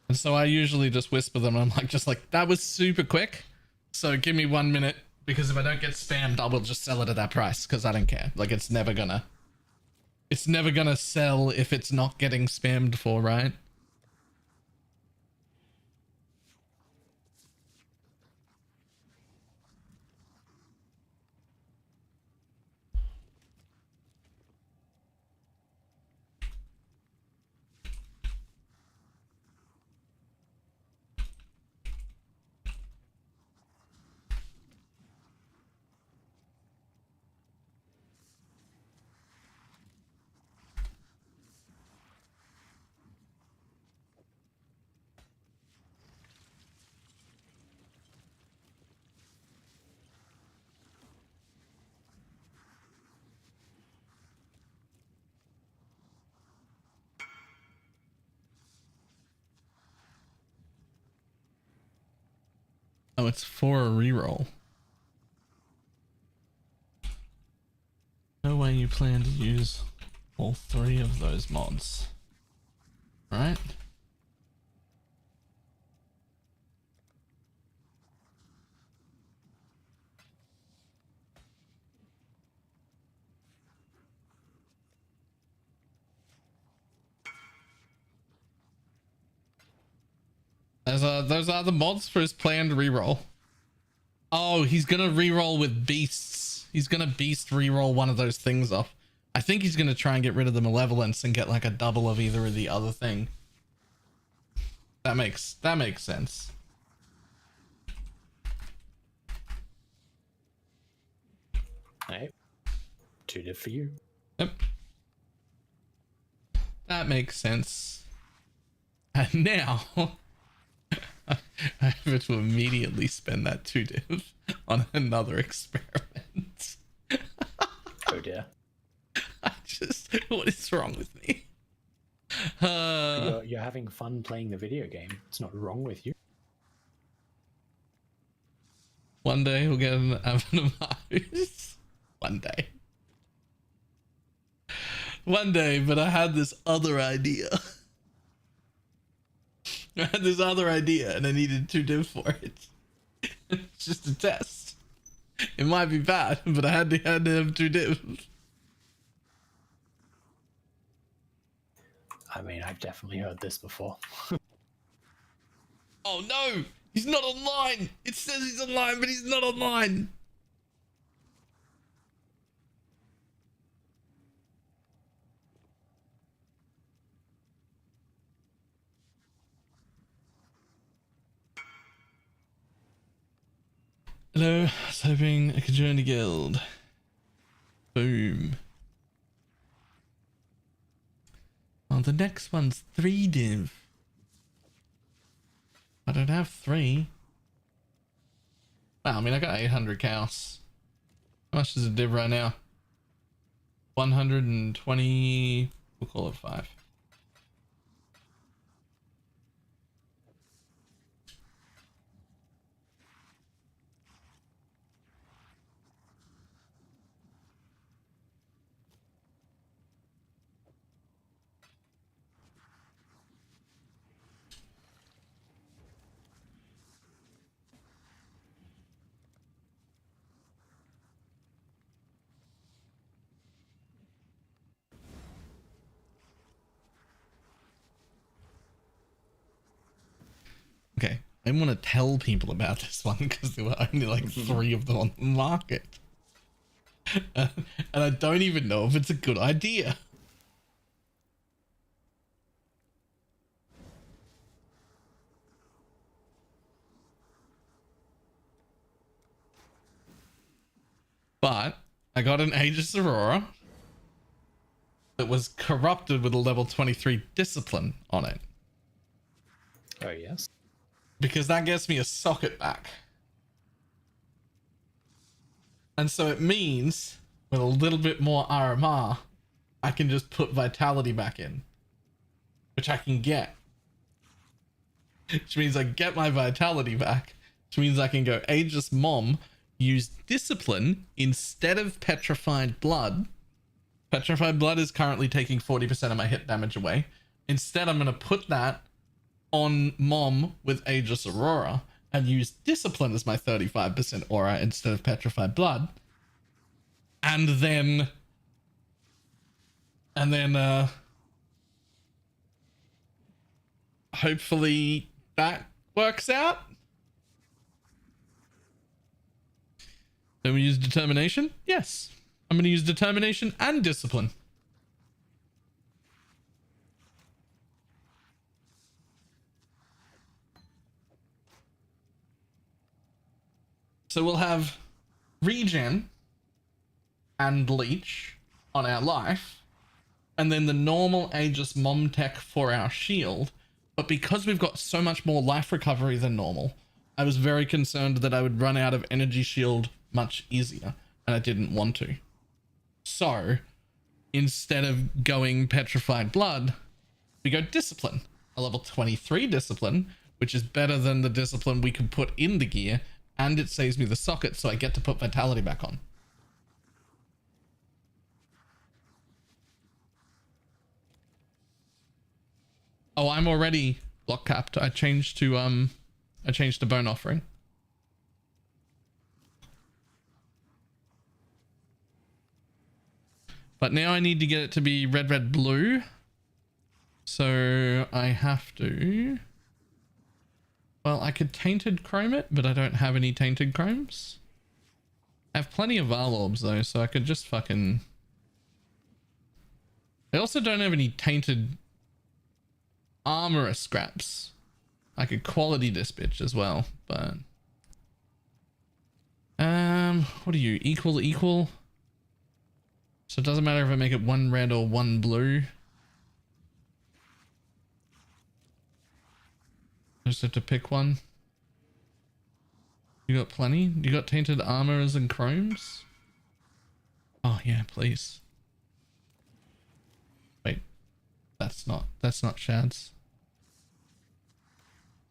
And so I usually just whisper them. I'm like, that was super quick. So give me 1 minute, because if I don't get spammed, I will just sell it at that price because I don't care. Like it's never gonna sell if it's not getting spammed for, right? Oh, it's for a reroll. No way you plan to use all 3 of those mods, right? Those are the mods for his planned reroll. Oh, he's gonna reroll with beasts. He's gonna beast reroll one of those things off. I think he's gonna try and get rid of the malevolence and get like a double of either or the other thing. That makes sense. Alright. 2 diff for you. Yep. That makes sense. And now I have to immediately spend that 2 div on another experiment. Oh dear. What is wrong with me? You're having fun playing the video game. It's not wrong with you. One day we'll get an Avenue. One day. One day, but I had this other idea. I had this other idea and I needed 2 div for it. It's just a test. It might be bad, but I had to have 2 div. I mean, I've definitely heard this before. Oh no! He's not online! It says he's online, but he's not online! Hello, I was hoping I could join the guild. Boom. Oh, the next one's 3 div. I don't have 3. Well, I mean, I got 800 chaos. How much is a div right now? 120. We'll call it 5. Okay, I want to tell people about this one because there were only like 3 of them on the market. And I don't even know if it's a good idea. But I got an Aegis Aurora that was corrupted with a level 23 discipline on it. Oh, yes. Because that gets me a socket back. And so it means with a little bit more RMR, I can just put vitality back in, which I can get. Which means I get my vitality back, which means I can go Aegis Mom, use discipline instead of petrified blood. Petrified blood is currently taking 40% of my hit damage away. Instead, I'm going to put that on Mom with Aegis Aurora and use discipline as my 35% aura instead of petrified blood. And then hopefully that works out. Then we use determination. Yes, I'm going to use determination and discipline. So we'll have regen and leech on our life, and then the normal Aegis Mom tech for our shield. But because we've got so much more life recovery than normal, I was very concerned that I would run out of energy shield much easier, and I didn't want to. So instead of going petrified blood, we go discipline, a level 23 discipline, which is better than the discipline we can put in the gear, and it saves me the socket, so I get to put vitality back on. Oh, I'm already block capped. I changed to bone offering. But now I need to get it to be red, red, blue. So I have to... Well, I could tainted chrome it, but I don't have any tainted chromes. I have plenty of Valorbs though, so I could just fucking... I also don't have any tainted armor scraps. I could quality this bitch as well, but... what are you? Equal? So it doesn't matter if I make it 1 red or 1 blue. I just have to pick one. You got plenty? You got tainted armors and chromes? Oh yeah, please. Wait, that's not shads.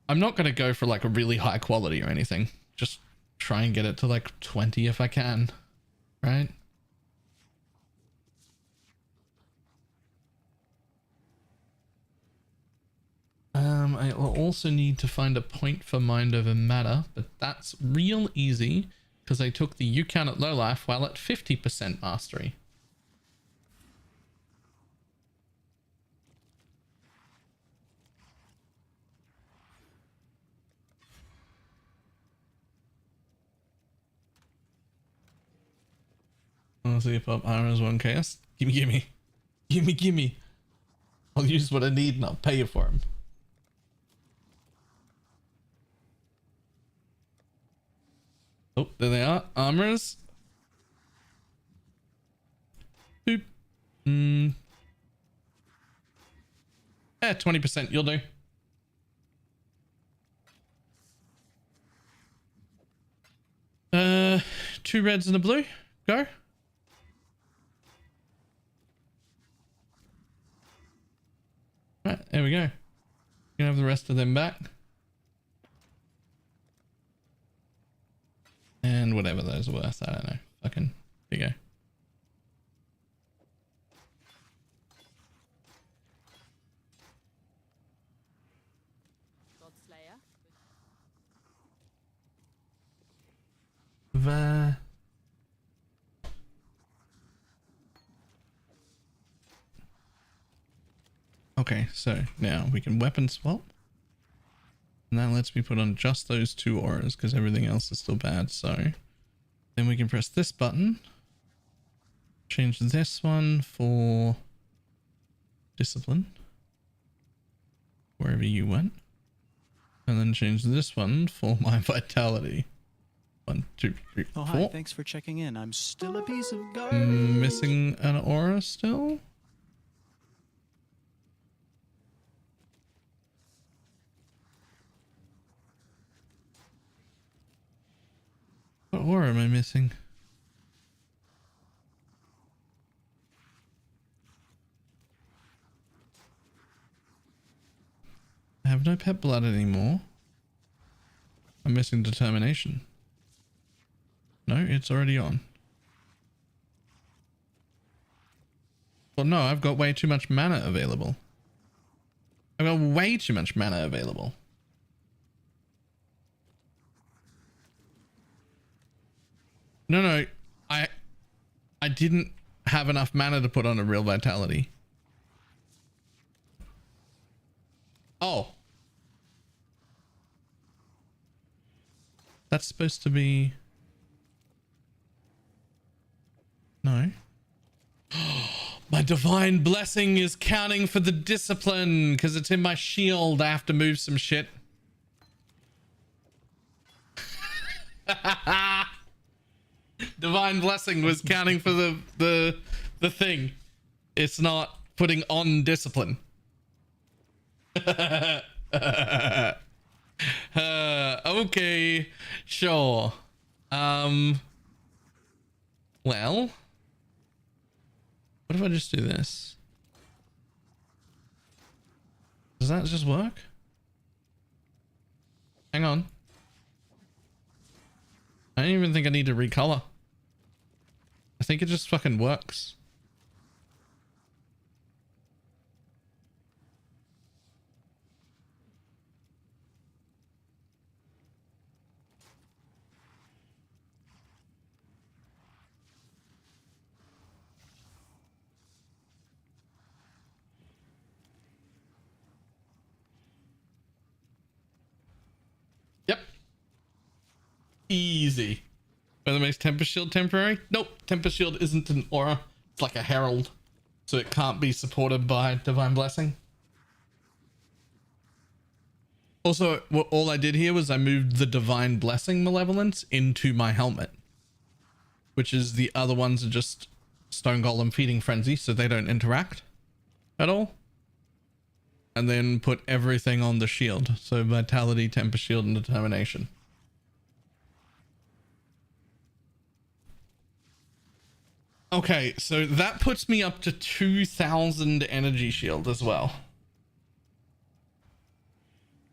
I'm not gonna go for like a really high quality or anything. Just try and get it to like 20 if I can, right? I will also need to find a point for mind over matter, but that's real easy because I took the you count at low life while at 50% mastery. I'll see if up armor is 1 chaos. Gimme. I'll use what I need and I'll pay you for him. Oh, there they are. Armors. Boop. Yeah, 20%. You'll do. Two reds and a blue. Go. Right, there we go. You can have the rest of them back. And whatever those are worth, I don't know. Fucking, there you go. Okay, so now we can weapon swap. And that lets me put on just those 2 auras because everything else is still bad. So then we can press this button. Change this one for discipline. Wherever you went. And then change this one for my vitality. 1, 2, 3, 4. Oh, hi. Thanks for checking in. I'm still a piece of garbage. Missing an aura still? What aura am I missing? I have no pet blood anymore. I'm missing determination. No, it's already on. Well, no, I've got way too much mana available. I've got way too much mana available. No, I didn't have enough mana to put on a real vitality. Oh. That's supposed to be... No. My divine blessing is counting for the discipline because it's in my shield. I have to move some shit. Divine blessing was counting for the thing. It's not putting on discipline. Okay, sure. Well, what if I just do this? Does that just work? Hang on. I don't even think I need to recolor. I think it just fucking works. Yep. Easy. Whether it makes Tempest Shield temporary? Nope. Tempest Shield isn't an aura. It's like a herald. So it can't be supported by Divine Blessing. Also, all I did here was I moved the Divine Blessing Malevolence into my helmet. Which is the other ones are just Stone Golem Feeding Frenzy, so they don't interact at all. And then put everything on the shield. So Vitality, Tempest Shield, and Determination. Okay, so that puts me up to 2,000 energy shield as well.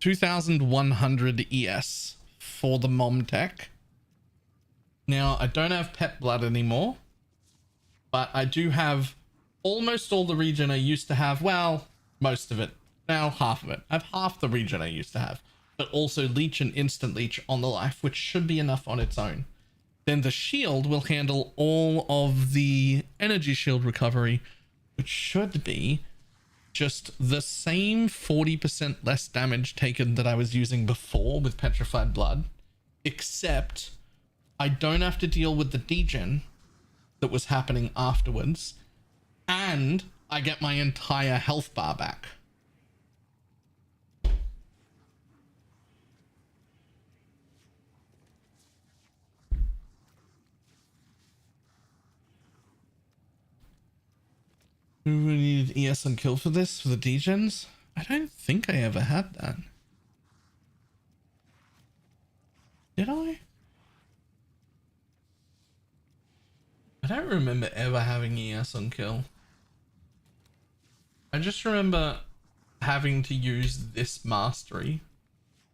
2,100 ES for the mom tech. Now, I don't have pet blood anymore, but I do have almost all the regen I used to have. Well, most of it. Now half of it. I have half the regen I used to have, but also leech and instant leech on the life, which should be enough on its own. Then the shield will handle all of the energy shield recovery, which should be just the same 40% less damage taken that I was using before with Petrified Blood, except I don't have to deal with the degen that was happening afterwards, and I get my entire health bar back. Do we need ES on kill for this, for the degens? I don't think I ever had that. Did I? I don't remember ever having ES on kill. I just remember having to use this mastery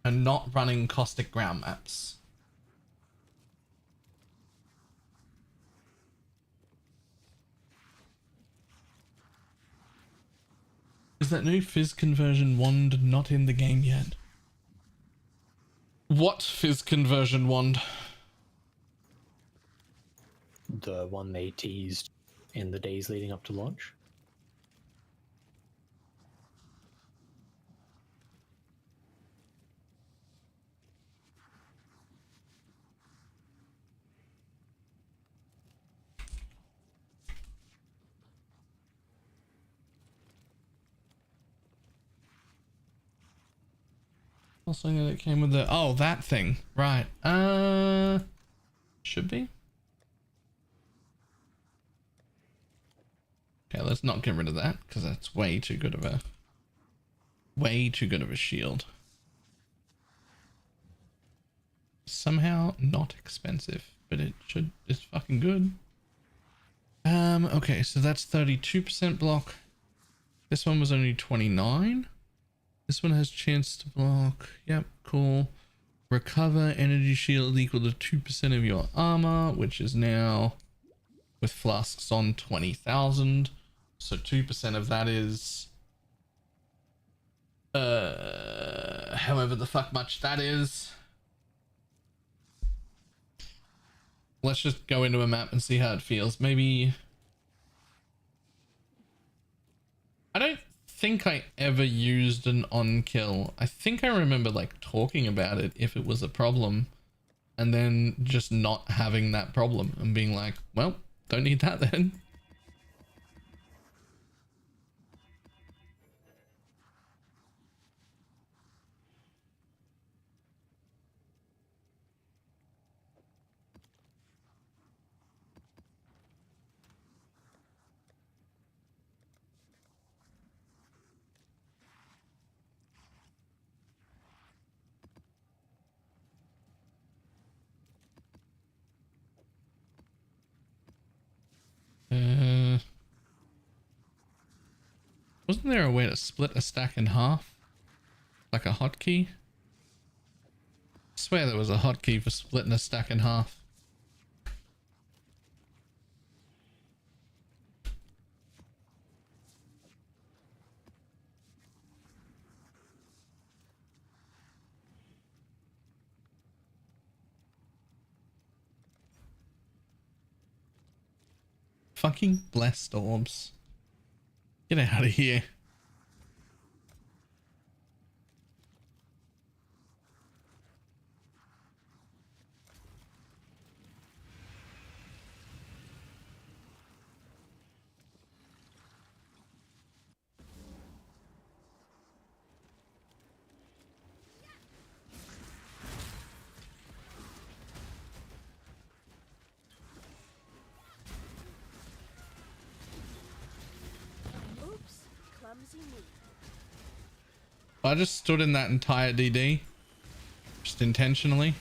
and not running caustic ground maps. Is that new fizz conversion wand not in the game yet? What fizz conversion wand? The one they teased in the days leading up to launch. Something that came with the that thing, right? Should be. Okay, let's not get rid of that because that's way too good of a shield. Somehow not expensive, but it's fucking good. Okay, so that's 32% block. This one was only 29. This one has chance to block. Yep, cool. Recover energy shield equal to 2% of your armor, which is now with flasks on 20,000. So 2% of that is however the fuck much that is. Let's just go into a map and see how it feels. Maybe I don't think I ever used an on kill. I think I remember like talking about it if it was a problem and then just not having that problem and being like, well, don't need that then. Wasn't there a way to split a stack in half? Like a hotkey? I swear there was a hotkey for splitting a stack in half. Fucking blessed orbs. Get out of here. I just stood in that entire DD. Just intentionally.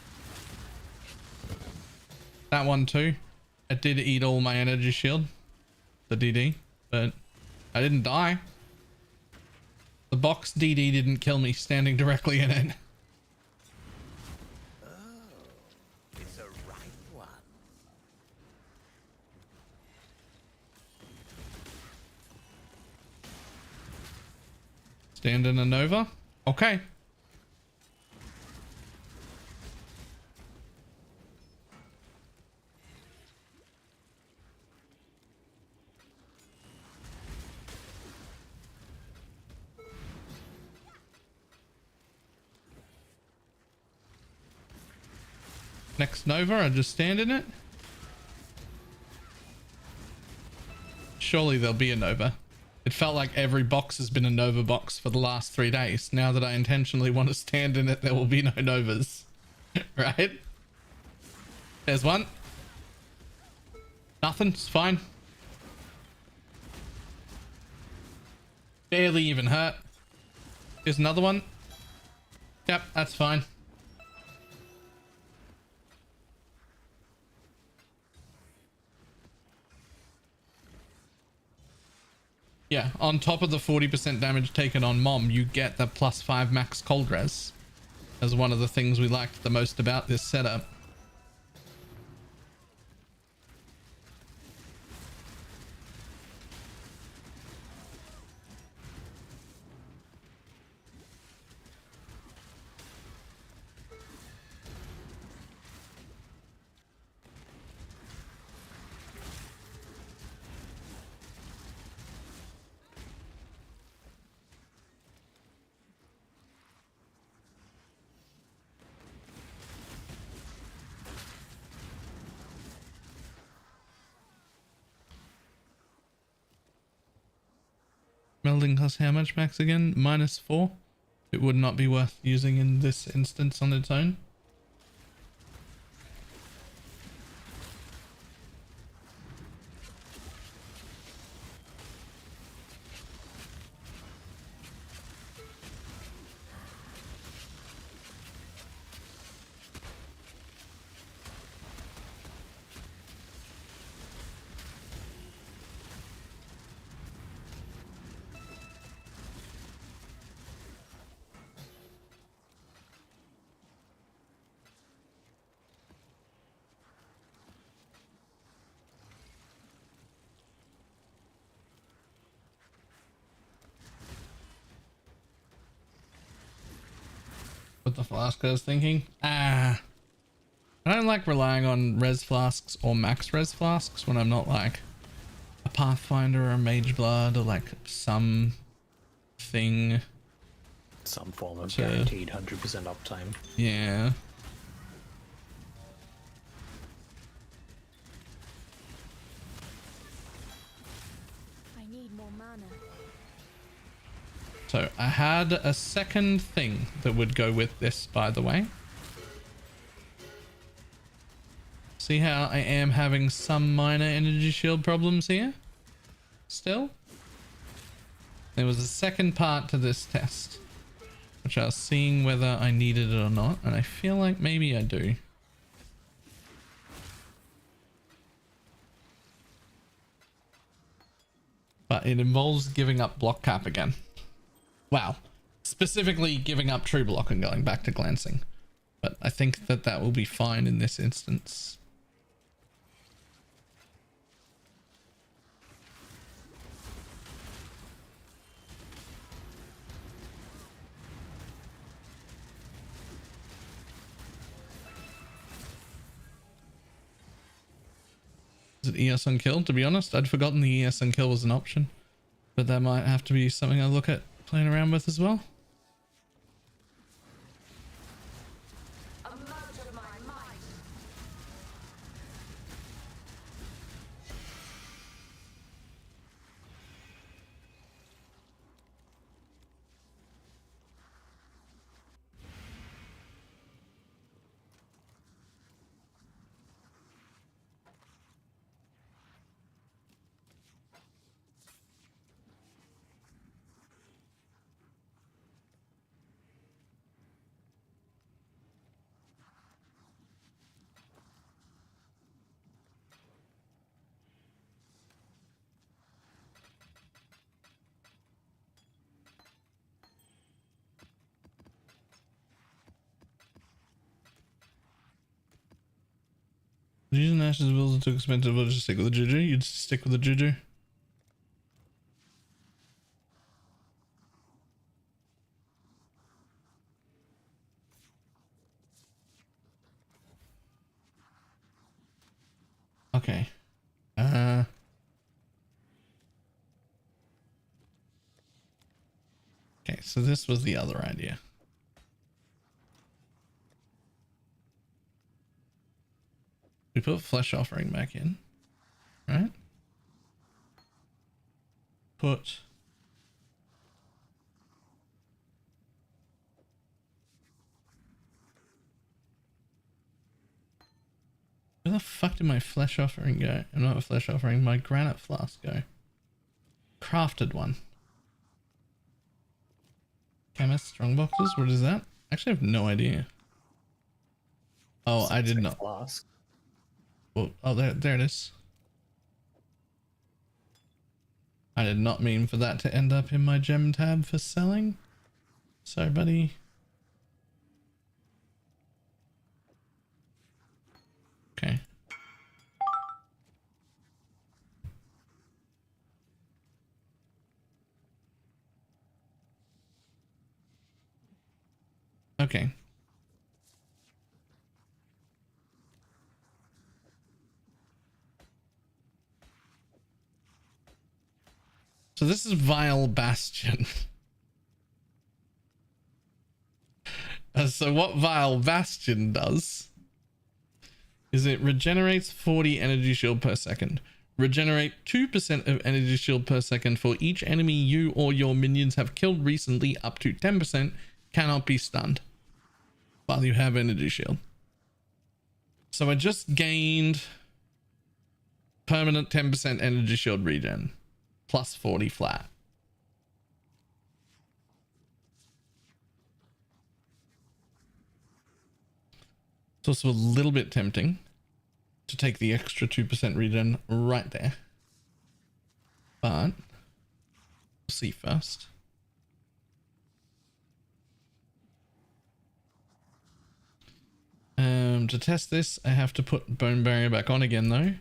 That one too. It did eat all my energy shield. The DD. But I didn't die. The box DD didn't kill me standing directly in it. Oh, it's a right one. Stand in a Nova. Okay. Next Nova, I just stand in it. Surely there'll be a Nova. It felt like every box has been a Nova box for the last 3 days. Now that I intentionally want to stand in it, there will be no Novas. Right? There's one. Nothing, it's fine. Barely even hurt. Here's another one. Yep, that's fine. Yeah, on top of the 40% damage taken on Mom, you get the +5 max cold res as one of the things we liked the most about this setup. Melding costs how much max again? -4. It would not be worth using in this instance on its own. What the flask I was thinking? I don't like relying on res flasks or max res flasks when I'm not like a Pathfinder or a Mage Blood or like some thing. Some form of guaranteed 100% uptime. Yeah. I need more mana. So I had a second thing that would go with this, by the way. See how I am having some minor energy shield problems here? Still? There was a second part to this test, which I was seeing whether I needed it or not, and I feel like maybe I do. But it involves giving up block cap again. Wow. Specifically giving up true block and going back to glancing. But I think that that will be fine in this instance. Is it ES on kill? To be honest, I'd forgotten the ES on kill was an option. But that might have to be something I look at playing around with as well. Using Ashes bills are too expensive. We'll just stick with the Juju. You'd stick with the Juju. Okay. Okay, so this was the other idea. We put flesh offering back in, right? Put where the fuck did my flesh offering go? Not a flesh offering, my granite flask go. Crafted one. Chemist strong boxes, what is that? Actually, I have no idea. Oh, I did not. Flask. Oh, there it is. I did not mean for that to end up in my gem tab for selling. Sorry, buddy. Okay. Okay. So this is Vile Bastion. So what Vile Bastion does is it regenerates 40 energy shield per second. Regenerate 2% of energy shield per second for each enemy you or your minions have killed recently, up to 10%, cannot be stunned while you have energy shield. So I just gained permanent 10% energy shield regen plus 40 flat. It's also a little bit tempting to take the extra 2% regen right there. But we'll see first. To test this, I have to put bone barrier back on again though,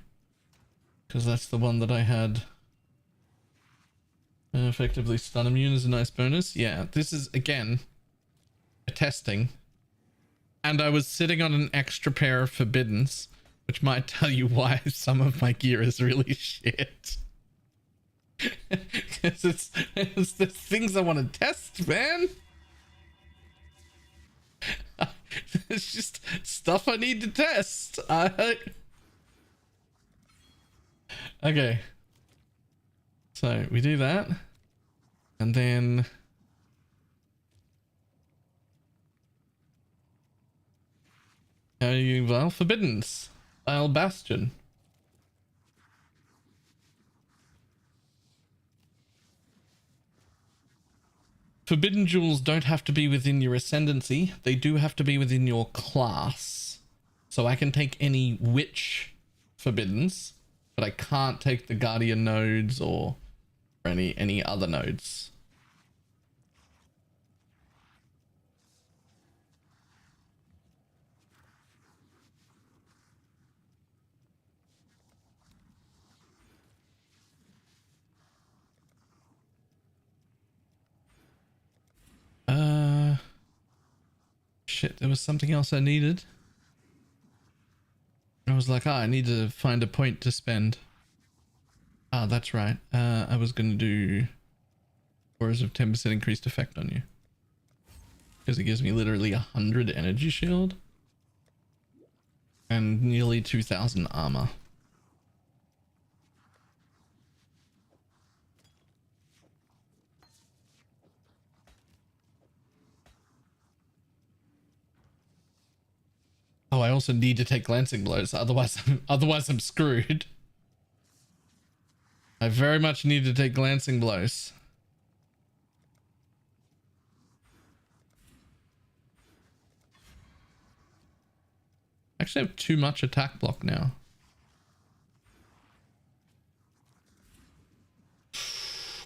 because that's the one that I had effectively stun immune is a nice bonus. Yeah, this is again a testing. And I was sitting on an extra pair of forbiddens, which might tell you why some of my gear is really shit. Because it's the things I want to test, man. It's just stuff I need to test. Okay. So we do that. And then how are you? Well, forbiddens. Vile Bastion. Forbidden jewels don't have to be within your ascendancy. They do have to be within your class. So I can take any witch forbiddens, but I can't take the guardian nodes or any other nodes. Shit, there was something else I needed. I was like, I need to find a point to spend. Ah, that's right. I was going to do auras of 10% increased effect on you. Because it gives me literally 100 energy shield. And nearly 2000 armor. Oh, I also need to take glancing blows, otherwise I'm screwed. I very much need to take glancing blows. Actually, I have too much attack block now.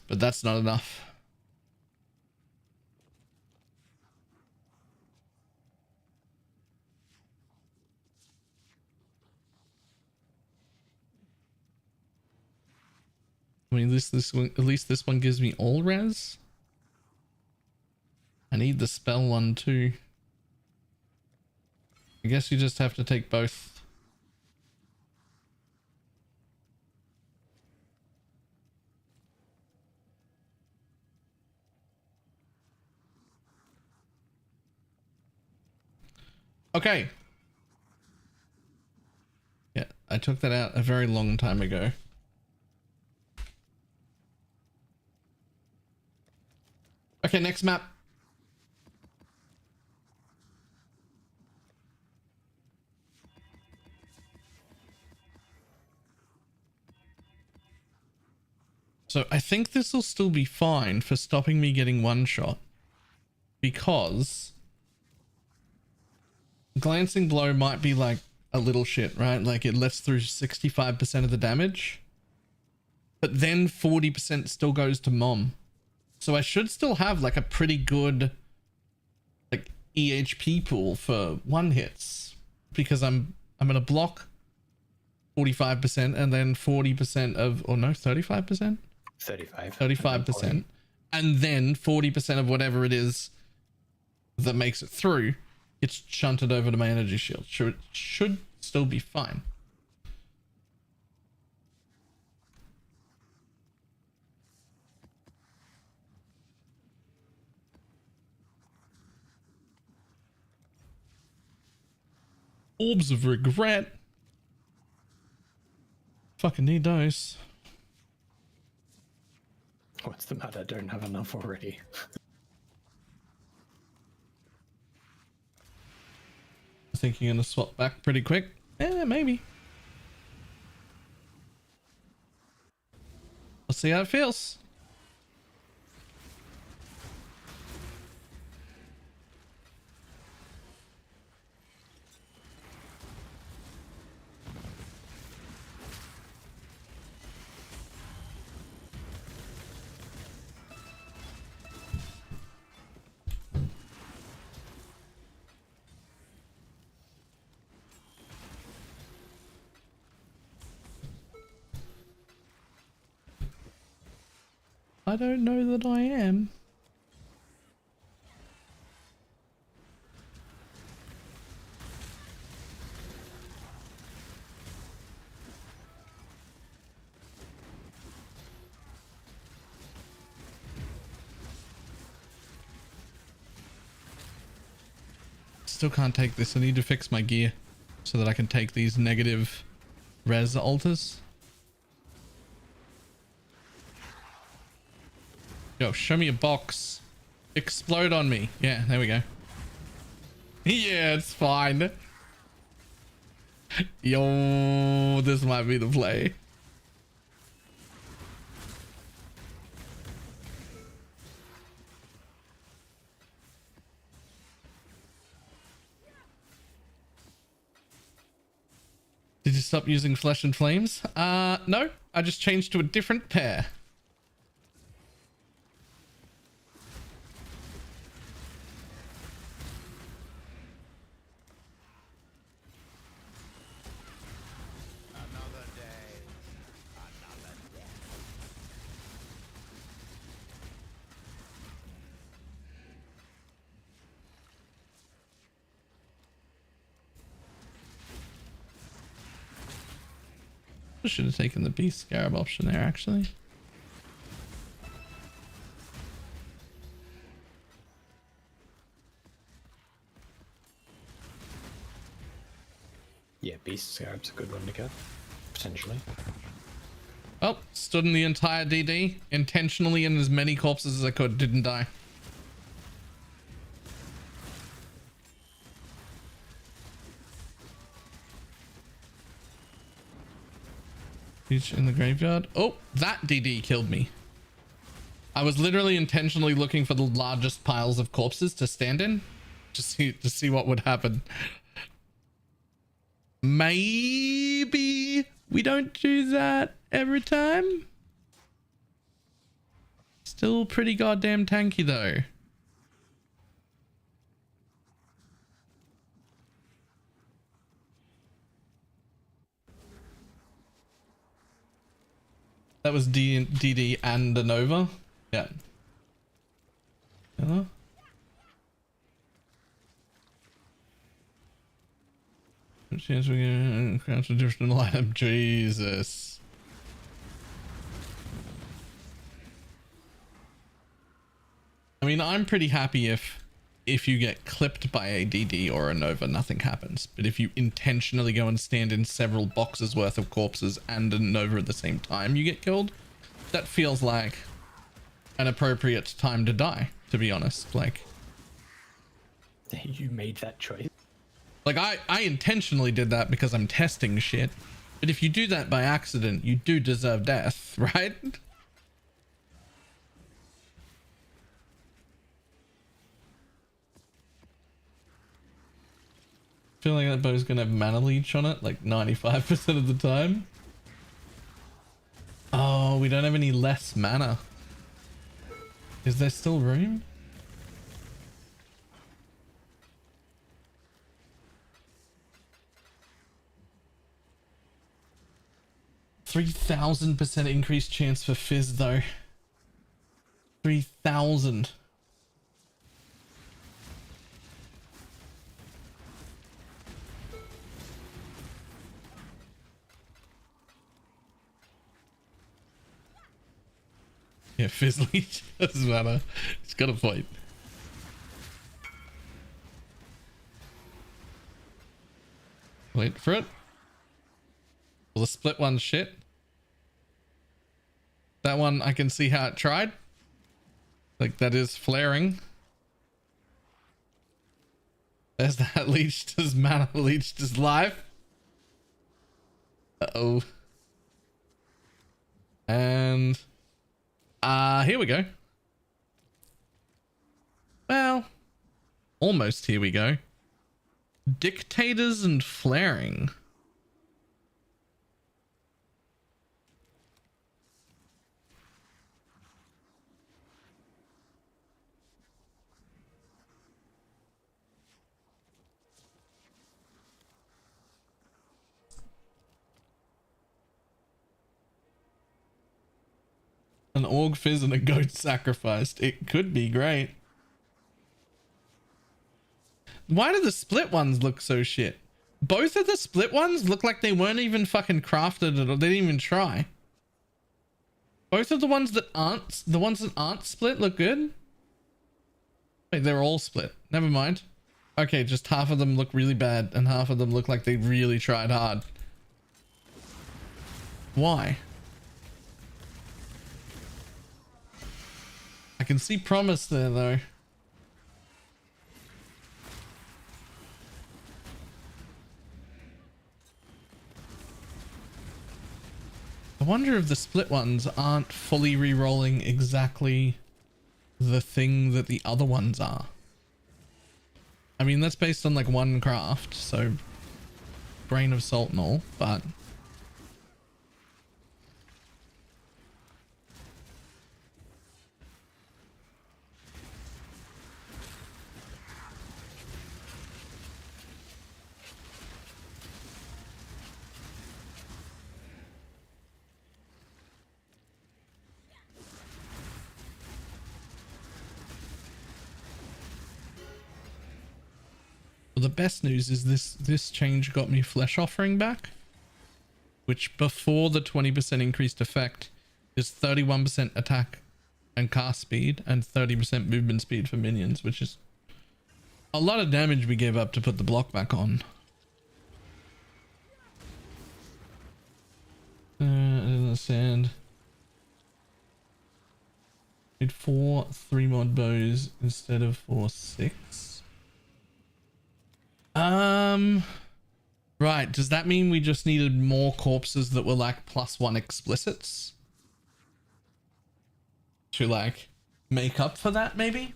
But that's not enough. I mean, at least this one gives me all res. I need the spell one too. I guess you just have to take both. Okay. Yeah, I took that out a very long time ago. Okay, next map. So I think this will still be fine for stopping me getting one shot, because glancing blow might be like a little shit, right? Like it lets through 65% of the damage, but then 40% still goes to mom. So I should still have like a pretty good like EHP pool for one hits, because I'm gonna block 45% and then 40% of, or no, 35%? 35%, and then 40% of whatever it is that makes it through gets shunted over to my energy shield. Should still be fine. Orbs of regret. Fucking need those. What's the matter? I don't have enough already. I think you're gonna swap back pretty quick. Maybe. Let's see how it feels. I don't know that I am. Still can't take this. I need to fix my gear so that I can take these negative res altars. Yo, show me a box. Explode on me. Yeah, there we go. Yeah, it's fine. Yo, this might be the play. Did you stop using Flesh and Flames? No, I just changed to a different pair. I should have taken the Beast Scarab option there, actually. Yeah, Beast Scarab's a good one to get, potentially. Oh, stood in the entire DD, intentionally in as many corpses as I could, didn't die. Each in the graveyard. Oh, that DD killed me. I was literally intentionally looking for the largest piles of corpses to stand in to see what would happen. Maybe we don't do that every time. Still pretty goddamn tanky though. That was DD and a Nova. Yeah. Hello? Chance we can craft a different item. Jesus. I mean, I'm pretty happy if if you get clipped by a DD or a Nova, nothing happens. But if you intentionally go and stand in several boxes worth of corpses and a Nova at the same time, you get killed. That feels like an appropriate time to die, to be honest. Like, You made that choice. like I intentionally did that because I'm testing shit. But if you do that by accident, you do deserve death, right? I feel like that bow's gonna have mana leech on it like 95% of the time. Oh, we don't have any less mana. Is there still room? %3,000% increased chance for fizz though. 3,000. Yeah, fizz leech doesn't matter. It's got a point. Wait for it. Well, the split one's shit. That one, I can see how it tried. Like, that is flaring. There's that leeched his mana, leeched his life. Uh-oh. And here we go. Well, almost here we go. Dictators and flaring. An org fizz and a goat sacrificed. It could be great. Why do the split ones look so shit? Both of the split ones look like they weren't even fucking crafted at all. They didn't even try. Both of the ones that aren't split look good. Wait, they're all split. Never mind. Okay, just half of them look really bad and half of them look like they really tried hard. Why? I can see promise there though. I wonder if the split ones aren't fully re-rolling exactly the thing that the other ones are. I mean, that's based on like one craft, so grain of salt and all, but well, the best news is this change got me Flesh Offering back, which before the 20% increased effect is 31% attack and cast speed and 30% movement speed for minions, which is a lot of damage we gave up to put the block back on. In the sand. Need 4 3-mod bows instead of 4 6. Right, does that mean we just needed more corpses that were like +1 explicits to like make up for that, maybe?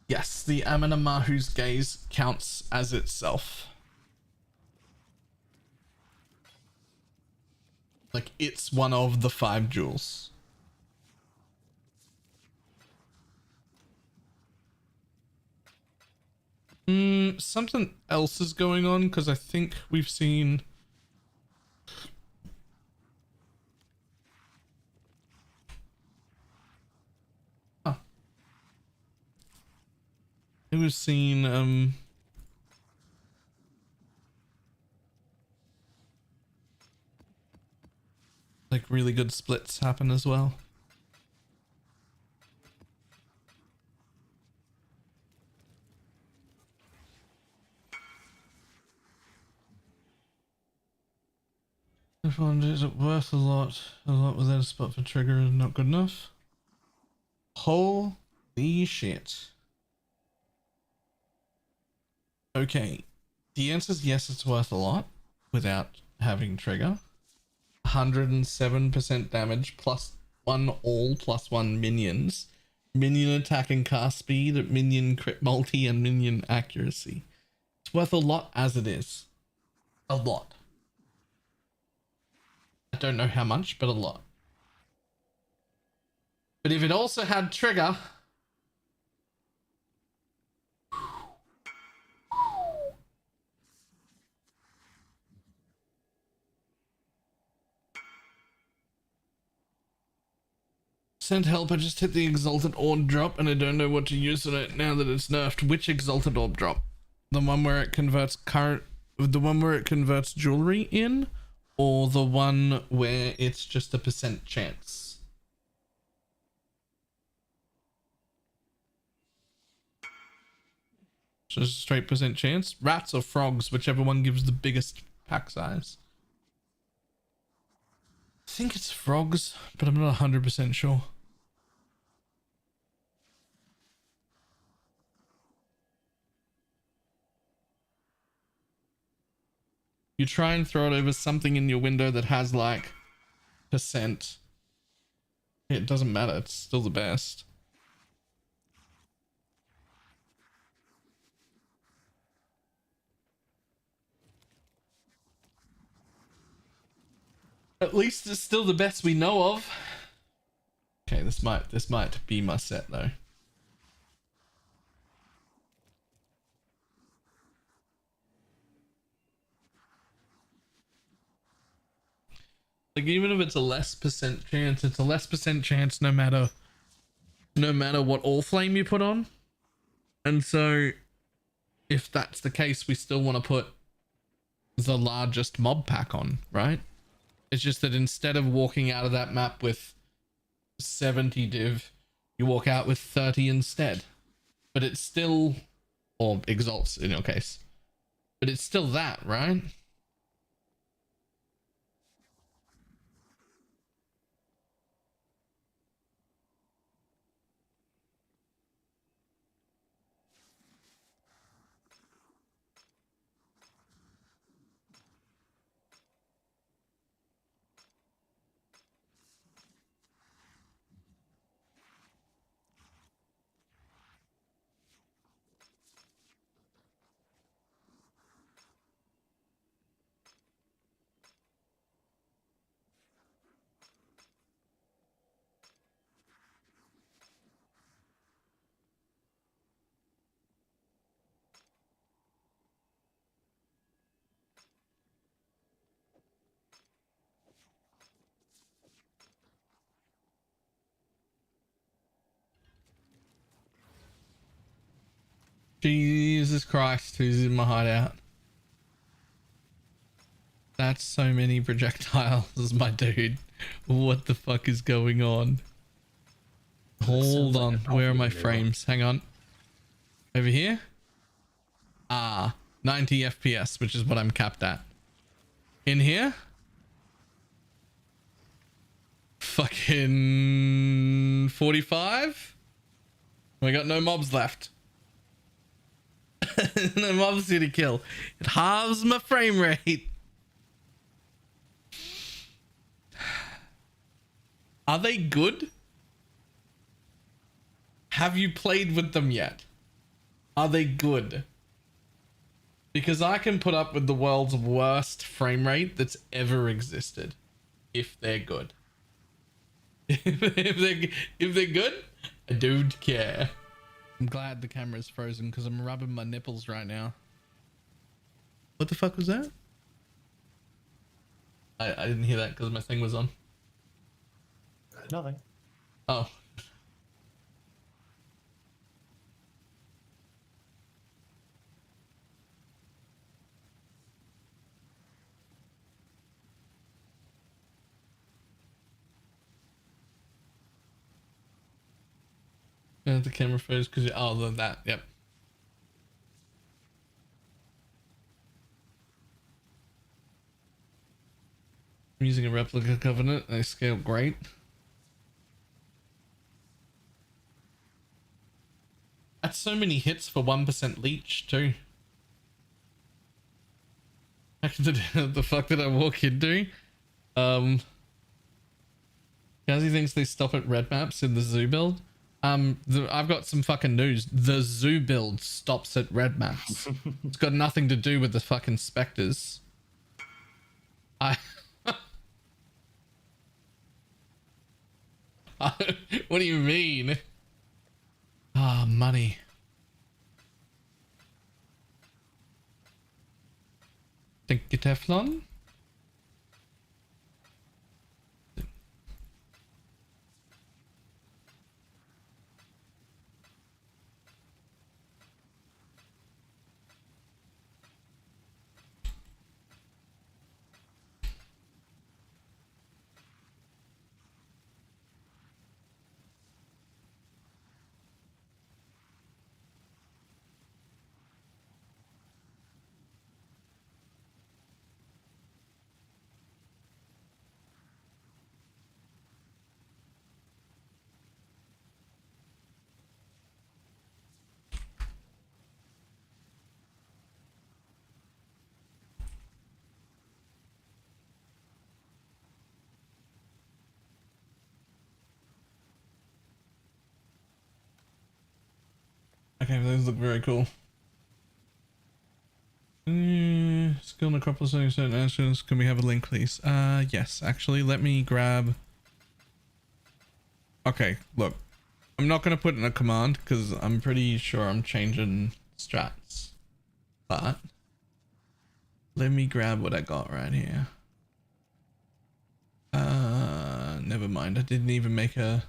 Yes, the Amina Mahu's gaze counts as itself. Like, it's one of the 5 jewels. Something else is going on because I think we've seen we've seen like really good splits happen as well. Rifle, is it worth a lot? A lot without a spot for trigger is not good enough. Holy shit. Okay. The answer is yes, it's worth a lot without having trigger. 107% damage plus 1 all plus 1 minions. Minion attack and cast speed, minion crit multi, and minion accuracy. It's worth a lot as it is. A lot. I don't know how much, but a lot. But if it also had trigger... Send help, I just hit the Exalted Orb drop and I don't know what to use on it now that it's nerfed. Which Exalted Orb drop? The one where it converts jewelry in? Or the one where it's just a % chance? Just a straight % chance? Rats or frogs, whichever one gives the biggest pack size. I think it's frogs, but I'm not 100% sure. You try and throw it over something in your window that has like %. It doesn't matter, it's still the best. At least it's still the best we know of. Okay, this might be my set though. Like even if it's a less % chance, it's a less % chance no matter what all flame you put on. And so if that's the case, we still want to put the largest mob pack on, right? It's just that instead of walking out of that map with 70 div, you walk out with 30 instead. But it's still, or exalts in your case, but it's still that, right? Jesus Christ, who's in my hideout? That's so many projectiles, my dude. What the fuck is going on? Hold on, where are my frames? Hang on. Over here? Ah, 90 FPS, which is what I'm capped at. In here? Fucking 45? We got no mobs left. No mobs here to kill. It halves my frame rate. Are they good? Have you played with them yet? Are they good? Because I can put up with the world's worst frame rate that's ever existed. If they're good. If they're good, I don't care. I'm glad the camera's frozen because I'm rubbing my nipples right now. What the fuck was that? I didn't hear that because my thing was on. Nothing. Oh. Yeah, the camera froze because oh, that, yep. I'm using a replica covenant. They scale great. That's so many hits for 1% leech too. The fuck did I walk into? Kazi thinks they stop at red maps in the zoo build. I've got some fucking news. The zoo build stops at red maps. It's got nothing to do with the fucking specters. What do you mean? Ah, money. Thank you, Teflon. Okay, those look very cool. Skill necropolis doing certain actions. Can we have a link, please? Yes, actually, let me grab. Okay, look. I'm not gonna put in a command because I'm pretty sure I'm changing strats. But let me grab what I got right here. Never mind. I didn't even make a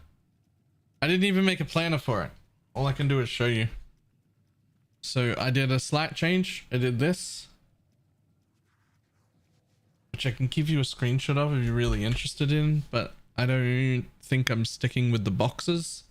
planner for it. All I can do is show you. So I did a slight change. I did this, which I can give you a screenshot of if you're really interested in, but I don't think I'm sticking with the boxes.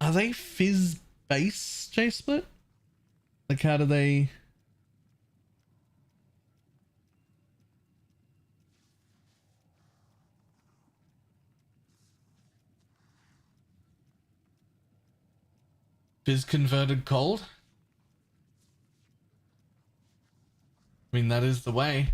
Are they fizz base, J-Split? Like, how do they... Fizz converted cold? I mean, that is the way.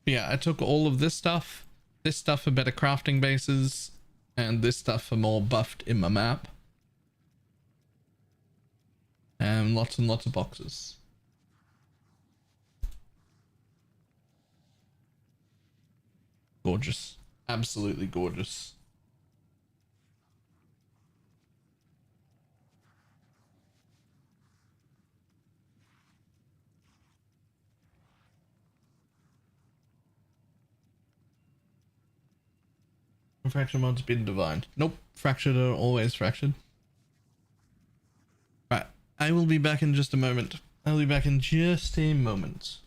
But yeah, I took all of this stuff for better crafting bases, and this stuff for more buffed in my map. And lots of boxes. Gorgeous. Absolutely gorgeous. Fracture mod's been divined. Nope. Fractured are always fractured. Right. I will be back in just a moment. I'll be back in just a moment.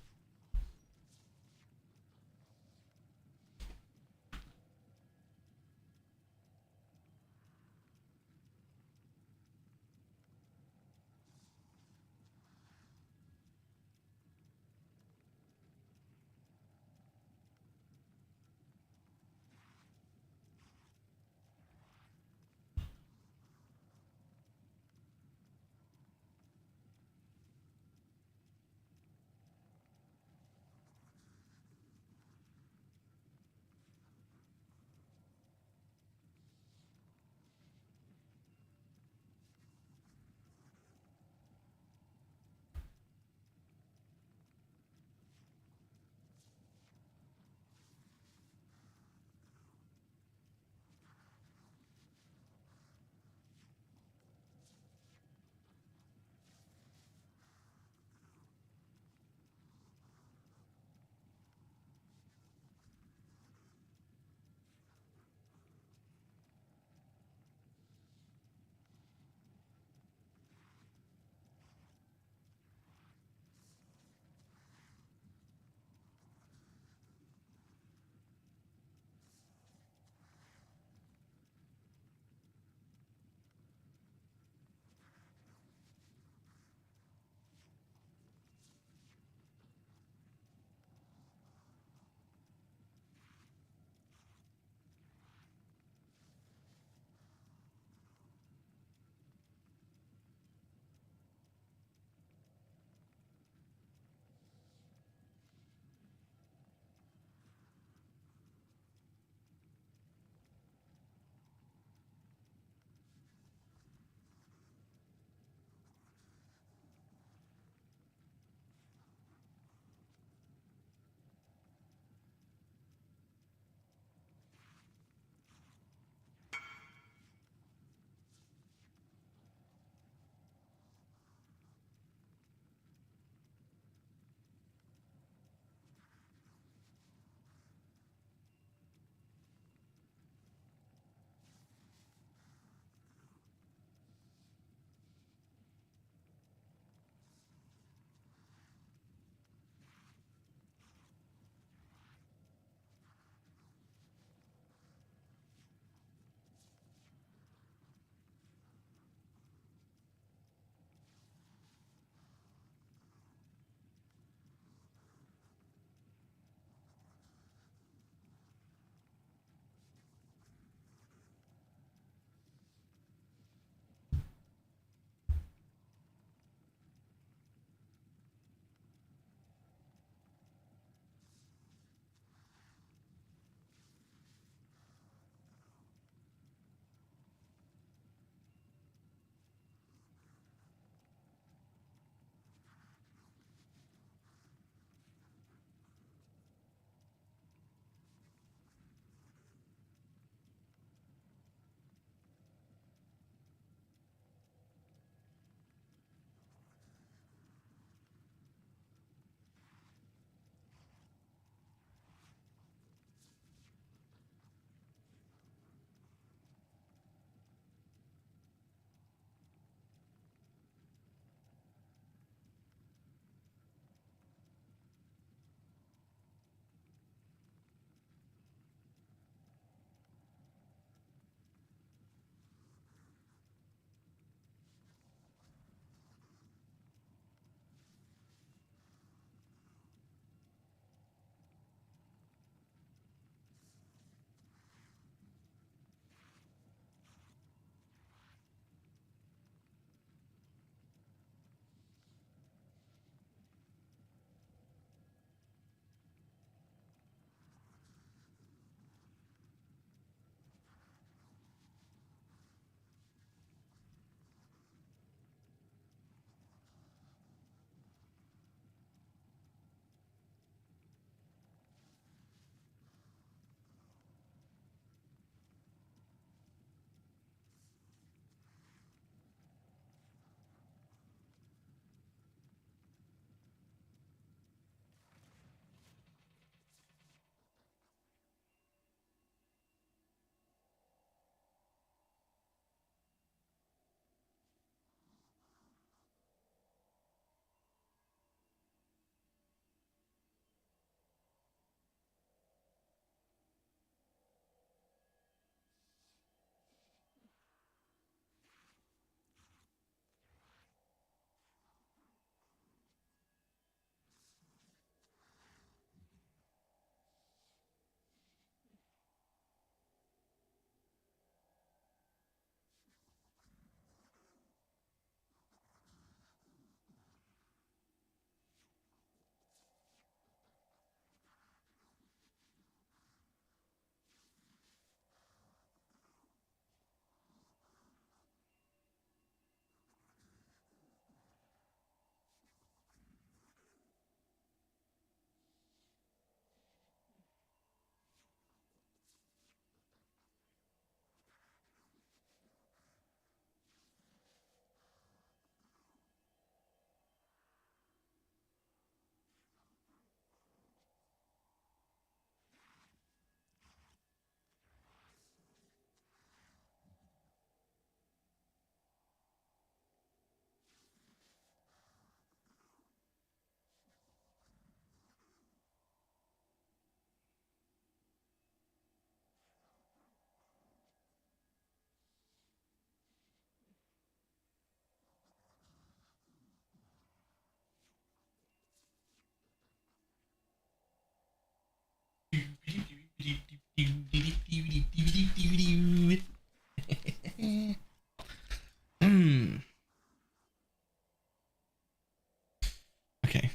Okay.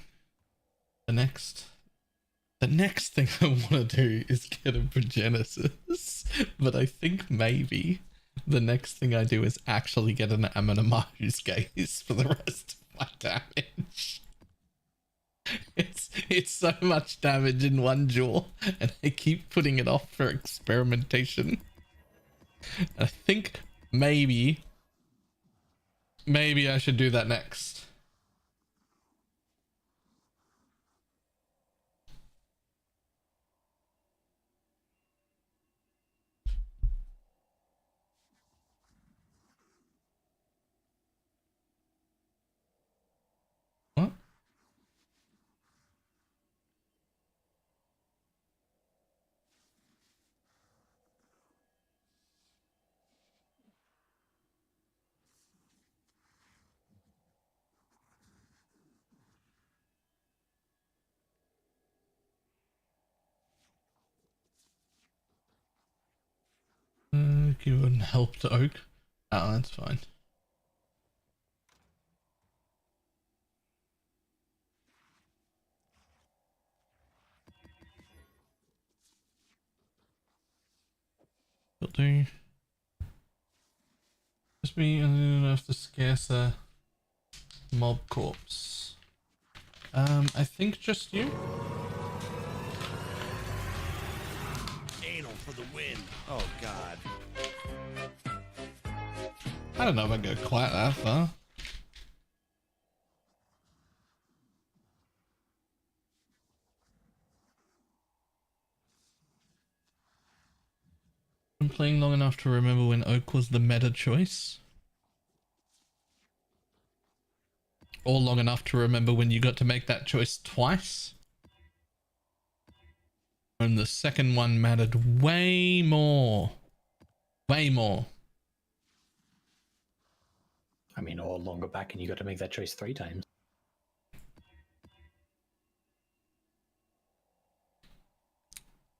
The next thing I want to do is get a Progenesis, but I think maybe the next thing I do is actually get an Amanamaru's Gaze for the rest of my damage. It's so much damage in one jaw, and I keep putting it off for experimentation. I think maybe I should do that next. What? Give an help to Oak. Oh, that's fine. Will do. Just be enough to scarcer mob corpse. I think just you. Anal for the win. Oh God. I don't know if I go quite that far. I'm playing long enough to remember when Oak was the meta choice. Or long enough to remember when you got to make that choice twice. And the second one mattered way more. Way more. I mean, or longer back and you got to make that choice 3 times.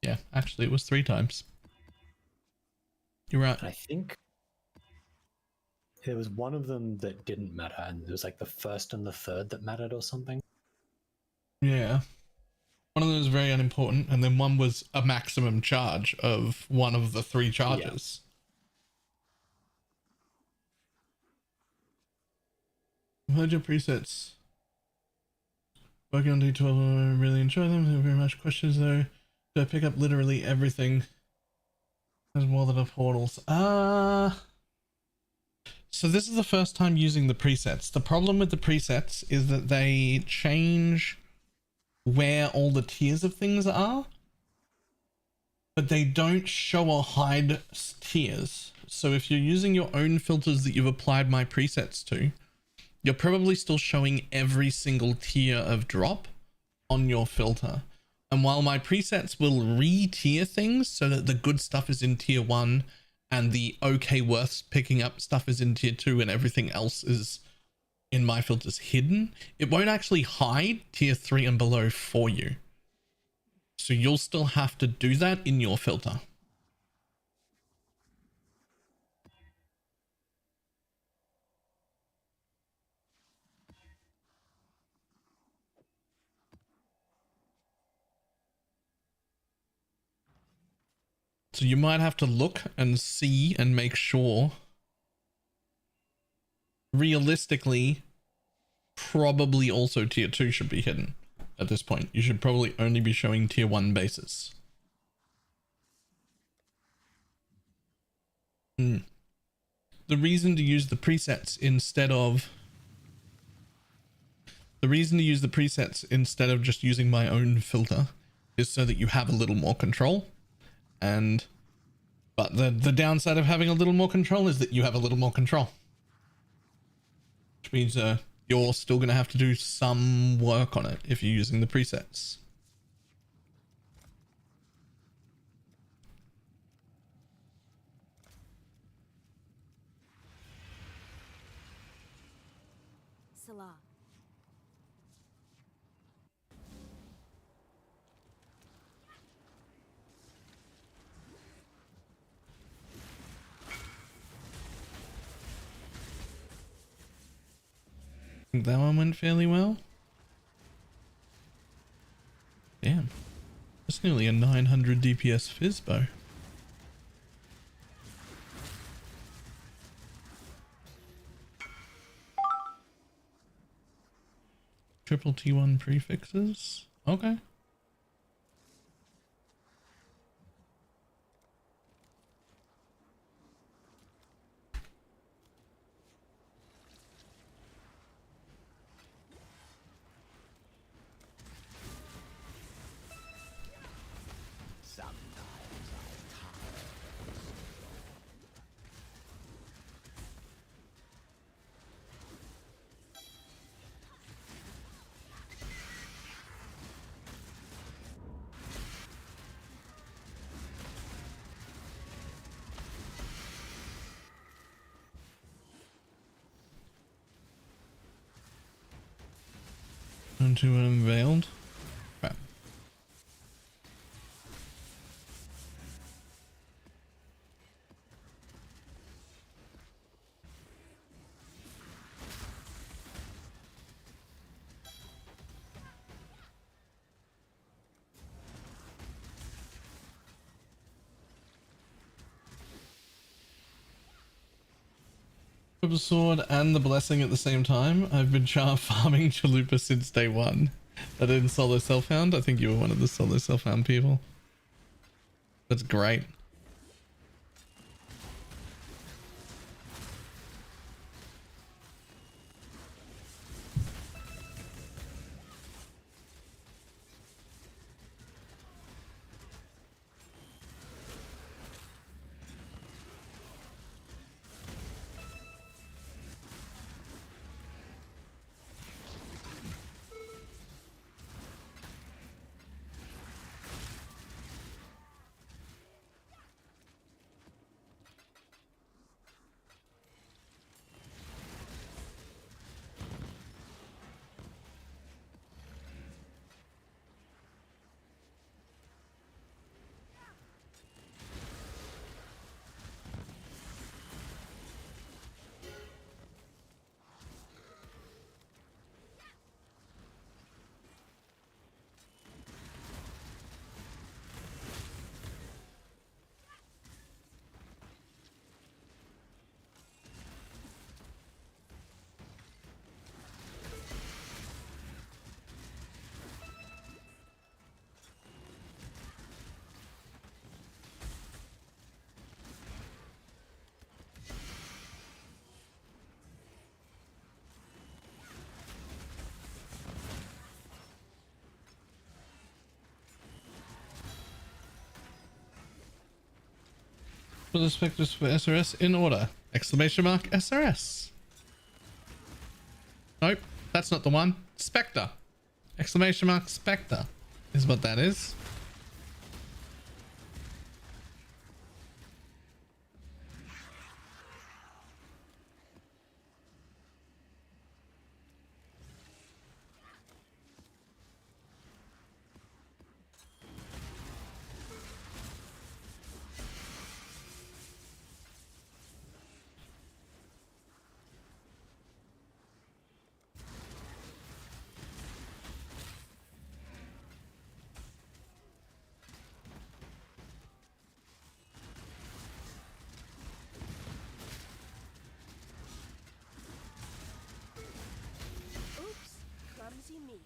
Yeah, actually it was 3 times. You're right. And I think there was one of them that didn't matter, and it was like the first and the third that mattered or something. Yeah. One of them was very unimportant, and then one was a maximum charge of one of the 3 charges. Yeah. I've heard your presets. Working on D12, I really enjoy them. Thank you very much. Questions though. Do I pick up literally everything? There's more than enough portals. So this is the first time using the presets. The problem with the presets is that they change where all the tiers of things are, but they don't show or hide tiers. So if you're using your own filters that you've applied my presets to, you're probably still showing every single tier of drop on your filter. And while my presets will re-tier things so that the good stuff is in tier 1 and the okay worth picking up stuff is in tier 2 and everything else is in my filters hidden, it won't actually hide tier 3 and below for you. So you'll still have to do that in your filter. So you might have to look and see and make sure. Realistically, probably also tier 2 should be hidden at this point. You should probably only be showing tier 1 bases. The reason to use the presets instead of just using my own filter is so that you have a little more control. But the downside of having a little more control is that you have a little more control. Which means you're still going to have to do some work on it if you're using the presets. Salah. think that one went fairly well. Damn. That's nearly a 900 DPS Fizzbow. Triple T1 prefixes. Okay. Onto unveiled. Crap. The sword and the blessing at the same time. I've been char farming Chalupa since day one. I didn't solo self-found. I think you were one of the solo self-found people. That's great. For the specters for SRS in order. Exclamation mark SRS. Nope, that's not the one. Spectre. Exclamation mark Spectre is what that is.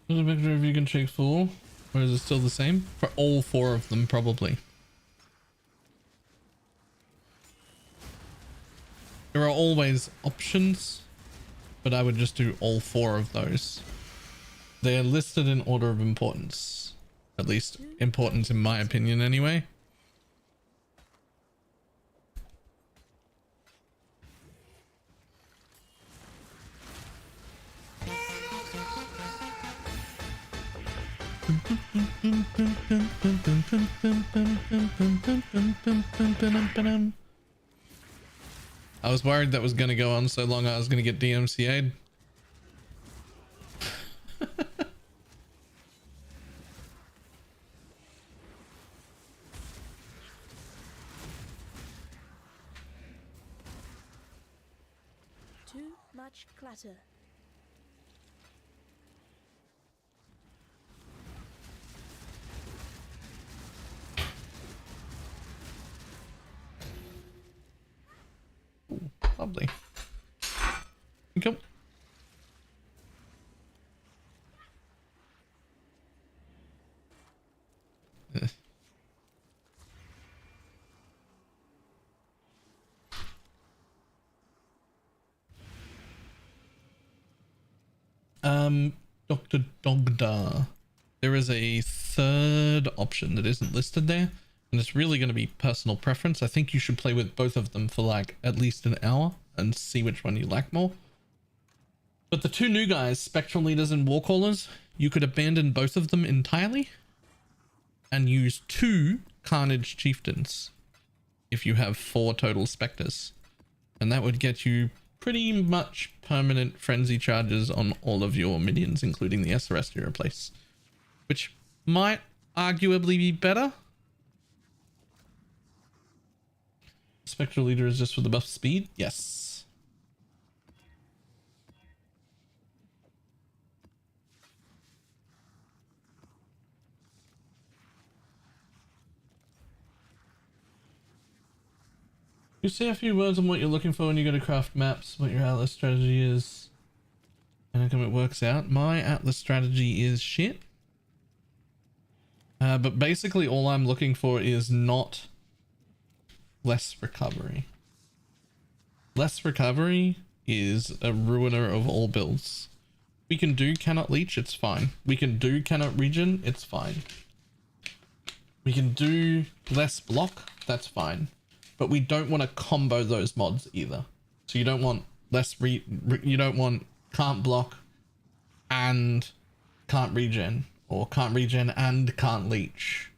Does a picture if you can shake full, or is it still the same for all four of them? Probably. There are always options, but I would just do all four of those. They are listed in order of importance, at least importance in my opinion anyway. I was worried that was going to go on so long I was going to get DMCA'd. Too much clutter. Probably. Cool. Dr. Dogda. There is a third option that isn't listed there, and it's really going to be personal preference. I think you should play with both of them for like at least an hour and see which one you like more. But the two new guys, Spectral Leaders and Warcallers, you could abandon both of them entirely and use 2 Carnage Chieftains if you have 4 total Spectres. And that would get you pretty much permanent frenzy charges on all of your minions, including the SRS you replace, which might arguably be better. Spectral Leader is just for the buff speed? Yes. You say a few words on what you're looking for when you go to craft maps, what your Atlas strategy is, and how come it works out. My Atlas strategy is shit. But basically all I'm looking for is not less recovery. Less recovery is a ruiner of all builds. We can do cannot leech, it's fine. We can do cannot regen, it's fine. We can do less block, that's fine. But we don't want to combo those mods either. So you don't want you don't want can't block and can't regen, or can't regen and can't leech.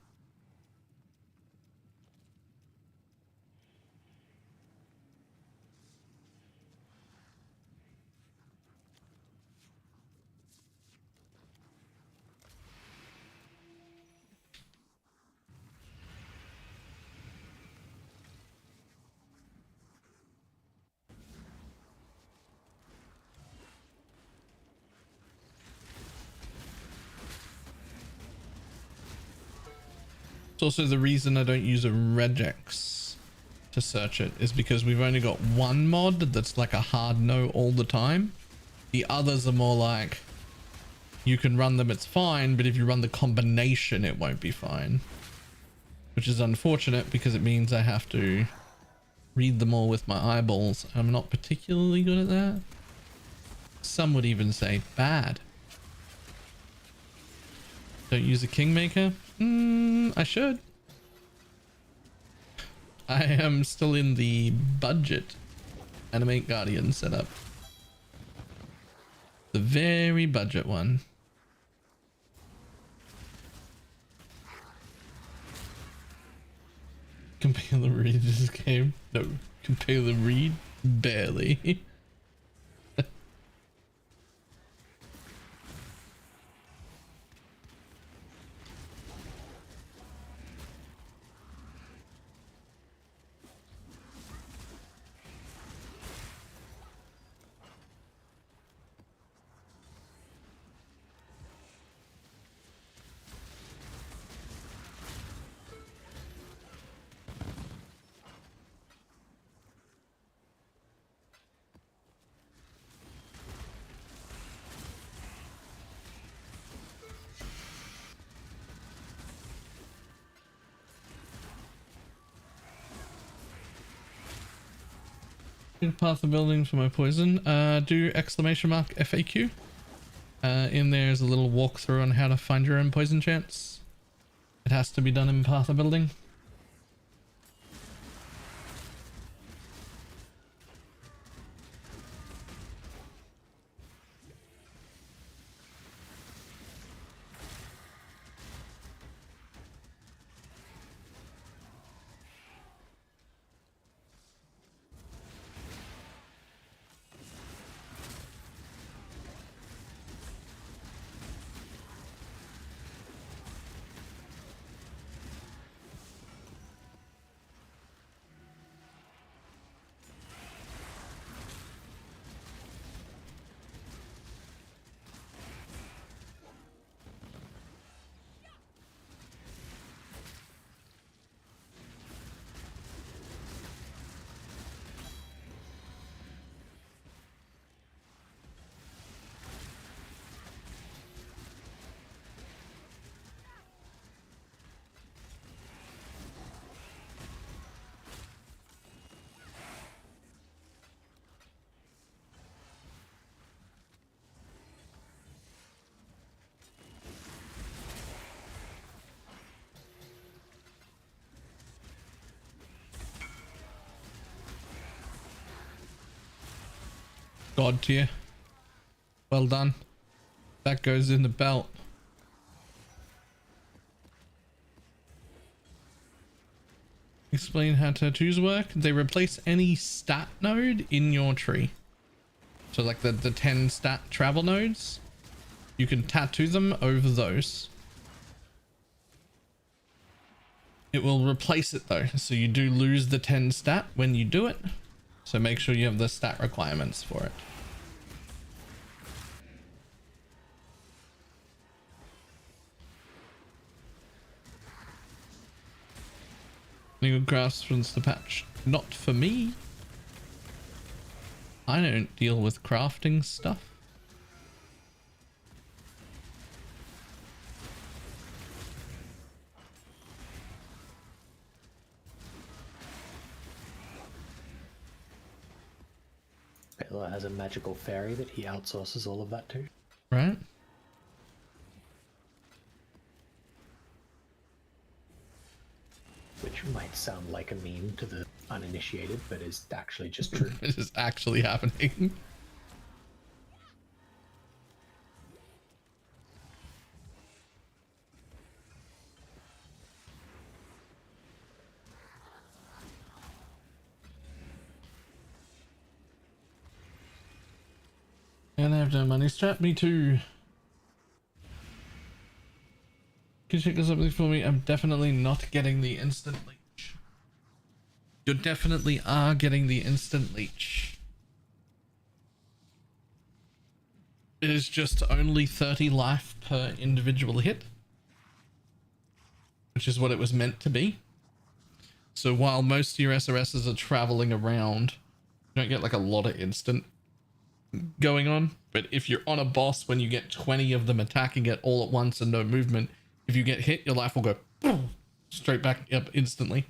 It's also the reason I don't use a regex to search it, is because we've only got one mod that's like a hard no all the time. The others are more like, you can run them, it's fine, but if you run the combination, it won't be fine. Which is unfortunate because it means I have to read them all with my eyeballs. I'm not particularly good at that. Some would even say bad. Don't use a Kingmaker? I should. I am still in the budget Animate Guardian setup. The very budget one. Compare the read this game? No. Compare the read? Barely. Path of building for my poison. Do exclamation mark FAQ. In there's a little walkthrough on how to find your own poison chance. It has to be done in path of building. God tier. Well done. That goes in the belt. Explain how tattoos work. They replace any stat node in your tree. So like the 10 stat travel nodes, you can tattoo them over those. It will replace it though. So you do lose the 10 stat when you do it. So make sure you have the stat requirements for it. Legal graphs runs the patch. Not for me. I don't deal with crafting stuff. Balor has a magical fairy that he outsources all of that to. Right? Which might sound like a meme to the uninitiated, but is actually just true. It is actually happening. And I have no money. Strap me too. Can you check something for me? I'm definitely not getting the instant leech. You definitely are getting the instant leech. It is just only 30 life per individual hit, which is what it was meant to be. So while most of your SRSs are traveling around, you don't get like a lot of instant going on. But if you're on a boss, when you get 20 of them attacking it all at once and no movement, if you get hit, your life will go boom, straight back up instantly.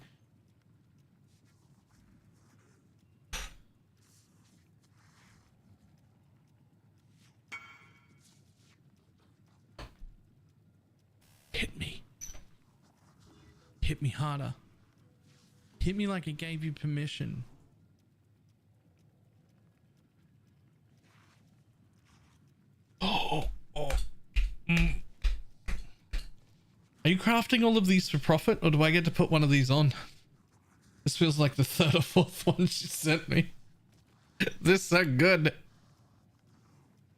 Hit me. Hit me harder. Hit me like it gave you permission. Oh. Are you crafting all of these for profit, or do I get to put one of these on? This feels like the third or fourth one she sent me. This is so good.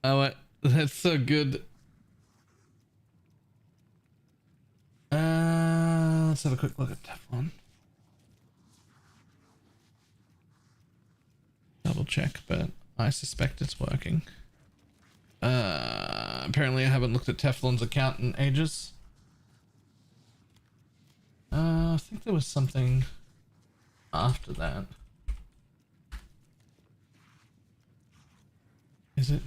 Oh, that's so good. Let's have a quick look at Teflon. Double check, but I suspect it's working. Apparently I haven't looked at Teflon's account in ages. I think there was something after that. Is it?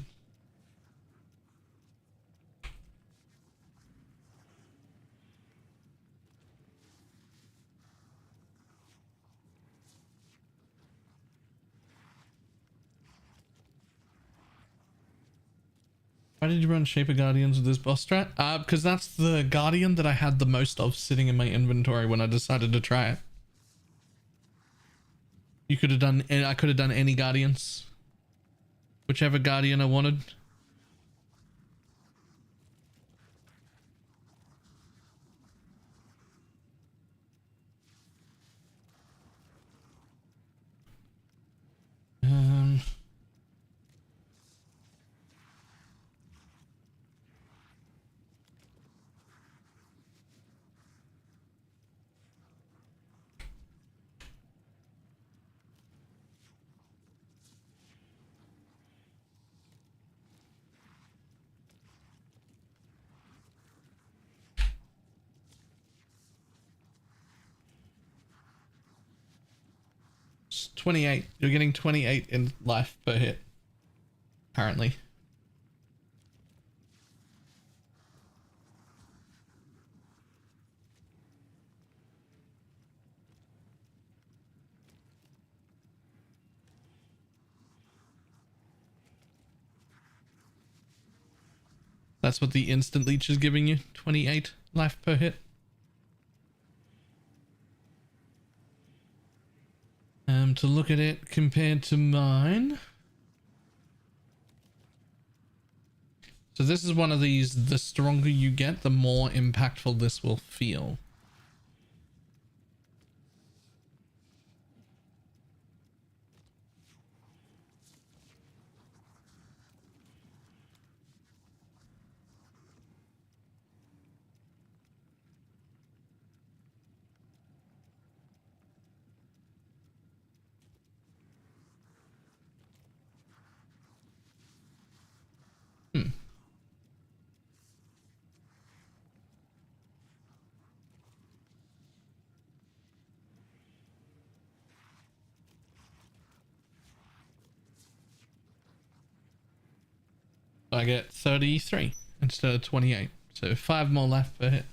Why did you run Shaper Guardians with this boss strat? Because that's the Guardian that I had the most of sitting in my inventory when I decided to try it. You could have done, I could have done any Guardians. Whichever Guardian I wanted. It's 28. You're getting 28 in life per hit. Apparently. That's what the instant leech is giving you. 28 life per hit. To look at it compared to mine. So this is one of these, the stronger you get, the more impactful this will feel. I get 33 instead of 28. So 5 more left per hit.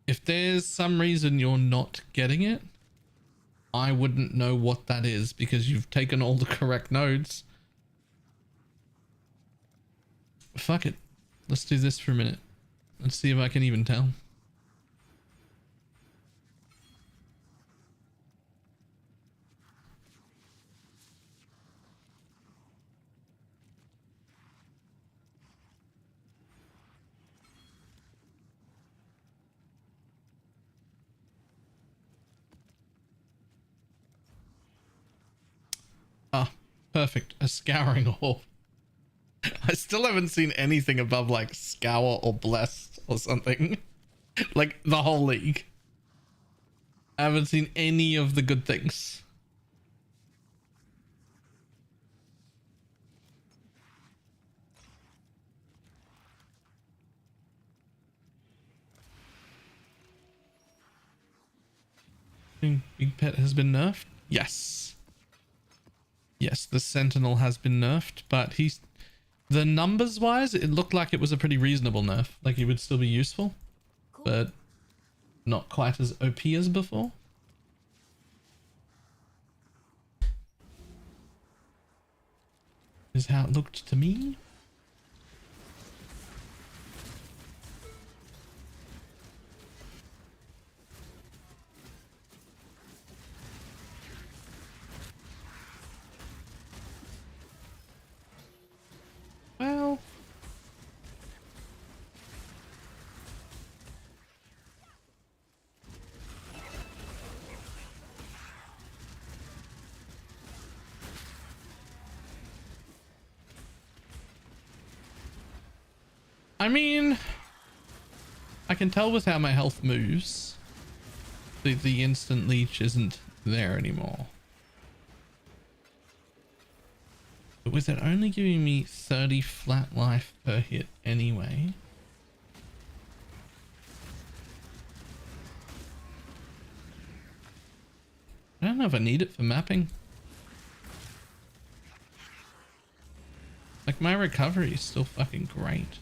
If there's some reason you're not getting it, I wouldn't know what that is because you've taken all the correct nodes. Fuck it. Let's do this for a minute. Let's see if I can even tell. Ah, perfect. A scouring orb. I still haven't seen anything above like scour or blessed or something. Like the whole league. I haven't seen any of the good things. Big Pet has been nerfed? Yes. Yes, the Sentinel has been nerfed, but he's... The numbers wise, it looked like it was a pretty reasonable nerf. Like he would still be useful, but not quite as OP as before. Is how it looked to me. Well, I mean, I can tell with how my health moves. The instant leech isn't there anymore. But with it only giving me 30 flat life per hit anyway. I don't know if I need it for mapping. Like my recovery is still fucking great.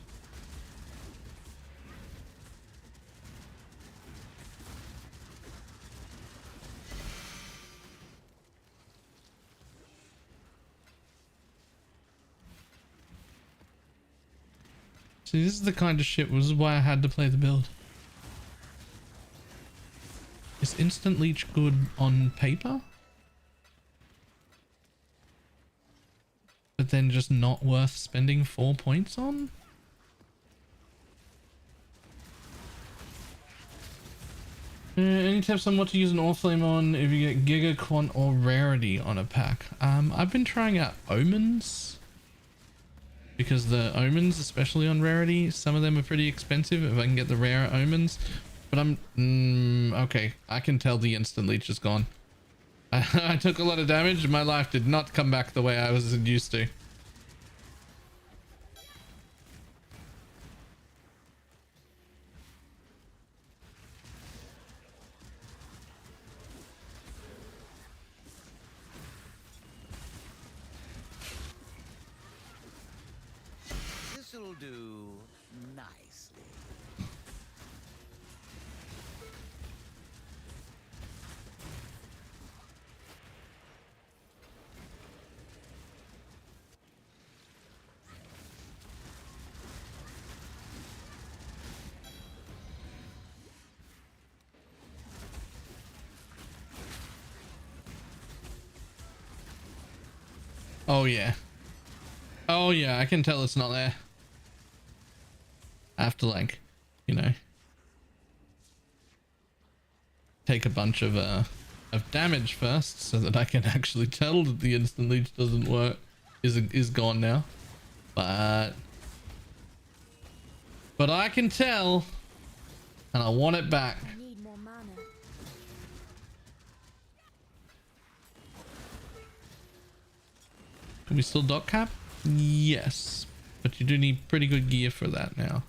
See, this is the kind of shit, this is why I had to play the build. Is instant leech good on paper? But then just not worth spending 4 points on? Any tips on what to use an Oriflame on if you get Giga, Quant, or Rarity on a pack? I've been trying out Omens. Because the Omens, especially on Rarity, some of them are pretty expensive if I can get the rare Omens. But I'm... okay, I can tell the instant leech is gone. I took a lot of damage and my life did not come back the way I was used to. This'll do nicely. Oh yeah. Oh yeah, I can tell it's not there. I have to like, you know, take a bunch of damage first so that I can actually tell that the instant leech doesn't work, is gone now. But I can tell, and I want it back. I need more mana. Can we still dot cap? Yes, but you do need pretty good gear for that now.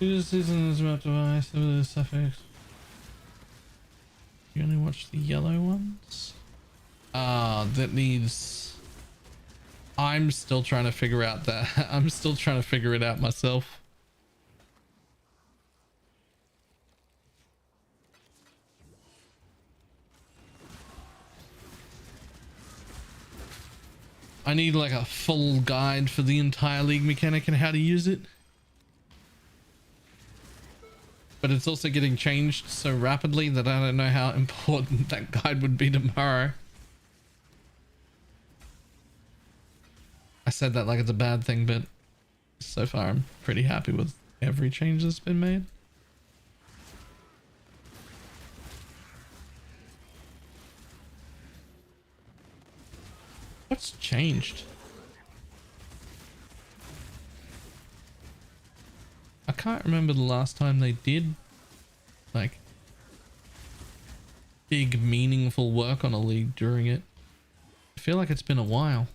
This season is about to buy some of the suffix. You only watch the yellow ones? That needs... I'm still trying to figure out that. I'm still trying to figure it out myself. I need like a full guide for the entire league mechanic and how to use it. But it's also getting changed so rapidly that I don't know how important that guide would be tomorrow. I said that like it's a bad thing, but so far I'm pretty happy with every change that's been made. What's changed? I can't remember the last time they did like big meaningful work on a league during it. I feel like it's been a while.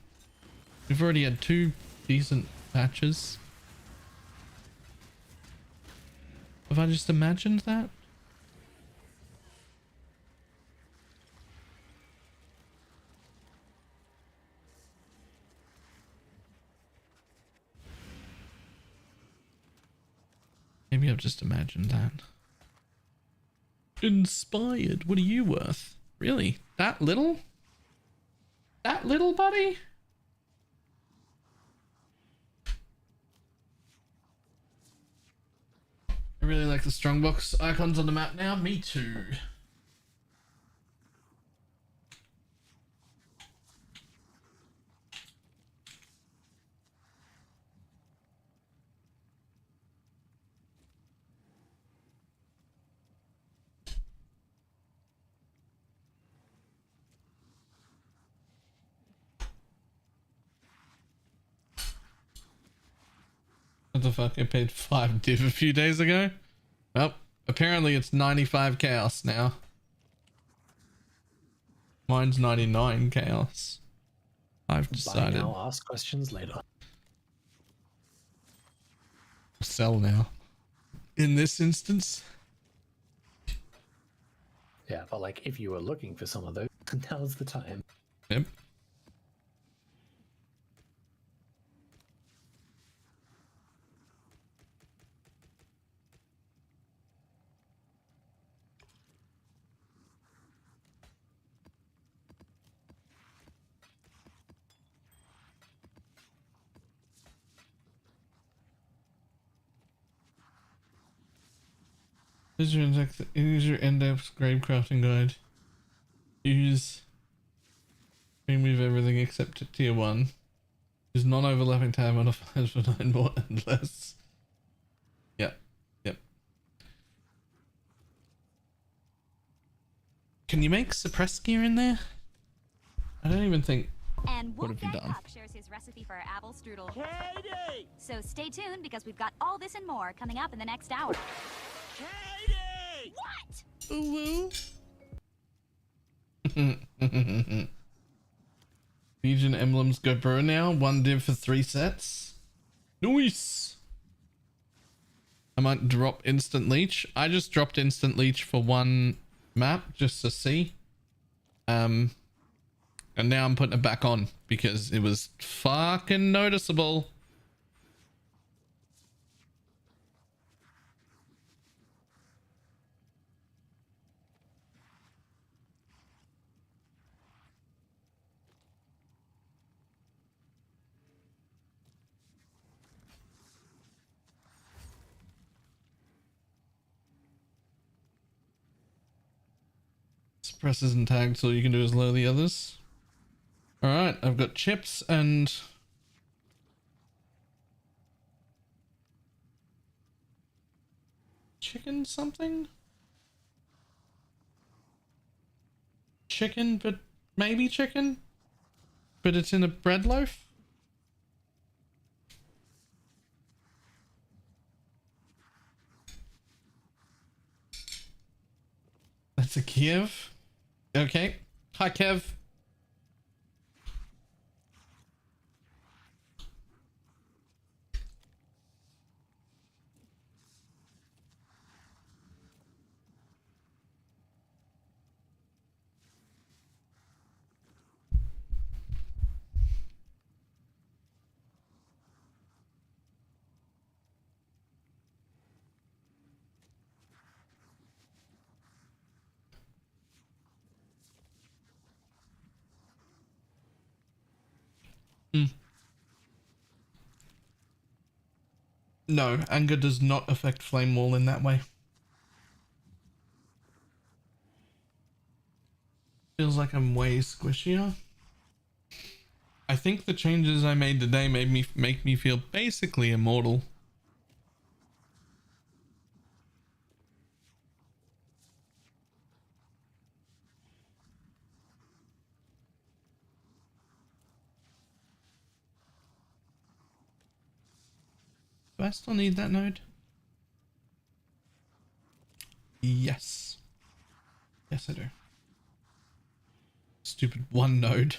We've already had 2 decent patches. Have I just imagined that? Maybe I've just imagined that. Inspired. What are you worth? Really? That little? That little, buddy? I really like the strongbox icons on the map now. Me too. What the fuck? I paid 5 div a few days ago. Well, apparently it's 95 chaos now. Mine's 99 chaos. I've decided. Buy now, ask questions later. Sell now. In this instance. Yeah, but like if you were looking for some of those, now's the time. Yep. Here's your in-depth grave crafting guide. Use remove everything except tier 1. Use non-overlapping tab modifiers for 9 more and less. Yep. Yep. Can you make suppressed gear in there? I don't even think. And What have you done? Wolfgang shares his recipe for our apple strudel. Katie! So stay tuned because we've got all this and more coming up in the next hour. Katie! What? Ooh. Legion emblems go bro now. 1 div for 3 sets. Nice. I might drop instant leech. I just dropped instant leech for 1 map just to see. And now I'm putting it back on because it was fucking noticeable. Suppress isn't tagged, so all you can do is lower the others. Alright, I've got chips and... chicken something? Chicken, but maybe chicken? But it's in a bread loaf? That's a Kiev. Okay. Hi, Kev. No, anger does not affect flame wall in that way. Feels like I'm way squishier. I think the changes I made today make me feel basically immortal. Do I still need that node? Yes. Yes, I do. Stupid one node.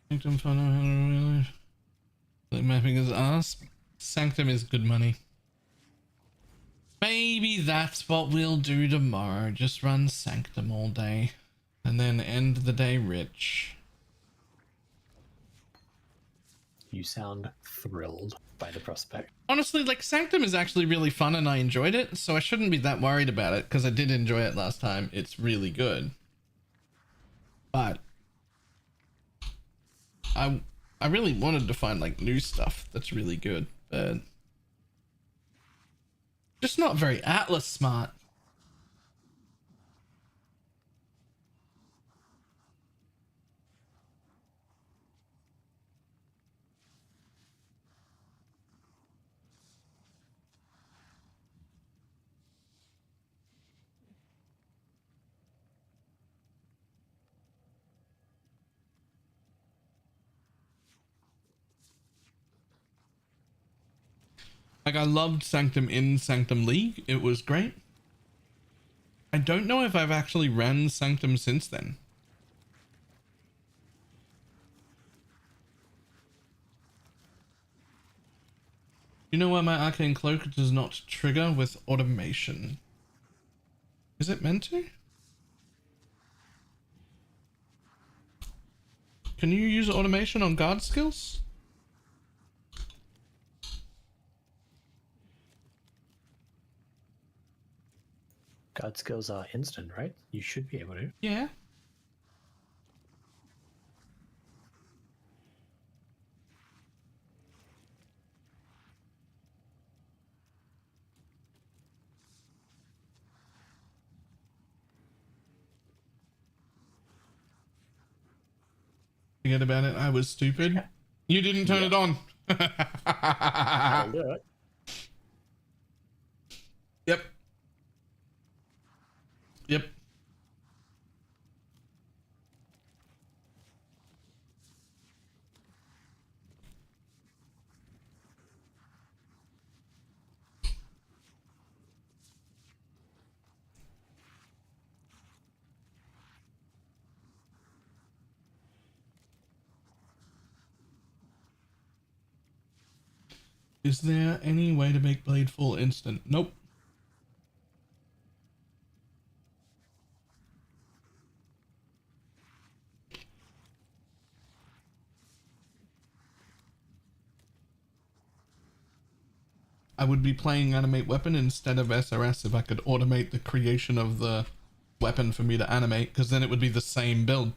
Sanctum Fun. Mapping his ass. Sanctum is good money. Maybe that's what we'll do tomorrow. Just run Sanctum all day. And then end the day rich. You sound thrilled by the prospect. Honestly, like, Sanctum is actually really fun and I enjoyed it, so I shouldn't be that worried about it, because I did enjoy it last time. It's really good. But I really wanted to find, like, new stuff that's really good, but just not very Atlas smart. Like, I loved Sanctum in Sanctum League. It was great. I don't know if I've actually ran Sanctum since then. You know why my Arcane Cloak does not trigger with automation? Is it meant to? Can you use automation on guard skills? Guard skills are instant, right? You should be able to. Yeah. Forget about it. I was stupid. You didn't turn it on. I'll do it. Yep. Yep. Is there any way to make Blade full instant? Nope. I would be playing Animate Weapon instead of SRS if I could automate the creation of the weapon for me to animate, because then it would be the same build.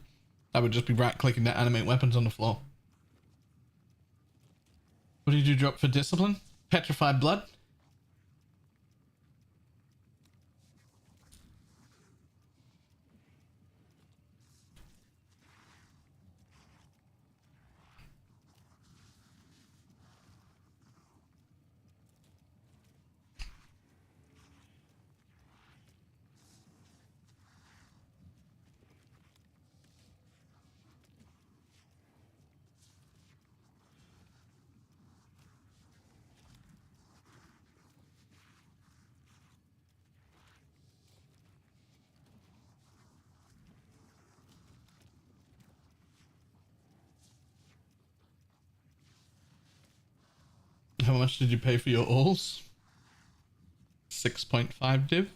I would just be right clicking to animate weapons on the floor. What did you drop for discipline? Petrified blood? How much did you pay for your alls? 6.5 div.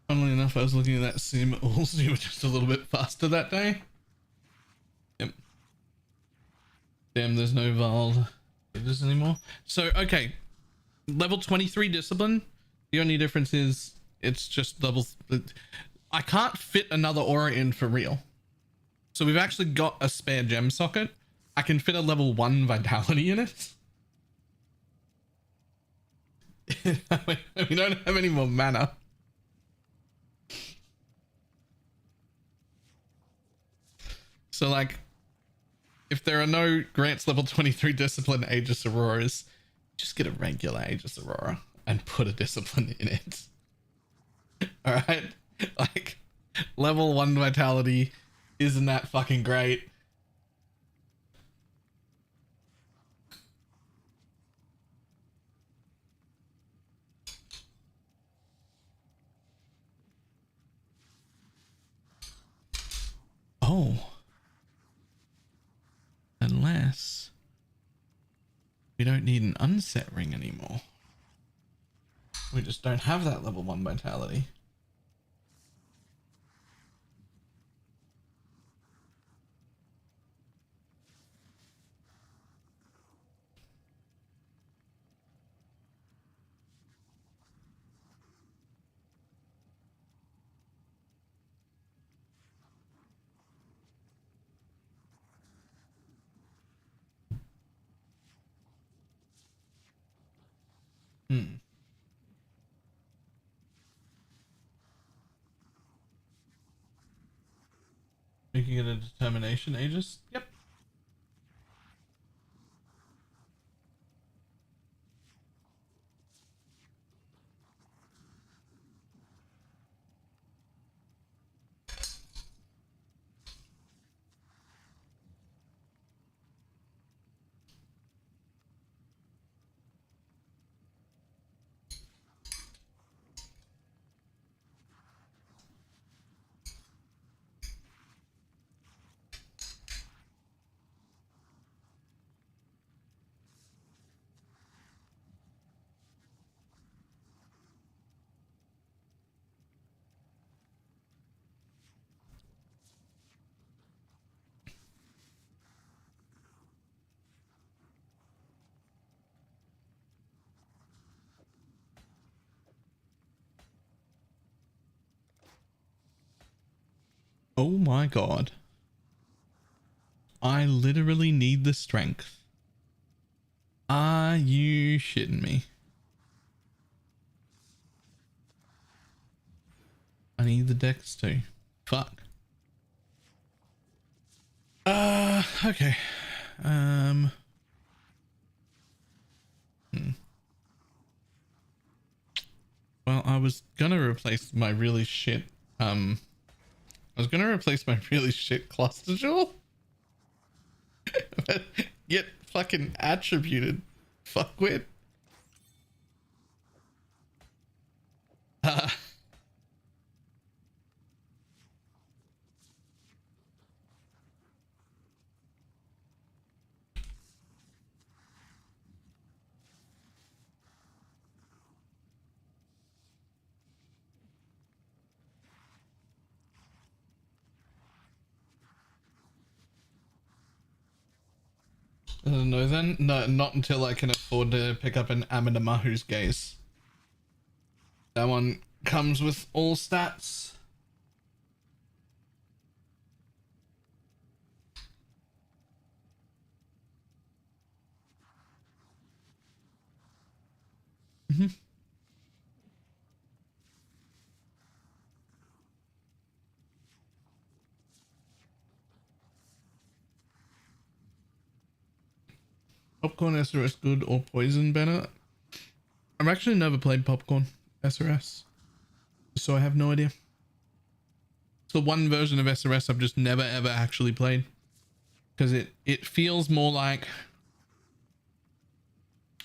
Funnily enough, I was looking at that sim alls, you were just a little bit faster that day. Yep. Damn, there's no Val Aegis anymore. So, okay. Level 23 discipline. The only difference is it's just levels. I can't fit another aura in for real. So we've actually got a spare gem socket. I can fit a level 1 vitality in it. We don't have any more mana. So like, if there are no grants level 23 discipline Aegis Auroras, just get a regular Aegis Aurora and put a discipline in it. Alright? Like, level 1 vitality, isn't that fucking great? Oh. Unless we don't need an unset ring anymore. We just don't have that level 1 vitality. Making it a determination Aegis? Yep. Oh my god. I literally need the strength. Are you shitting me? I need the dex too. Fuck. Okay. Well, I was gonna replace my really shit, cluster jewel. Get fucking attributed. Fuckwit. No then? No, not until I can afford to pick up an Amanamahu's Gaze. That one comes with all stats. Popcorn SRS good or poison better? I've actually never played Popcorn SRS, so I have no idea. It's the one version of SRS I've just never ever actually played, because it feels more like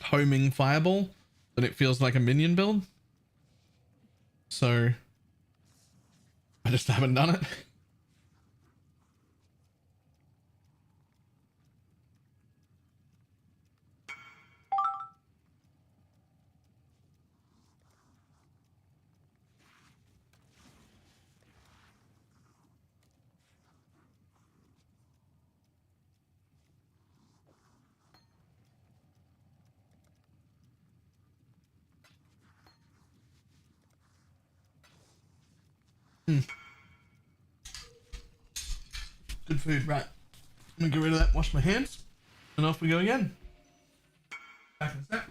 homing Fireball than it feels like a minion build. So I just haven't done it. Good food, right. I'm gonna get rid of that, wash my hands, and off we go again. Back in a sec.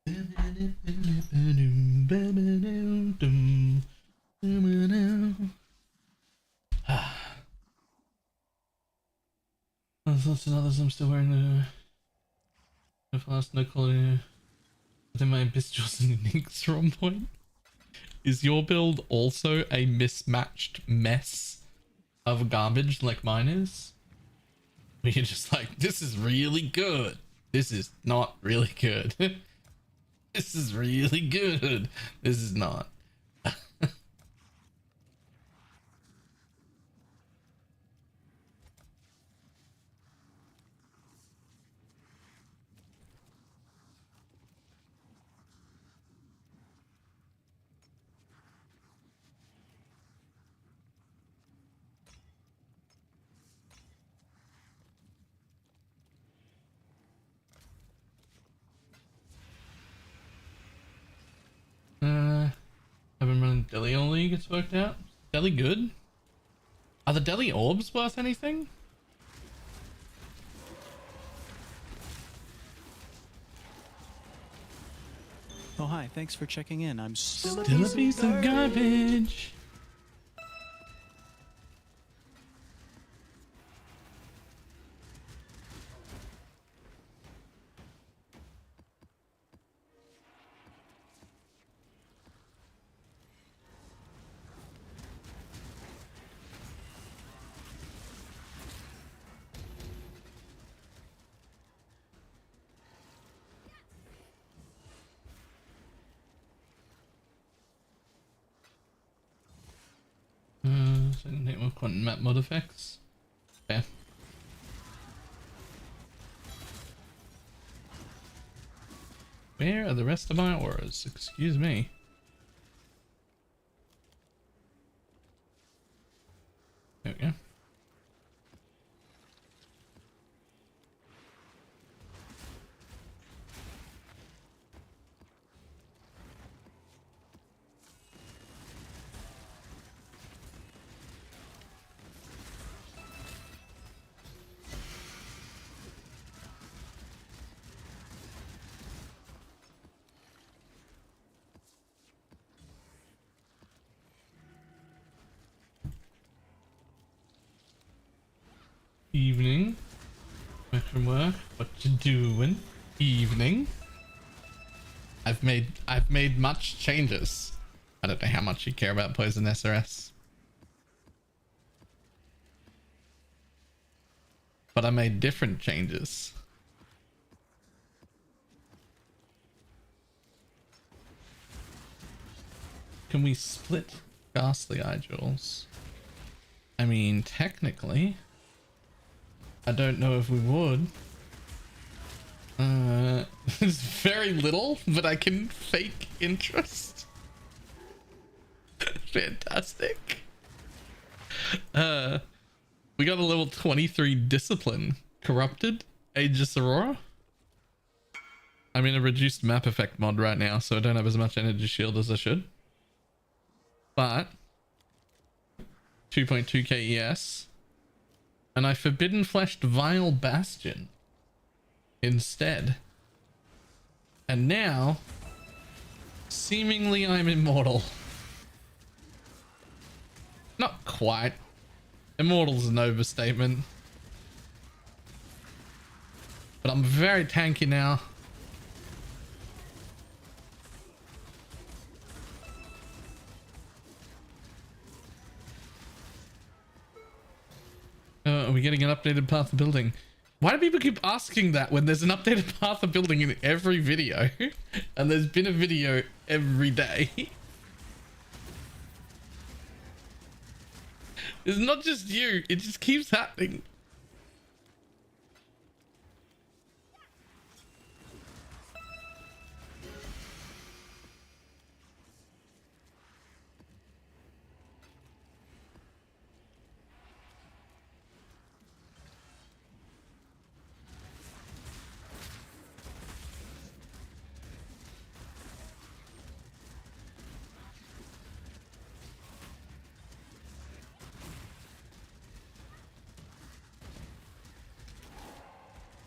There's lots of others. I'm still wearing the fast no quality. Within my pistols and inks are on point. Is your build also a mismatched mess of garbage like mine is? Where you're just like, this is really good. This is not really good. This is really good. This is not. I've been running Deli all league, it's worked out. Deli good? Are the Deli orbs worth anything? Oh, hi. Thanks for checking in. I'm still a piece of garbage. Second hit with quantum map mod effects. Okay. Where are the rest of my auras? Excuse me. There we go. Evening. Back from work. What you doing? Evening. I've made much changes. I don't know how much you care about Poison SRS. But I made different changes. Can we split Ghastly Eye Jewels? I mean, technically. I don't know if we would. It's very little, but I can fake interest. Fantastic. We got a level 23 discipline. Corrupted Aegis Aurora. I'm in a reduced map effect mod right now, so I don't have as much energy shield as I should. But 2.2k ES. And I forbidden fleshed Vile Bastion instead. And now, seemingly I'm immortal. Not quite. Immortal's an overstatement. But I'm very tanky now. Are we getting an updated path of building? Why do people keep asking that when there's an updated path of building in every video? And there's been a video every day. It's not just you, it just keeps happening.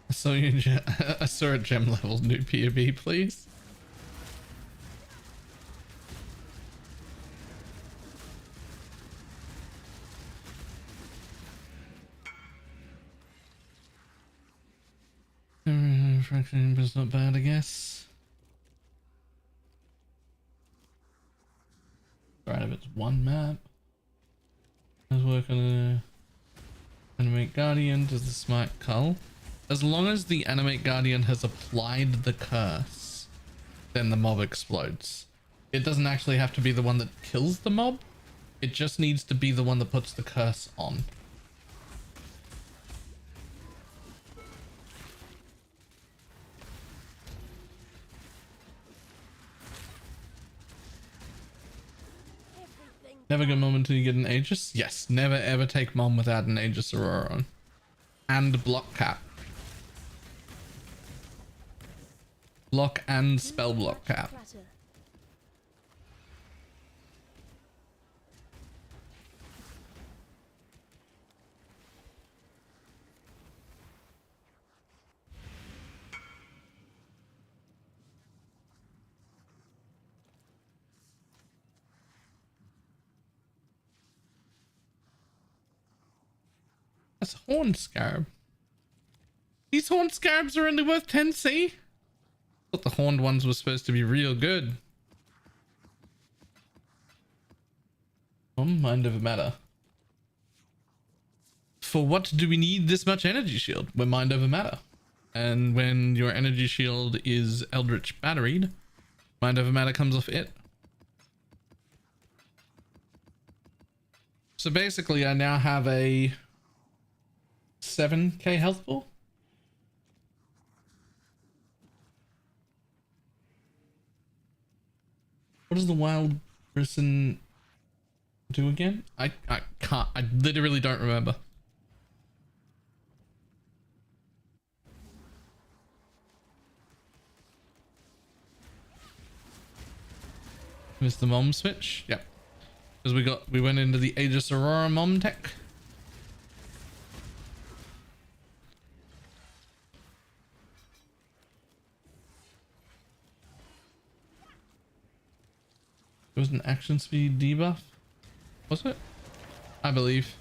So I saw a gem level new POV, please. refraction, but it's not bad, I guess. Right, if it's one map. Let's work on a animate guardian. Does the smite cull? As long as the animate guardian has applied the curse, then the mob explodes. It doesn't actually have to be the one that kills the mob. It just needs to be the one that puts the curse on. Never get mom until you get an Aegis? Yes, never ever take mom without an Aegis Aurora on. And block cap. Block and spell block cap. That's a horn scarab. These horn scarabs are only worth 10C? Thought the horned ones were supposed to be real good. Mind over matter. For what do we need this much energy shield? We're mind over matter. And when your energy shield is Eldritch batteried, mind over matter comes off it. So basically I now have a 7k health ball. What does the wild person do again? I can't, I literally don't remember. Missed the mom switch? Yep. Because we went into the Aegis Aurora mom tech. It was an action speed debuff. Was it? I believe.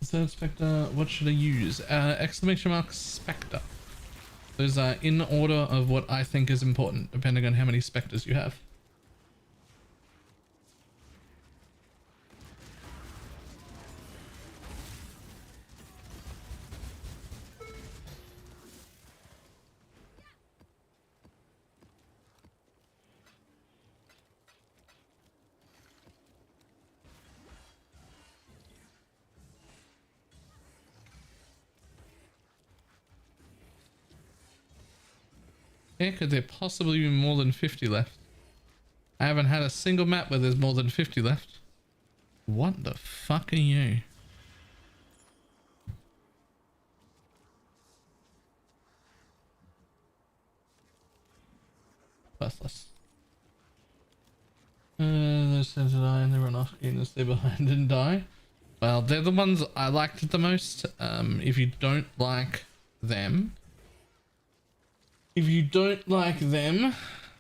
Third Spectre, what should I use? Exclamation mark Spectre. Those are in order of what I think is important, depending on how many Spectres you have. Yeah, could there possibly be more than 50 left? I haven't had a single map where there's more than 50 left. What the fuck are you? Worthless. Those tend to die and they run off, gain to stay behind and die. Well, they're the ones I liked the most. If you don't like them,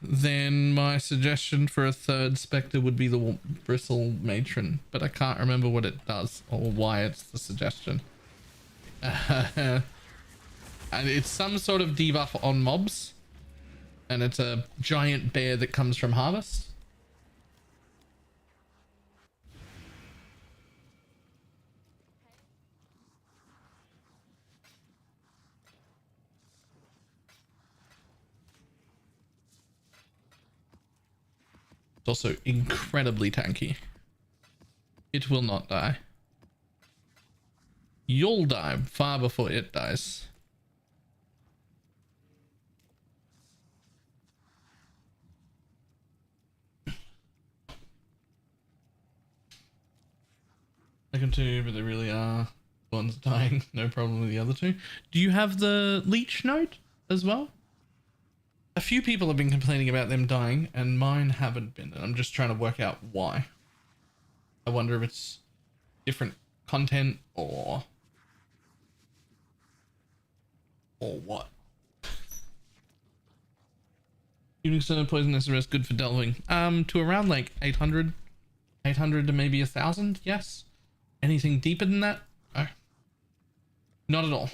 then my suggestion for a third Spectre would be the Bristle Matron, but I can't remember what it does or why it's the suggestion. And it's some sort of debuff on mobs, and it's a giant bear that comes from Harvest. It's also incredibly tanky. It will not die. You'll die far before it dies. I can too, but they really are One's dying, no problem with the other two. Do you have the leech node as well? A few people have been complaining about them dying, and mine haven't been. And I'm just trying to work out why. I wonder if it's different content or what. Shooting stone poison SRS good for delving. To around like 800 to maybe 1,000. Yes. Anything deeper than that? No. Not at all.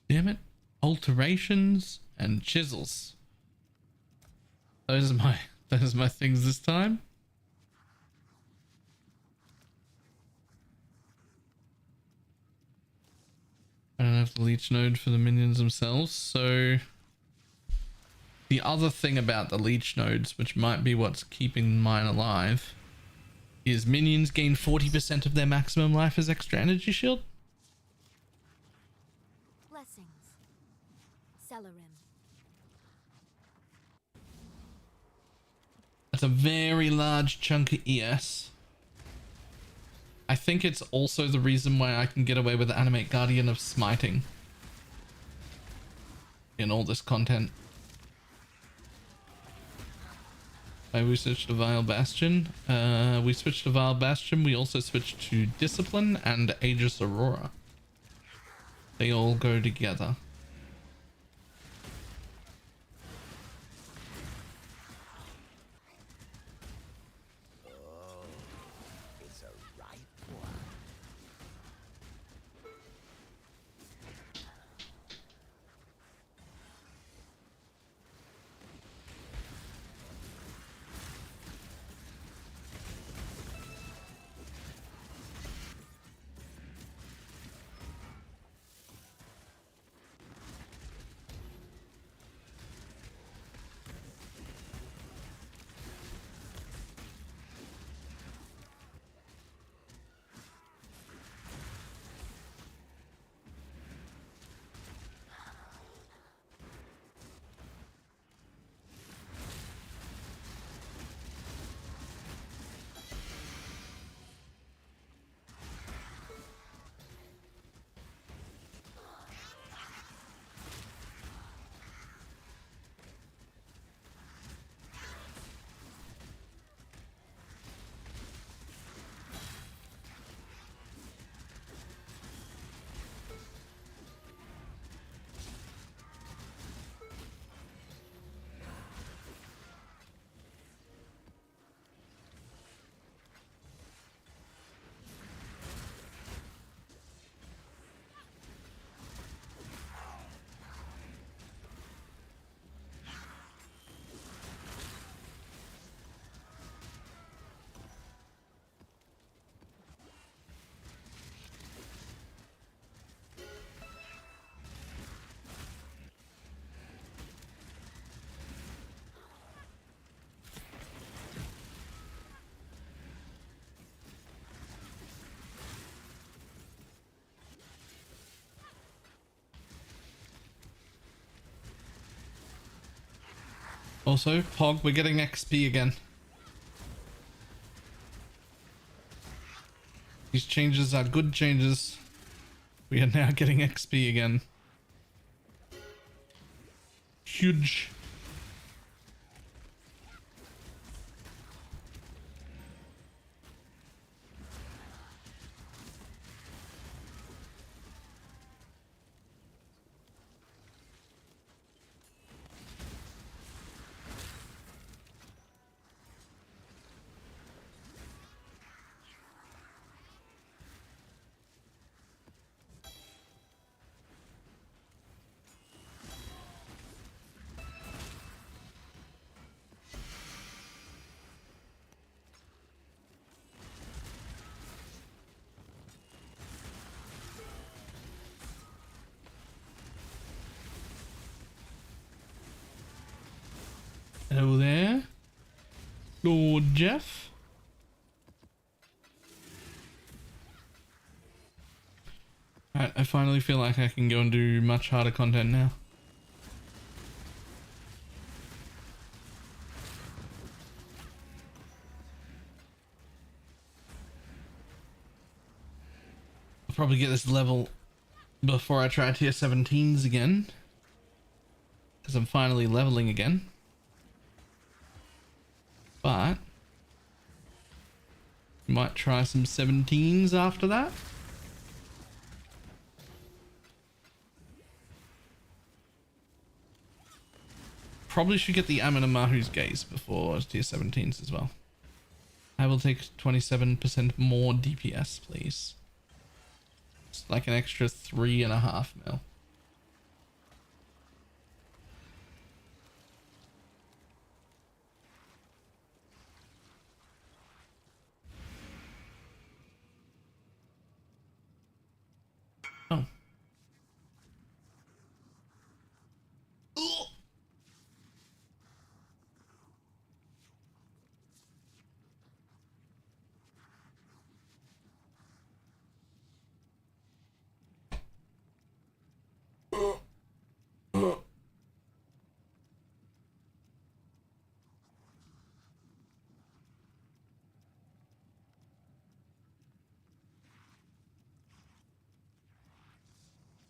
Damn it. Alterations and chisels. Those are my things this time. I don't have the leech node for the minions themselves, so the other thing about the leech nodes, which might be what's keeping mine alive, is minions gain 40% of their maximum life as extra energy shield. Blessings. Celerim. That's a very large chunk of ES. I think it's also the reason why I can get away with the Animate Guardian of Smiting in all this content. We switched to Vile Bastion. We switched to Vile Bastion. We also switched to Discipline and Aegis Aurora. They all go together. It's a ripe one. Also, Pog, we're getting XP again. These changes are good changes. We are now getting XP again. huge. Hello there, Lord Jeff. Alright, I finally feel like I can go and do much harder content now. I'll probably get this level before I try tier 17s again, because I'm finally leveling again. But might try some 17s after that. Probably should get the Aminamahu's Gaze before tier 17s as well. I will take 27% more DPS, please. It's like an extra 3.5 mil. Oh.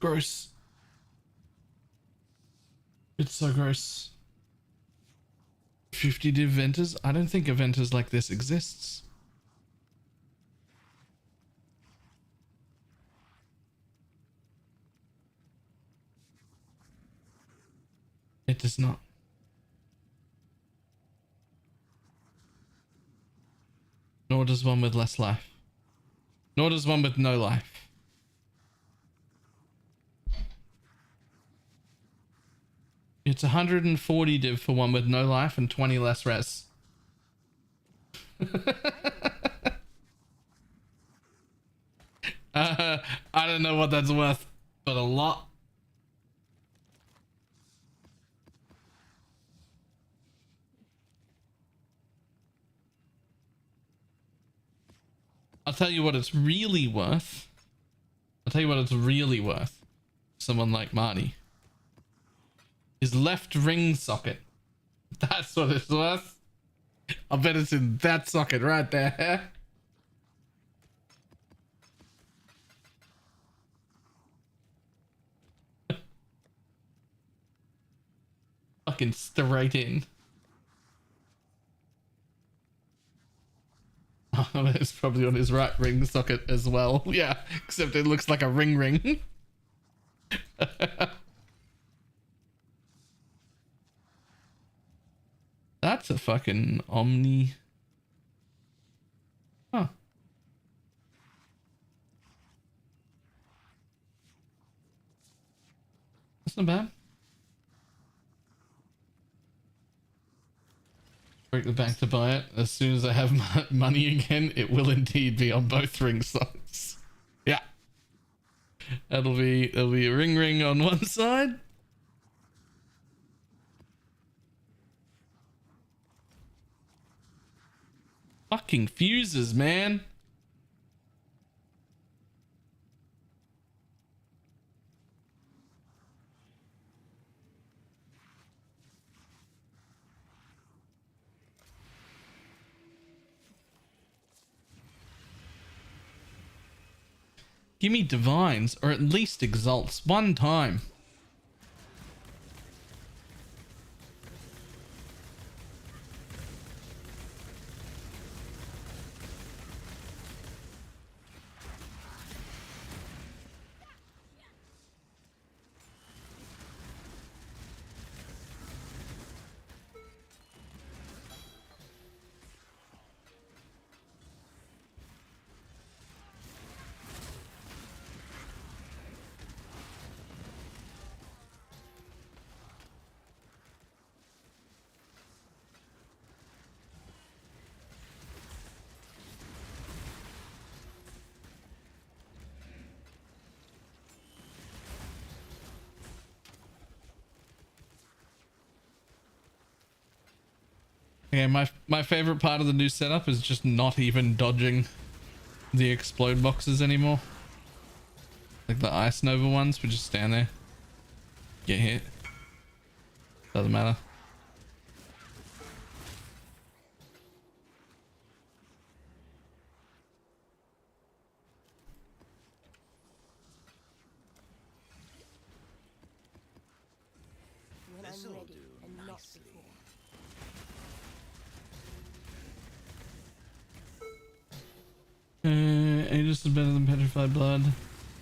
Gross. It's so gross. 50 div eventers? I don't think eventers like this exists. It does not. Nor does one with less life. Nor does one with no life. It's 140 div for one with no life and 20 less res. I don't know what that's worth, but a lot. I'll tell you what it's really worth. I'll tell you what it's really worth. Someone like Marty. His left ring socket. That's what it's worth. I'll bet it's in that socket right there. Fucking straight in. Oh, it's probably on his right ring socket as well. Yeah, except it looks like a ring. That's a fucking Omni. Huh. That's not bad. Break the bank to buy it. As soon as I have money again, it will indeed be on both ring sides. Yeah. It'll be a ring on one side. Fucking fuses, man. Give me divines, or at least exalts, one time. Okay, my favorite part of the new setup is just not even dodging the explode boxes anymore. Like the ice nova ones, we just stand there, get hit, doesn't matter. When I'm ready and not before. Aegis is better than petrified blood.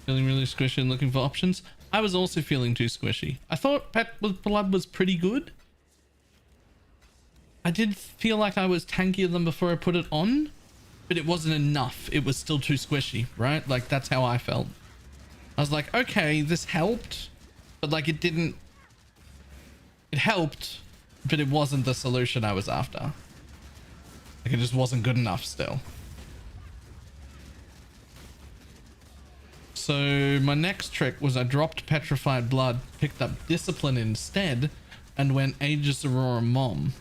Feeling really squishy and looking for options. I was also feeling too squishy. I thought blood was pretty good. I did feel like I was tankier than before I put it on, but it wasn't enough. It was still too squishy, right? Like that's how I felt. I was like, okay, this helped, but like it didn't. It helped, but it wasn't the solution I was after. Like it just wasn't good enough still. So my next trick was I dropped Petrified Blood, picked up Discipline instead, and went Aegis Aurora Mom.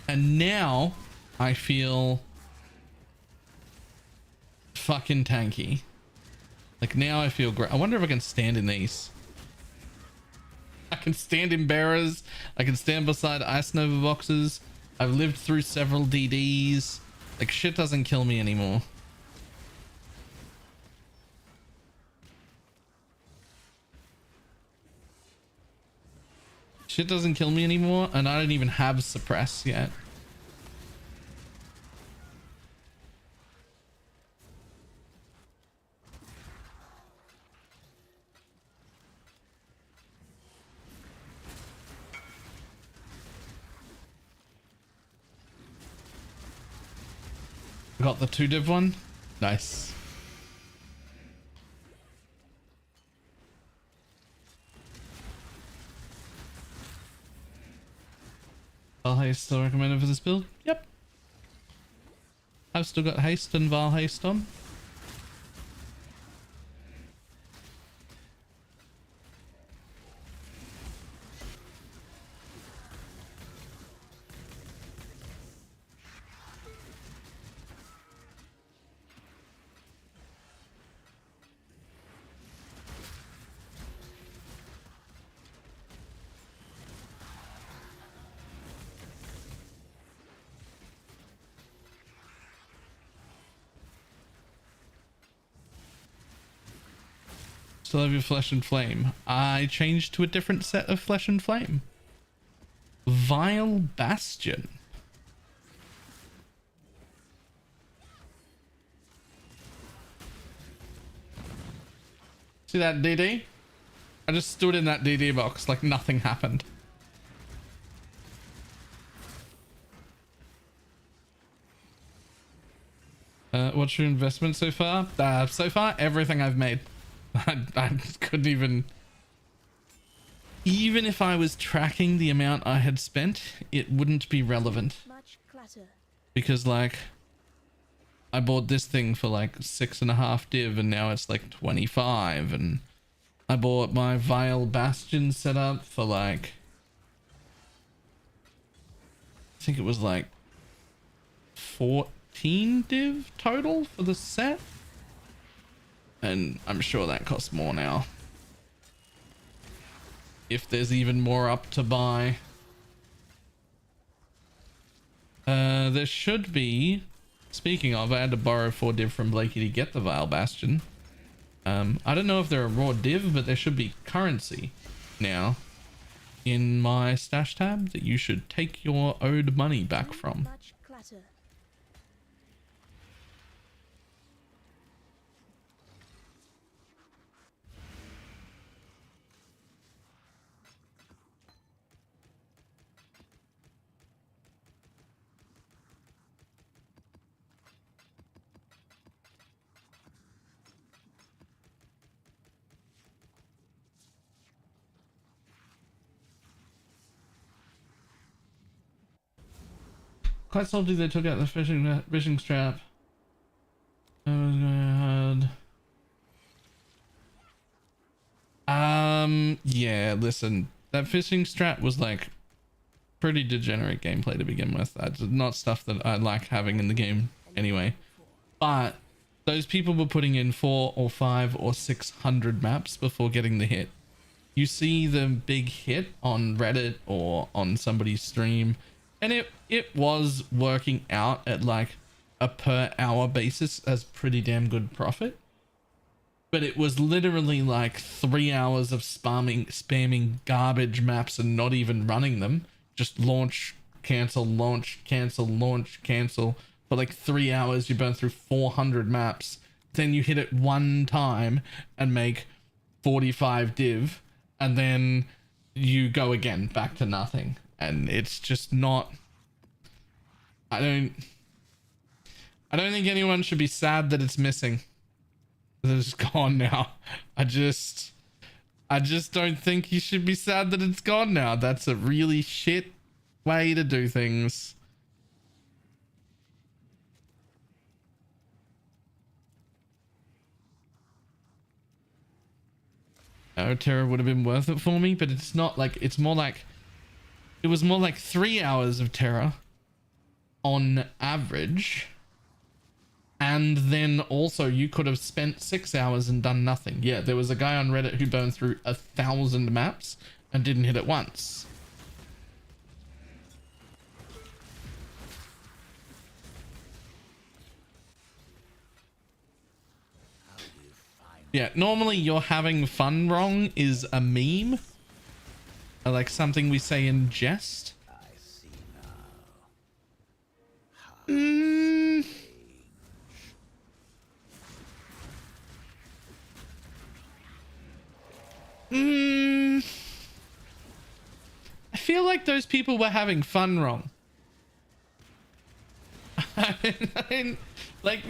And now I feel fucking tanky. Like now I feel great. I wonder if I can stand in these. I can stand in bearers. I can stand beside Ice Nova boxes. I've lived through several DDs. Like shit doesn't kill me anymore. Shit doesn't kill me anymore, and I don't even have suppress yet. Got the 2-div one. Nice. Val Haste still recommended for this build? Yep. I've still got Haste and Val Haste on. Still have your Flesh and Flame. I changed to a different set of Flesh and Flame. Vile Bastion. See that DD? I just stood in that DD box like nothing happened. What's your investment so far? So far, everything I've made. I couldn't even if I was tracking the amount I had spent, it wouldn't be relevant. Much clutter. Because like I bought this thing for like 6.5 div and now it's like 25, and I bought my Vile Bastion setup for like I think it was like 14 div total for the set. And I'm sure that costs more now. If there's even more up to buy. There should be... Speaking of, I had to borrow 4 div from Blakey to get the Vile Bastion. I don't know if they're a raw div, but there should be currency now in my stash tab that you should take your owed money back from. Much clutter. Quite salty they took out the fishing strap. I was going ahead. Yeah, listen. That fishing strap was like pretty degenerate gameplay to begin with. That's not stuff that I like having in the game anyway. But those people were putting in 400 or 500 or 600 maps before getting the hit. You see the big hit on Reddit or on somebody's stream, and it was working out at like a per hour basis as pretty damn good profit. But it was literally like 3 hours of spamming garbage maps and not even running them. Just launch, cancel, launch, cancel, launch, cancel. For like 3 hours, you burn through 400 maps. Then you hit it one time and make 45 div. And then you go again, back to nothing. And it's just not... I don't think anyone should be sad that it's missing. It's gone now. I just don't think you should be sad that it's gone now. That's a really shit way to do things. Terror would have been worth it for me, but it's not like, it's more like, it was more like 3 hours of Terror on average. And then also you could have spent 6 hours and done nothing. Yeah, there was a guy on Reddit who burned through 1,000 maps and didn't hit it once. Yeah, normally you're having fun wrong is a meme. Or like something we say in jest. I feel like those people were having fun wrong. Like,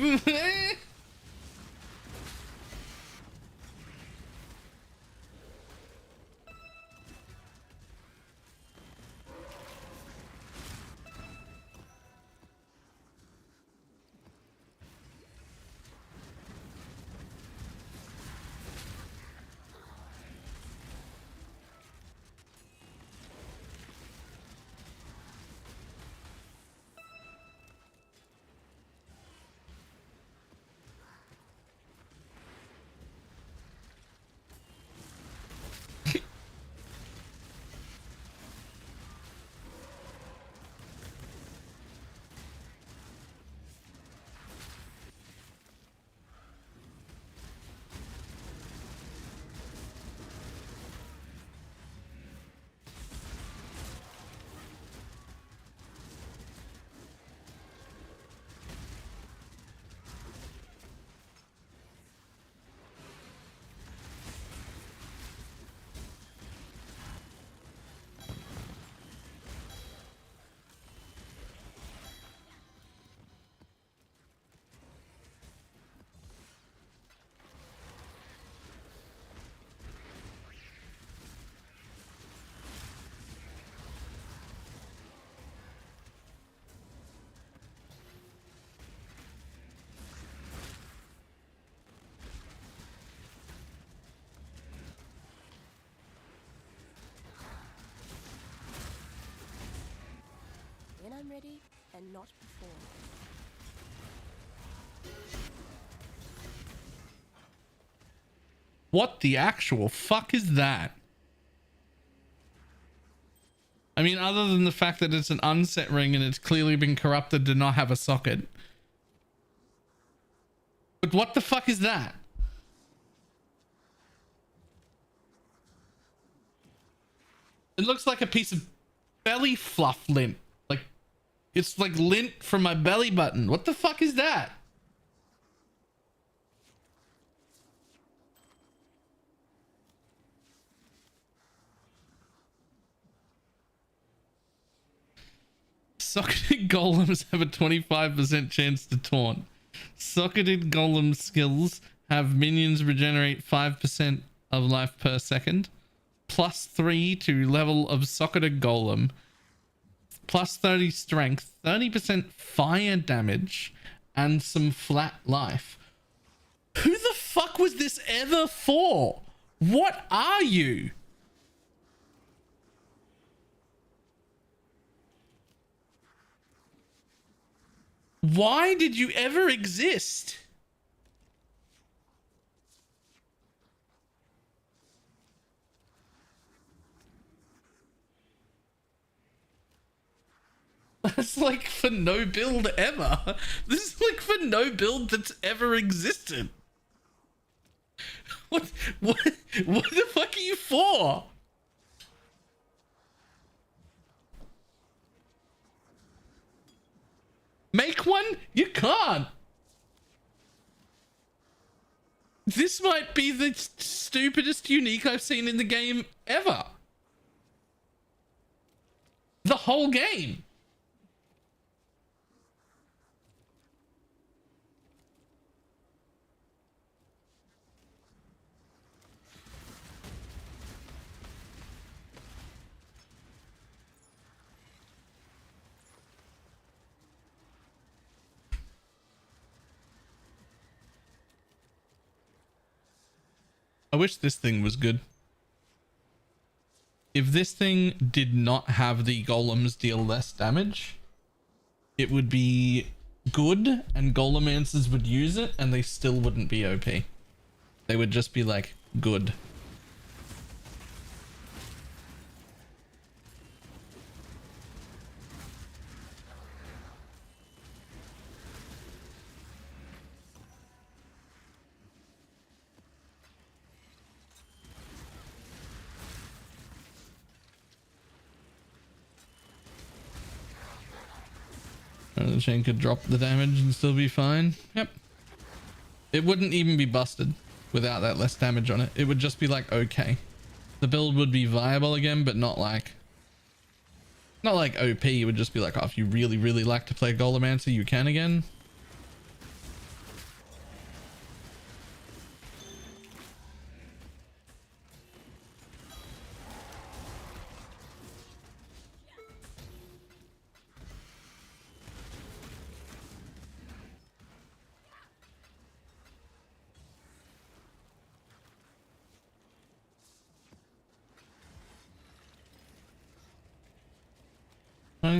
when I'm ready and not before. what the actual fuck is that? I mean, other than the fact that it's an unset ring and it's clearly been corrupted to not have a socket. But what the fuck is that? It looks like a piece of belly fluff lint. Like, it's like lint from my belly button. What the fuck is that? Socketed golems have a 25% chance to taunt. Socketed golem skills have minions regenerate 5% of life per second. +3 to level of socketed golem. +30 strength. 30% fire damage. And some flat life. Who the fuck was this ever for? What are you? Why did you ever exist? That's like for no build ever. This is like for no build that's ever existed. What the fuck are you for? Make one? You can't. This might be the stupidest unique I've seen in the game ever. The whole game. I wish this thing was good. If this thing did not have the golems deal less damage, it would be good and golemancers would use it and they still wouldn't be OP. They would just be like good. The chain could drop the damage and still be fine. Yep. It wouldn't even be busted without that less damage on it. It would just be like, okay. The build would be viable again, but not like OP. It would just be like, oh, if you really, really like to play Golemancer, you can again.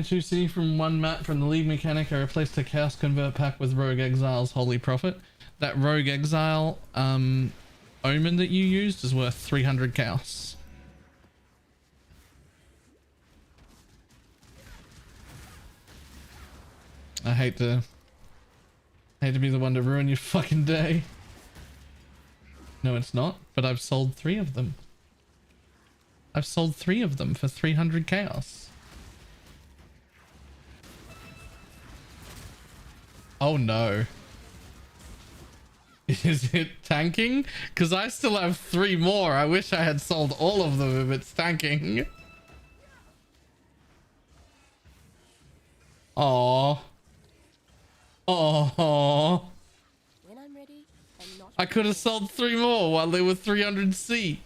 To see from one map from the league mechanic, I replaced a Chaos Convert pack with Rogue Exile's Holy Prophet. That Rogue Exile omen that you used is worth 300 Chaos. I hate to be the one to ruin your fucking day. No, it's not, but I've sold 3 of them. I've sold 3 of them for 300 Chaos. Oh no. Is it tanking? Because I still have 3 more. I wish I had sold all of them if it's tanking. Aww. Aww. When I'm ready, and not I could have sold 3 more while they were 300C.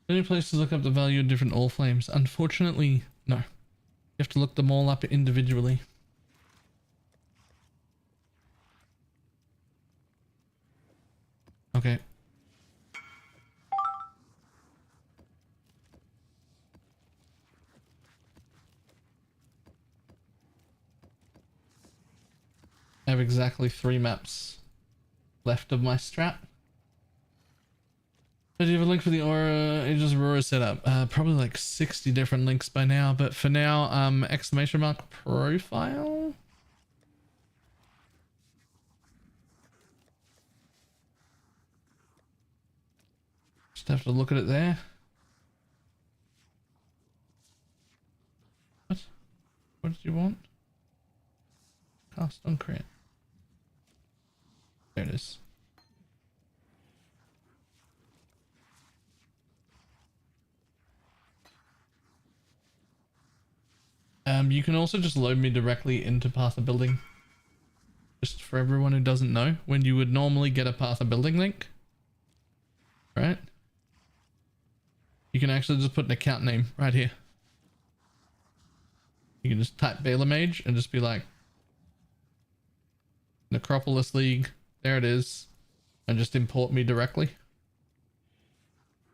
Any place to look up the value of different allflames? Unfortunately, no. You have to look them all up individually. Okay. I have exactly 3 maps left of my strat. Do you have a link for the Aegis Aurora setup? Probably like 60 different links by now, but for now, exclamation mark profile. Just have to look at it there. What? What did you want? Cast Just on crit. There it is. You can also just load me directly into Path of Building. Just for everyone who doesn't know, when you would normally get a Path of Building link, right? You can actually just put an account name right here. You can just type BalorMage and just be like Necropolis League. There it is. And just import me directly.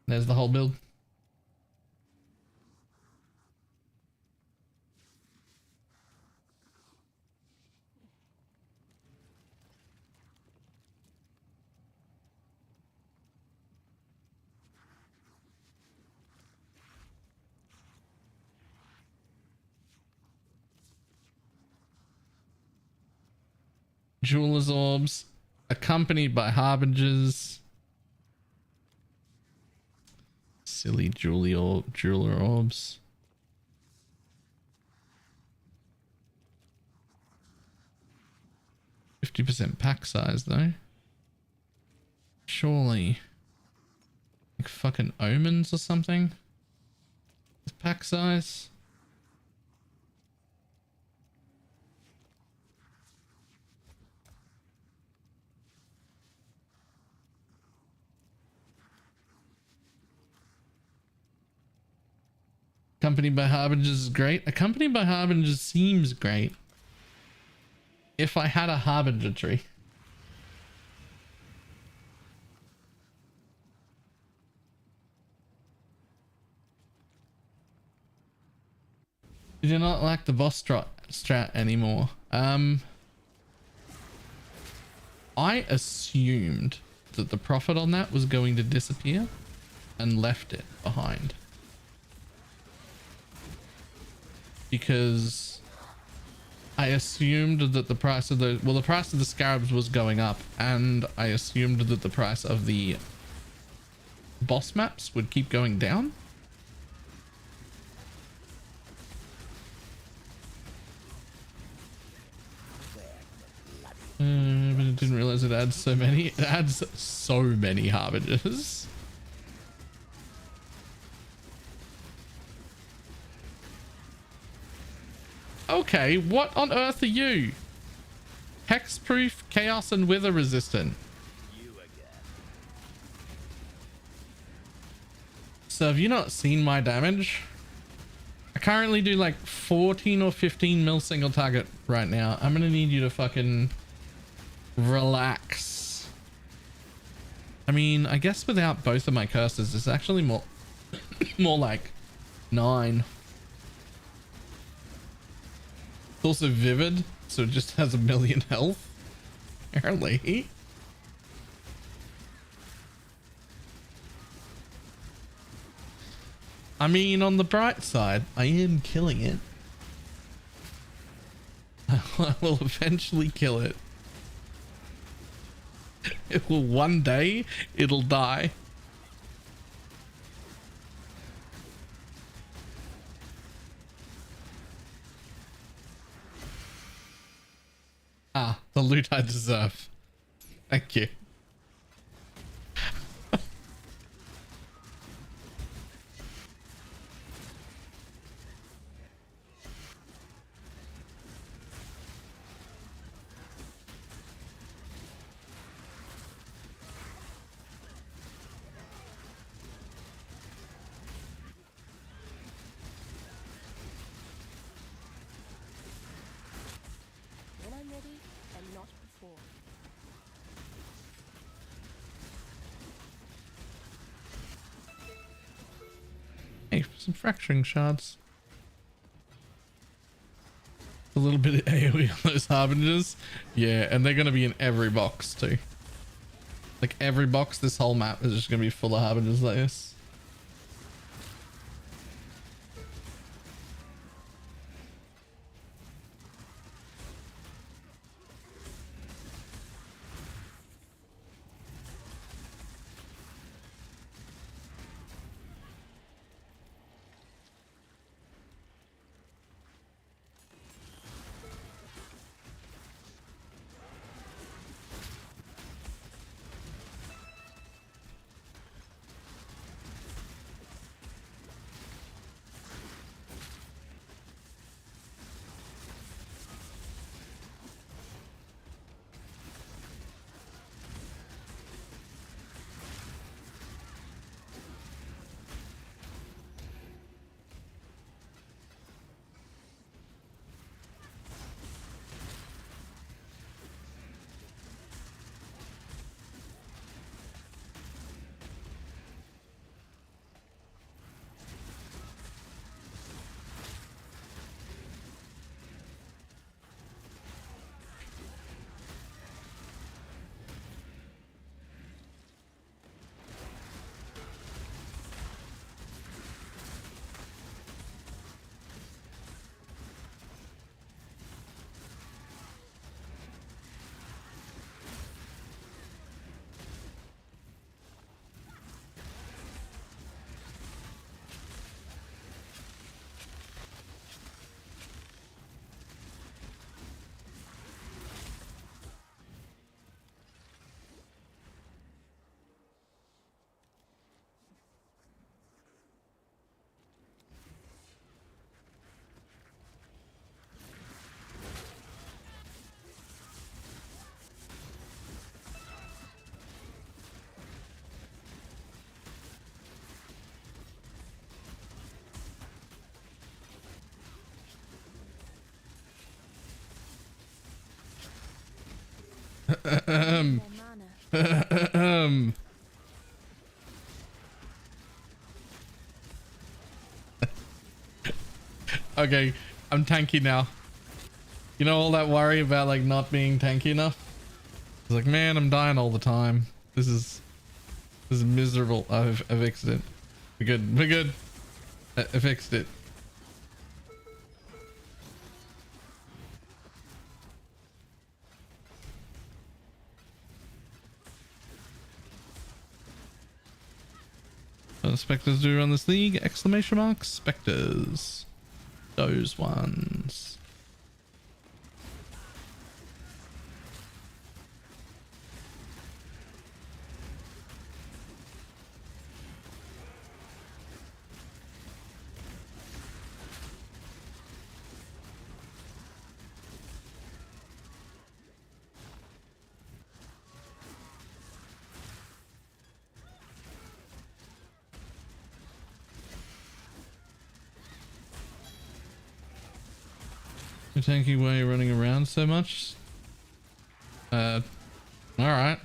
There's the whole build. Jeweler's orbs, accompanied by harbingers. Silly jeweler orbs. %50 pack size though. Surely, like fucking omens or something. With pack size. Accompanied by harbingers is great. Accompanied by harbingers seems great. If I had a harbinger tree. You do not like the boss strat anymore. I assumed that the profit on that was going to disappear and left it behind. Because I assumed that the price of the price of the scarabs was going up, and I assumed that the price of the boss maps would keep going down. But I didn't realize it adds so many. It adds so many harbingers. Okay, what on earth are you? Hexproof, chaos, and wither resistant. So have you not seen my damage? I currently do like 14 or 15 mil single target right now. I'm gonna need you to fucking relax. I mean, I guess without both of my curses, it's actually more more like 9. It's also vivid, so it just has 1,000,000 health. Apparently. I mean, on the bright side, I am killing it. I will eventually kill it. It will one day, it'll die. Ah, the loot I deserve. Thank you. When I'm ready and not before. Hey, some fracturing shards. A little bit of AoE on those harbingers. Yeah, and they're going to be in every box too. Like every box, this whole map is just going to be full of harbingers like this. Okay, I'm tanky now. You know all that worry about like not being tanky enough? It's like, man, I'm dying all the time. This is miserable. I fixed it. We're good. We're good. I fixed it. Spectres do run this league? Exclamation mark. Spectres. Those ones. Tanky way running around so much. All right.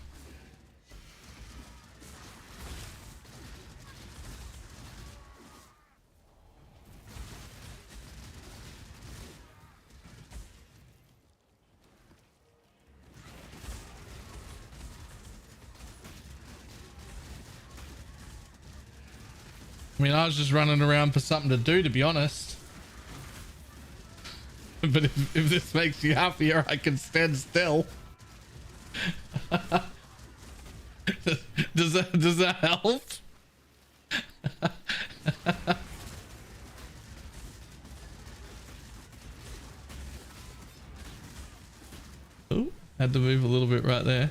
I mean, I was just running around for something to do, to be honest. But if this makes you happier, I can stand still. Does that help? Oh, had to move a little bit right there.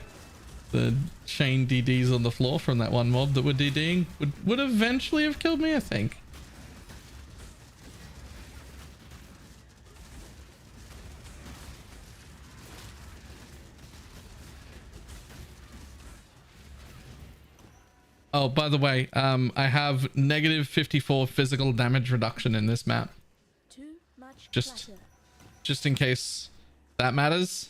The chain DDs on the floor from that one mob that we're DDing would eventually have killed me, I think. Oh, by the way, I have negative 54 physical damage reduction in this map. Too much Just in case that matters.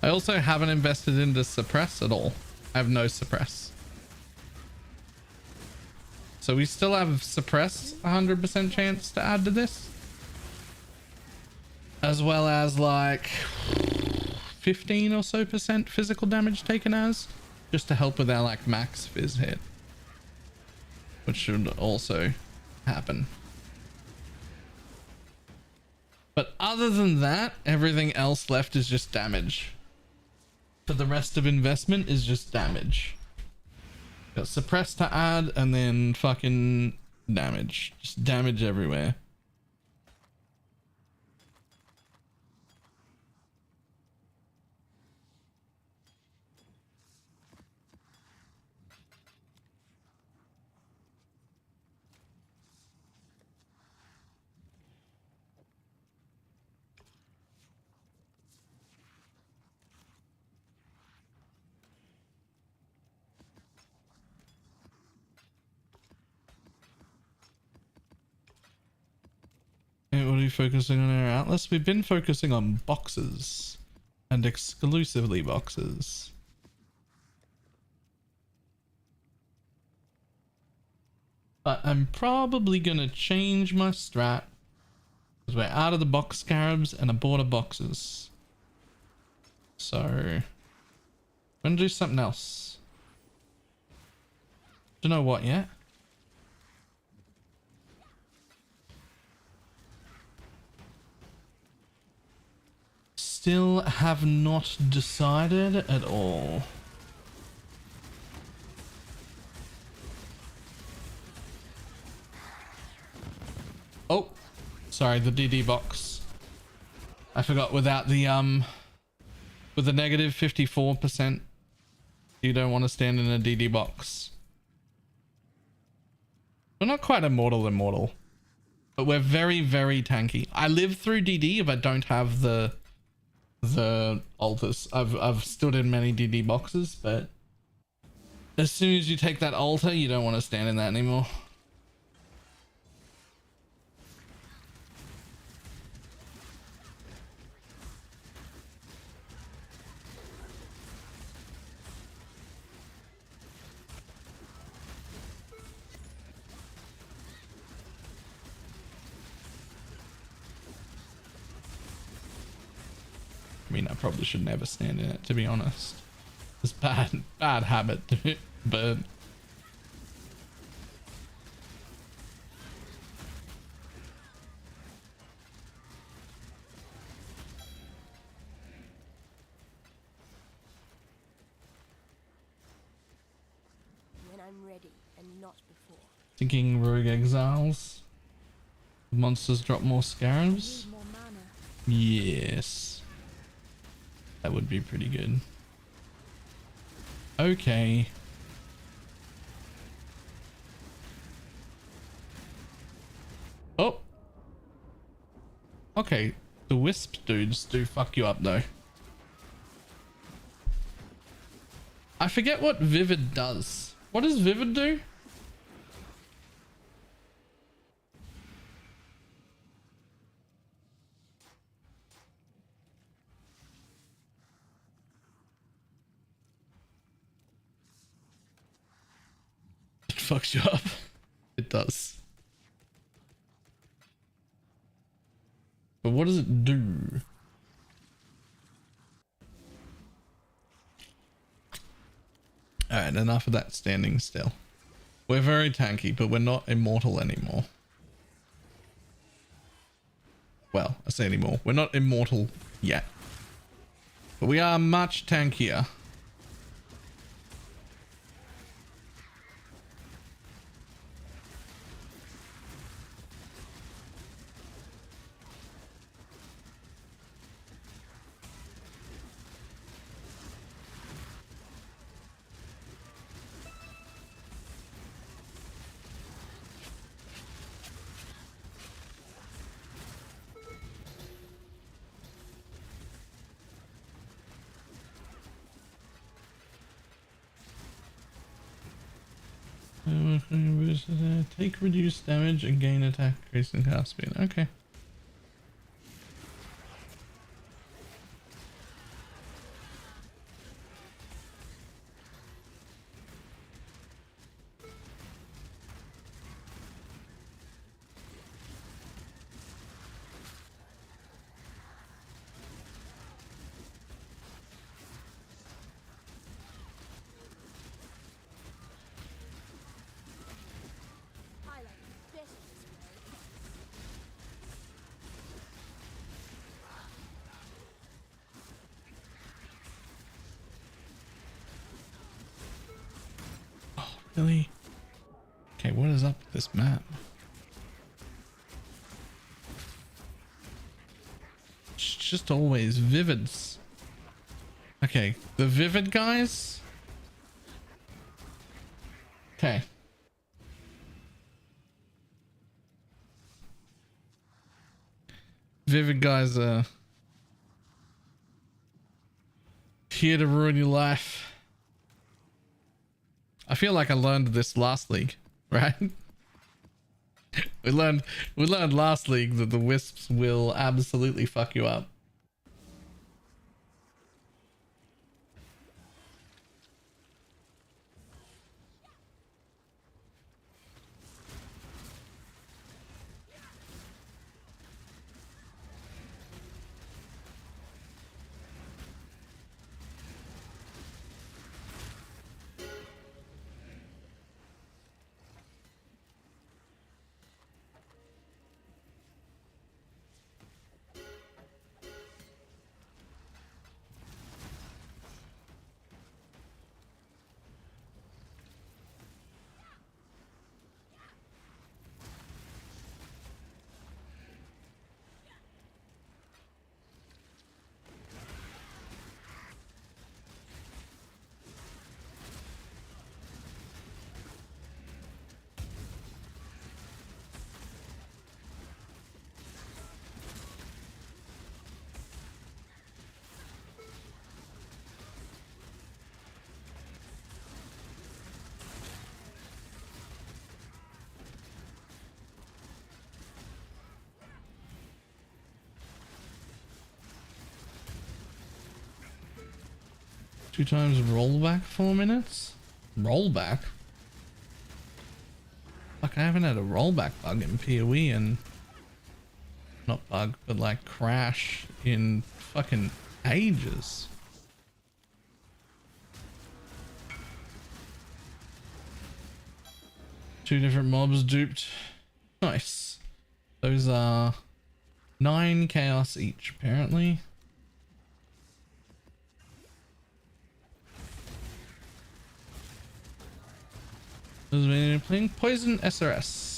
I also haven't invested into suppress at all. I have no suppress. So we still have suppress 100% chance to add to this. As well as like 15 or so % physical damage taken as. Just to help with our like max fizz hit. Which should also happen. But other than that, everything else left is just damage. For the rest of investment is just damage. Got suppress to add and then fucking damage. Just damage everywhere. What are we focusing on our atlas? We've been focusing on boxes and exclusively boxes. But I'm probably gonna change my strat because we're out of the box scarabs and aboard of boxes. So I'm gonna do something else. Don't know what yet. Still have not decided at all. Oh, sorry, the DD box. I forgot without the with the negative 54%, you don't want to stand in a DD box. We're not quite immortal, but we're very, very tanky. I live through DD if I don't have the altars. I've stood in many DD boxes, but as soon as you take that altar, you don't want to stand in that anymore. I mean, I probably should never stand in it, to be honest. It's bad habit, but When I'm ready and not before. thinking rogue exiles. Monsters drop more scarabs. More mana. Yes. That would be pretty good. Okay. Oh. Okay. The wisp dudes do fuck you up though. I forget what Vivid does. What does Vivid do? It fucks you up. It does. But what does it do? Alright, enough of that standing still. We're very tanky, but we're not immortal anymore. Well, I say anymore. We're not immortal yet. But we are much tankier. Take reduced damage and gain attack increase and cast speed. Okay. Really? Okay, what is up with this map? It's just always Vivids. Okay, the Vivid guys. Okay. Vivid guys are here to ruin your life. I feel like I learned this last league, right? we learned last league that the wisps will absolutely fuck you up. 2 times rollback 4 minutes? Rollback? Fuck, I haven't had a rollback bug in PoE and... Not bug, but like crash in fucking ages. Two different mobs duped. Nice. Those are 9 chaos each, apparently. We're playing Poison SRS.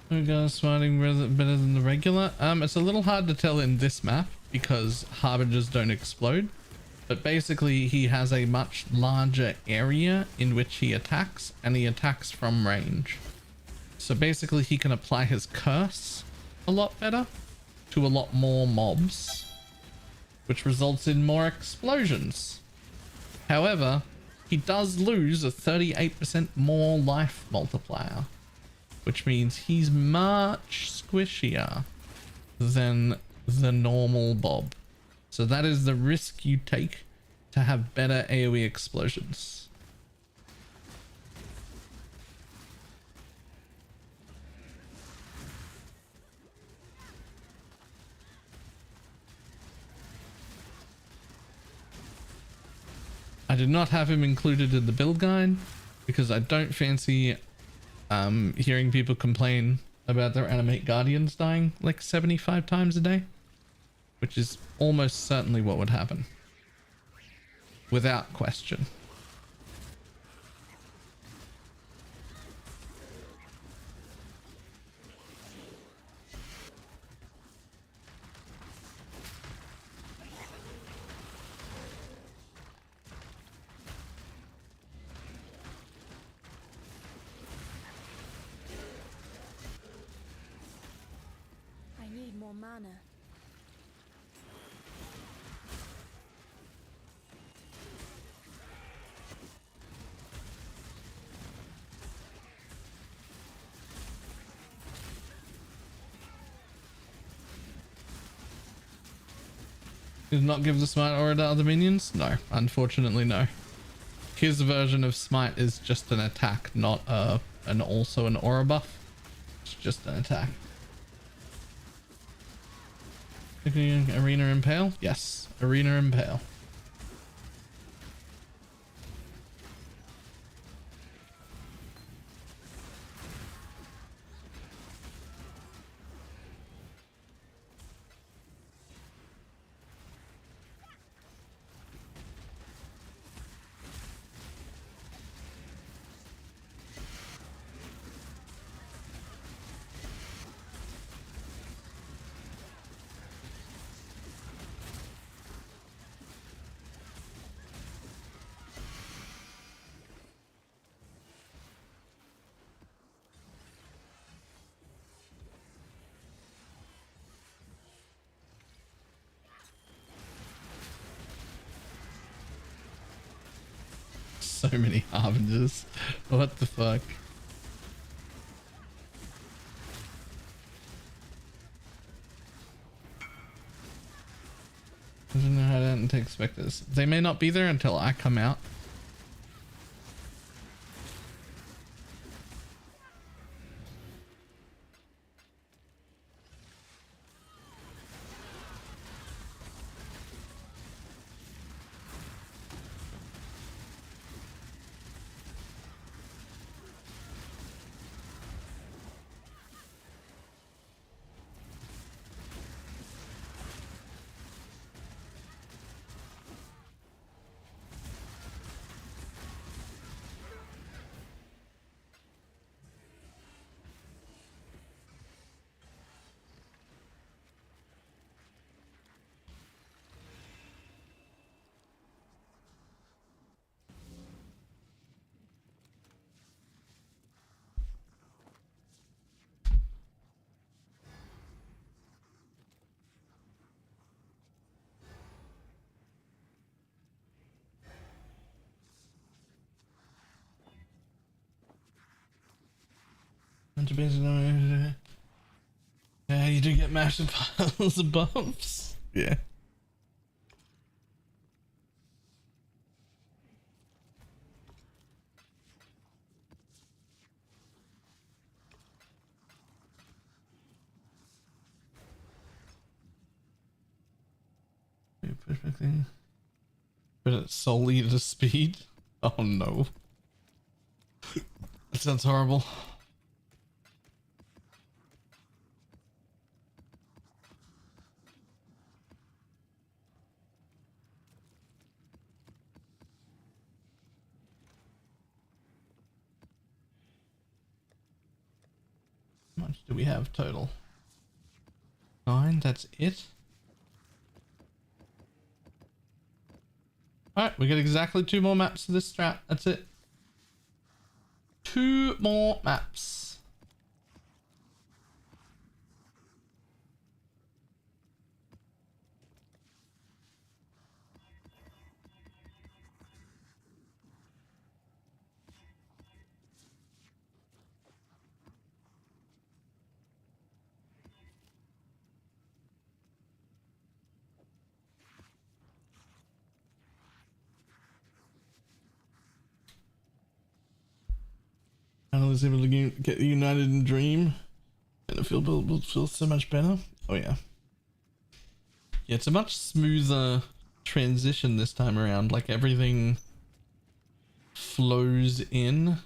We got smarting better than the regular. It's a little hard to tell in this map because harbingers don't explode. But basically he has a much larger area in which he attacks, and he attacks from range. So basically he can apply his curse a lot better to a lot more mobs, which results in more explosions. However, he does lose a 38% more life multiplier, which means he's much squishier than the normal Bob. So that is the risk you take to have better AoE explosions. I did not have him included in the build guide because I don't fancy hearing people complain about their animate guardians dying like 75 times a day, which is almost certainly what would happen without question. I need more mana. Did not give the smite aura to other minions? No, unfortunately no. His version of smite is just an attack, not also an aura buff. It's just an attack. Arena Impale? Yes, Arena Impale. So many harbingers. What the fuck? I don't know how to expect this. They may not be there until I come out. Yeah, you do get massive piles of buffs. Yeah. Pushback thing. But it's solely to speed. Oh no. That sounds horrible. How much do we have total? 9, that's it. Alright, we get exactly 2 more maps to this strat. That's it. 2 more maps. I was able to get united in dream, and the field build will feel so much better. Oh yeah. Yeah, it's a much smoother transition this time around. Like everything flows in.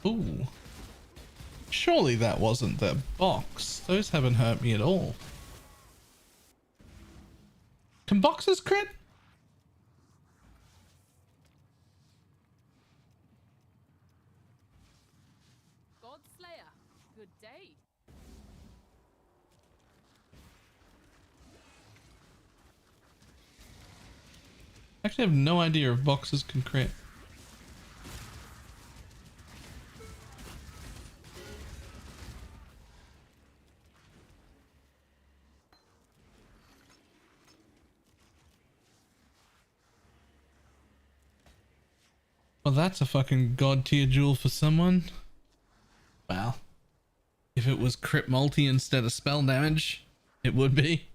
Ooh. Surely that wasn't their box. Those haven't hurt me at all. Can boxes crit? Godslayer, good day. Actually, I have no idea if boxes can crit. Well, that's a fucking god tier jewel for someone. Wow. If it was crit multi instead of spell damage, it would be.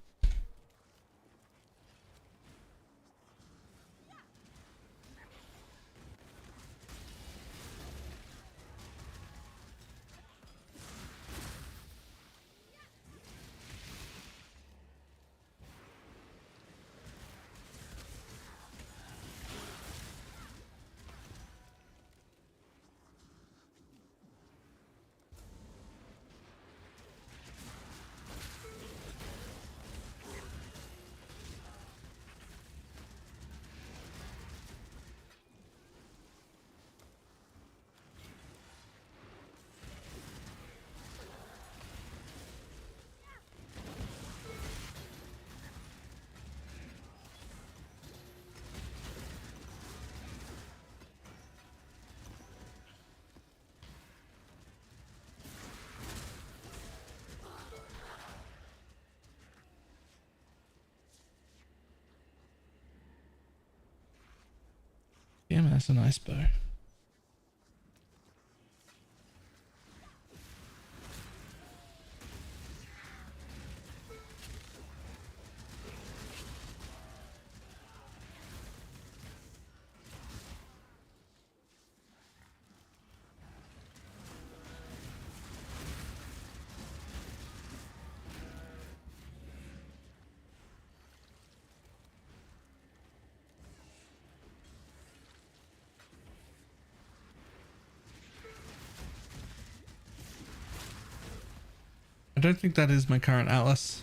Damn, that's a nice bow. I don't think that is my current atlas,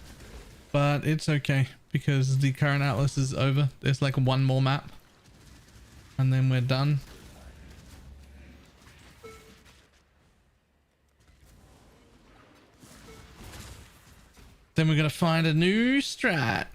but it's okay because the current atlas is over. There's like one more map and then we're done. Then we're gonna find a new strat.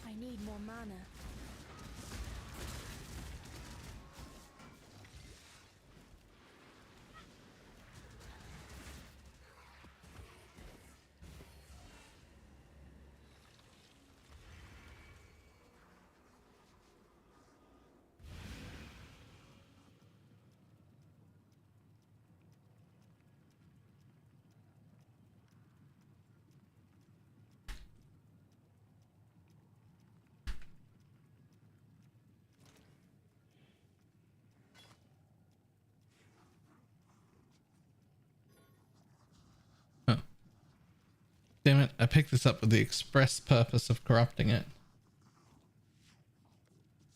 I need more mana. Damn it, I picked this up with the express purpose of corrupting it.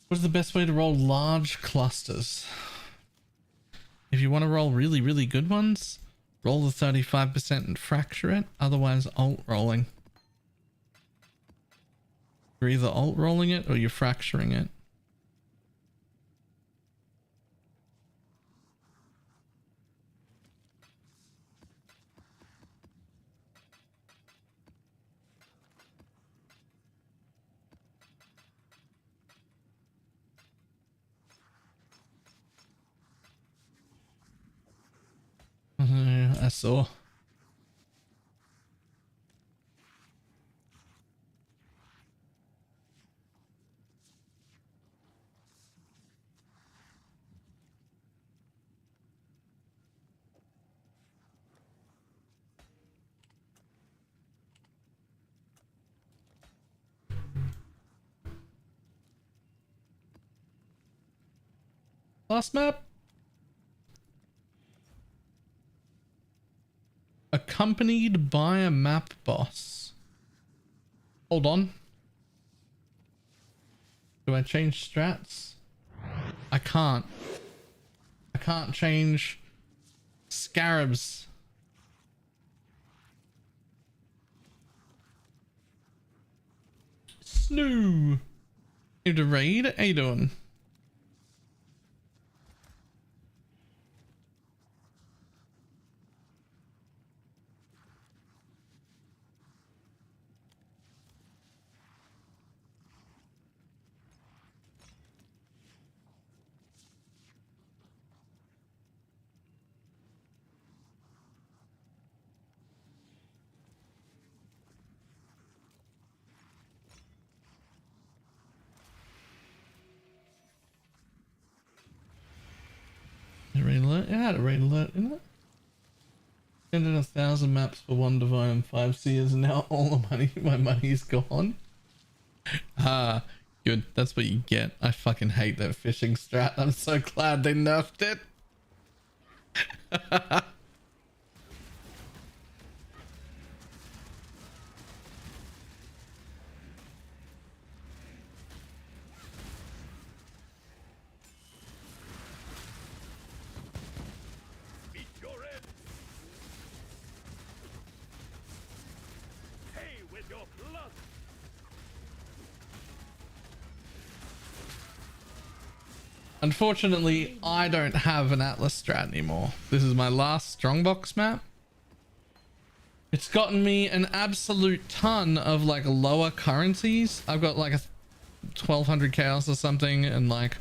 What is the best way to roll large clusters? If you want to roll really, really good ones, roll the 35% and fracture it, otherwise alt rolling. You're either alt rolling it or you're fracturing it. I saw. Last map. Accompanied by a map boss. Hold on. Do I change strats? I can't. I can't change scarabs. Snoo. Need to raid? How you doing? Raid alert? It had a raid alert, didn't it? 1,000 maps for one divine and 5 seers, and now all the money, my money's gone. Ah, good. That's what you get. I fucking hate that fishing strat. I'm so glad they nerfed it. Unfortunately, I don't have an Atlas strat anymore. This is my last strongbox map. It's gotten me an absolute ton of like lower currencies. I've got like a 1200 chaos or something, and like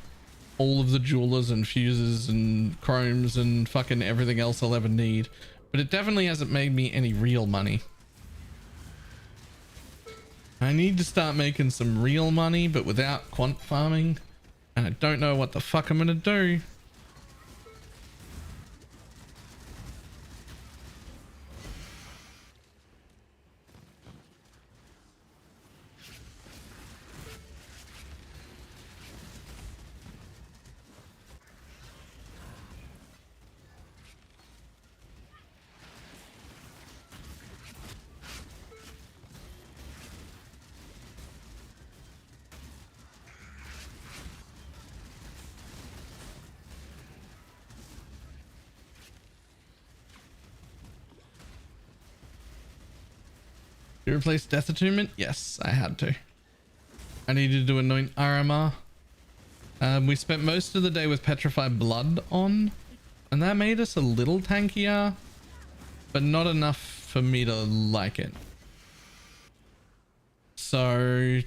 all of the jewelers and fuses and chromes and fucking everything else I'll ever need. But it definitely hasn't made me any real money. I need to start making some real money, but without quant farming. And I don't know what the fuck I'm gonna do. You replace Death Attunement? Yes, I had to. I needed to anoint RMR. We spent most of the day with Petrified Blood on, and that made us a little tankier, but not enough for me to like it. So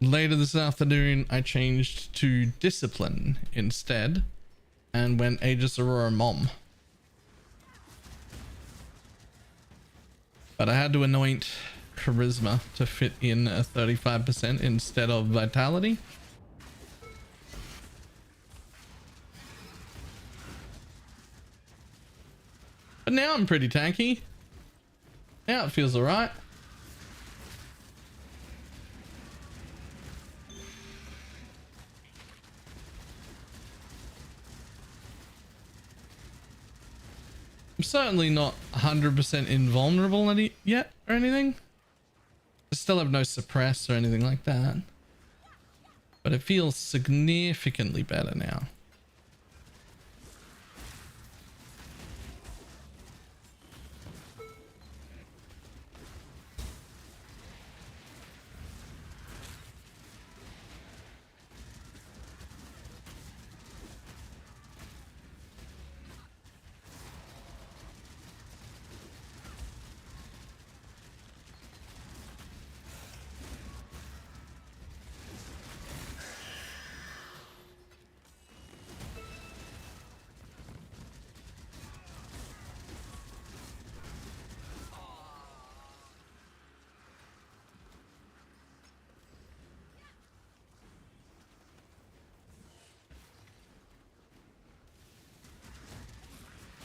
later this afternoon, I changed to Discipline instead and went Aegis Aurora Mom. But I had to anoint Charisma to fit in a 35% instead of Vitality. But now I'm pretty tanky. Now it feels alright. I'm certainly not 100% invulnerable yet or anything. I still have no suppress or anything like that. But it feels significantly better now.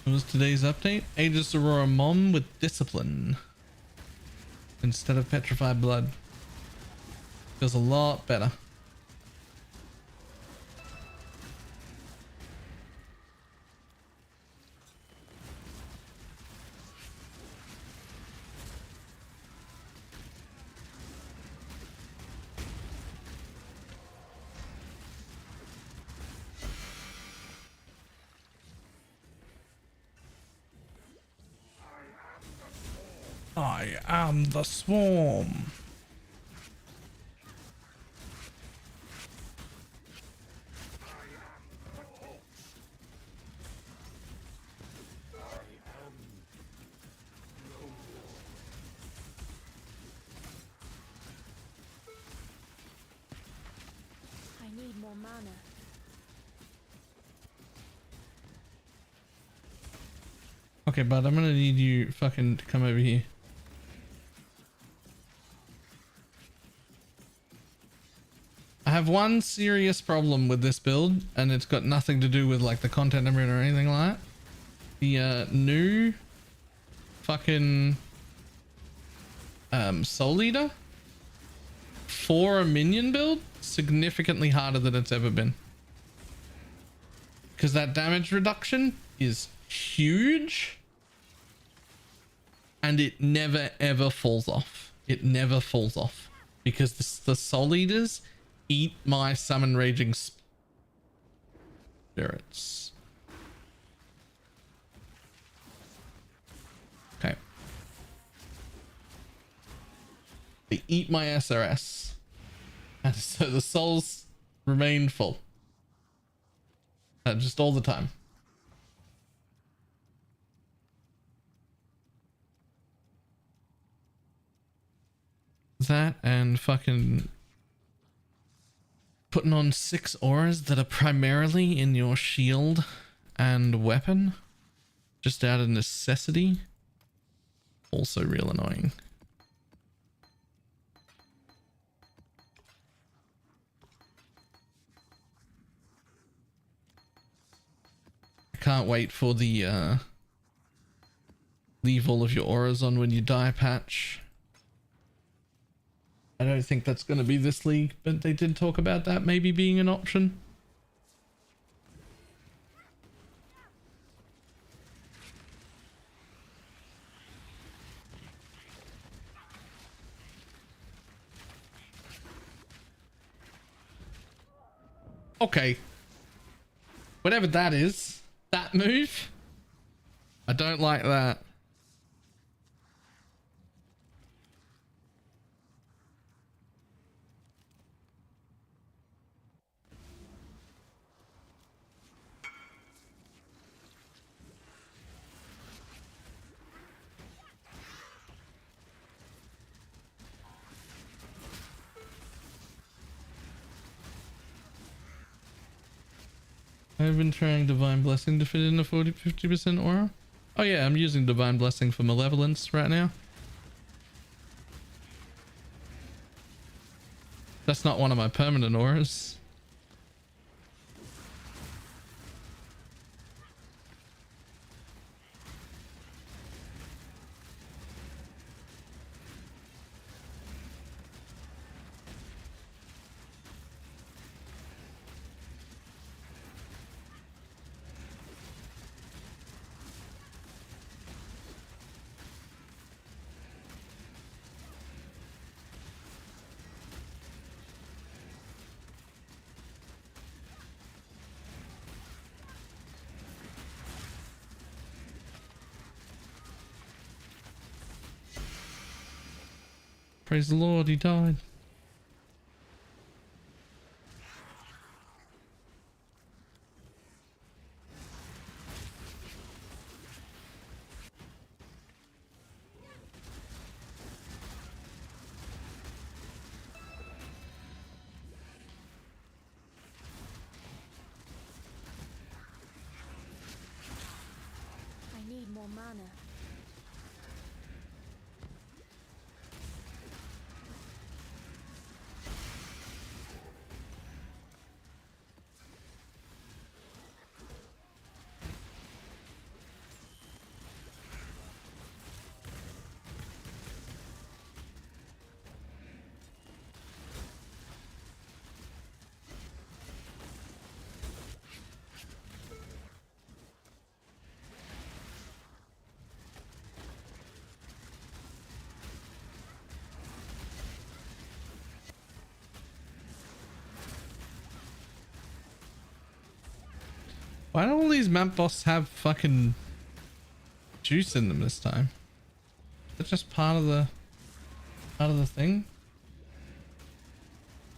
What was today's update? Aegis Aurora Mom with Discipline instead of Petrified Blood. Feels a lot better. I am the swarm. I need more mana. Okay, bud, I'm gonna need you fucking to come over here. I have one serious problem with this build, and it's got nothing to do with like the content I'm in or anything like that. The new fucking Soul Eater for a minion build, significantly harder than it's ever been. Because that damage reduction is huge, and it never ever falls off. It never falls off because the Soul Eaters eat my summon raging spirits. Okay. They eat my SRS. And so the souls remain full. Just all the time. That and fucking putting on 6 auras that are primarily in your shield and weapon, just out of necessity. Also real annoying. I can't wait for the leave all of your auras on when you die patch. I don't think that's going to be this league, but they did talk about that maybe being an option. Okay. Whatever that is, that move, I don't like that. I've been trying Divine Blessing to fit in a 50% aura. Oh yeah, I'm using Divine Blessing for Malevolence right now. That's not one of my permanent auras. Praise the Lord, he died. I need more mana. Why don't all these map bosses have fucking juice in them this time? Is that just part of the thing?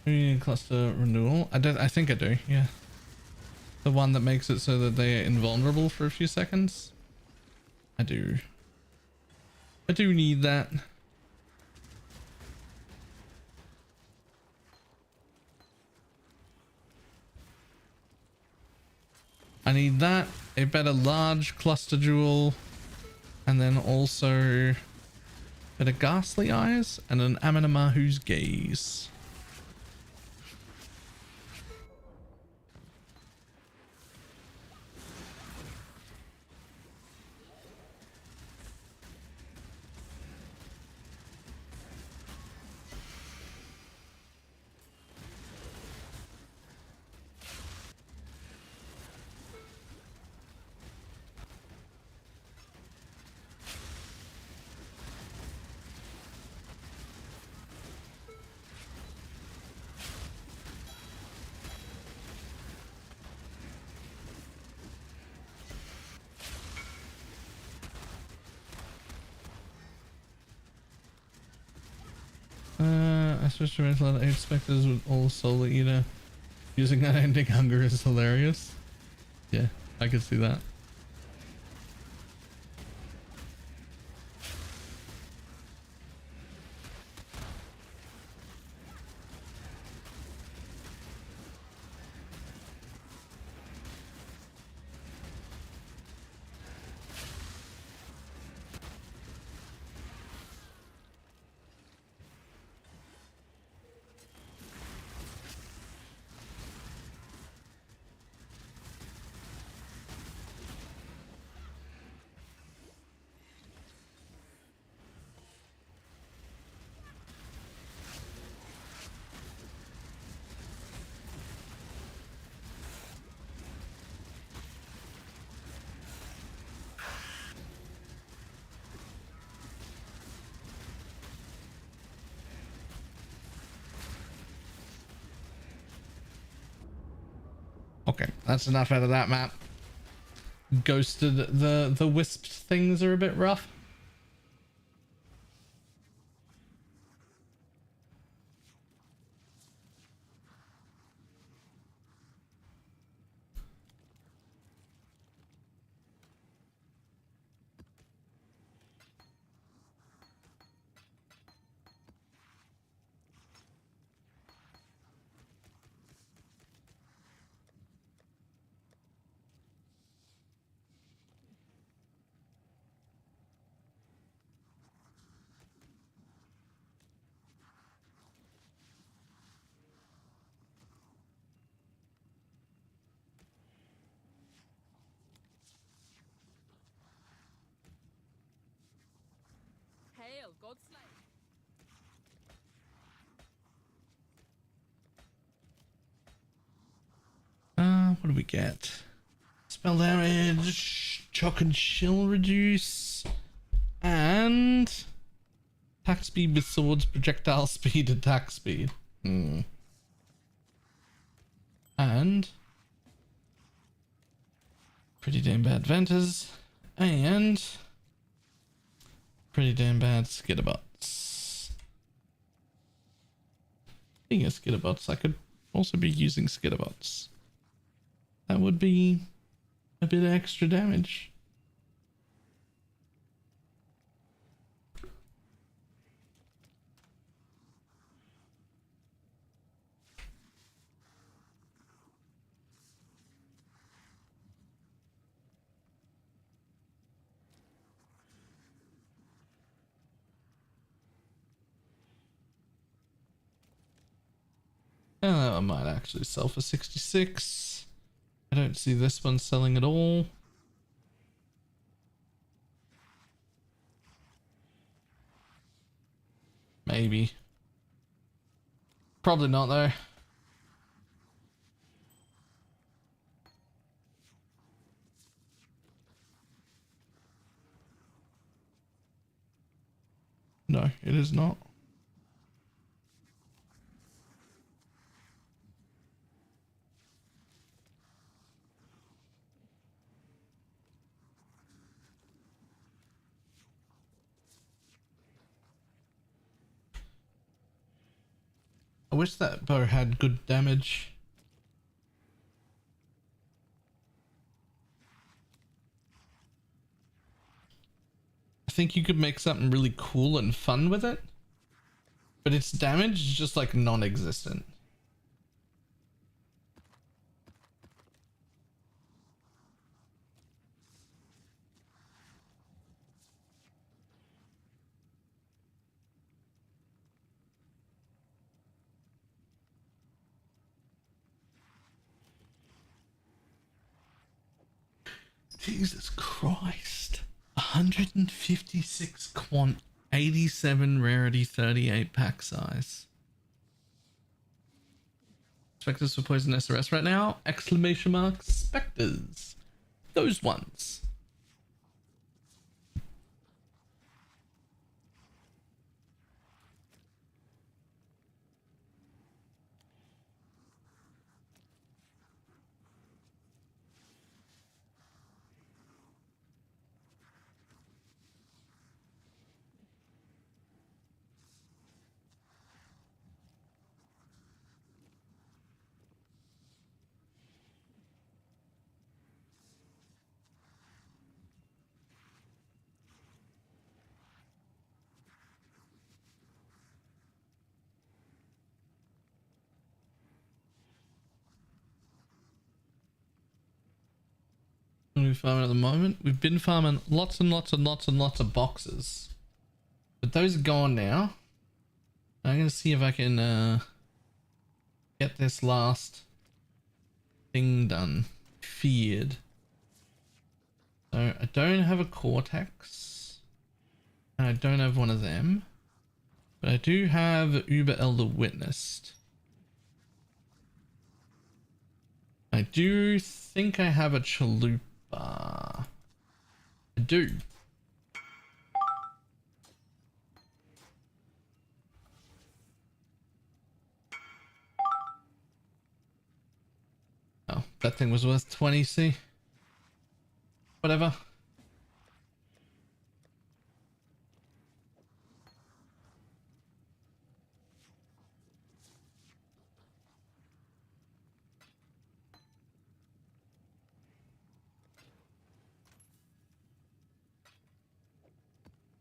Union cluster renewal. I think I do, yeah. The one that makes it so that they are invulnerable for a few seconds. I do need that. I need that, a better large cluster jewel, and then also better ghastly eyes and an Aminamahu's gaze. I switched to mental 8 specters with all solar eater. Using that ending hunger is hilarious. Yeah, I can see that. Okay, that's enough out of that map. Ghosted, the wisped things are a bit rough. Hail, Godslayer. What do we get? Spell damage, shock and chill reduce, and attack speed with swords, projectile speed, attack speed. And pretty damn bad Ventus, and pretty damn bad skitterbutts. Being a skitterbutts, I could also be using skitterbutts. That would be a bit of extra damage. I might actually sell for 66. I don't see this one selling at all. Maybe. Probably not though. No, it is not. I wish that bow had good damage. I think you could make something really cool and fun with it, but its damage is just like non-existent. Jesus Christ. 156 quant, 87 rarity, 38 pack size. Spectres for poison SRS right now? Exclamation mark, Spectres. Those ones. we farming at the moment? We've been farming lots and lots and lots and lots of boxes. But those are gone now. I'm going to see if I can get this last thing done. Feared. So I don't have a Cortex. And I don't have one of them. But I do have Uber Elder Witnessed. I do think I have a Chalupa. I do. Oh, that thing was worth 20C. Whatever.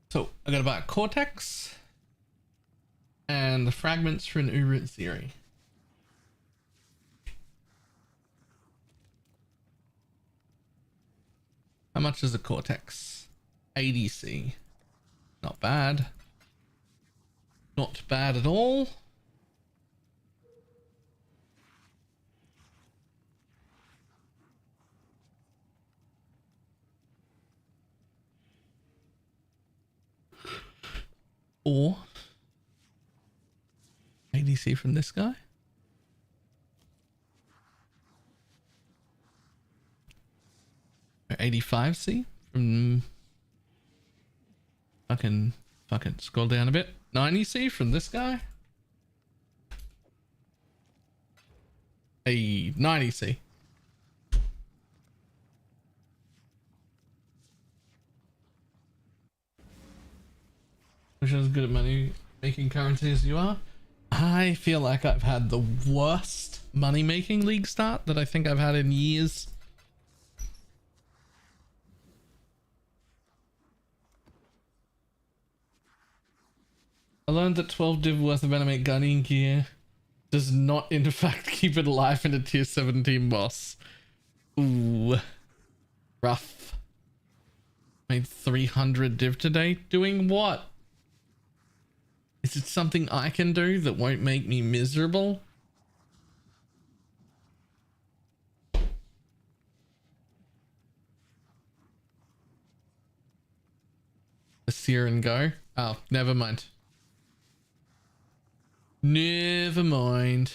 So I gotta buy a Cortex and the fragments for an Uber theory. How much is a Cortex? 80C. Not bad. Not bad at all. Or 80C from this guy. Or 85C from fucking scroll down a bit. 90C from this guy. A 90C. Wish I was good at money making currency as you are. I feel like I've had the worst money making league start that I think I've had in years. I learned that 12 div worth of animate gunning gear does not in fact keep it alive in a tier 17 boss. Ooh. Rough. Made 300 div today. Doing what? Is it something I can do that won't make me miserable? A sear and go? Oh, never mind. Never mind.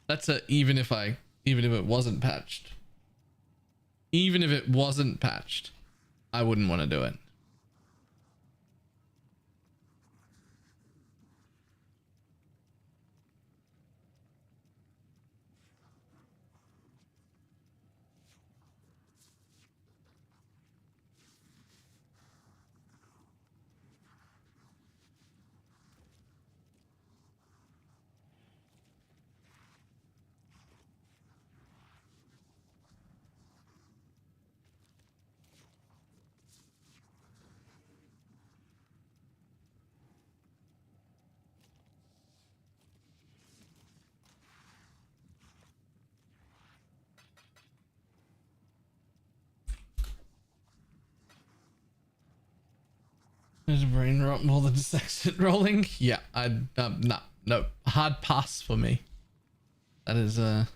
That's a even if it wasn't patched. Even if it wasn't patched, I wouldn't want to do it. There's a brain rot more than just exit rolling. Yeah, no, hard pass for me. That is a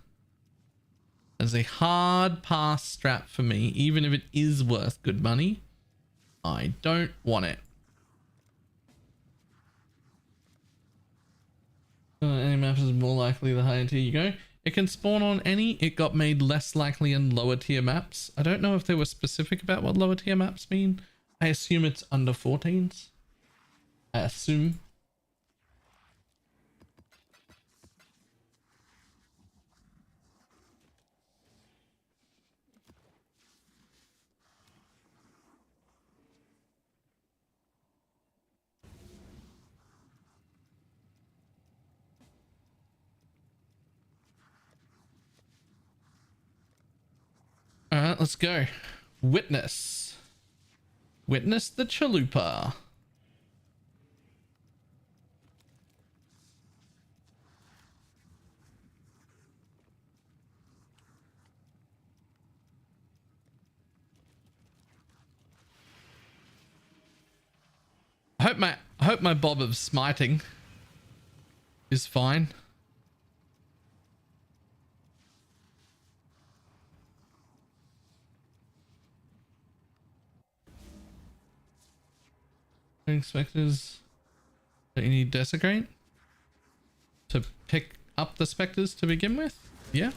hard pass strap for me. Even if it is worth good money, I don't want it. Any map is more likely the higher tier you go. It can spawn on any. It got made less likely in lower tier maps. I don't know if they were specific about what lower tier maps mean. I assume it's under 14s. I assume. All right, let's go. Witness. Witness the Chalupa. I hope my bob of smiting is fine. Spectres. Don't you need desecrate to pick up the spectres to begin with? Yeah.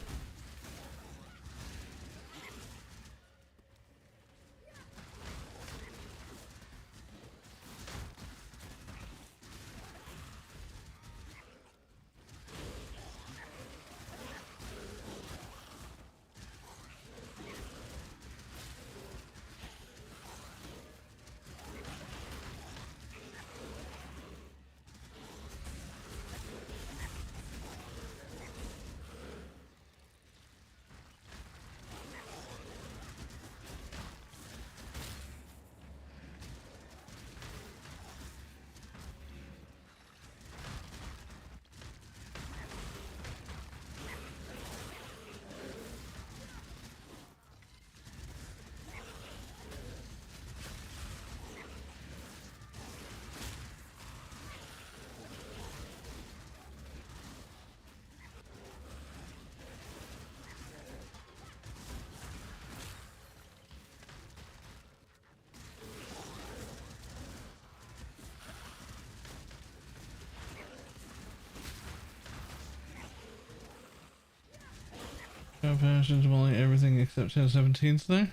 Version demolishing everything except 1017s though.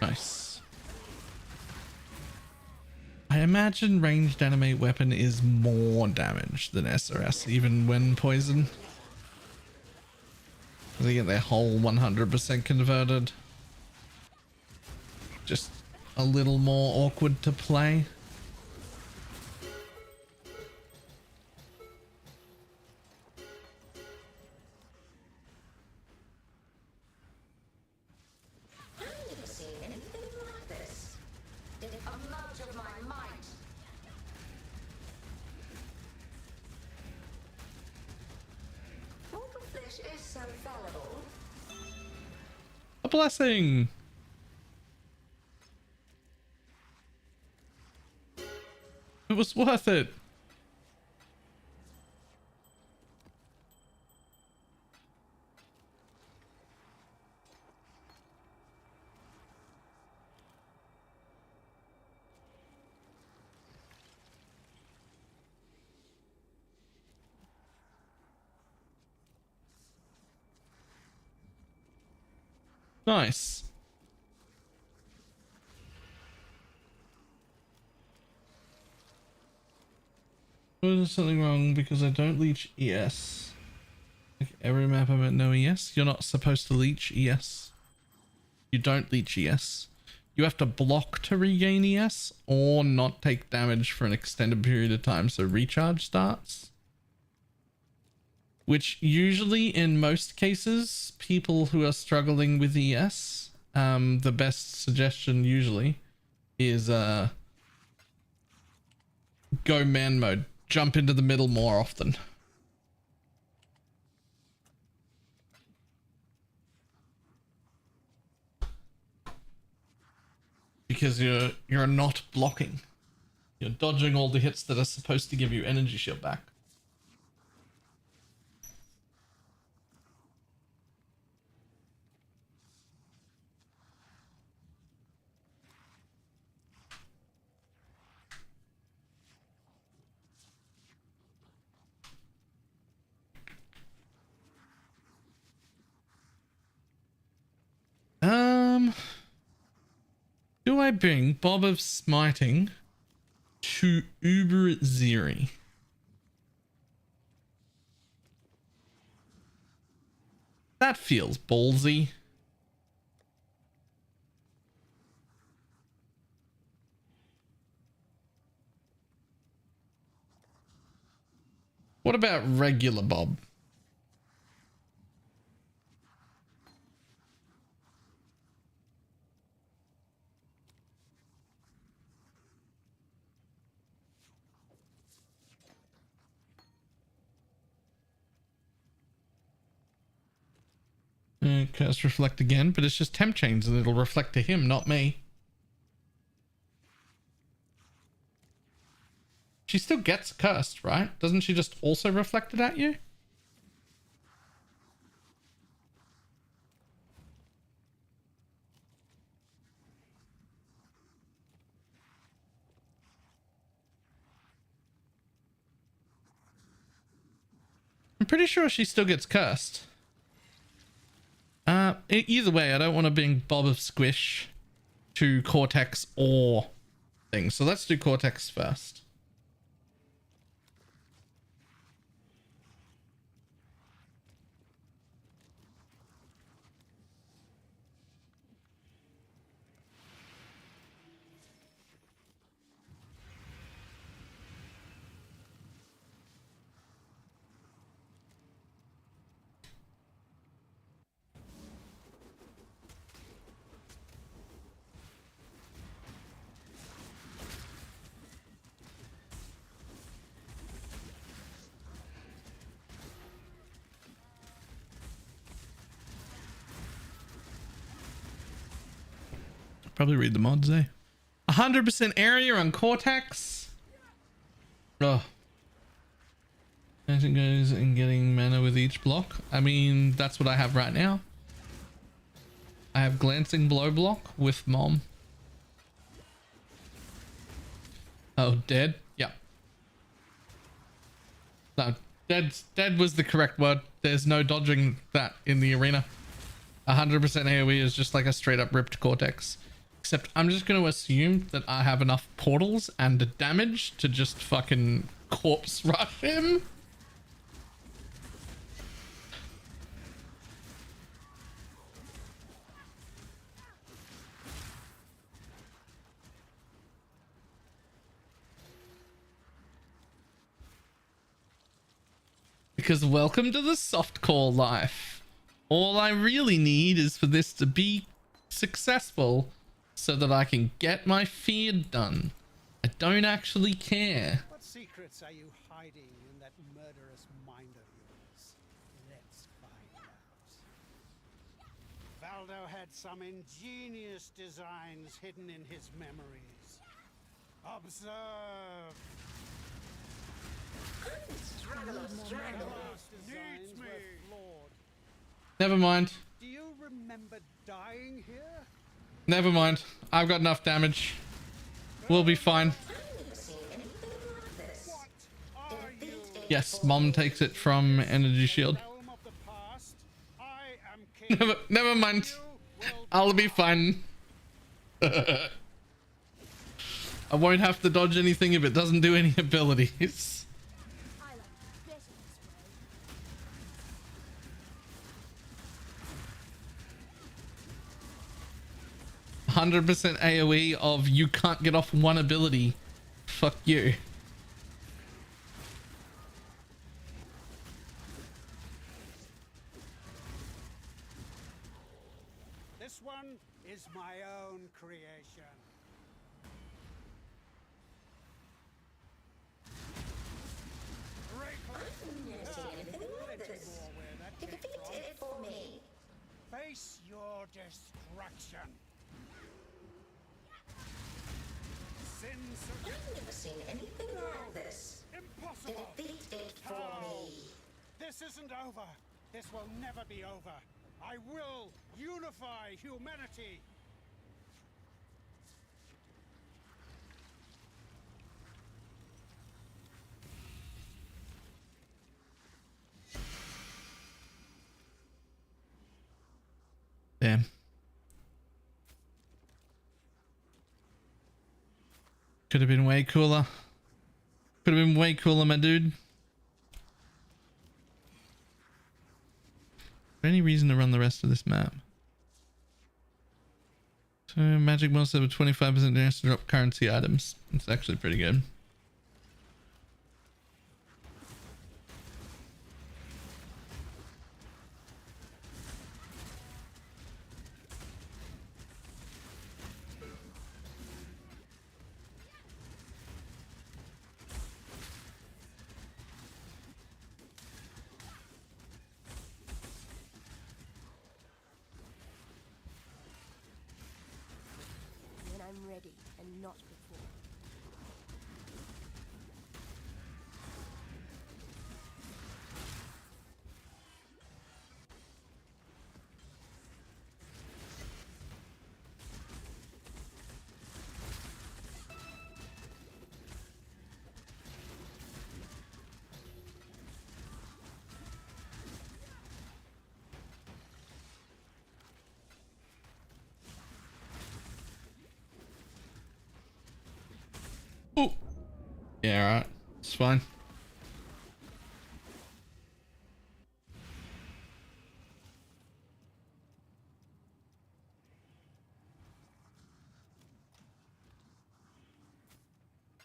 Nice. I imagine ranged animate weapon is more damage than SRS even when poison. They get their whole 100% converted. Just a little more awkward to play. A blessing. It was worth it. Nice. There's something wrong because I don't leech ES. Like every map I'm at no ES. You're not supposed to leech ES. You don't leech ES. You have to block to regain ES or not take damage for an extended period of time so recharge starts. Which usually in most cases, people who are struggling with ES, the best suggestion usually is go man mode. Jump into the middle more often. Because you're not blocking. You're dodging all the hits that are supposed to give you energy shield back. Do I bring Bob of Smiting to Uber Zeri? That feels ballsy. What about regular Bob? Curse reflect again, but it's just temp chains and it'll reflect to him, not me. She still gets cursed, right? Doesn't she just also reflect it at you? I'm pretty sure she still gets cursed. Either way, I don't want to bring Bob of Squish to Cortex or things. So let's do Cortex first. Probably read the mods, eh? 100% area on Cortex. Oh. As it goes in getting mana with each block. I mean, that's what I have right now. I have Glancing Blow block with Mom. Oh, dead? Yep. No, dead was the correct word. There's no dodging that in the arena. 100% AoE is just like a straight up ripped Cortex. Except I'm just going to assume that I have enough portals and damage to just fucking corpse rush him. Because welcome to the softcore life. All I really need is for this to be successful so that I can get my feed done. I don't actually care. What secrets are you hiding in that murderous mind of yours? Let's find out. Valdo had some ingenious designs hidden in his memories. Observe. Needs me. Never mind. Do you remember dying here? Never mind. I've got enough damage. We'll be fine. Yes, Mom takes it from Energy Shield. Never mind. I'll be fine. I won't have to dodge anything if it doesn't do any abilities. 100% AoE of you can't get off one ability. Fuck you. This one is my own creation. Defeat it for me. Face your destruction. I've never seen anything like this. Impossible. Defeat it for me. This isn't over. This will never be over. I will unify humanity. Damn. Could have been way cooler. Could have been way cooler, my dude. Is there any reason to run the rest of this map? So magic monster with 25% chance to drop currency items. It's actually pretty good. When I'm ready and not before. Yeah, alright. It's fine.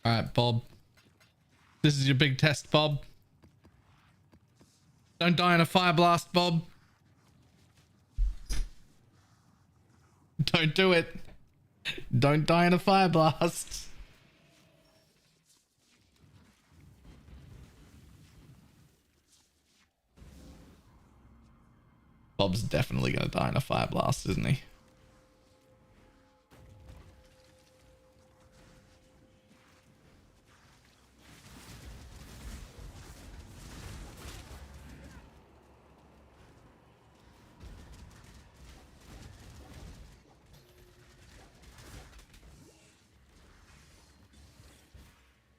Alright, Bob. This is your big test, Bob. Don't die in a fire blast, Bob. Don't do it. Don't die in a fire blast. Bob's definitely gonna die in a fire blast, isn't he?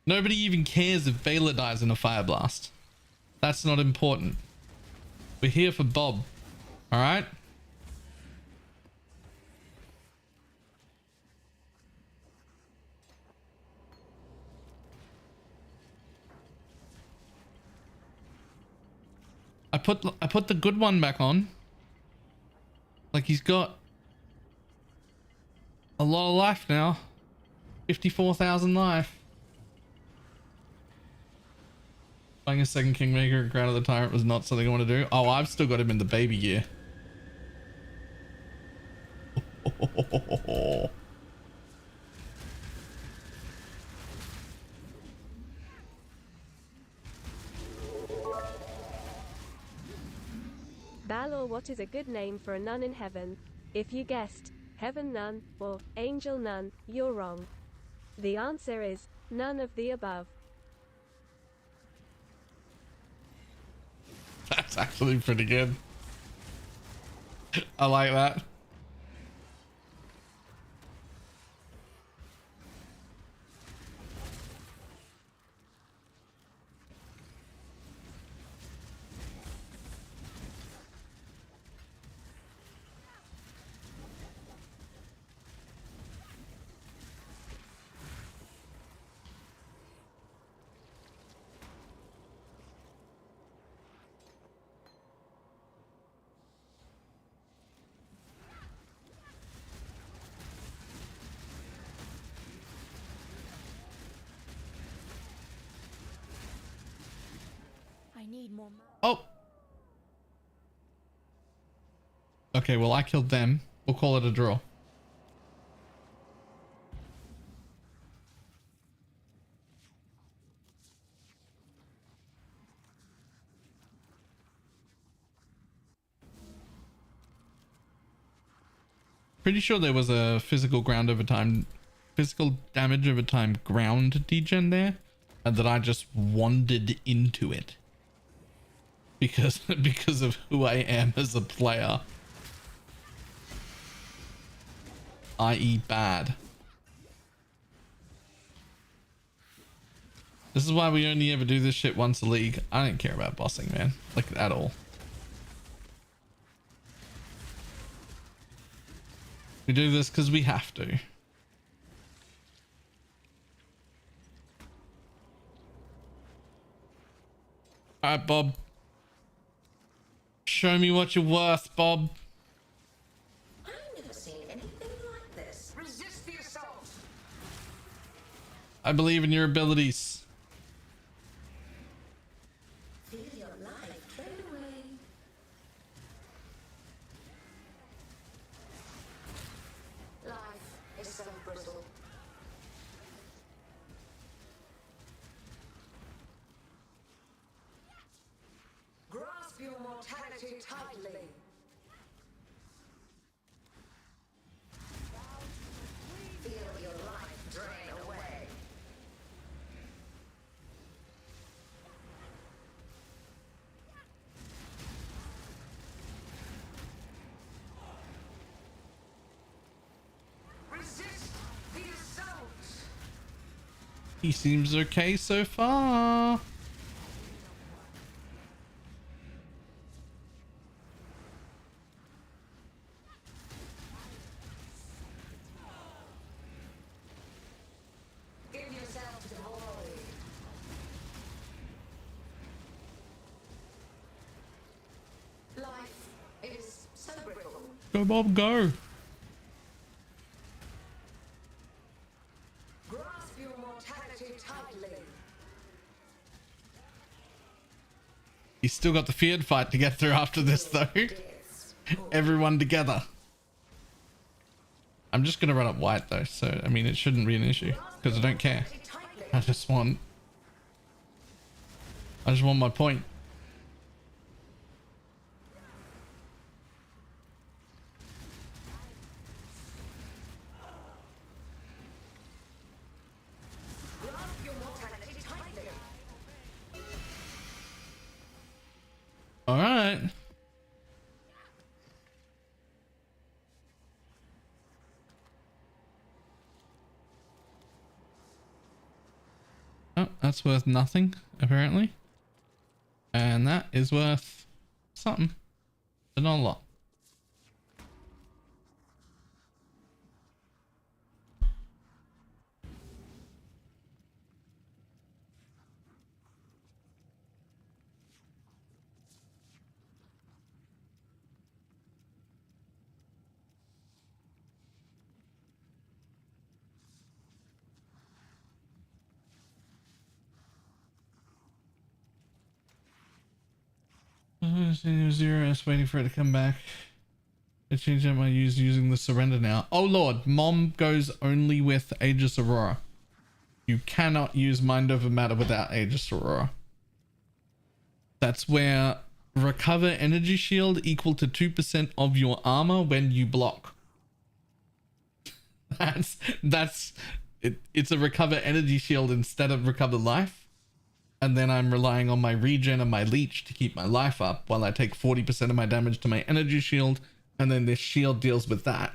Nobody even cares if Balor dies in a fire blast. That's not important. We're here for Bob. All right? I put the good one back on. Like, he's got a lot of life now. 54,000 life. Playing a second Kingmaker and Crown of the Tyrant was not something I want to do. Oh, I've still got him in the baby gear. Balor, what is a good name for a nun in heaven? If you guessed Heaven Nun or Angel Nun, you're wrong. The answer is none of the above. That's actually pretty good. I like that. Need more. Oh. Okay, well, I killed them. We'll call it a draw. Pretty sure there was a physical damage over time ground degen there, and that I just wandered into it. Because of who I am as a player, i.e. bad. This is why we only ever do this shit once a league. I don't care about bossing, man, like at all. We do this because we have to. All right, Bob. Show me what you're worth, Bob. I've never seen anything like this. Resist the assault. I believe in your abilities. Feel your life fade away. Life is so brittle. Grasp your mortality tightly. Feel your life drain away. Resist the assault. He seems okay so far. Give yourself to the void. Go, Bob, go. Grasp your mortality tightly. He's still got the feared fight to get through after this, though. Everyone together. I'm just going to run up white, though. So, I mean, it shouldn't be an issue. Because I don't care. I just want my point. All right. Oh, that's worth nothing, apparently. And that is worth something, but not a lot. Zero S waiting for it to come back. I changed out my using the surrender now. Oh lord, Mom goes only with Aegis Aurora. You cannot use Mind Over Matter without Aegis Aurora. That's where recover energy shield equal to 2% of your armor when you block. It's a recover energy shield instead of recover life. And then I'm relying on my regen and my leech to keep my life up while I take 40% of my damage to my energy shield. And then this shield deals with that.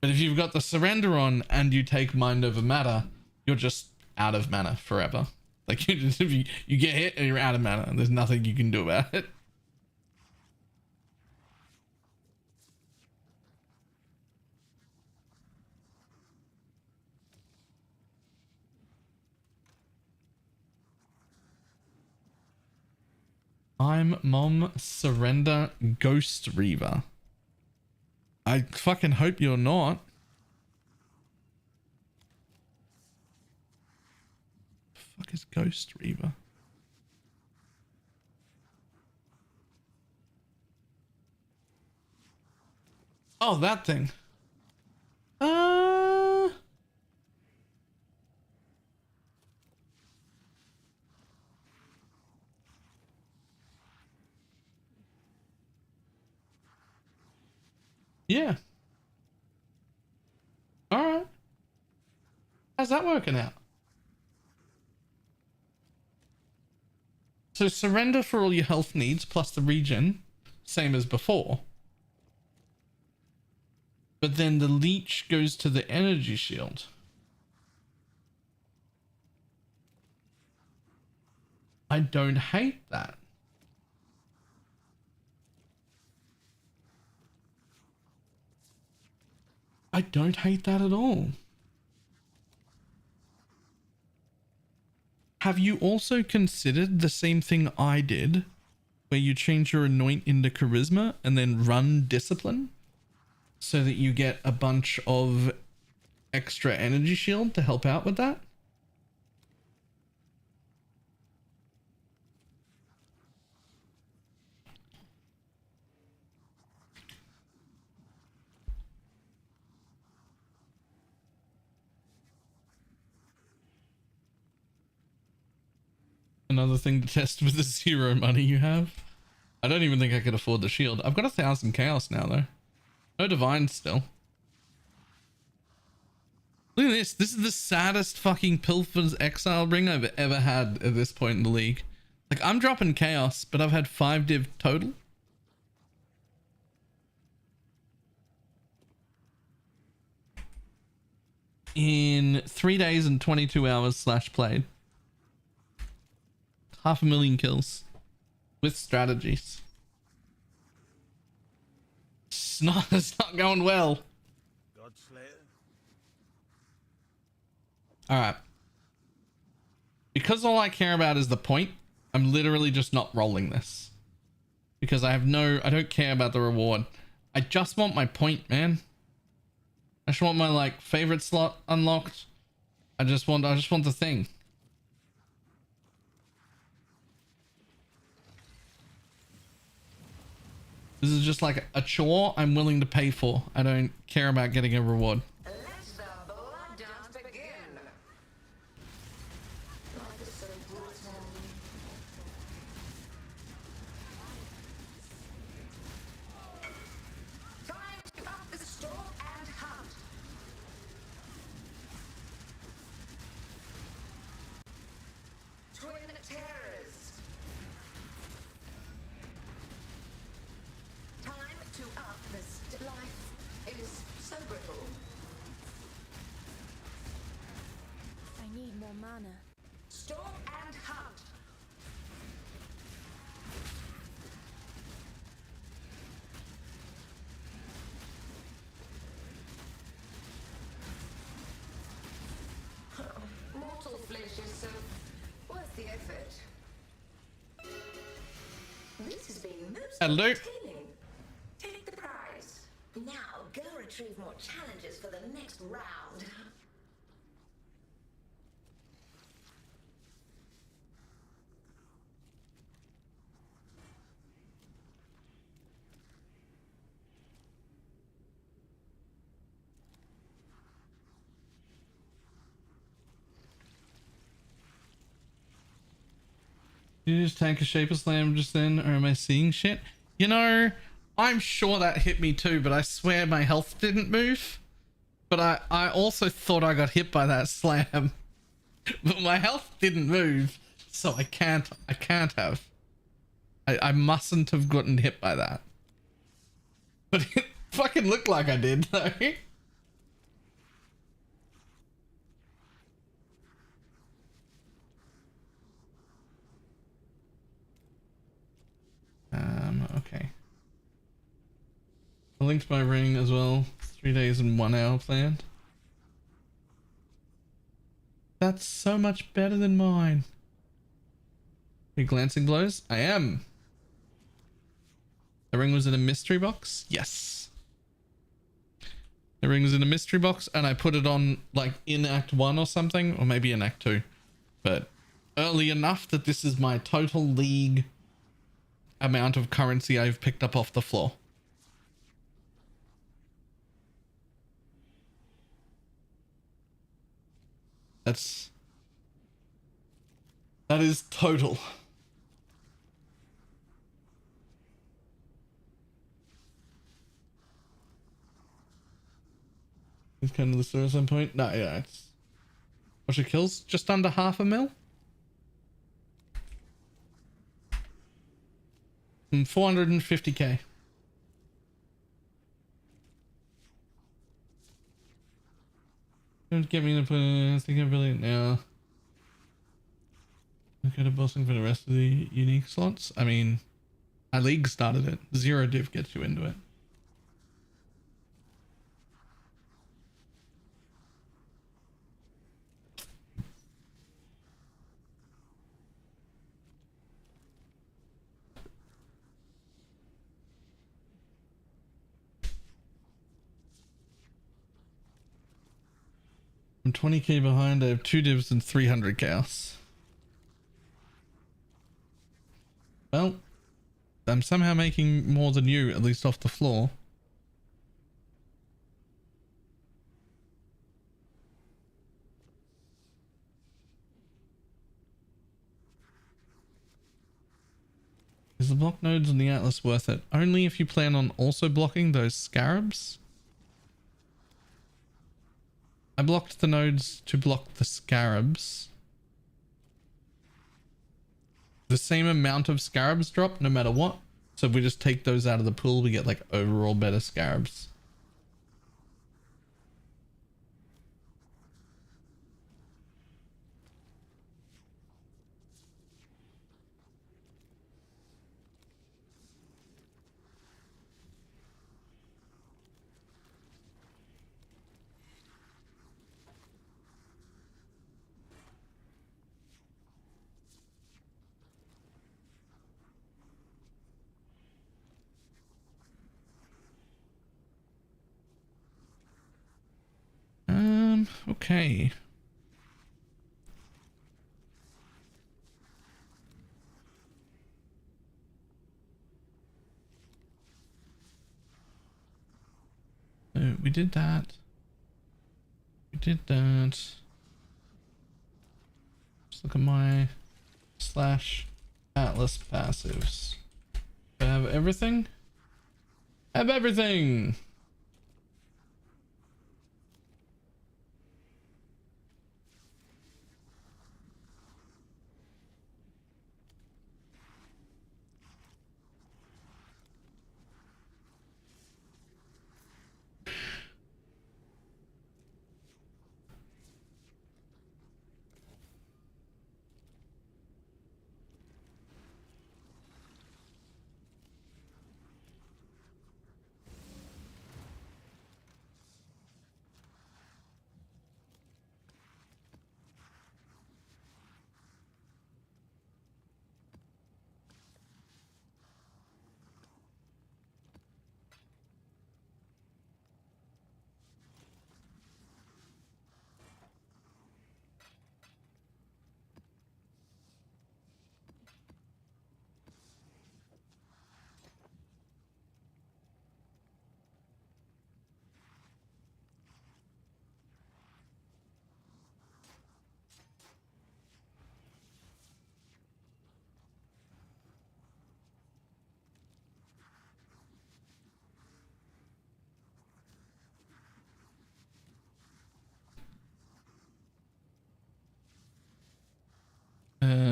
But if you've got the surrender on and you take Mind Over Matter, you're just out of mana forever. Like you get hit and you're out of mana and there's nothing you can do about it. I'm Mom Surrender Ghost Reaver. I fucking hope you're not. Fuck is Ghost Reaver? Oh, that thing. Yeah. All right. How's that working out? So surrender for all your health needs plus the regen, same as before. But then the leech goes to the energy shield. I don't hate that. I don't hate that at all. Have you also considered the same thing I did, where you change your anoint into charisma and then run discipline so that you get a bunch of extra energy shield to help out with that? Another thing to test with the 0 money you have. I don't even think I could afford the shield. I've got 1,000 chaos now though. No divine still. Look at this. This is the saddest fucking Pilfer's Exile ring I've ever had at this point in the league. Like I'm dropping chaos, but I've had 5 div total. In 3 days and 22 hours / played. 500,000 kills with strategies. It's not going well. All right. Because all I care about is the point, I'm literally just not rolling this. Because I don't care about the reward. I just want my point, man. I just want my like favorite slot unlocked. I just want the thing. This is just like a chore I'm willing to pay for. I don't care about getting a reward. Let the blood dance begin. Life is so brutal. Time to up the storm and hunt. Twin terrors. Time to up the life is so brittle. I need more mana. Storm and hunt. Mortal flesh is so worth the effort. This has been most Hello. entertaining. Take the prize. Now go retrieve more challenges for the next round. Did you just tank a Shaper Slam just then, or am I seeing shit? You know, I'm sure that hit me too, but I swear my health didn't move. But I also thought I got hit by that slam. But my health didn't move, so I can't have. I mustn't have gotten hit by that. But it fucking looked like I did, though. Okay. I linked my ring as well. 3 days and 1 hour planned. That's so much better than mine. Are you glancing blows? I am. The ring was in a mystery box? Yes. The ring was in a mystery box and I put it on like in Act 1 or something, or maybe in Act 2. But early enough that this is my total league amount of currency I've picked up off the floor. That is total. It's kind of the store at some point. No, yeah, it's what's your kills? Just under 500,000. 450k. Don't get me to put I think I'm brilliant now. Okay, to bossing for the rest of the unique slots. I mean, I league started it. 0 div gets you into it. I'm 20k behind. I have 2 divs and 300 chaos. Well, I'm somehow making more than you, at least off the floor. Is the block nodes in the Atlas worth it? Only if you plan on also blocking those scarabs. I blocked the nodes to block the scarabs. The same amount of scarabs drop no matter what. So if we just take those out of the pool, we get like overall better scarabs. Okay. So we did that. We did that. Just look at my / Atlas passives. Do I have everything? I have everything!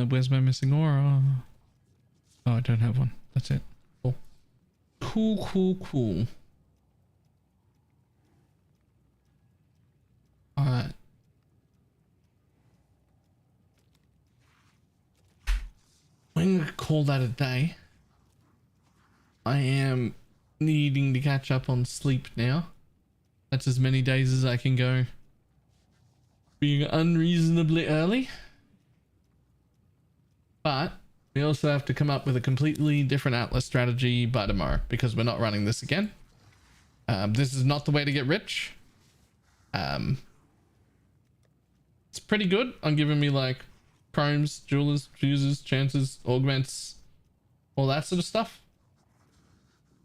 Where's my missing aura? Oh, I don't have one. That's it. Cool. Cool. Alright. I'm gonna call that a day. I am needing to catch up on sleep now. That's as many days as I can go being unreasonably early. But we also have to come up with a completely different Atlas strategy by tomorrow because we're not running this again. This is not the way to get rich. It's pretty good on giving me like chromes, jewelers, fuses, chances, augments, all that sort of stuff.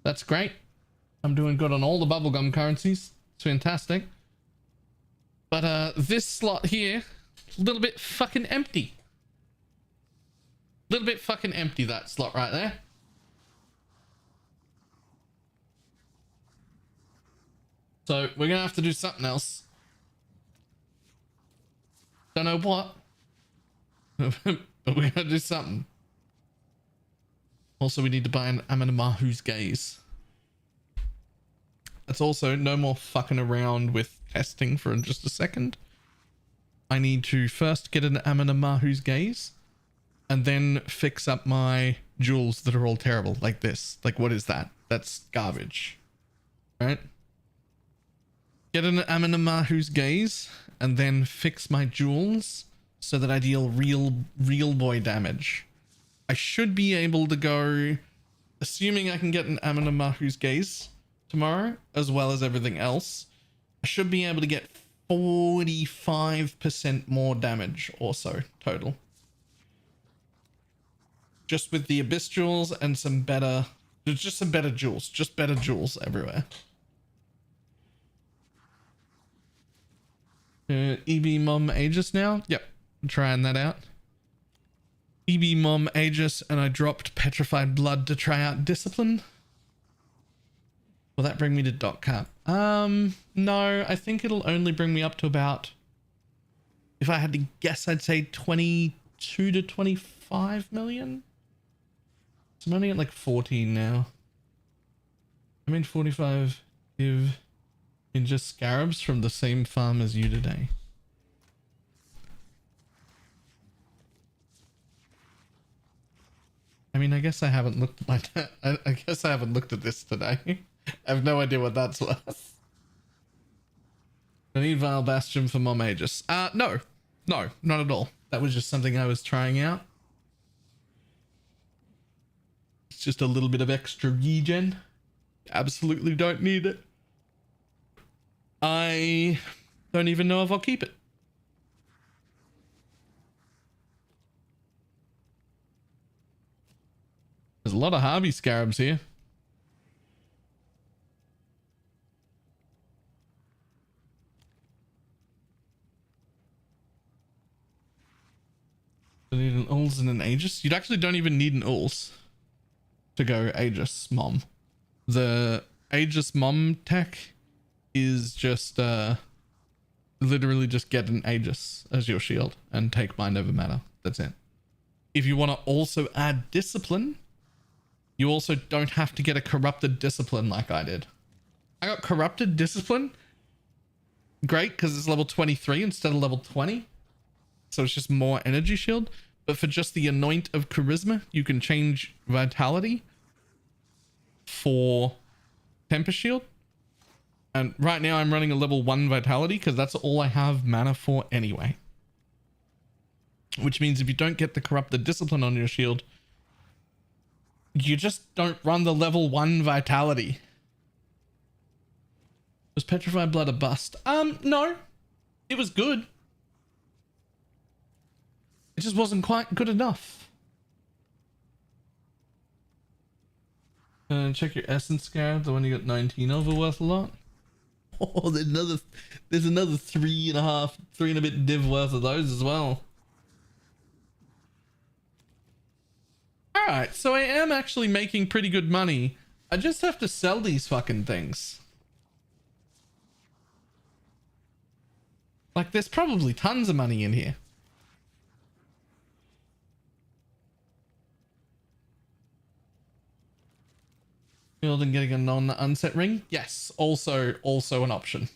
That's great. I'm doing good on all the bubblegum currencies. It's fantastic. But this slot here, a little bit fucking empty. Little bit fucking empty, that slot right there. So we're gonna have to do something else. Don't know what. But we're gonna do something. Also, we need to buy an Amenamahu's Gaze. That's also no more fucking around with testing for just a second. I need to first get an Amenamahu's Gaze. And then fix up my jewels that are all terrible, like this. Like, what is that? That's garbage. Right? Get an Amenamahu's Gaze, and then fix my jewels so that I deal real boy damage. I should be able to go, assuming I can get an Amenamahu's Gaze tomorrow, as well as everything else, I should be able to get 45% more damage or so total. Just with the Abyss jewels and some better, just some better jewels, just better jewels everywhere. EB Mom Aegis now? Yep, I'm trying that out. EB Mom Aegis, and I dropped Petrified Blood to try out Discipline. Will that bring me to dot cap? No, I think it'll only bring me up to about, if I had to guess, I'd say 22 to 25 million. So I'm only at like 14 now. I mean 45 give in just scarabs from the same farm as you today. I mean, I guess I haven't looked at my I guess I haven't looked at this today. I have no idea what that's worth. I need Vile Bastion for Mom Aegis. No, not at all. That was just something I was trying out. It's just a little bit of extra regen. Absolutely don't need it. I Don't even know if I'll keep it. There's a lot of Harvey scarabs here. I need an Ulls and an Aegis. You actually don't even need an Ulls to go Aegis Mom. The Aegis Mom tech is just literally just get an Aegis as your shield and take Mind Over Matter. That's it. If you want to also add Discipline, you also don't have to get a Corrupted Discipline like I did. I got Corrupted Discipline. Great, because it's level 23 instead of level 20. So it's just more energy shield. But for just the Anoint of Charisma, you can change Vitality for Tempest Shield. And right now I'm running a level 1 Vitality because that's all I have mana for anyway. Which means if you don't get the Corrupted Discipline on your shield, you just don't run the level 1 Vitality. Was Petrified Blood a bust? No. It was good. It just wasn't quite good enough. Check your Essence Scarab, the one you got 19 of, are worth a lot. Oh, there's another 3 and a bit div worth of those as well. Alright, so I am actually making pretty good money. I just have to sell these fucking things. Like, there's probably tons of money in here. Building getting a non-unset ring? Yes, also an option.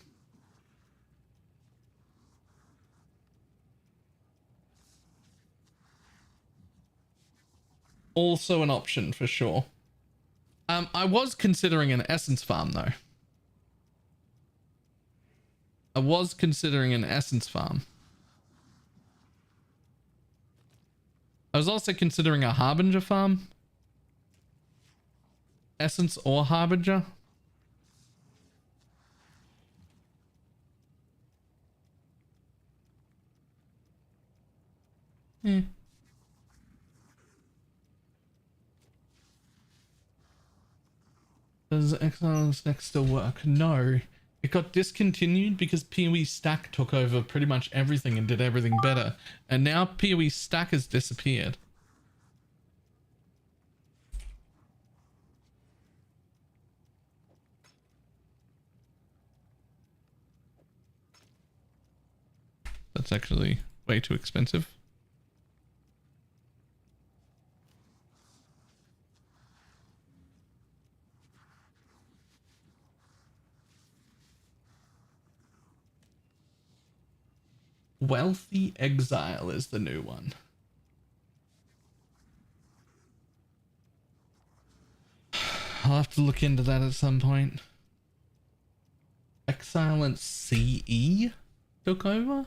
Also an option for sure. I was considering an essence farm though. I was considering an essence farm. I was also considering a harbinger farm. Essence or harbinger. Does Exile's next still work? No. It got discontinued because PoE Stack took over pretty much everything and did everything better. And now PoE Stack has disappeared. That's actually way too expensive. Wealthy Exile is the new one. I'll have to look into that at some point. Exile and CE took over?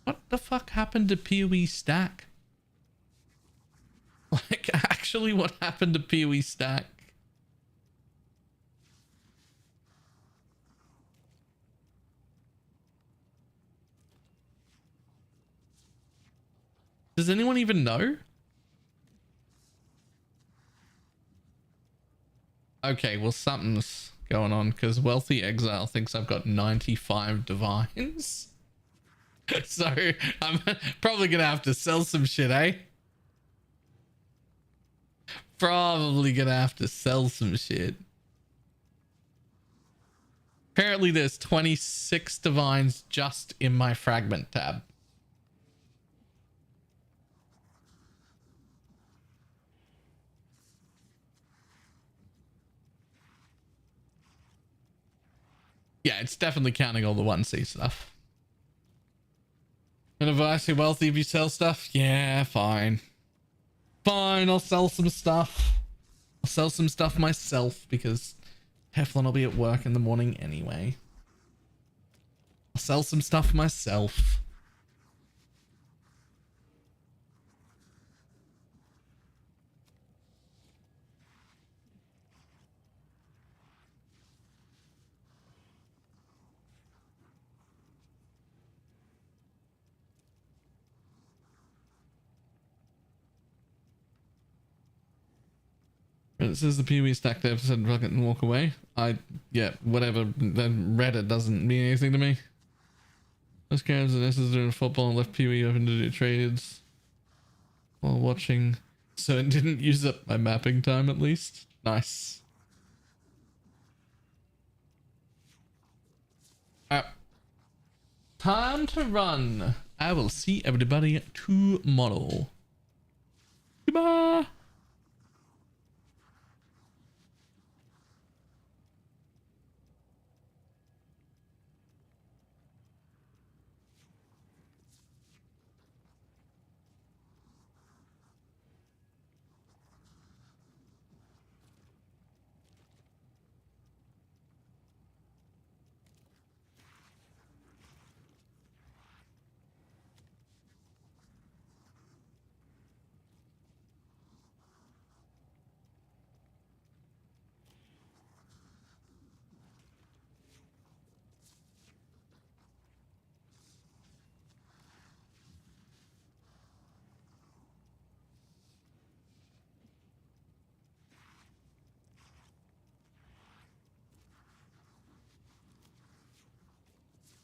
What the fuck happened to PoE Stack? Like, actually, what happened to PoE Stack? Does anyone even know? Okay, well, something's going on because Wealthy Exile thinks I've got 95 divines. So I'm probably gonna have to sell some shit, eh? Probably gonna have to sell some shit. Apparently there's 26 divines just in my fragment tab. Yeah, it's definitely counting all the 1C stuff. And advice you wealthy if you sell stuff? Yeah, fine. Fine, I'll sell some stuff. I'll sell some stuff myself because Teflon will be at work in the morning anyway. I'll sell some stuff myself. It says the PoE stack dev said fuck it and walk away. Yeah, whatever. Then Reddit doesn't mean anything to me. Those games and S's doing football and left PoE open to do trades while watching. So it didn't use up my mapping time at least. Nice. Time to run. I will see everybody tomorrow.